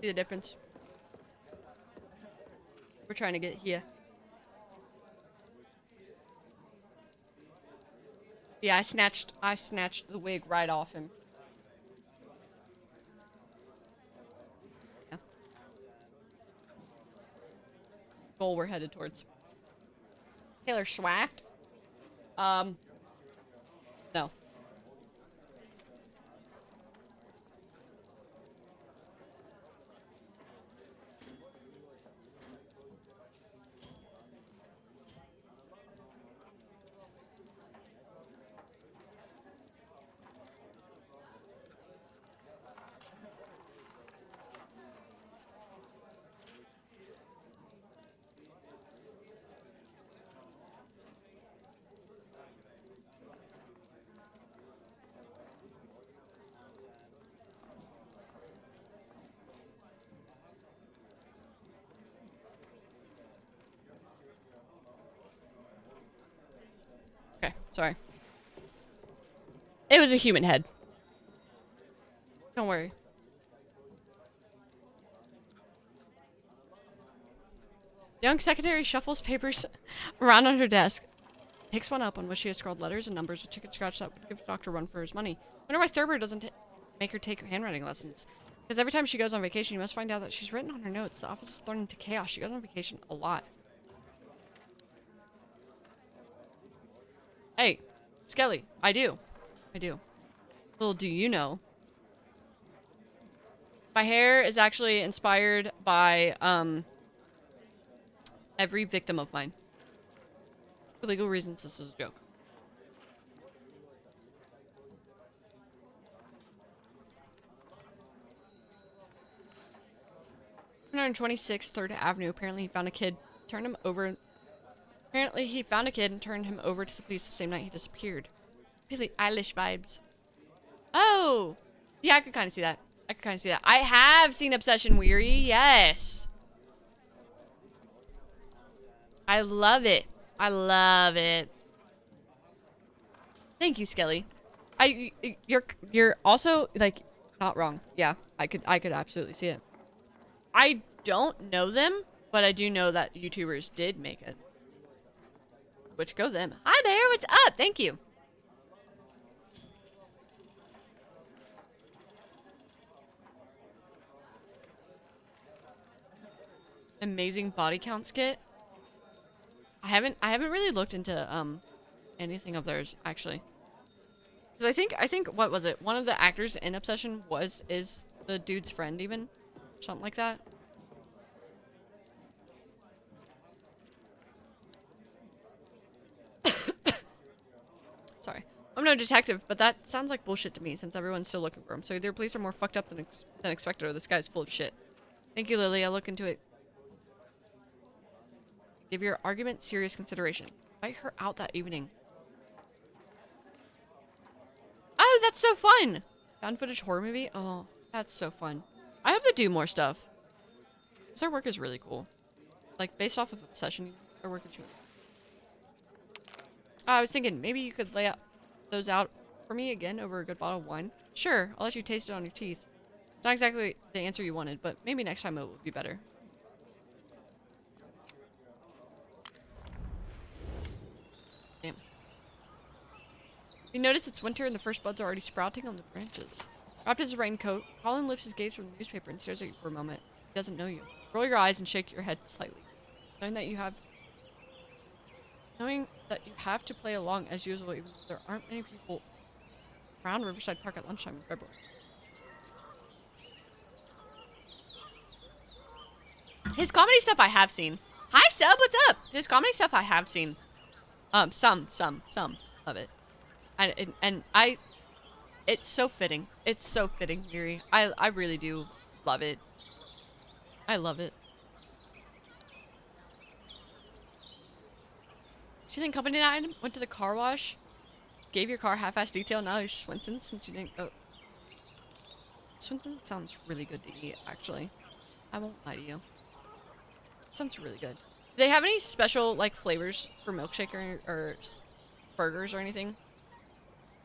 See the difference? We're trying to get here. Yeah, I snatched the wig right off him. Yeah. Goal we're headed towards. Taylor Swift? No. Okay, sorry. It was a human head. Don't worry. The young secretary shuffles papers around on her desk, picks one up on which she has scrawled letters and numbers with chicken scratch that would give the doctor a run for his money. Wonder why Thurber doesn't make her take handwriting lessons. Because every time she goes on vacation, you must find out that she's written on her notes. The office is thrown into chaos. She goes on vacation a lot. Hey, Skelly, I do. Little do you know. My hair is actually inspired by, every victim of mine. For legal reasons, this is a joke. On 126th 3rd Avenue, apparently he found a kid, turned him over. Apparently he found a kid and turned him over to the police the same night he disappeared. Billie Eilish vibes. Oh! Yeah, I could kind of see that. I have seen Obsession Weary, yes. I love it. Thank you, Skelly. You're also, like, not wrong. Yeah, I could absolutely see it. I don't know them, but I do know that YouTubers did make it. Which, go them. Hi there, what's up? Thank you. Amazing body count skit. I haven't really looked into anything of theirs actually. Because I think what was it? One of the actors in Obsession is the dude's friend even, something like that. Sorry. I'm no detective, but that sounds like bullshit to me since everyone's still looking for him. So either police are more fucked up than expected or this guy's full of shit. Thank you, Lily. I'll look into it. Give your argument serious consideration. Invite her out that evening. Oh, that's so fun! Found footage horror movie? Oh, that's so fun. I hope they do more stuff. Because their work is really cool. Like, based off of Obsession, their work is really cool. I was thinking, maybe you could lay those out for me again over a good bottle of wine. Sure, I'll let you taste it on your teeth. It's not exactly the answer you wanted, but maybe next time it will be better. Damn. You notice it's winter and the first buds are already sprouting on the branches. Wrapped in his raincoat, Colin lifts his gaze from the newspaper and stares at you for a moment. He doesn't know you. Roll your eyes and shake your head slightly. Knowing that you have to play along as usual, even though there aren't many people around Riverside Park at lunchtime in February. His comedy stuff I have seen. Hi, Sub, what's up? His comedy stuff I have seen. Some of it. And it's so fitting. It's so fitting, Yuri. I really do love it. I love it. See, then company night, went to the car wash, gave your car half-ass detail, now you're Swinson since you didn't go. Swinson sounds really good to eat, actually. I won't lie to you. Sounds really good. Do they have any special, like, flavors for milkshake or burgers or anything?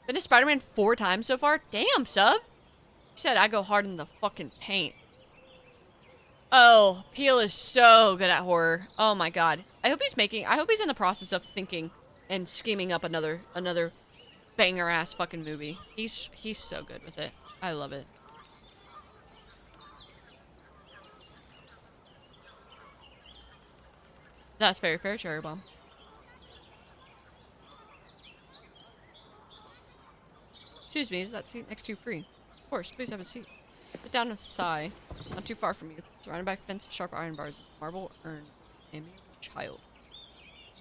Been to Spider-Man 4 times so far? Damn, Sub! You said I go hard in the fucking paint. Oh, Peel is so good at horror. Oh my god. I hope he's in the process of thinking and scheming up another banger-ass fucking movie. He's so good with it. I love it. That's very fair, Cherry Bomb. Excuse me, is that seat next to you free? Of course, please have a seat. Sit down with a sigh. Not too far from you. Surrounded by a fence of sharp iron bars, is a marble urn, naming a child.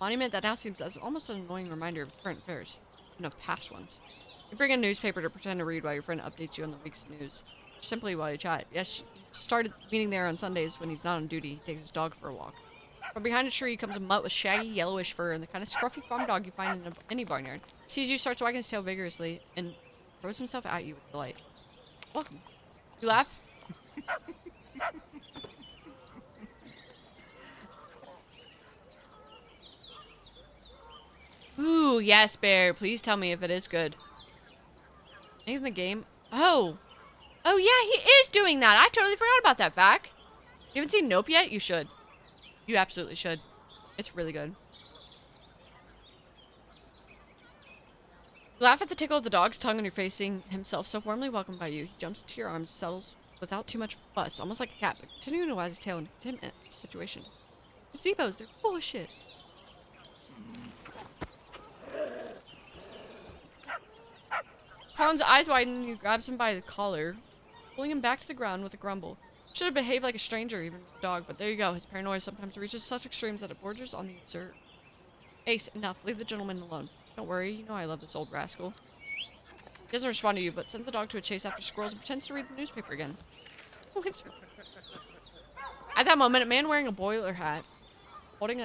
Monument that now seems as almost an annoying reminder of current affairs, and of past ones. You bring a newspaper to pretend to read while your friend updates you on the week's news. Or simply while you chat. Yes, you started meeting there on Sundays when he's not on duty. He takes his dog for a walk. From behind a tree comes a mutt with shaggy, yellowish fur and the kind of scruffy farm dog you find in any barnyard. He sees you, starts wagging his tail vigorously, and throws himself at you with delight. Welcome. You laugh? Ooh, yes, Bear. Please tell me if it is good. In the game? Oh. Oh, yeah, he is doing that. I totally forgot about that fact. You haven't seen Nope yet? You should. You absolutely should. It's really good. You laugh at the tickle of the dog's tongue on your face, seeing himself so warmly welcomed by you. He jumps into your arms, settles without too much fuss, almost like a cat, but continuing to wag his tail in a contentment situation. Gazebos, they're full of shit. Colin's eyes widen and you grabs him by the collar, pulling him back to the ground with a grumble. Should have behaved like a stranger, even with a dog, but there you go. His paranoia sometimes reaches such extremes that it borders on the absurd. Ace, enough. Leave the gentleman alone. Don't worry, you know I love this old rascal. He doesn't respond to you, but sends the dog to a chase after squirrels and pretends to read the newspaper again. At that moment, a man wearing a boiler hat, holding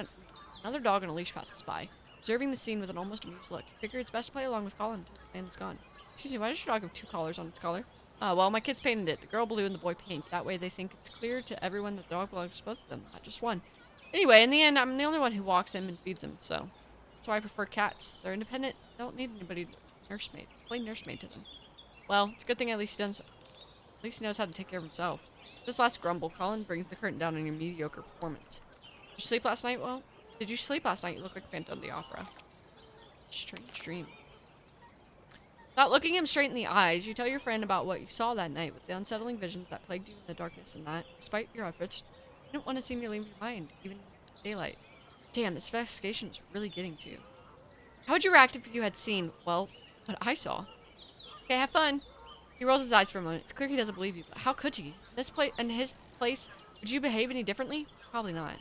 another dog on a leash passes by. Observing the scene with an almost amused look, you figure it's best to play along with Colin, and it's gone. Excuse me, why does your dog have 2 collars on its collar? Well, my kids painted it. The girl blue and the boy pink. That way they think it's clear to everyone that the dog belongs to both of them, not just one. Anyway, in the end, I'm the only one who walks him and feeds him, so that's why I prefer cats. They're independent. They don't need anybody to nursemaid. Plain nursemaid to them. Well, it's a good thing at least he knows how to take care of himself. This last grumble, Colin brings the curtain down on your mediocre performance. Did you sleep last night? Well, did you sleep last night? You look like Phantom of the Opera. Strange dream. Without looking him straight in the eyes, you tell your friend about what you saw that night with the unsettling visions that plagued you in the darkness, and that, despite your efforts, you didn't want to seem to leave your mind, even in daylight. Damn, this investigation is really getting to you. How would you react if you had seen, well, what I saw? Okay, have fun. He rolls his eyes for a moment. It's clear he doesn't believe you, but how could he? In his place, would you behave any differently? Probably not.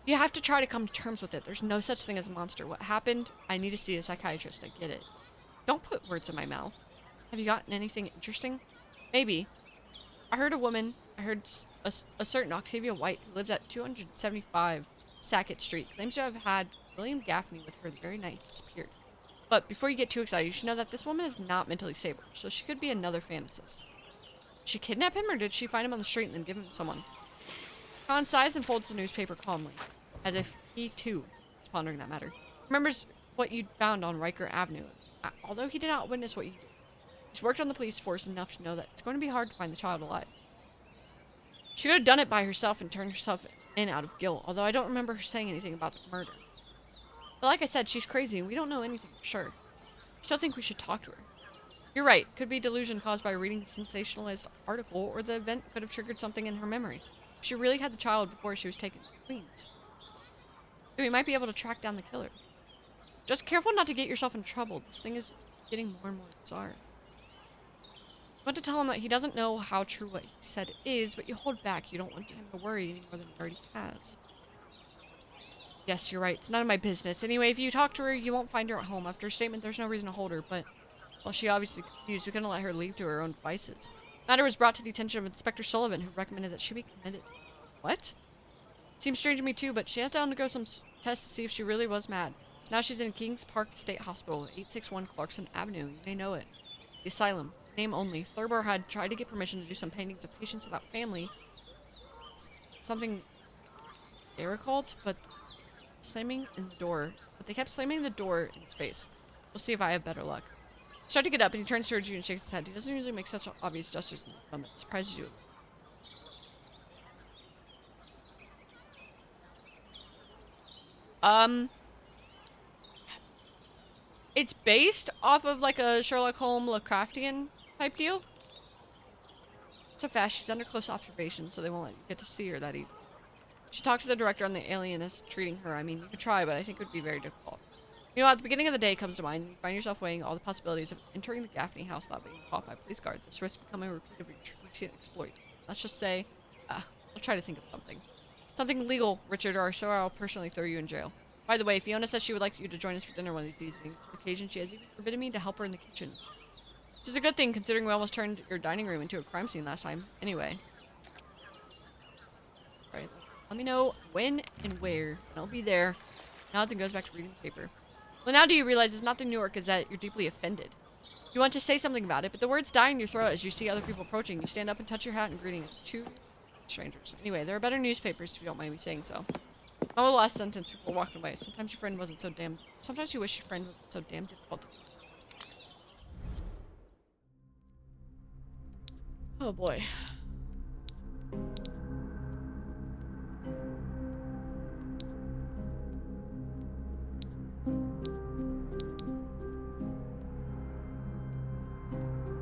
You have to try to come to terms with it. There's no such thing as a monster. What happened? I need to see a psychiatrist. I get it. Don't put words in my mouth. Have you gotten anything interesting? Maybe. I heard a certain Octavia White who lives at 275 Sackett Street. Claims to have had William Gaffney with her the very night he disappeared. But before you get too excited, you should know that this woman is not mentally stable, so she could be another fantasist. Did she kidnap him, or did she find him on the street and then give him to someone? Khan sighs and folds the newspaper calmly, as if he, too, is pondering that matter. Remembers what you'd found on Riker Avenue, although he did not witness what you did. He's worked on the police force enough to know that it's going to be hard to find the child alive. She could have done it by herself and turned herself in out of guilt, although I don't remember her saying anything about the murder. But like I said, she's crazy and we don't know anything for sure. I still think we should talk to her. You're right, could be delusion caused by reading a sensationalist article, or the event could have triggered something in her memory. She really had the child before she was taken to Queens. So we might be able to track down the killer. Just careful not to get yourself in trouble. This thing is getting more and more bizarre. You want to tell him that he doesn't know how true what he said is, but you hold back. You don't want him to worry any more than he already has. Yes, you're right. It's none of my business. Anyway, if you talk to her, you won't find her at home. After her statement, there's no reason to hold her, but... well, she obviously confused. We couldn't let her leave to her own devices. The matter was brought to the attention of Inspector Sullivan, who recommended that she be committed. What? Seems strange to me too, but she has to undergo some tests to see if she really was mad. Now she's in Kings Park State Hospital, 861 Clarkson Avenue. You may know it. The asylum. Name only. Thurber had tried to get permission to do some paintings of patients without family. Something they were called, but slamming in the door. But they kept slamming the door in his face. We'll see if I have better luck. He tried to get up and he turns towards you and shakes his head. He doesn't usually make such obvious gestures in this moment. It surprises you. It's based off of like a Sherlock Holmes Lovecraftian type deal. So fast, she's under close observation, so they won't let you get to see her that easy. She talked to the director on the alienist treating her. I mean, you could try, but I think it would be very difficult. You know, at the beginning of the day comes to mind, and you find yourself weighing all the possibilities of entering the Gaffney house without being caught by a police guard. This risks becoming a repeat of your recent exploit. Let's just say, I'll try to think of something. Something legal, Richard, or so I'll personally throw you in jail. By the way, Fiona says she would like you to join us for dinner one of these evenings. On occasion, she has even forbidden me to help her in the kitchen. Which is a good thing, considering we almost turned your dining room into a crime scene last time. Anyway. Alright, let me know when and where, and I'll be there. Nods and goes back to reading the paper. Well, now do you realize it's not the New York Gazette? You're deeply offended. You want to say something about it, but the words die in your throat as you see other people approaching. You stand up and touch your hat in greeting as two strangers. Anyway, there are better newspapers if you don't mind me saying so. Oh, the last sentence before walking away. Sometimes your friend wasn't so damn... Sometimes you wish your friend wasn't so damn difficult to keep. Oh boy.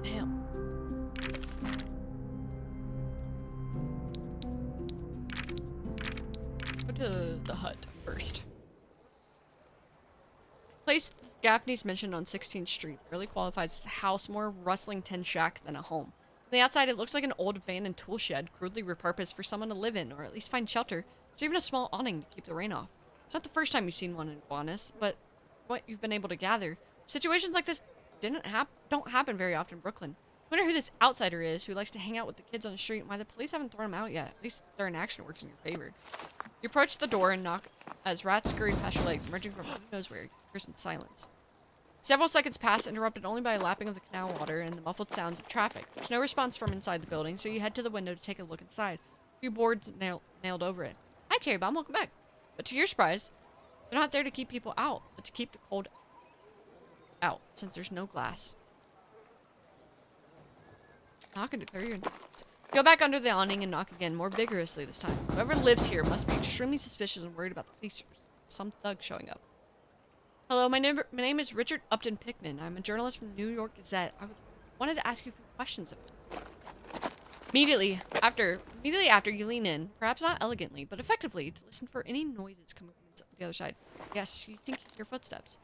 Damn. Go to the hut first. Place Gaffney's mentioned on 16th Street really qualifies as a house, more rustling tin shack than a home. On the outside, it looks like an old abandoned tool shed, crudely repurposed for someone to live in, or at least find shelter. There's even a small awning to keep the rain off. It's not the first time you've seen one in Guanas, but what you've been able to gather, situations like this don't happen very often in Brooklyn. I wonder who this outsider is who likes to hang out with the kids on the street and why the police haven't thrown him out yet. At least their inaction works in your favor. You approach the door and knock as rats scurry past your legs, emerging from who knows where. You're in silence. Several seconds pass, interrupted only by a lapping of the canal water and the muffled sounds of traffic. There's no response from inside the building, so you head to the window to take a look inside. A few boards nailed over it. Hi, Cherry Bomb, welcome back. But to your surprise, they're not there to keep people out, but to keep the cold out, since there's no glass. Knock and declare your intentions. Go back under the awning and knock again, more vigorously this time. Whoever lives here must be extremely suspicious and worried about the police or some thug showing up. Hello, my name is Richard Upton Pickman. I'm a journalist from the New York Gazette. I wanted to ask you a few questions. Immediately after you lean in, perhaps not elegantly, but effectively, to listen for any noises coming from the other side. Yes, you think you hear footsteps.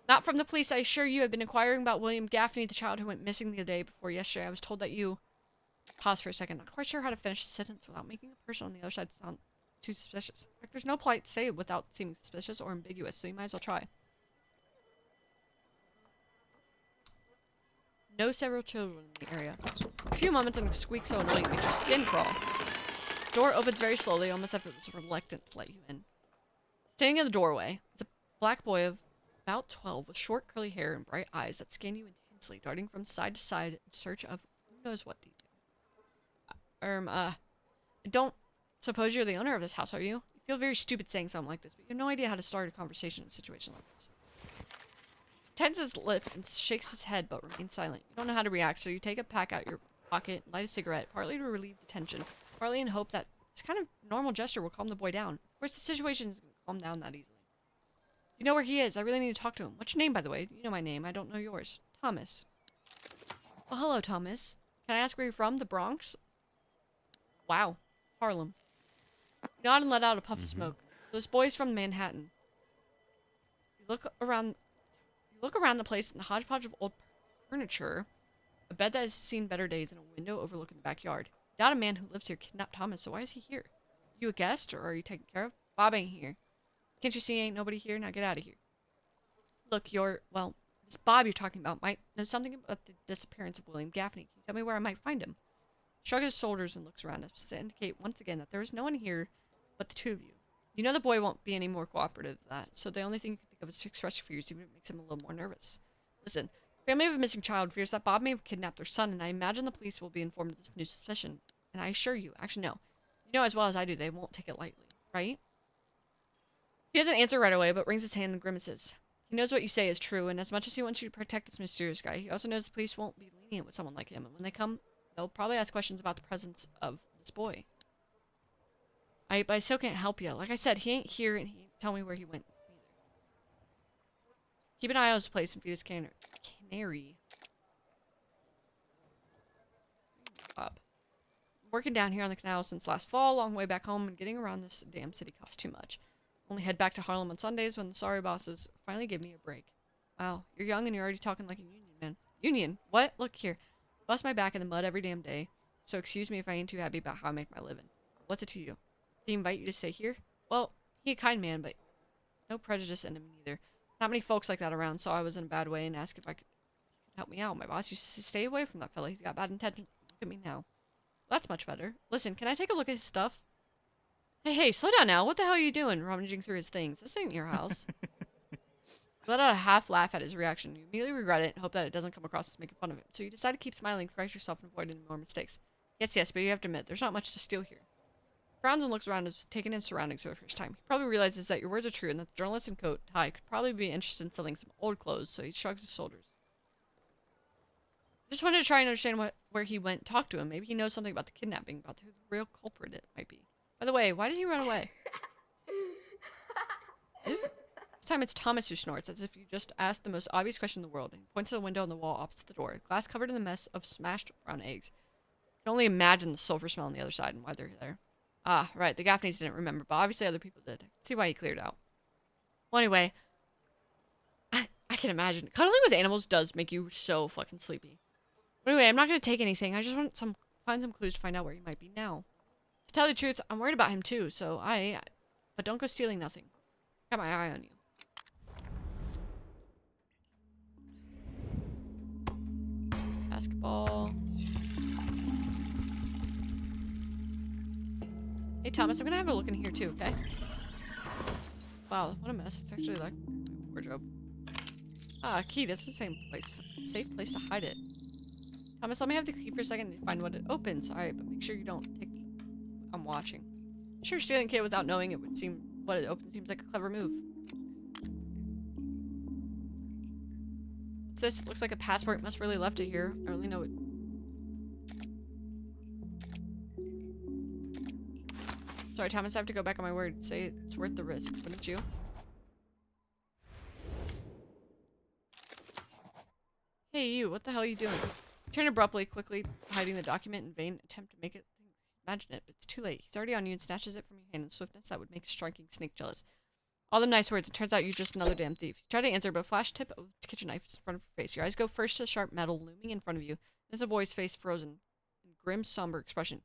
Not from the police, I assure you. I've been inquiring about William Gaffney, the child who went missing the day before yesterday. I was told that you... Pause for a second. Not quite sure how to finish the sentence without making a person on the other side sound too suspicious. In fact, there's no polite say without seeming suspicious or ambiguous, so you might as well try. No several children in the area. A few moments and a squeak so annoying it makes your skin crawl. The door opens very slowly, almost as if it was reluctant to let you in. Standing in the doorway is a black boy of about 12 with short curly hair and bright eyes that scan you intensely, darting from side to side in search of who knows what detail. I don't suppose you're the owner of this house, are you? You feel very stupid saying something like this, but you have no idea how to start a conversation in a situation like this. He tenses his lips and shakes his head, but remains silent. You don't know how to react, so you take a pack out your pocket, light a cigarette, partly to relieve the tension, partly in hope that this kind of normal gesture will calm the boy down. Of course, the situation isn't going to calm down that easily. You know where he is. I really need to talk to him. What's your name, by the way? You know my name. I don't know yours. Thomas. Well, hello, Thomas. Can I ask where you're from? The Bronx? Wow. Harlem. You nod and let out a puff of smoke. So this boy's from Manhattan. You look around the place in the hodgepodge of old furniture, a bed that has seen better days, and a window overlooking the backyard. You doubt a man who lives here kidnapped Thomas, so why is he here? Are you a guest, or are you taken care of? Bob ain't here. Can't you see ain't nobody here? Now get out of here. Look, this Bob you're talking about might know something about the disappearance of William Gaffney. Can you tell me where I might find him? Shrugs his shoulders and looks around us to indicate once again that there is no one here but the two of you. You know the boy won't be any more cooperative than that, so the only thing you can think of is to express your fears, even if it makes him a little more nervous. Listen, family of a missing child fears that Bob may have kidnapped their son, and I imagine the police will be informed of this new suspicion. And I assure you, actually no, you know as well as I do, they won't take it lightly, right? He doesn't answer right away, but wrings his hand and grimaces. He knows what you say is true, and as much as he wants you to protect this mysterious guy, he also knows the police won't be lenient with someone like him, and when they come, they'll probably ask questions about the presence of this boy. But I still can't help you. Like I said, he ain't here, and he ain't tell me where he went either. Keep an eye on his place and feed his canary. Up. Working down here on the canal since last fall, long way back home, and getting around this damn city costs too much. Only head back to Harlem on Sundays when the sorry bosses finally give me a break. Wow, you're young and you're already talking like a union man. Union? What? Look here. Bust my back in the mud every damn day, so excuse me if I ain't too happy about how I make my living. What's it to you? Did he invite you to stay here? Well, he a kind man, but no prejudice in him neither. Not many folks like that around, so I was in a bad way and asked if he could help me out. My boss used to say, stay away from that fella. He's got bad intentions. Look at me now. Well, that's much better. Listen, can I take a look at his stuff? Hey, slow down now. What the hell are you doing rummaging through his things? This ain't your house. You let out a half laugh at his reaction. You immediately regret it and hope that it doesn't come across as making fun of him. So you decide to keep smiling, correct yourself, and avoid any more mistakes. Yes, but you have to admit, there's not much to steal here. Frowns and looks around as taking in surroundings for the first time. He probably realizes that your words are true and that the journalist in coat tie could probably be interested in selling some old clothes, so he shrugs his shoulders. I just wanted to try and understand where he went and talk to him. Maybe he knows something about the kidnapping, about who the real culprit it might be. By the way, why did he run away? This time it's Thomas who snorts, as if you just asked the most obvious question in the world, and he points to the window on the wall opposite the door, glass covered in the mess of smashed brown eggs. You can only imagine the sulfur smell on the other side and why they're there. Ah, right, the Gaffneys didn't remember, but obviously other people did. See why he cleared out. Well, anyway, I can imagine. Cuddling with animals does make you so fucking sleepy. But anyway, I'm not going to take anything. I just want find some clues to find out where he might be now. To tell you the truth, I'm worried about him too, so but don't go stealing nothing. Got my eye on you. Basketball. Hey Thomas, I'm gonna have a look in here too, okay? Wow, what a mess. It's actually like my wardrobe. Ah, key, that's the same place. Safe place to hide it. Thomas, let me have the key for a second and find what it opens. Alright, but make sure you don't take I'm watching. Sure, stealing a kid without knowing it would seem what it opens seems like a clever move. What's this? It looks like a passport. Must really left it here. I only know it. Sorry, Thomas, I have to go back on my word. Say it's worth the risk, wouldn't you? Hey, you. What the hell are you doing? Turn abruptly, quickly hiding the document in vain attempt to make it imagine it, but it's too late. He's already on you and snatches it from your hand in swiftness that would make a striking snake jealous. All them nice words, it turns out you're just another damn thief. You try to answer, but a flash tip of the kitchen knife is in front of your face. Your eyes go first to the sharp metal looming in front of you, then the boy's face frozen in grim, somber expression.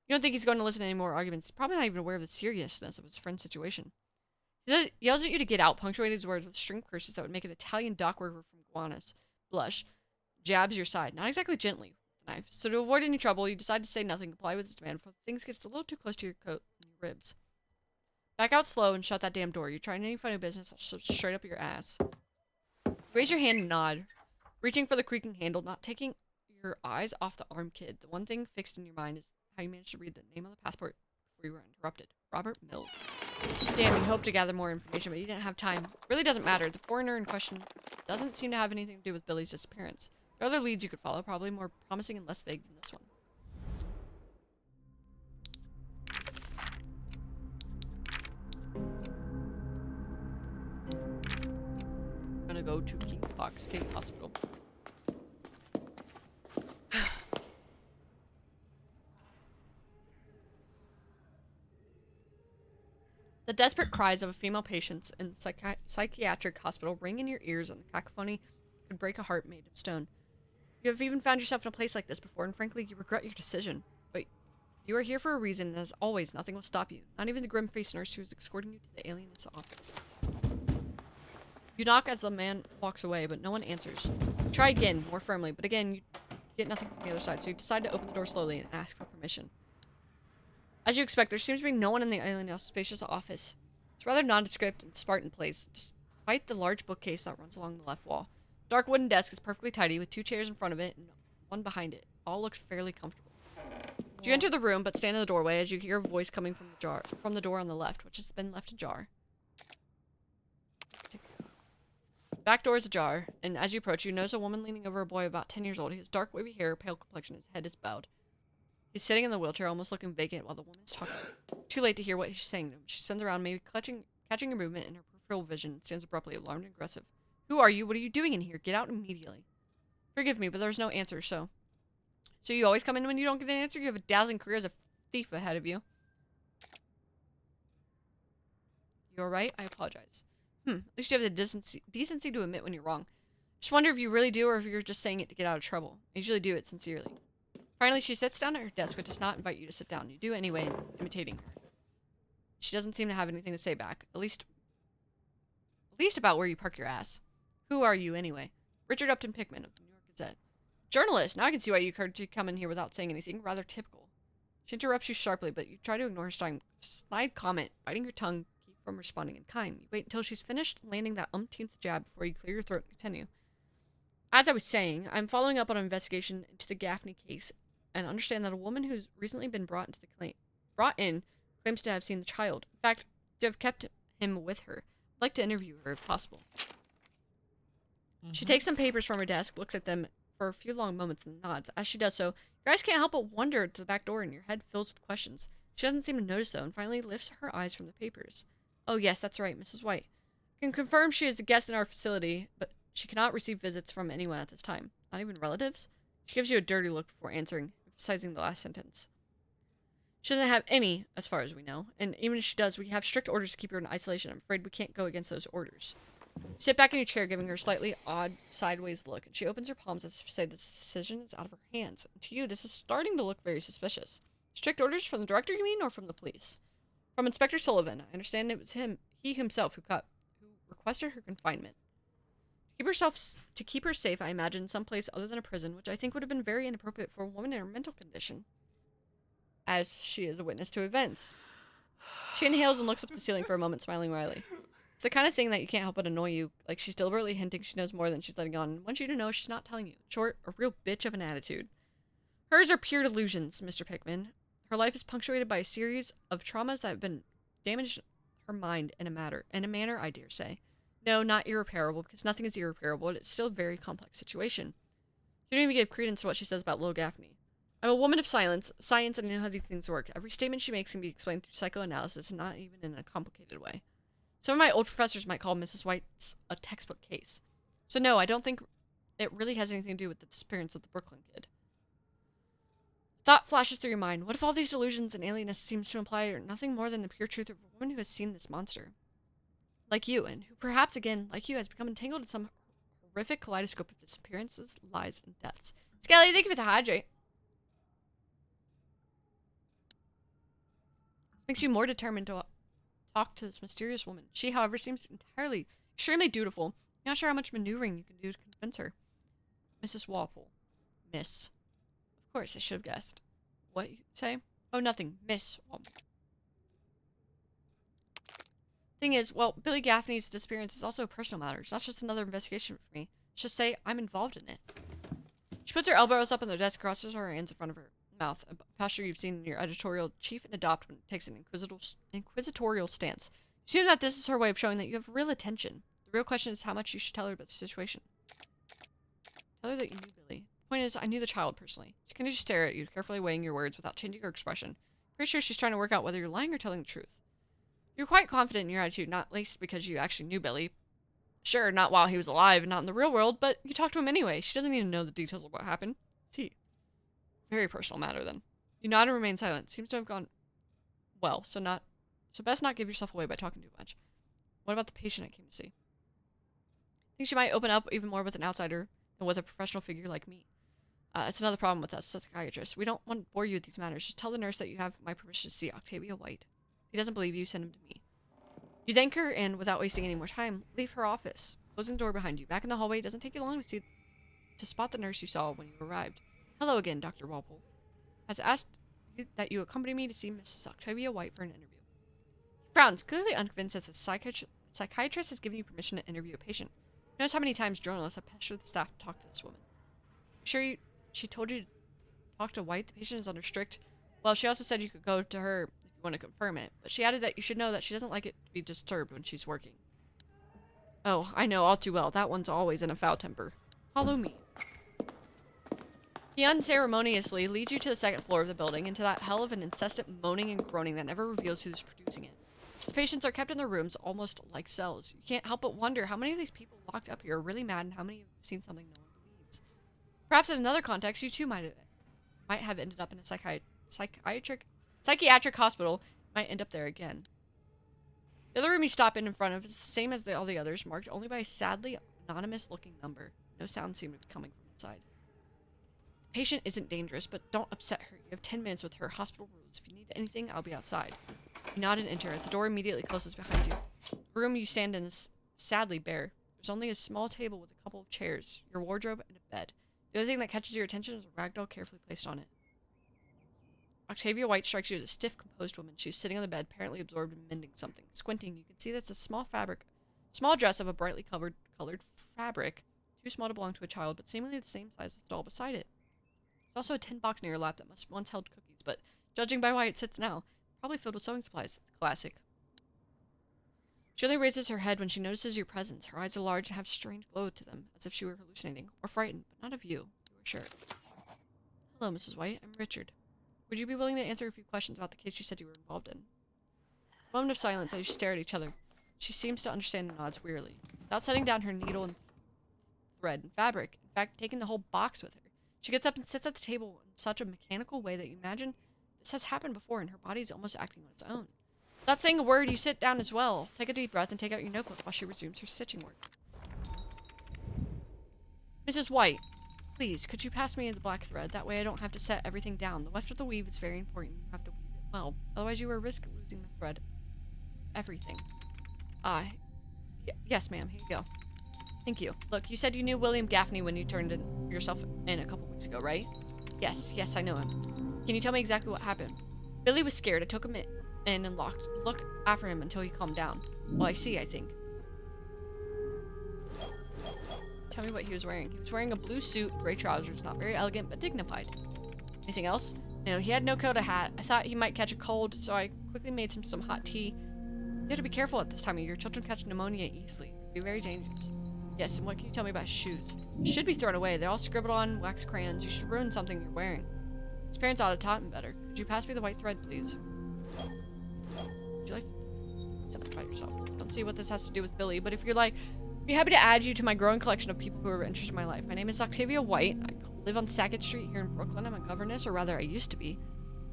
You don't think he's going to listen to any more arguments. He's probably not even aware of the seriousness of his friend's situation. He yells at you to get out, punctuating his words with string curses that would make an Italian dock worker from Guanas blush. Jabs your side, not exactly gently with the knife. So to avoid any trouble, you decide to say nothing, comply with his demand before things gets a little too close to your coat and your ribs. Back out slow and shut that damn door. You trying any funny business, I'll shove straight up your ass. Raise your hand and nod. Reaching for the creaking handle, not taking your eyes off the armed kid. The one thing fixed in your mind is how you managed to read the name on the passport before you were interrupted. Robert Mills. Damn, you hoped to gather more information, but you didn't have time. Really doesn't matter. The foreigner in question doesn't seem to have anything to do with Billy's disappearance. There are other leads you could follow, probably more promising and less vague than this one. I'm gonna go to Kings Park State Hospital. The desperate cries of a female patient in the psychiatric hospital ring in your ears, and the cacophony could break a heart made of stone. You have even found yourself in a place like this before, and frankly, you regret your decision. But you are here for a reason, and as always, nothing will stop you. Not even the grim-faced nurse who is escorting you to the alienist's office. You knock as the man walks away, but no one answers. You try again, more firmly, but again, you get nothing from the other side, so you decide to open the door slowly and ask for permission. As you expect, there seems to be no one in the alienist's spacious office. It's rather nondescript and Spartan place, despite the large bookcase that runs along the left wall. Dark wooden desk is perfectly tidy, with 2 chairs in front of it and one behind it. All looks fairly comfortable. You enter the room, but stand in the doorway as you hear a voice coming from the door on the left, which has been left ajar. Back door is ajar, and as you approach, you notice a woman leaning over a boy about 10 years old. He has dark, wavy hair, pale complexion, his head is bowed. He's sitting in the wheelchair, almost looking vacant, while the woman is talking. Too late to hear what he's saying to him. She spins around, maybe catching your movement in her peripheral vision, and stands abruptly, alarmed and aggressive. Who are you? What are you doing in here? Get out immediately. Forgive me, but there's no answer, so you always come in when you don't get an answer? You have a dazzling career as a thief ahead of you. You alright? I apologize. At least you have the decency to admit when you're wrong. Just wonder if you really do, or if you're just saying it to get out of trouble. I usually do it sincerely. Finally, she sits down at her desk, but does not invite you to sit down. You do anyway, imitating her. She doesn't seem to have anything to say back. At least about where you park your ass. Who are you, anyway? Richard Upton Pickman of the New York Gazette. Journalist! Now I can see why you occurred to come in here without saying anything. Rather typical. She interrupts you sharply, but you try to ignore her snide comment, biting your tongue, keep from responding in kind. You wait until she's finished landing that umpteenth jab before you clear your throat and continue. As I was saying, I'm following up on an investigation into the Gaffney case, and understand that a woman who's recently been brought in claims to have seen the child. In fact, to have kept him with her. I'd like to interview her if possible. She takes some papers from her desk, looks at them for a few long moments, and nods. As she does so, your eyes can't help but wander to the back door, and your head fills with questions. She doesn't seem to notice, though, and finally lifts her eyes from the papers. Oh yes, that's right, Mrs. White. I can confirm she is a guest in our facility, but she cannot receive visits from anyone at this time. Not even relatives? She gives you a dirty look before answering, emphasizing the last sentence. She doesn't have any, as far as we know, and even if she does, we have strict orders to keep her in isolation. I'm afraid we can't go against those orders. Sit back in your chair, giving her a slightly odd, sideways look, and she opens her palms as if to say this decision is out of her hands. And to you, this is starting to look very suspicious. Strict orders from the director, you mean, or from the police? From Inspector Sullivan. I understand it was he himself, who requested her confinement. To keep her safe, I imagine, someplace other than a prison, which I think would have been very inappropriate for a woman in her mental condition, as she is a witness to events. She inhales and looks up at the ceiling for a moment, smiling wryly. It's the kind of thing that you can't help but annoy you, like she's deliberately hinting she knows more than she's letting on, and wants you to know she's not telling you. In short, a real bitch of an attitude. Hers are pure delusions, Mr. Pickman. Her life is punctuated by a series of traumas that have been damaged her mind in a manner, I dare say. No, not irreparable, because nothing is irreparable, but it's still a very complex situation. She didn't even give credence to what she says about Lil Gaffney. I'm a woman of science, and I know how these things work. Every statement she makes can be explained through psychoanalysis, and not even in a complicated way. Some of my old professors might call Mrs. White's a textbook case. So no, I don't think it really has anything to do with the disappearance of the Brooklyn kid. Thought flashes through your mind. What if all these delusions and alienness seems to imply are nothing more than the pure truth of a woman who has seen this monster? Like you, and who perhaps, again, like you, has become entangled in some horrific kaleidoscope of disappearances, lies, and deaths. Skelly, thank you for the hydrate. This makes you more determined to talk to this mysterious woman. She, however, seems extremely dutiful. You're not sure how much maneuvering you can do to convince her. Mrs. Walpole. Miss. Of course, I should have guessed. What you say? Oh, nothing. Miss Walpole. Thing is, well, Billy Gaffney's disappearance is also a personal matter. It's not just another investigation for me. Let's just say I'm involved in it. She puts her elbows up on the desk, crosses her hands in front of her mouth, a posture you've seen in your editorial chief and adopt when it takes an inquisitorial stance. You assume that this is her way of showing that you have real attention. The real question is how much you should tell her about the situation. Tell her that you knew Billy. The point is, I knew the child personally. She continues to stare at you, carefully weighing your words without changing her expression. Pretty sure she's trying to work out whether you're lying or telling the truth. You're quite confident in your attitude, not least because you actually knew Billy. Sure, not while he was alive and not in the real world, but you talked to him anyway. She doesn't need to know the details of what happened. See, very personal matter then. You nod and remain silent. Seems to have gone well, so best not give yourself away by talking too much. What about the patient I came to see? Think she might open up even more with an outsider than with a professional figure like me. It's another problem with us psychiatrists. We don't want to bore you with these matters. Just tell the nurse that you have my permission to see Octavia White. If he doesn't believe you, send him to me. You thank her and, without wasting any more time, leave her office. Closing the door behind you. Back in the hallway, it doesn't take you long to spot the nurse you saw when you arrived. Hello again, Dr. Walpole. Has asked that you accompany me to see Mrs. Octavia White for an interview. He frowns, clearly unconvinced that the psychiatrist has given you permission to interview a patient. Notice how many times journalists have pestered the staff to talk to this woman. Sure, she told you to talk to White? The patient is under strict... Well, she also said you could go to her if you want to confirm it, but she added that you should know that she doesn't like it to be disturbed when she's working. Oh, I know all too well. That one's always in a foul temper. Follow me. He unceremoniously leads you to the second floor of the building, into that hell of an incessant moaning and groaning that never reveals who's producing it. His patients are kept in their rooms almost like cells. You can't help but wonder how many of these people locked up here are really mad and how many have seen something no one believes. Perhaps in another context, you too might have ended up in a psychiatric hospital, might end up there again. The other room you stop in front of is the same as all the others, marked only by a sadly anonymous-looking number. No sound seemed to be coming from inside. The patient isn't dangerous, but don't upset her. You have 10 minutes with her hospital rules. If you need anything, I'll be outside. You nod and enter as the door immediately closes behind you. The room you stand in is sadly bare. There's only a small table with a couple of chairs, your wardrobe, and a bed. The other thing that catches your attention is a ragdoll carefully placed on it. Octavia White strikes you as a stiff, composed woman. She's sitting on the bed, apparently absorbed in mending something. Squinting, you can see that's a small dress of a brightly colored fabric, too small to belong to a child, but seemingly the same size as the doll beside it. There's also a tin box near her lap that must once held cookies, but judging by why it sits now, probably filled with sewing supplies. Classic. She only raises her head when she notices your presence. Her eyes are large and have a strange glow to them, as if she were hallucinating, or frightened, but not of you. You are sure. Hello, Mrs. White. I'm Richard. Would you be willing to answer a few questions about the case you said you were involved in? A moment of silence as you stare at each other. She seems to understand and nods wearily, without setting down her needle and thread and fabric, in fact, taking the whole box with her. She gets up and sits at the table in such a mechanical way that you imagine this has happened before and her body is almost acting on its own. Without saying a word, you sit down as well. Take a deep breath and take out your notebook while she resumes her stitching work. Mrs. White, please, could you pass me the black thread? That way I don't have to set everything down. The weft of the weave is very important. You have to weave it well. Otherwise you will risk losing the thread. Everything. Yes, ma'am. Here you go. Thank you. Look, you said you knew William Gaffney when you turned yourself in a couple weeks ago, right? Yes, I know him. Can you tell me exactly what happened? Billy was scared. I took him in and looked after him until he calmed down. Well, I think. Tell me what he was wearing. He was wearing a blue suit, gray trousers, not very elegant, but dignified. Anything else? No, he had no coat or hat. I thought he might catch a cold, so I quickly made him some hot tea. You have to be careful at this time of year. Children catch pneumonia easily. It can be very dangerous. Yes, and what can you tell me about his shoes? Should be thrown away. They're all scribbled on wax crayons. You should ruin something you're wearing. His parents ought to have taught him better. Could you pass me the white thread, please? Would you like to simplify yourself? Don't see what this has to do with Billy, but if you're like, I'd be happy to add you to my growing collection of people who are interested in my life. My name is Octavia White. I live on Sackett Street here in Brooklyn. I'm a governess, or rather I used to be.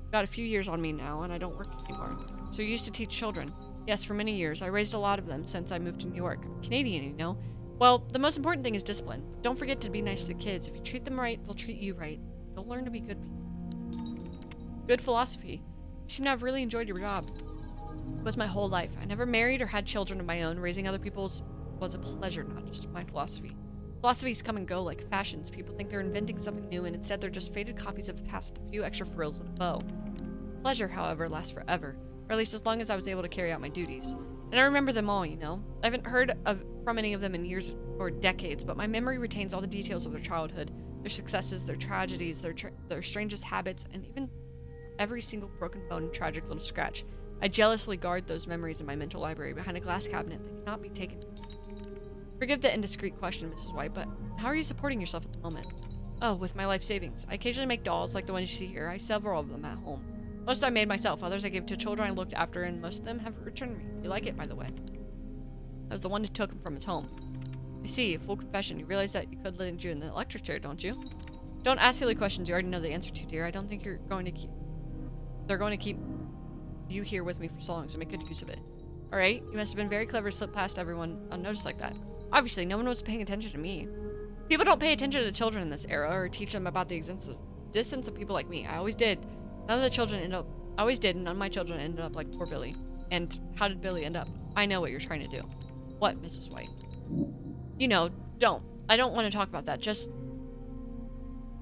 I've got a few years on me now, and I don't work anymore. So I used to teach children. Yes, for many years. I raised a lot of them since I moved to New York. I'm Canadian, you know. Well, the most important thing is discipline. Don't forget to be nice to the kids. If you treat them right, they'll treat you right. You'll learn to be good people. Good philosophy. You seem to have really enjoyed your job. It was my whole life. I never married or had children of my own. Raising other people's was a pleasure, not just my philosophy. Philosophies come and go like fashions. People think they're inventing something new, and instead they're just faded copies of the past with a few extra frills and a bow. Pleasure, however, lasts forever, or at least as long as I was able to carry out my duties. And I remember them all, you know? I haven't heard from any of them in years or decades, but my memory retains all the details of their childhood, their successes, their tragedies, their strangest habits, and even every single broken bone and tragic little scratch. I jealously guard those memories in my mental library behind a glass cabinet that cannot be taken. Forgive the indiscreet question, Mrs. White, but how are you supporting yourself at the moment? Oh, with my life savings. I occasionally make dolls like the ones you see here. I have several of them at home. Most I made myself, others I gave to children I looked after, and most of them have returned me. You like it, by the way. I was the one who took him from his home. I see, full confession. You realize that you could land you in the electric chair, don't you? Don't ask silly questions you already know the answer to, dear. I don't think they're going to keep you here with me for so long, so make good use of it. Alright, you must have been very clever to slip past everyone unnoticed like that. Obviously, no one was paying attention to me. People don't pay attention to children in this era or teach them about the existence of people like me. I always did. None of my children ended up like poor Billy. And how did Billy end up? I know what you're trying to do. What, Mrs. White? You know, don't. I don't want to talk about that. Just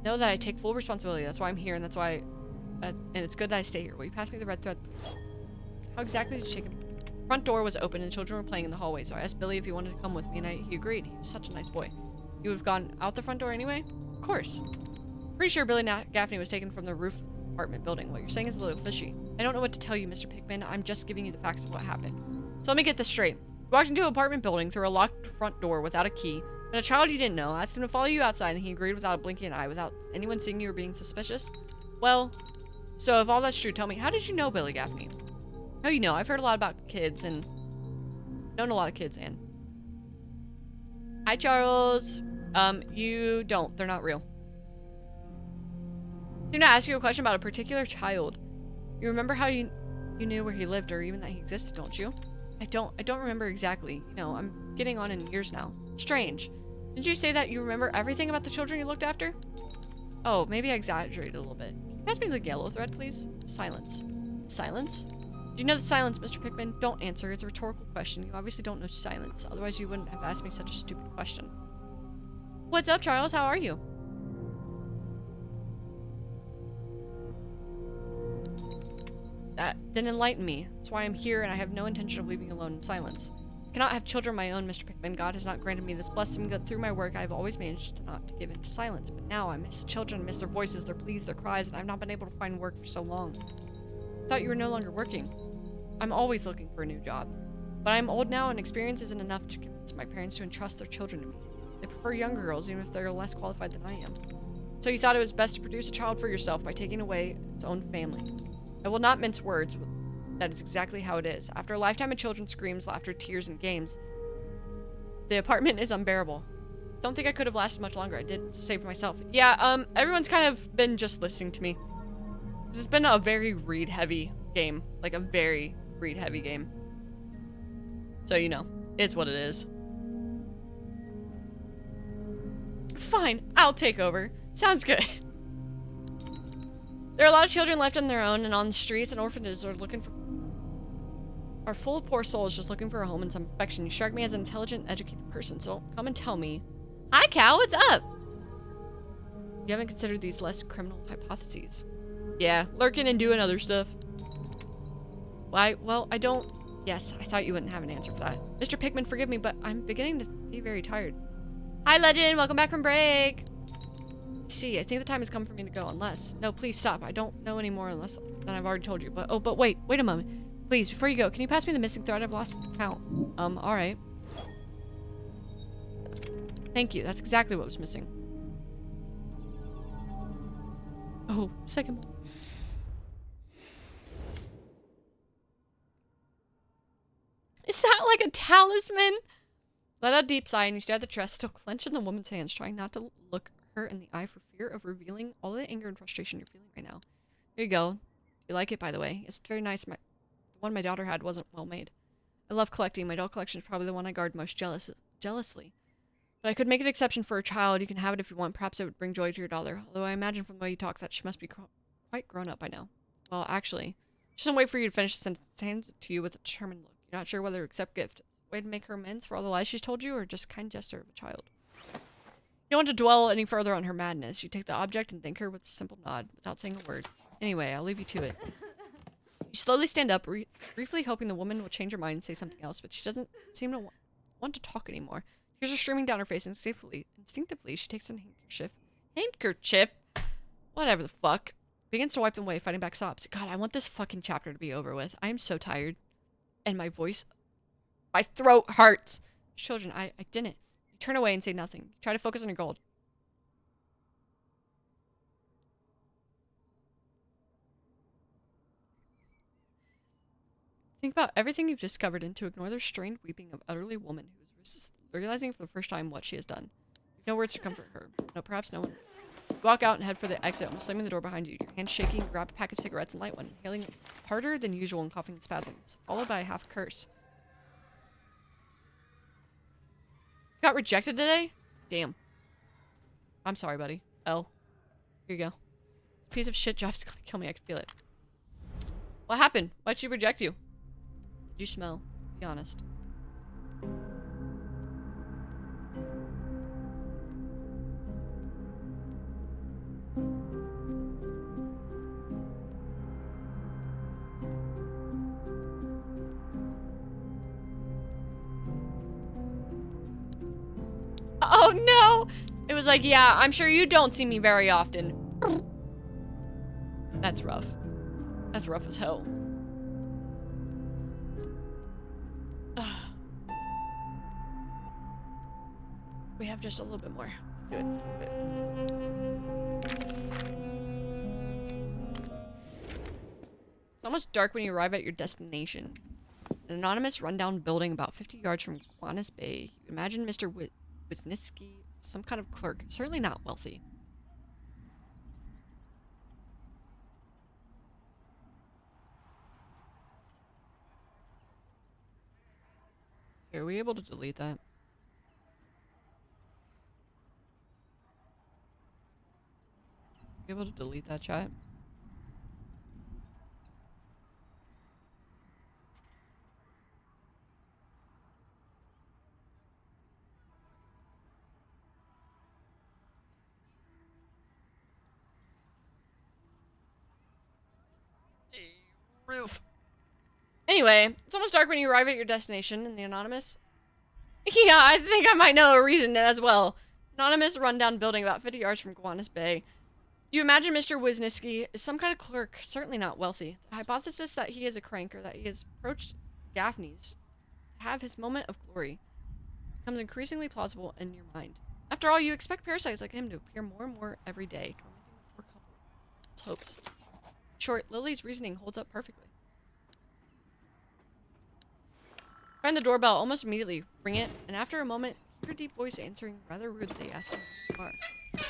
know that I take full responsibility. That's why I'm here, and that's why... and it's good that I stay here. Will you pass me the red thread, please? How exactly did you shake him? The front door was open, and the children were playing in the hallway, so I asked Billy if he wanted to come with me, and he agreed. He was such a nice boy. You would have gone out the front door anyway? Of course. Pretty sure Billy Gaffney was taken from the roof of the apartment building. What you're saying is a little fishy. I don't know what to tell you, Mr. Pickman. I'm just giving you the facts of what happened. So let me get this straight. You walked into an apartment building through a locked front door without a key, and a child you didn't know asked him to follow you outside, and he agreed without blinking an eye, without anyone seeing you or being suspicious? Well, so if all that's true, tell me, how did you know Billy Gaffney? Oh, you know, I've heard a lot about kids and known a lot of kids, and... Hi, Charles. You don't. They're not real. I'm going to ask you a question about a particular child. You remember how you knew where he lived or even that he existed, don't you? I don't remember exactly. You know, I'm getting on in years now. Strange. Didn't you say that you remember everything about the children you looked after? Oh, maybe I exaggerated a little bit. Can you pass me the yellow thread, please? Silence. Silence? Do you know the silence, Mr. Pickman? Don't answer. It's a rhetorical question. You obviously don't know silence. Otherwise, you wouldn't have asked me such a stupid question. What's up, Charles? How are you? That didn't enlighten me. That's why I'm here, and I have no intention of leaving you alone in silence. I cannot have children of my own, Mr. Pickman. God has not granted me this blessing, but through my work, I have always managed not to give in to silence. But now I miss children, I miss their voices, their pleas, their cries, and I've not been able to find work for so long. I thought you were no longer working. I'm always looking for a new job. But I'm old now, and experience isn't enough to convince my parents to entrust their children to me. They prefer younger girls, even if they're less qualified than I am. So you thought it was best to produce a child for yourself by taking away its own family. I will not mince words. That is exactly how it is. After a lifetime of children's screams, laughter, tears, and games, the apartment is unbearable. Don't think I could have lasted much longer. I did save myself. Yeah, everyone's kind of been just listening to me. It's been a very read-heavy game. Like, a very read-heavy game. So, you know, it's what it is. Fine, I'll take over. Sounds good. There are a lot of children left on their own and on the streets, and orphanages are full of poor souls just looking for a home and some affection. You strike me as an intelligent, educated person, so don't come and tell me. Hi, Cal, what's up? You haven't considered these less criminal hypotheses. Yeah, lurking and doing other stuff. Why? Well, I don't... Yes, I thought you wouldn't have an answer for that. Mr. Pickman, forgive me, but I'm beginning to be very tired. Hi, Legend! Welcome back from break! See, I think the time has come for me to go, unless... No, please stop. I don't know anymore unless... than I've already told you. But wait a moment. Please, before you go, can you pass me the missing thread? I've lost the count. Alright. Thank you. That's exactly what was missing. Oh, second one. Is that like a talisman? Let out a deep sigh and you stare at the dress still clenched in the woman's hands, trying not to look her in the eye for fear of revealing all the anger and frustration you're feeling right now. Here you go. You like it, by the way. It's very nice. The one my daughter had wasn't well made. I love collecting. My doll collection is probably the one I guard most jealously. But I could make an exception for a child. You can have it if you want. Perhaps it would bring joy to your daughter. Although I imagine from the way you talk that she must be quite grown up by now. Well, actually, she doesn't wait for you to finish the sentence. Hands it to you with a determined look. You're not sure whether to accept gift. Way to make her amends for all the lies she's told you, or just kind gesture of a child. You don't want to dwell any further on her madness. You take the object and thank her with a simple nod, without saying a word. Anyway, I'll leave you to it. You slowly stand up, briefly hoping the woman will change her mind and say something else, but she doesn't seem to want to talk anymore. Tears are streaming down her face, and instinctively, she takes a handkerchief, whatever the fuck, begins to wipe them away, fighting back sobs. God, I want this fucking chapter to be over with. I am so tired. And my throat hurts. Children, I didn't. You turn away and say nothing. You try to focus on your gold. Think about everything you've discovered and to ignore the strained weeping of elderly woman who is realizing for the first time what she has done. You've no words to comfort her. No, perhaps no one. You walk out and head for the exit, almost slamming the door behind you. Your hands shaking, you grab a pack of cigarettes and light one, inhaling harder than usual and coughing in spasms, followed by a half curse. Got rejected today? Damn. I'm sorry, buddy. L. Here you go. Piece of shit job's gonna kill me. I can feel it. What happened? Why'd she reject you? Did you smell? Be honest. Oh no! It was like, yeah, I'm sure you don't see me very often. That's rough. That's rough as hell. We have just a little bit more. Do it. It's almost dark when you arrive at your destination. An anonymous rundown building about 50 yards from Kiwanis Bay. You imagine Mr. Wisniewski, some kind of clerk, certainly not wealthy. Here, are we able to delete that? Be able to delete that chat? Roof. Anyway, it's almost dark when you arrive at your destination, and the anonymous... Yeah, I think I might know a reason as well. Anonymous rundown building about 50 yards from Kiwanis Bay. You imagine Mr. Wisniewski is some kind of clerk, certainly not wealthy. The hypothesis that he is a crank or that he has approached Gaffney's to have his moment of glory becomes increasingly plausible in your mind. After all, you expect parasites like him to appear more and more every day, tormenting the poor couple's hopes. In short, Lily's reasoning holds up perfectly. Find the doorbell almost immediately, ring it, and after a moment, hear a deep voice answering rather rudely, asking who you are.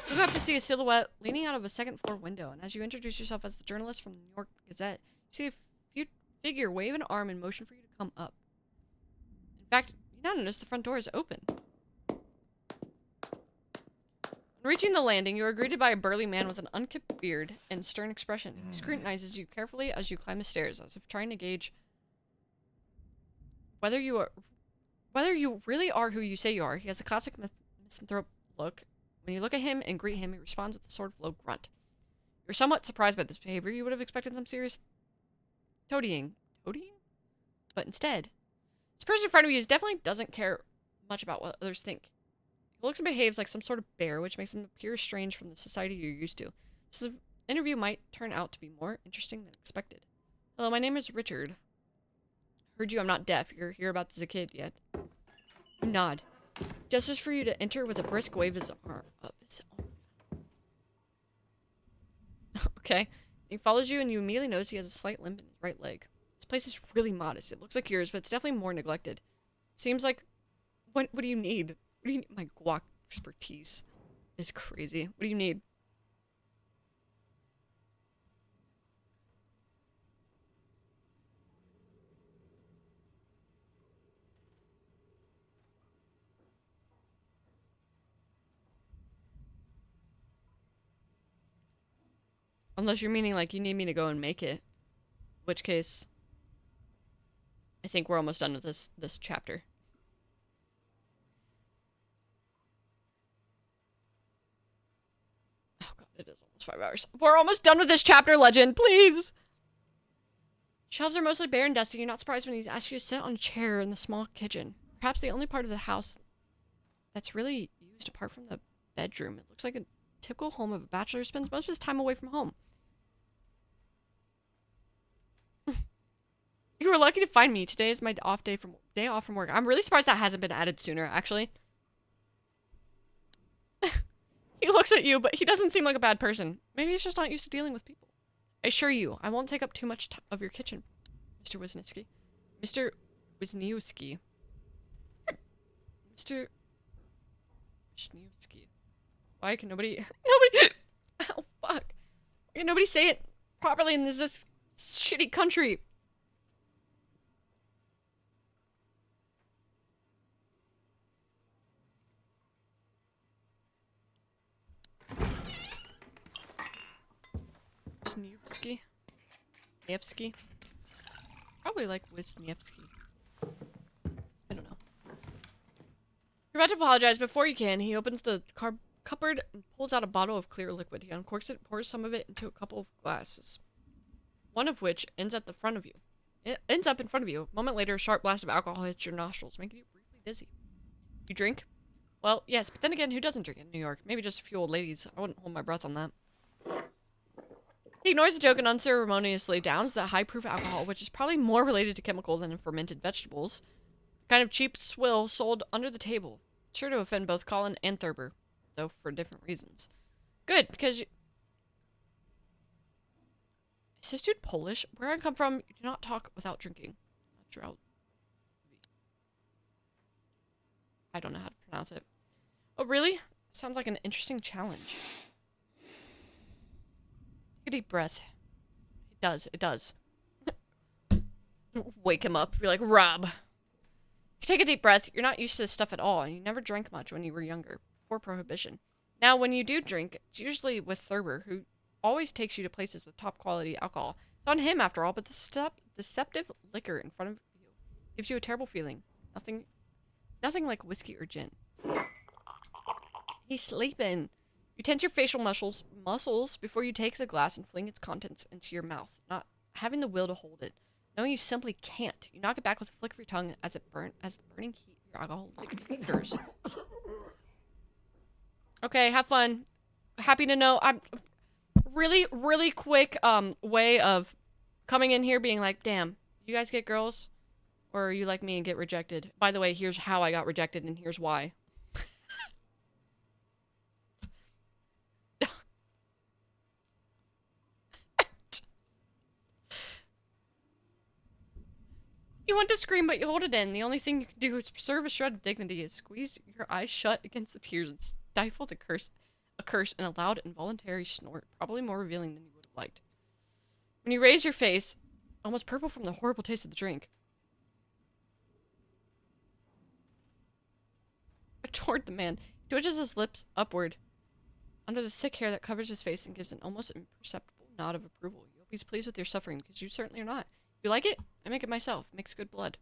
You look up to see a silhouette leaning out of a second floor window, and as you introduce yourself as the journalist from the New York Gazette, you see a figure wave an arm in motion for you to come up. In fact, you now notice the front door is open. Reaching the landing, you are greeted by a burly man with an unkempt beard and stern expression. He scrutinizes you carefully as you climb the stairs, as if trying to gauge whether you really are who you say you are. He has the classic misanthrope look. When you look at him and greet him, he responds with a sort of low grunt. You're somewhat surprised by this behavior. You would have expected some serious toadying. Toadying? But instead, this person in front of you definitely doesn't care much about what others think. He looks and behaves like some sort of bear, which makes him appear strange from the society you're used to. This interview might turn out to be more interesting than expected. Hello, my name is Richard. Heard you, I'm not deaf. You're here about as a kid yet. You nod. Gestures for you to enter with a brisk wave of his arm. Okay. He follows you and you immediately notice he has a slight limp in his right leg. This place is really modest. It looks like yours, but it's definitely more neglected. Seems like... What do you need? What do you need? My guac expertise is crazy. What do you need? Unless you're meaning like you need me to go and make it. In which case, I think we're almost done with this chapter. Oh god, it is almost 5 hours. We're almost done with this chapter, Legend, please! Shelves are mostly bare and dusty. You're not surprised when he's asked you to sit on a chair in the small kitchen. Perhaps the only part of the house that's really used apart from the bedroom. It looks like a typical home of a bachelor who spends most of his time away from home. You were lucky to find me. Today is my day off from work. I'm really surprised that hasn't been added sooner, actually. He looks at you, but he doesn't seem like a bad person. Maybe he's just not used to dealing with people. I assure you, I won't take up too much of your kitchen, Mr. Wisniewski. Mr. Wisniewski. Mr. Wisniewski. Why can nobody... Oh, fuck. Why can nobody say it properly in this shitty country? Wisniewski. Nevsky. Probably like Wisniewski. I don't know. You're about to apologize. Before you can, he opens the cupboard and pulls out a bottle of clear liquid. He uncorks it, pours some of it into a couple of glasses. One of which ends at the front of you. It ends up in front of you. A moment later, a sharp blast of alcohol hits your nostrils, making you briefly dizzy. You drink? Well, yes, but then again, who doesn't drink in New York? Maybe just a few old ladies. I wouldn't hold my breath on that. He ignores the joke and unceremoniously downs the high-proof alcohol, which is probably more related to chemical than in fermented vegetables. Kind of cheap swill sold under the table. Sure to offend both Colin and Thurber, though for different reasons. Good, because you... Is this dude Polish? Where I come from, you do not talk without drinking. Not sure how... I don't know how to pronounce it. Oh, really? Sounds like an interesting challenge. Take a deep breath. It does. It does. Wake him up. Be like, Rob. You take a deep breath. You're not used to this stuff at all, and you never drank much when you were younger, before Prohibition. Now, when you do drink, it's usually with Thurber, who always takes you to places with top-quality alcohol. It's on him, after all, but the deceptive liquor in front of you gives you a terrible feeling. Nothing like whiskey or gin. He's sleeping. You tense your facial muscles before you take the glass and fling its contents into your mouth, not having the will to hold it. Knowing you simply can't. You knock it back with a flick of your tongue as the burning heat of your alcohol fingers. Okay, have fun. Happy to know. I'm really quick way of coming in here being like, damn, you guys get girls? Or are you like me and get rejected? By the way, here's how I got rejected and here's why. You want to scream, but you hold it in. The only thing you can do is preserve a shred of dignity is squeeze your eyes shut against the tears and stifle a curse in a loud, involuntary snort, probably more revealing than you would have liked. When you raise your face, almost purple from the horrible taste of the drink, toward the man, he twitches his lips upward under the thick hair that covers his face and gives an almost imperceptible nod of approval. You hope he's pleased with your suffering, because you certainly are not. You like it? I make it myself. It makes good blood.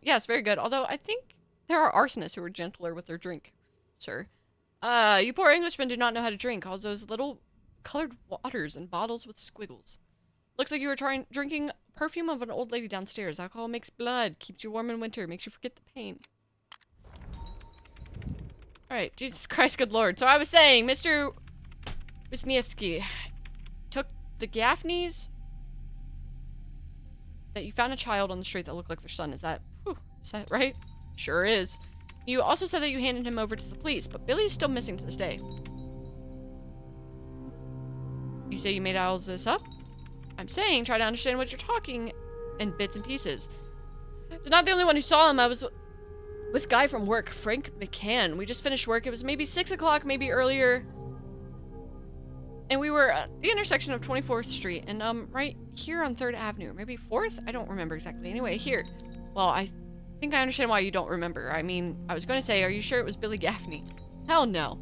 Yes, very good. Although I think there are arsonists who are gentler with their drink, sir. You poor Englishmen do not know how to drink. All those little colored waters and bottles with squiggles. Looks like you were drinking perfume of an old lady downstairs. Alcohol makes blood, keeps you warm in winter, makes you forget the pain. Alright, Jesus Christ, good lord. So I was saying, Mr. Wisniewski took the Gaffneys... that you found a child on the street that looked like their son. Is that right? Sure is. You also said that you handed him over to the police, but Billy is still missing to this day. You say you made all this up? I'm saying try to understand what you're talking in bits and pieces. I was not the only one who saw him. I was with Guy from work, Frank McCann. We just finished work. It was maybe 6 o'clock, maybe earlier. And we were at the intersection of 24th Street and right here on 3rd Avenue. Maybe 4th? I don't remember exactly. Anyway, here. Well, I think I understand why you don't remember. I mean, I was going to say, are you sure it was Billy Gaffney? Hell no.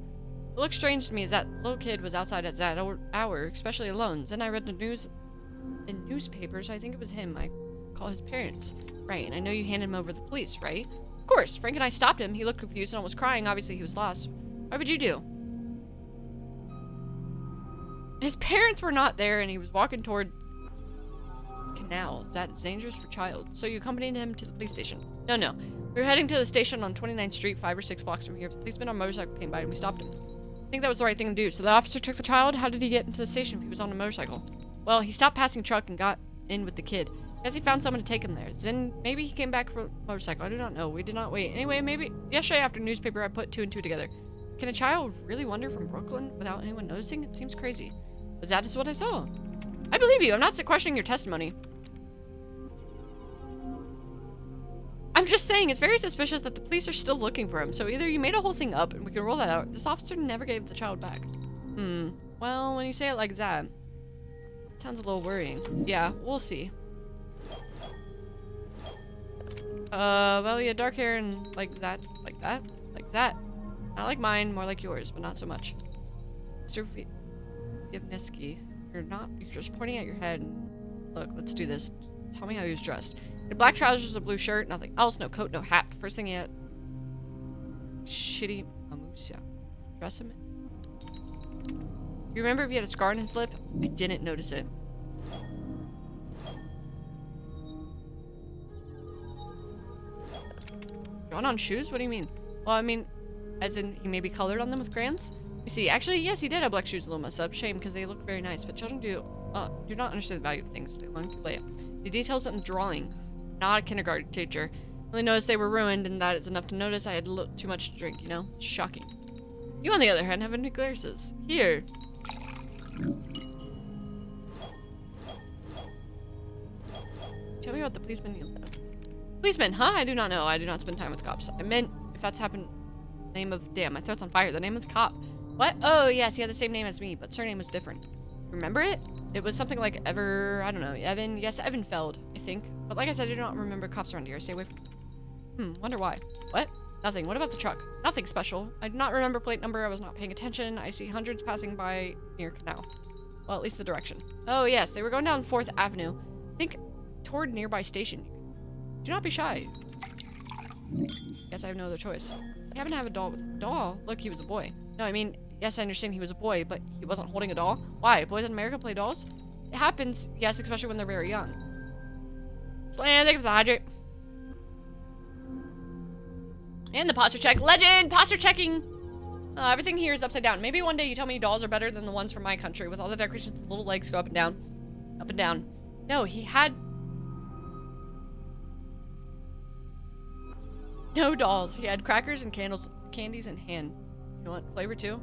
It looks strange to me as that little kid was outside at that hour, especially alone. Then I read the news in newspapers. I think it was him. I call his parents. Right, and I know you handed him over to the police, right? Of course. Frank and I stopped him. He looked confused and almost crying. Obviously, he was lost. What would you do? His parents were not there, and he was walking toward canal. That's dangerous for child. So you accompanied him to the police station. No, no. We were heading to the station on 29th Street, 5 or 6 blocks from here. The policeman on a motorcycle came by and we stopped him. I think that was the right thing to do. So the officer took the child? How did he get into the station if he was on a motorcycle? Well, he stopped passing truck and got in with the kid. Guess he found someone to take him there. Then maybe he came back for a motorcycle. I do not know. We did not wait. Anyway, maybe yesterday after newspaper I put 2 and 2 together. Can a child really wander from Brooklyn without anyone noticing? It seems crazy. But that is what I saw. I believe you. I'm not questioning your testimony. I'm just saying it's very suspicious that the police are still looking for him. So either you made a whole thing up and we can roll that out. This officer never gave the child back. Well, when you say it like that, it sounds a little worrying. Yeah, we'll see. Well, he had dark hair and like that. Not like mine, more like yours, but not so much. Mr. Yevnesky, you're just pointing at your head. And look, let's do this. Tell me how he was dressed. He had black trousers, a blue shirt, nothing else, no coat, no hat. The first thing he had, shitty mamusia. Dress him in. Do you remember if he had a scar on his lip? I didn't notice it. Drawn on shoes? What do you mean? Well, I mean, as in he maybe colored on them with crayons? You see, actually, yes, he did have black shoes a little messed up. Shame, because they look very nice. But children do not understand the value of things. They learn to play it. The details in the drawing. Not a kindergarten teacher. Only noticed they were ruined, and that is enough to notice I had too much to drink, you know? Shocking. You, on the other hand, have any glasses. Here. Tell me about the policeman you... Policeman, huh? I do not know. I do not spend time with cops. I meant, if that's happened... Name of... Damn, my throat's on fire. The name of the cop. What? Oh, yes, he had the same name as me, but surname was different. Remember it? It was something like I don't know, Evan. Yes, Evanfeld, I think. But like I said, I do not remember cops around here. Stay away from... wonder why. What? Nothing. What about the truck? Nothing special. I do not remember plate number. I was not paying attention. I see hundreds passing by near canal. Well, at least the direction. Oh, yes, they were going down 4th Avenue. I think toward nearby station. Do not be shy. Guess I have no other choice. You happen to have a doll with a doll? Look, he was a boy. No, I mean, yes, I understand he was a boy, but he wasn't holding a doll? Why? Boys in America play dolls? It happens, yes, especially when they're very young. Slam, thank you for the hydrate. And the posture check. Legend! Posture checking! Everything here is upside down. Maybe one day you tell me dolls are better than the ones from my country with all the decorations, the little legs go up and down. Up and down. No, he had... No dolls. He had crackers and candies in hand. You know what? Flavor too?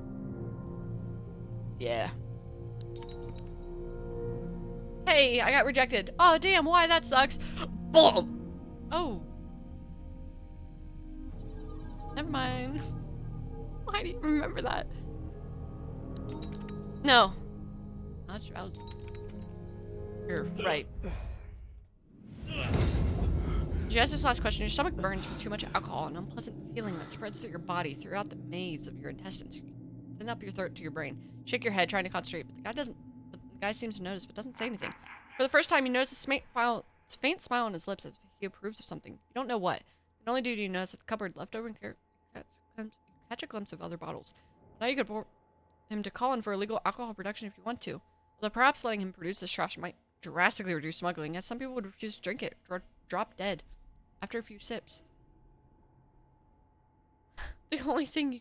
Yeah. Hey, I got rejected. Oh, damn, why? That sucks. Boom! Oh. Never mind. Why do you remember that? No. That's true. You're right. Did you ask this last question? Your stomach burns from too much alcohol, an unpleasant feeling that spreads through your body, throughout the maze of your intestines. Then up your throat to your brain. Shake your head, trying to concentrate, but the guy seems to notice, but doesn't say anything. For the first time, you notice a faint smile on his lips as if he approves of something. You don't know what. Not only do you notice that the cupboard left over and catch a glimpse of other bottles. Now you could pour him to call in for illegal alcohol production if you want to. Although perhaps letting him produce this trash might drastically reduce smuggling, as some people would refuse to drink it or drop dead after a few sips. The only thing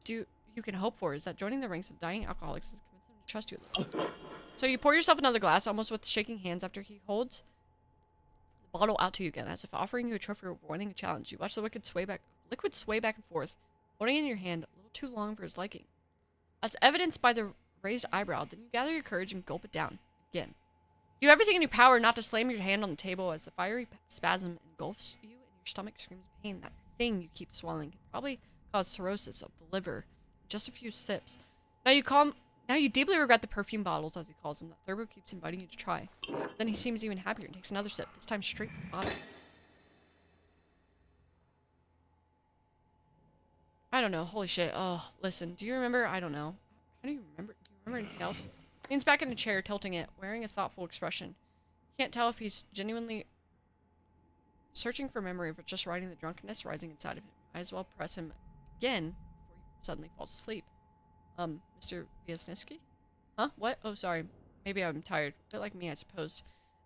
you can hope for is that joining the ranks of dying alcoholics is convince him to trust you a little. So you pour yourself another glass, almost with shaking hands, after he holds the bottle out to you again, as if offering you a trophy or winning a challenge. You watch the liquid sway back and forth, holding it in your hand a little too long for his liking. As evidenced by the raised eyebrow, then you gather your courage and gulp it down again. You do everything in your power not to slam your hand on the table as the fiery spasm engulfs you and your stomach screams pain. That thing you keep swallowing can probably cause cirrhosis of the liver in just a few sips. Now you deeply regret the perfume bottles, as he calls them, that Thurbo keeps inviting you to try. Then he seems even happier and takes another sip, this time straight from the bottom. I don't know. Holy shit. Oh, listen. Do you remember? I don't know. How do you remember? Do you remember anything else? Leans back in a chair, tilting it, wearing a thoughtful expression. Can't tell if he's genuinely searching for memory or just riding the drunkenness rising inside of him. Might as well press him again before he suddenly falls asleep. Mr. Wiesniewski? Huh? What? Oh, sorry. Maybe I'm tired. A bit like me, I suppose.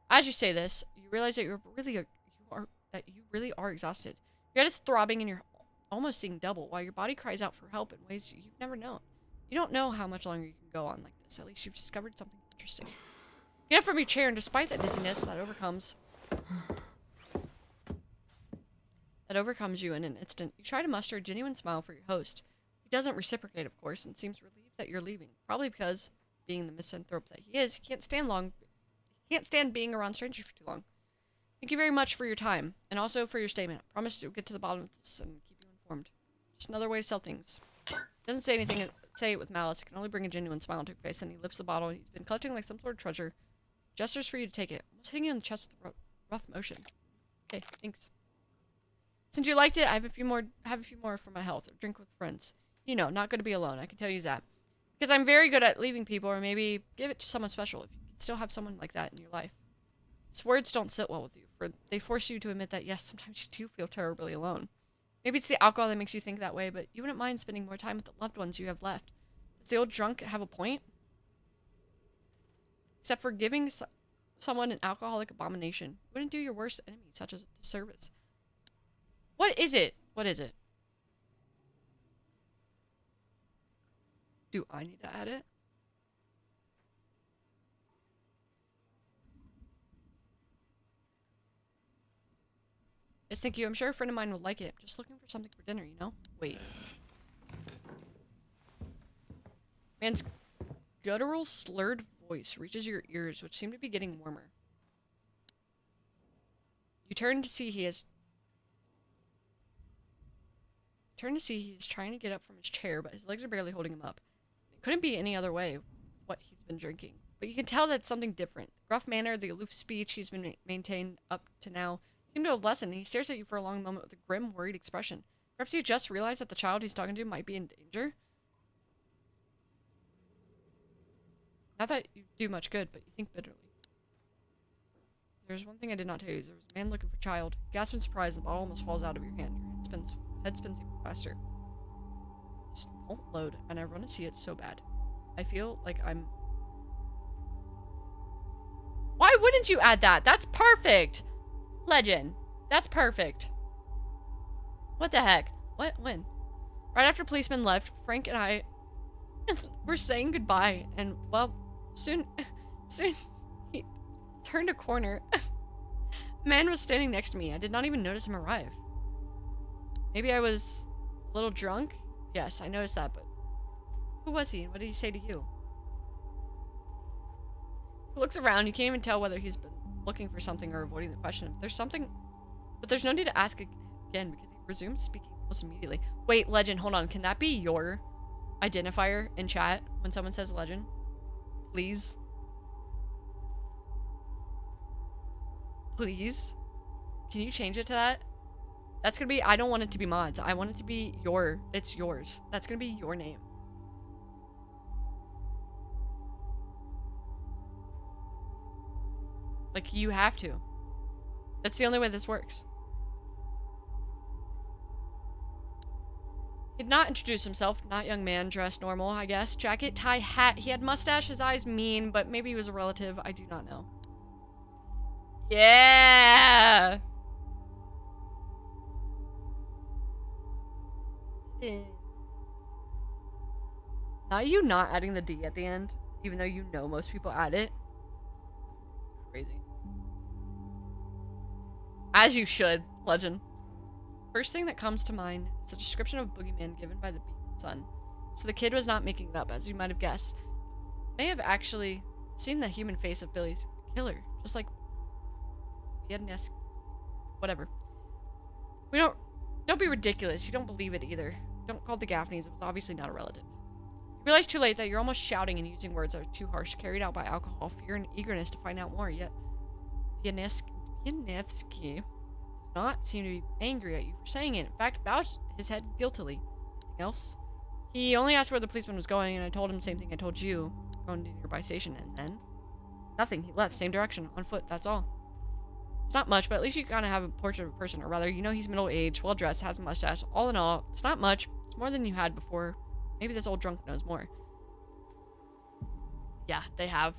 As you say this, you realize that you really are exhausted. Your head is throbbing and you're almost seeing double, while your body cries out for help in ways you've never known. You don't know how much longer you can go on like this. At least you've discovered something interesting. Get up from your chair, and despite that dizziness that overcomes you in an instant, you try to muster a genuine smile for your host. He doesn't reciprocate, of course, and seems relieved that you're leaving. Probably because, being the misanthrope that he is, he can't stand being around strangers for too long. Thank you very much for your time, and also for your statement. I promise to get to the bottom of this and keep you informed. Just another way to sell things. Doesn't say anything, say it with malice. It can only bring a genuine smile to your face. Then he lifts the bottle he's been collecting like some sort of treasure. Gestures for you to take it, almost hitting you in the chest with a rough motion. Okay, thanks. Since you liked it, I have a few more for my health. Or drink with friends. You know, not good to be alone. I can tell you that. Because I'm very good at leaving people, or maybe give it to someone special if you can still have someone like that in your life. These words don't sit well with you, for they force you to admit that, yes, sometimes you do feel terribly alone. Maybe it's the alcohol that makes you think that way, but you wouldn't mind spending more time with the loved ones you have left. Does the old drunk have a point? Except for giving someone an alcoholic abomination, you wouldn't do your worst enemy such as a disservice. What is it? What is it? Do I need to add it? Yes, thank you. I'm sure a friend of mine would like it. Just looking for something for dinner, you know? Wait. Man's guttural, slurred voice reaches your ears, which seem to be getting warmer. You turn to see he is trying to get up from his chair, but his legs are barely holding him up. It couldn't be any other way with what he's been drinking. But you can tell that it's something different. The gruff manner, the aloof speech he's been maintained up to now seem to have lessened. He stares at you for a long moment with a grim, worried expression. Perhaps you just realize that the child he's talking to might be in danger? Not that you do much good, but you think bitterly. There's one thing I did not tell you. There was a man looking for a child. You gasp in surprise, the bottle almost falls out of your hand. Your head spins even faster. This won't load, and I want to see it so bad. I feel like I'm... Why wouldn't you add that? That's perfect! Legend. That's perfect. What the heck? What? When? Right after policemen left, Frank and I were saying goodbye, and, well, soon he turned a corner. A man was standing next to me. I did not even notice him arrive. Maybe I was a little drunk? Yes, I noticed that, but who was he and what did he say to you? He looks around. You can't even tell whether he's been looking for something or avoiding the question. If there's something, but there's no need to ask again because he resumes speaking almost immediately. Wait, Legend, hold on. Can that be your identifier in chat when someone says Legend? Please? Please? Can you change it to that? That's gonna be, I don't want it to be mods. I want it to be it's yours. That's gonna be your name. Like, you have to. That's the only way this works. He did not introduce himself. Not young man, dressed normal, I guess. Jacket, tie, hat. He had mustache, his eyes mean, but maybe he was a relative. I do not know. Yeah! Not you not adding the D at the end, even though you know most people add it. Crazy. As you should, Legend. First thing that comes to mind is the description of Boogeyman given by the beaten sun. So the kid was not making it up, as you might have guessed. May have actually seen the human face of Billy's killer, just like Vietnamese. Whatever. Don't be ridiculous. You don't believe it either. Don't call the Gaffneys. It was obviously not a relative. You realize too late that you're almost shouting and using words that are too harsh, carried out by alcohol, fear, and eagerness to find out more. Yet Vietnamski does not seem to be angry at you for saying it. In fact, bowed his head guiltily. Anything else? He only asked where the policeman was going, and I told him the same thing I told you, going to a nearby station, and then nothing. He left, same direction, on foot. That's all. It's not much, but at least you kind of have a portrait of a person, or rather, you know he's middle-aged, well-dressed, has a mustache. All in all, it's not much. It's more than you had before. Maybe this old drunk knows more. Yeah, they have.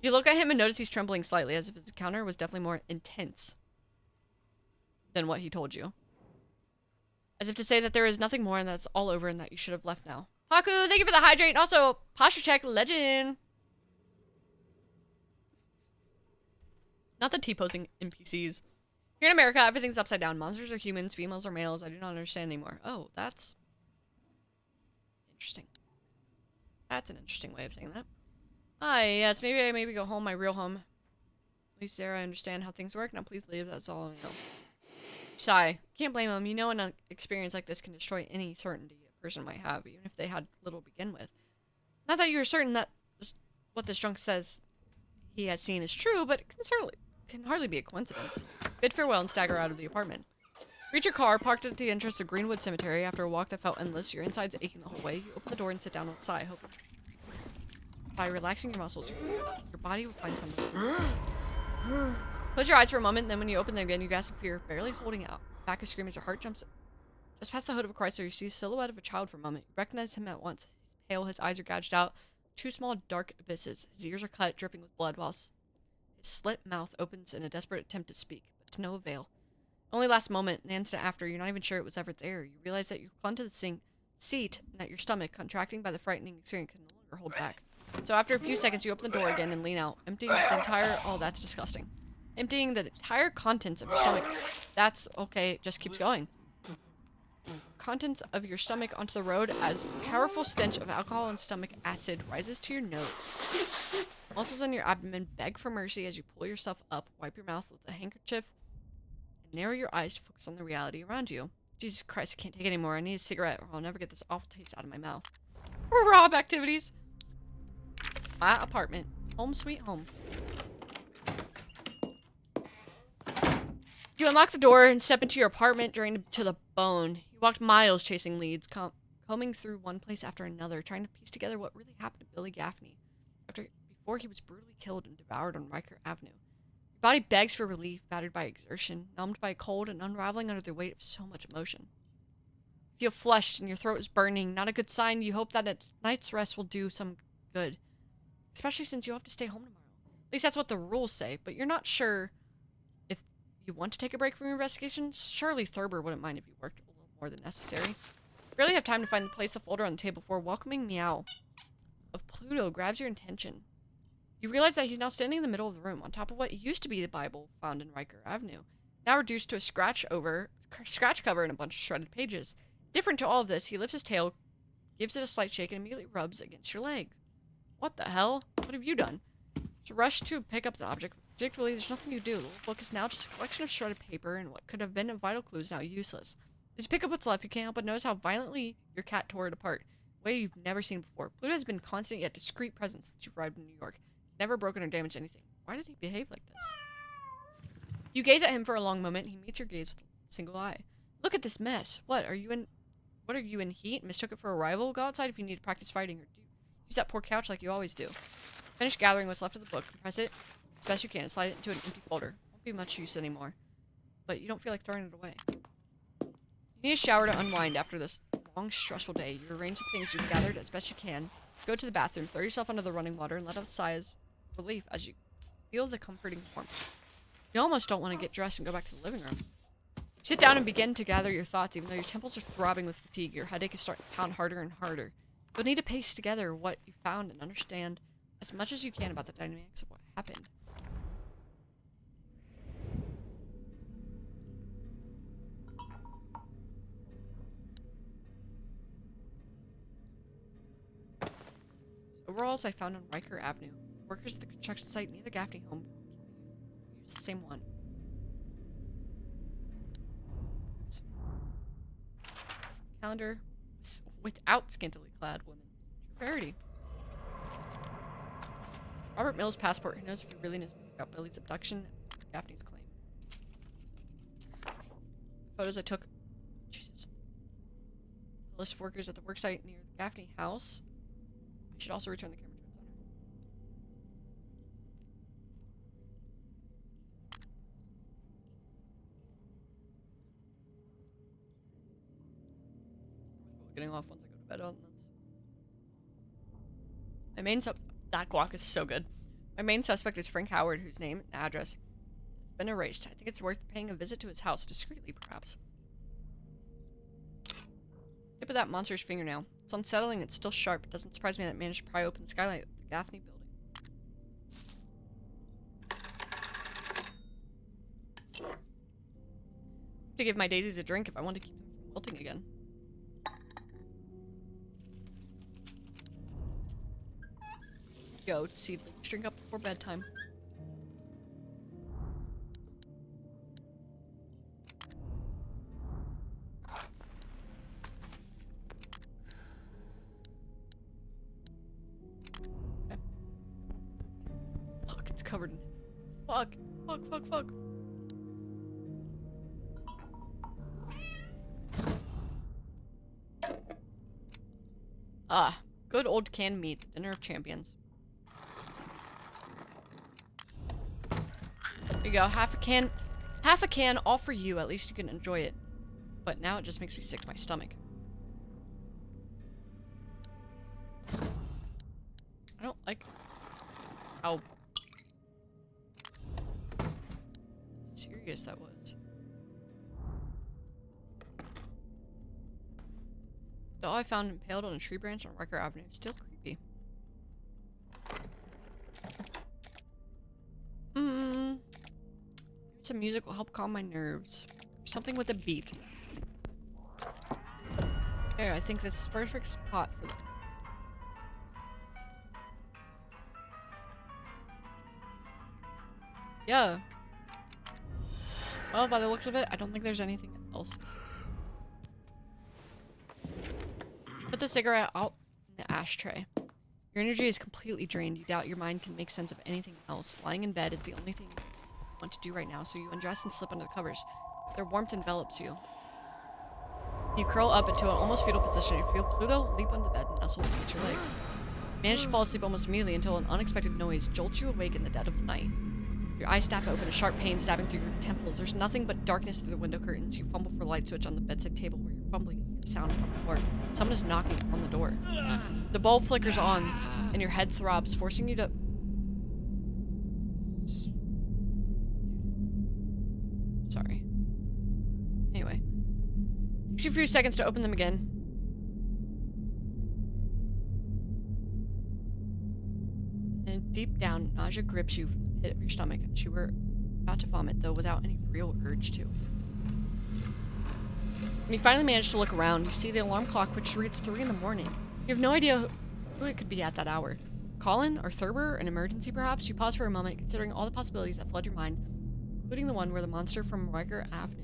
You look at him and notice he's trembling slightly, as if his encounter was definitely more intense than what he told you. As if to say that there is nothing more and that's all over and that you should have left now. Haku, thank you for the hydrate, and also posture check legend. Not the T-posing NPCs. Here in America, everything's upside down. Monsters are humans, females are males. I do not understand anymore. Oh, that's interesting. That's an interesting way of saying that. Ah, yes, maybe I go home, my real home. At least there I understand how things work. Now please leave, that's all I know. Sigh. Can't blame him. You know an experience like this can destroy any certainty a person might have, even if they had little to begin with. Not that you're certain that what this drunk says he has seen is true, but it can hardly be a coincidence. Bid farewell and stagger out of the apartment. Reach your car, parked at the entrance of Greenwood Cemetery. After a walk that felt endless, your insides aching the whole way, you open the door and sit down with a sigh, hoping by relaxing your muscles, your body will find something. Close your eyes for a moment, then when you open them again, you gasp in fear, barely holding out back a scream as your heart jumps just past the hood of a Chrysler. You see the silhouette of a child for a moment. You recognize him at once. He's pale, his eyes are gouged out, two small dark abysses. His ears are cut, dripping with blood, while his slit mouth opens in a desperate attempt to speak, but to no avail. Only last moment, the instant after, you're not even sure it was ever there. You realize that you clung to the seat and that your stomach, contracting by the frightening experience, can no longer hold back. So after a few seconds, you open the door again and lean out, emptying the entire... Oh, that's disgusting. Emptying the entire contents of your stomach. That's okay, it just keeps going. Contents of your stomach onto the road as powerful stench of alcohol and stomach acid rises to your nose. Muscles in your abdomen beg for mercy as you pull yourself up, wipe your mouth with a handkerchief, and narrow your eyes to focus on the reality around you. Jesus Christ, I can't take it anymore. I need a cigarette or I'll never get this awful taste out of my mouth. Rob activities. My apartment. Home sweet home. You unlock the door and step into your apartment, drained to the bone. You walked miles chasing leads, combing through one place after another, trying to piece together what really happened to Billy Gaffney before he was brutally killed and devoured on Riker Avenue. Your body begs for relief, battered by exertion, numbed by cold, and unraveling under the weight of so much emotion. You feel flushed and your throat is burning. Not a good sign. You hope that a night's rest will do some good, especially since you have to stay home tomorrow. At least that's what the rules say, but you're not sure if you want to take a break from your investigation. Surely Thurber wouldn't mind if you worked a little more than necessary. You barely have time to find the folder on the table before welcoming meow of Pluto grabs your attention. You realize that he's now standing in the middle of the room, on top of what used to be the Bible found in Riker Avenue, now reduced to a scratch cover and a bunch of shredded pages. Different to all of this, he lifts his tail, gives it a slight shake, and immediately rubs against your leg. What the hell? What have you done? To rush to pick up the object, predictably, there's nothing you do. The book is now just a collection of shredded paper, and what could have been a vital clue is now useless. As you pick up what's left, you can't help but notice how violently your cat tore it apart, a way you've never seen before. Pluto has been constant yet discreet presence since you've arrived in New York. He's never broken or damaged anything. Why did he behave like this? You gaze at him for a long moment, and he meets your gaze with a single eye. Look at this mess. What are you in heat? Mistook it for a rival? Go outside if you need to practice fighting, or use that poor couch like you always do. Finish gathering what's left of the book, compress it as best you can, and slide it into an empty folder. Won't be much use anymore, but you don't feel like throwing it away. You need a shower to unwind after this long, stressful day. You arrange the things you've gathered as best you can, go to the bathroom, throw yourself under the running water, and let out a sigh of relief as you feel the comforting warmth. You almost don't want to get dressed and go back to the living room. You sit down and begin to gather your thoughts, even though your temples are throbbing with fatigue. Your headache is starting to pound harder and harder. You'll need to paste together what you found and understand as much as you can about the dynamics of what happened. Overalls I found on Riker Avenue. The workers at the construction site near the Gaffney home used the same one. Calendar without scantily clad women. True rarity. Robert Mills' passport. Who knows if he really knows anything about Billy's abduction and Gaffney's claim. Photos I took. Jesus. The list of workers at the worksite near the Gaffney house. I should also return the camera to its owner. Getting off once I go to bed on this. My main that guac is so good. My main suspect is Frank Howard, whose name and address has been erased. I think it's worth paying a visit to his house, discreetly perhaps. Tip of that monster's fingernail. It's unsettling, it's still sharp. It doesn't surprise me that it managed to pry open the skylight of the Gaffney building. To give my daisies a drink if I want to keep them from wilting again. Go to seedlings, drink up before bedtime. Okay. Fuck, it's covered in... Fuck. Ah, good old canned meat, the dinner of champions. There you go, half a can, all for you, at least you can enjoy it. But now it just makes me sick to my stomach. I don't like how serious that was. The doll I found impaled on a tree branch on Riker Avenue. Still creepy. Some music will help calm my nerves. Something with a beat. There, I think this is the perfect spot for them. Yeah. Well, by the looks of it, I don't think there's anything else. Put the cigarette out in the ashtray. Your energy is completely drained. You doubt your mind can make sense of anything else. Lying in bed is the only thing you want to do right now, so you undress and slip under the covers. Their warmth envelops you. You curl up into an almost fetal position. You feel Pluto leap on the bed and nestle against your legs. You manage to fall asleep almost immediately until an unexpected noise jolts you awake in the dead of the night. Your eyes snap open, a sharp pain stabbing through your temples. There's nothing but darkness through the window curtains. You fumble for a light switch on the bedside table where you're fumbling. You hear the sound from the floor. Someone is knocking on the door. The bulb flickers on, and your head throbs, forcing you to... Sorry. Anyway. Takes you a few seconds to open them again. And deep down, nausea grips you from the pit of your stomach as you were about to vomit, though without any real urge to. When you finally manage to look around, you see the alarm clock, which reads 3 in the morning. You have no idea who it could be at that hour. Colin or Thurber, an emergency perhaps? You pause for a moment, considering all the possibilities that flood your mind, including the one where the monster from Riker Avenue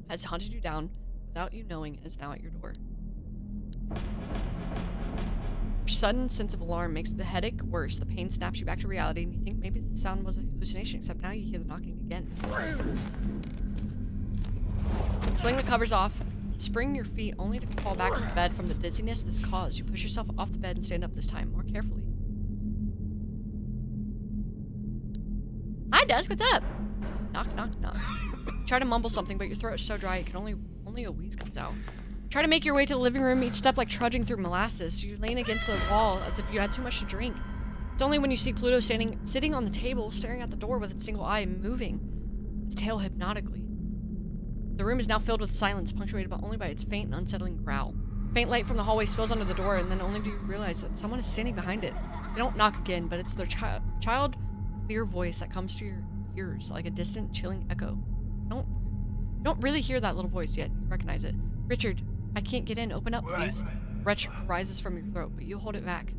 has hunted you down without you knowing and is now at your door. Your sudden sense of alarm makes the headache worse. The pain snaps you back to reality, and you think maybe the sound was a hallucination, except now you hear the knocking again. Fling the covers off, spring your feet only to fall back into bed from the dizziness this caused. You push yourself off the bed and stand up this time, more carefully. Hi, Dusk, what's up? Knock, knock, knock. Try to mumble something, but your throat is so dry it can only a wheeze comes out. Try to make your way to the living room, each step like trudging through molasses. You lean against the wall as if you had too much to drink. It's only when you see Pluto sitting on the table, staring at the door with its single eye, moving its tail hypnotically. The room is now filled with silence, punctuated only by its faint and unsettling growl. Faint light from the hallway spills onto the door, and then only do you realize that someone is standing behind it. They don't knock again, but it's their child clear voice that comes to your ears like a distant, chilling echo. You don't really hear that little voice yet. You recognize it. Richard, I can't get in. Open up, please. Retch rises from your throat, but you hold it back.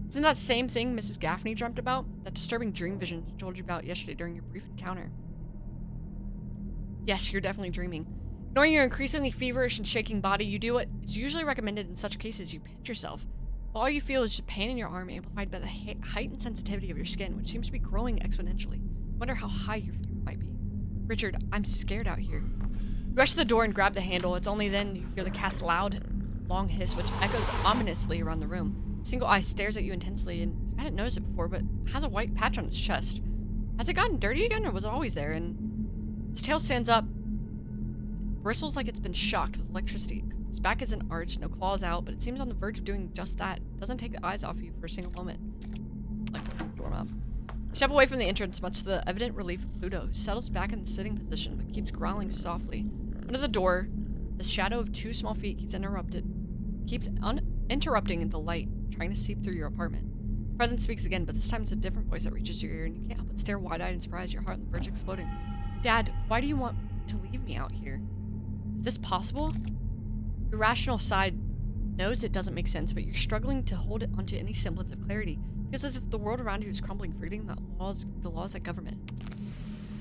Isn't that same thing Mrs. Gaffney dreamt about? That disturbing dream vision she told you about yesterday during your brief encounter? Yes, you're definitely dreaming. Ignoring your increasingly feverish and shaking body, you do what is usually recommended in such cases. You pinch yourself. But all you feel is just pain in your arm, amplified by the heightened sensitivity of your skin, which seems to be growing exponentially. You wonder how high your fever might be. Richard, I'm scared out here. You rush to the door and grab the handle. It's only then you hear the cat's loud, long hiss, which echoes ominously around the room. Its single eye stares at you intensely, and you hadn't noticed it before, but has a white patch on its chest. Has it gotten dirty again, or was it always there? And its tail stands up, bristles like it's been shocked with electricity. Its back isn't arched, no claws out, but it seems on the verge of doing just that. It doesn't take the eyes off you for a single moment. Like a doorknob. Step away from the entrance, much to the evident relief of Pluto, who settles back in the sitting position but keeps growling softly. Under the door, the shadow of 2 small feet keeps interrupting the light, trying to seep through your apartment. The presence speaks again, but this time it's a different voice that reaches your ear, and you can't help but stare wide-eyed in surprise, your heart on the verge of exploding. Dad, why do you want to leave me out here? Is this possible? Your rational side knows it doesn't make sense, but you're struggling to hold it onto any semblance of clarity. It feels as if the world around you is crumbling, forgetting the laws that govern it.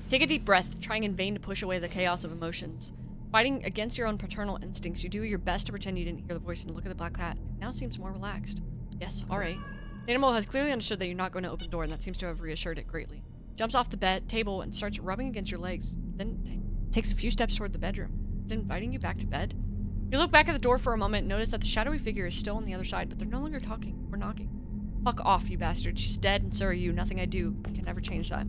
Take a deep breath, trying in vain to push away the chaos of emotions. Fighting against your own paternal instincts, you do your best to pretend you didn't hear the voice and look at the black cat. It now seems more relaxed. Yes, alright. The animal has clearly understood that you're not going to open the door, and that seems to have reassured it greatly. Jumps off the table and starts rubbing against your legs, then takes a few steps toward the bedroom. It's inviting you back to bed. You look back at the door for a moment and notice that the shadowy figure is still on the other side, but they're no longer talking or knocking. Fuck off, you bastard. She's dead, and so are you. Nothing I do can ever change that.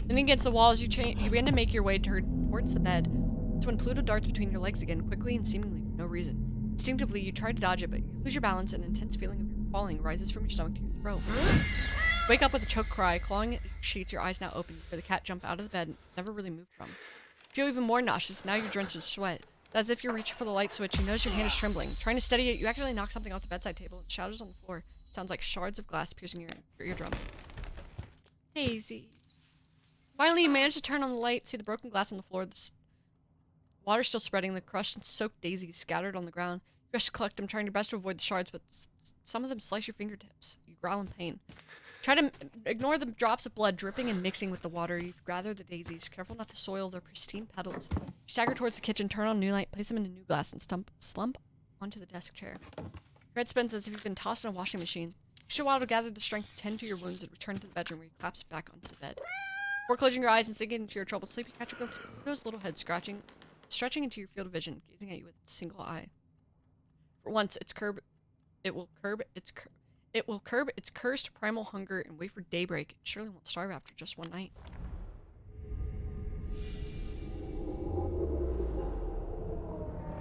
Leaning against the wall as you begin to make your way towards the bed. It's when Pluto darts between your legs again, quickly and seemingly for no reason. Instinctively, you try to dodge it, but you lose your balance, and an intense feeling of falling rises from your stomach to your throat. Wake up with a choked cry, clawing at your sheets, your eyes now open, where the cat jumped out of the bed and never really moved from. You feel even more nauseous, now you're drenched in sweat. As if you're reaching for the light switch, you notice your hand is trembling. Trying to steady it, you accidentally knock something off the bedside table and shatters on the floor. It sounds like shards of glass piercing your eardrums. Hazy. Finally, you manage to turn on the light, see the broken glass on the floor, the water still spreading, the crushed and soaked daisies scattered on the ground. You rush to collect them, trying your best to avoid the shards, but some of them slice your fingertips. You growl in pain. Try to ignore the drops of blood dripping and mixing with the water. You gather the daisies, careful not to soil their pristine petals. You stagger towards the kitchen, turn on a new light, place them in a new glass, and slump onto the desk chair. Your head spins as if you've been tossed in a washing machine. You should a while to gather the strength to tend to your wounds and return to the bedroom where you collapse back onto the bed. Before closing your eyes and sinking into your troubled sleep, you catch a glimpse of Pluto's little head stretching into your field of vision, gazing at you with a single eye. For once, it will curb its cursed primal hunger and wait for daybreak. It surely won't starve after just one night.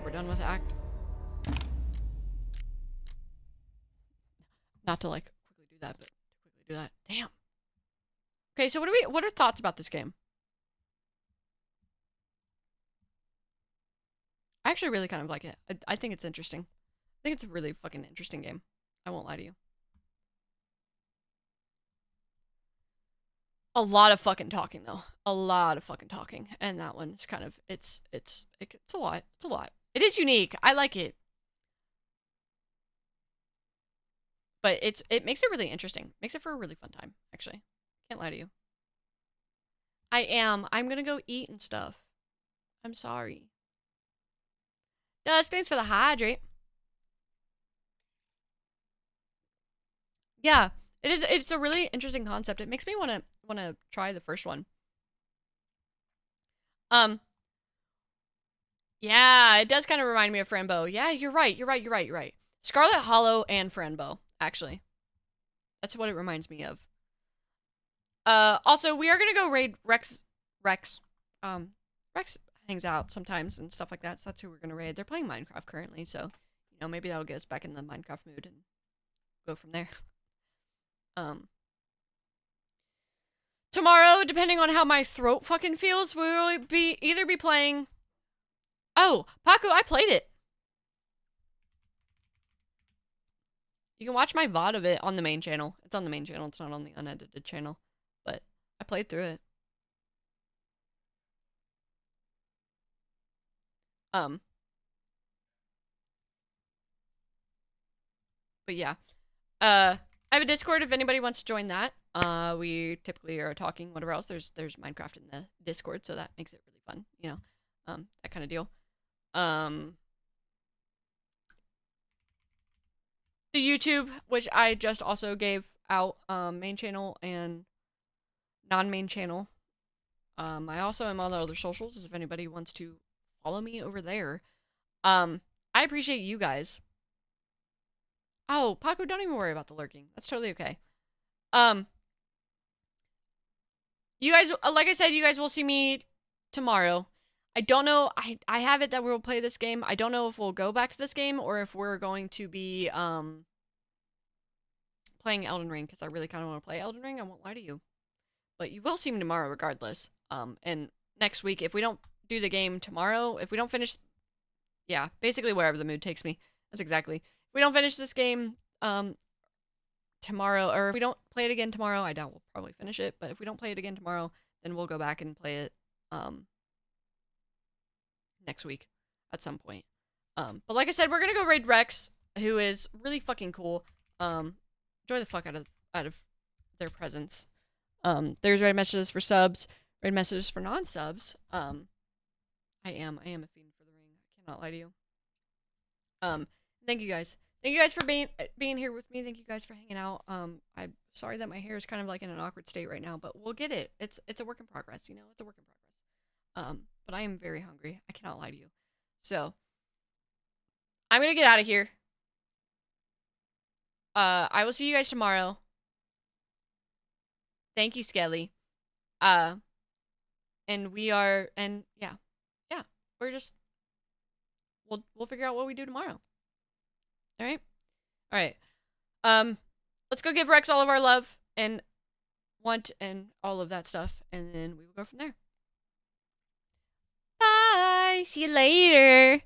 We're done with act. Not to like quickly do that, but to quickly do that. Damn. Okay, so what are thoughts about this game? I actually really kind of like it. I think it's interesting. I think it's a really fucking interesting game. I won't lie to you. A lot of fucking talking though. A lot of fucking talking. And that one is kind of it's a lot. It's a lot. It is unique. I like it. But it makes it really interesting. Makes it for a really fun time, actually. Can't lie to you. I am. I'm gonna go eat and stuff. I'm sorry. Dust, thanks for the hydrate. Yeah, it is. It's a really interesting concept. It makes me wanna try the first one. Yeah, it does kind of remind me of Frambo. Yeah, you're right. Scarlet Hollow and Frambo, actually. That's what it reminds me of. Also, we are gonna go raid Rex. Rex hangs out sometimes and stuff like that, so that's who we're gonna raid. They're playing Minecraft currently, so, you know, maybe that'll get us back in the Minecraft mood and go from there. Tomorrow, depending on how my throat fucking feels, we'll either be playing... Oh, Paku, I played it. You can watch my VOD of it on the main channel. It's on the main channel. It's not on the unedited channel. But I played through it. But yeah. I have a Discord if anybody wants to join that. We typically are talking whatever else. There's Minecraft in the Discord, so that makes it really fun, you know. That kind of deal. The YouTube, which I just also gave out, main channel and non-main channel. I also am on the other socials, if anybody wants to follow me over there. I appreciate you guys. Oh, Paco, don't even worry about the lurking. That's totally okay. You guys, like I said, you guys will see me tomorrow. I don't know. I have it that we'll play this game. I don't know if we'll go back to this game or if we're going to be playing Elden Ring, because I really kind of want to play Elden Ring. I won't lie to you. But you will see me tomorrow regardless. And next week, if we don't do the game tomorrow, if we don't finish, yeah, basically wherever the mood takes me. That's exactly. If we don't finish this game tomorrow, or if we don't play it again tomorrow, I doubt we'll probably finish it. But if we don't play it again tomorrow, then we'll go back and play it next week at some point. But like I said, we're gonna go raid Rex, who is really fucking cool. Enjoy the fuck out of their presence. There's raid messages for subs, raid messages for non-subs. I am a fiend for the ring. I cannot lie to you. Thank you guys. Thank you guys for being here with me. Thank you guys for hanging out. I'm sorry that my hair is kind of like in an awkward state right now, but we'll get it. It's a work in progress, you know. It's a work in progress. But I am very hungry. I cannot lie to you. So I'm gonna get out of here. I will see you guys tomorrow. Thank you, Skelly. And we're just we'll figure out what we do tomorrow. All right. Let's go give Rex all of our love and want and all of that stuff, and then we will go from there. Bye. See you later.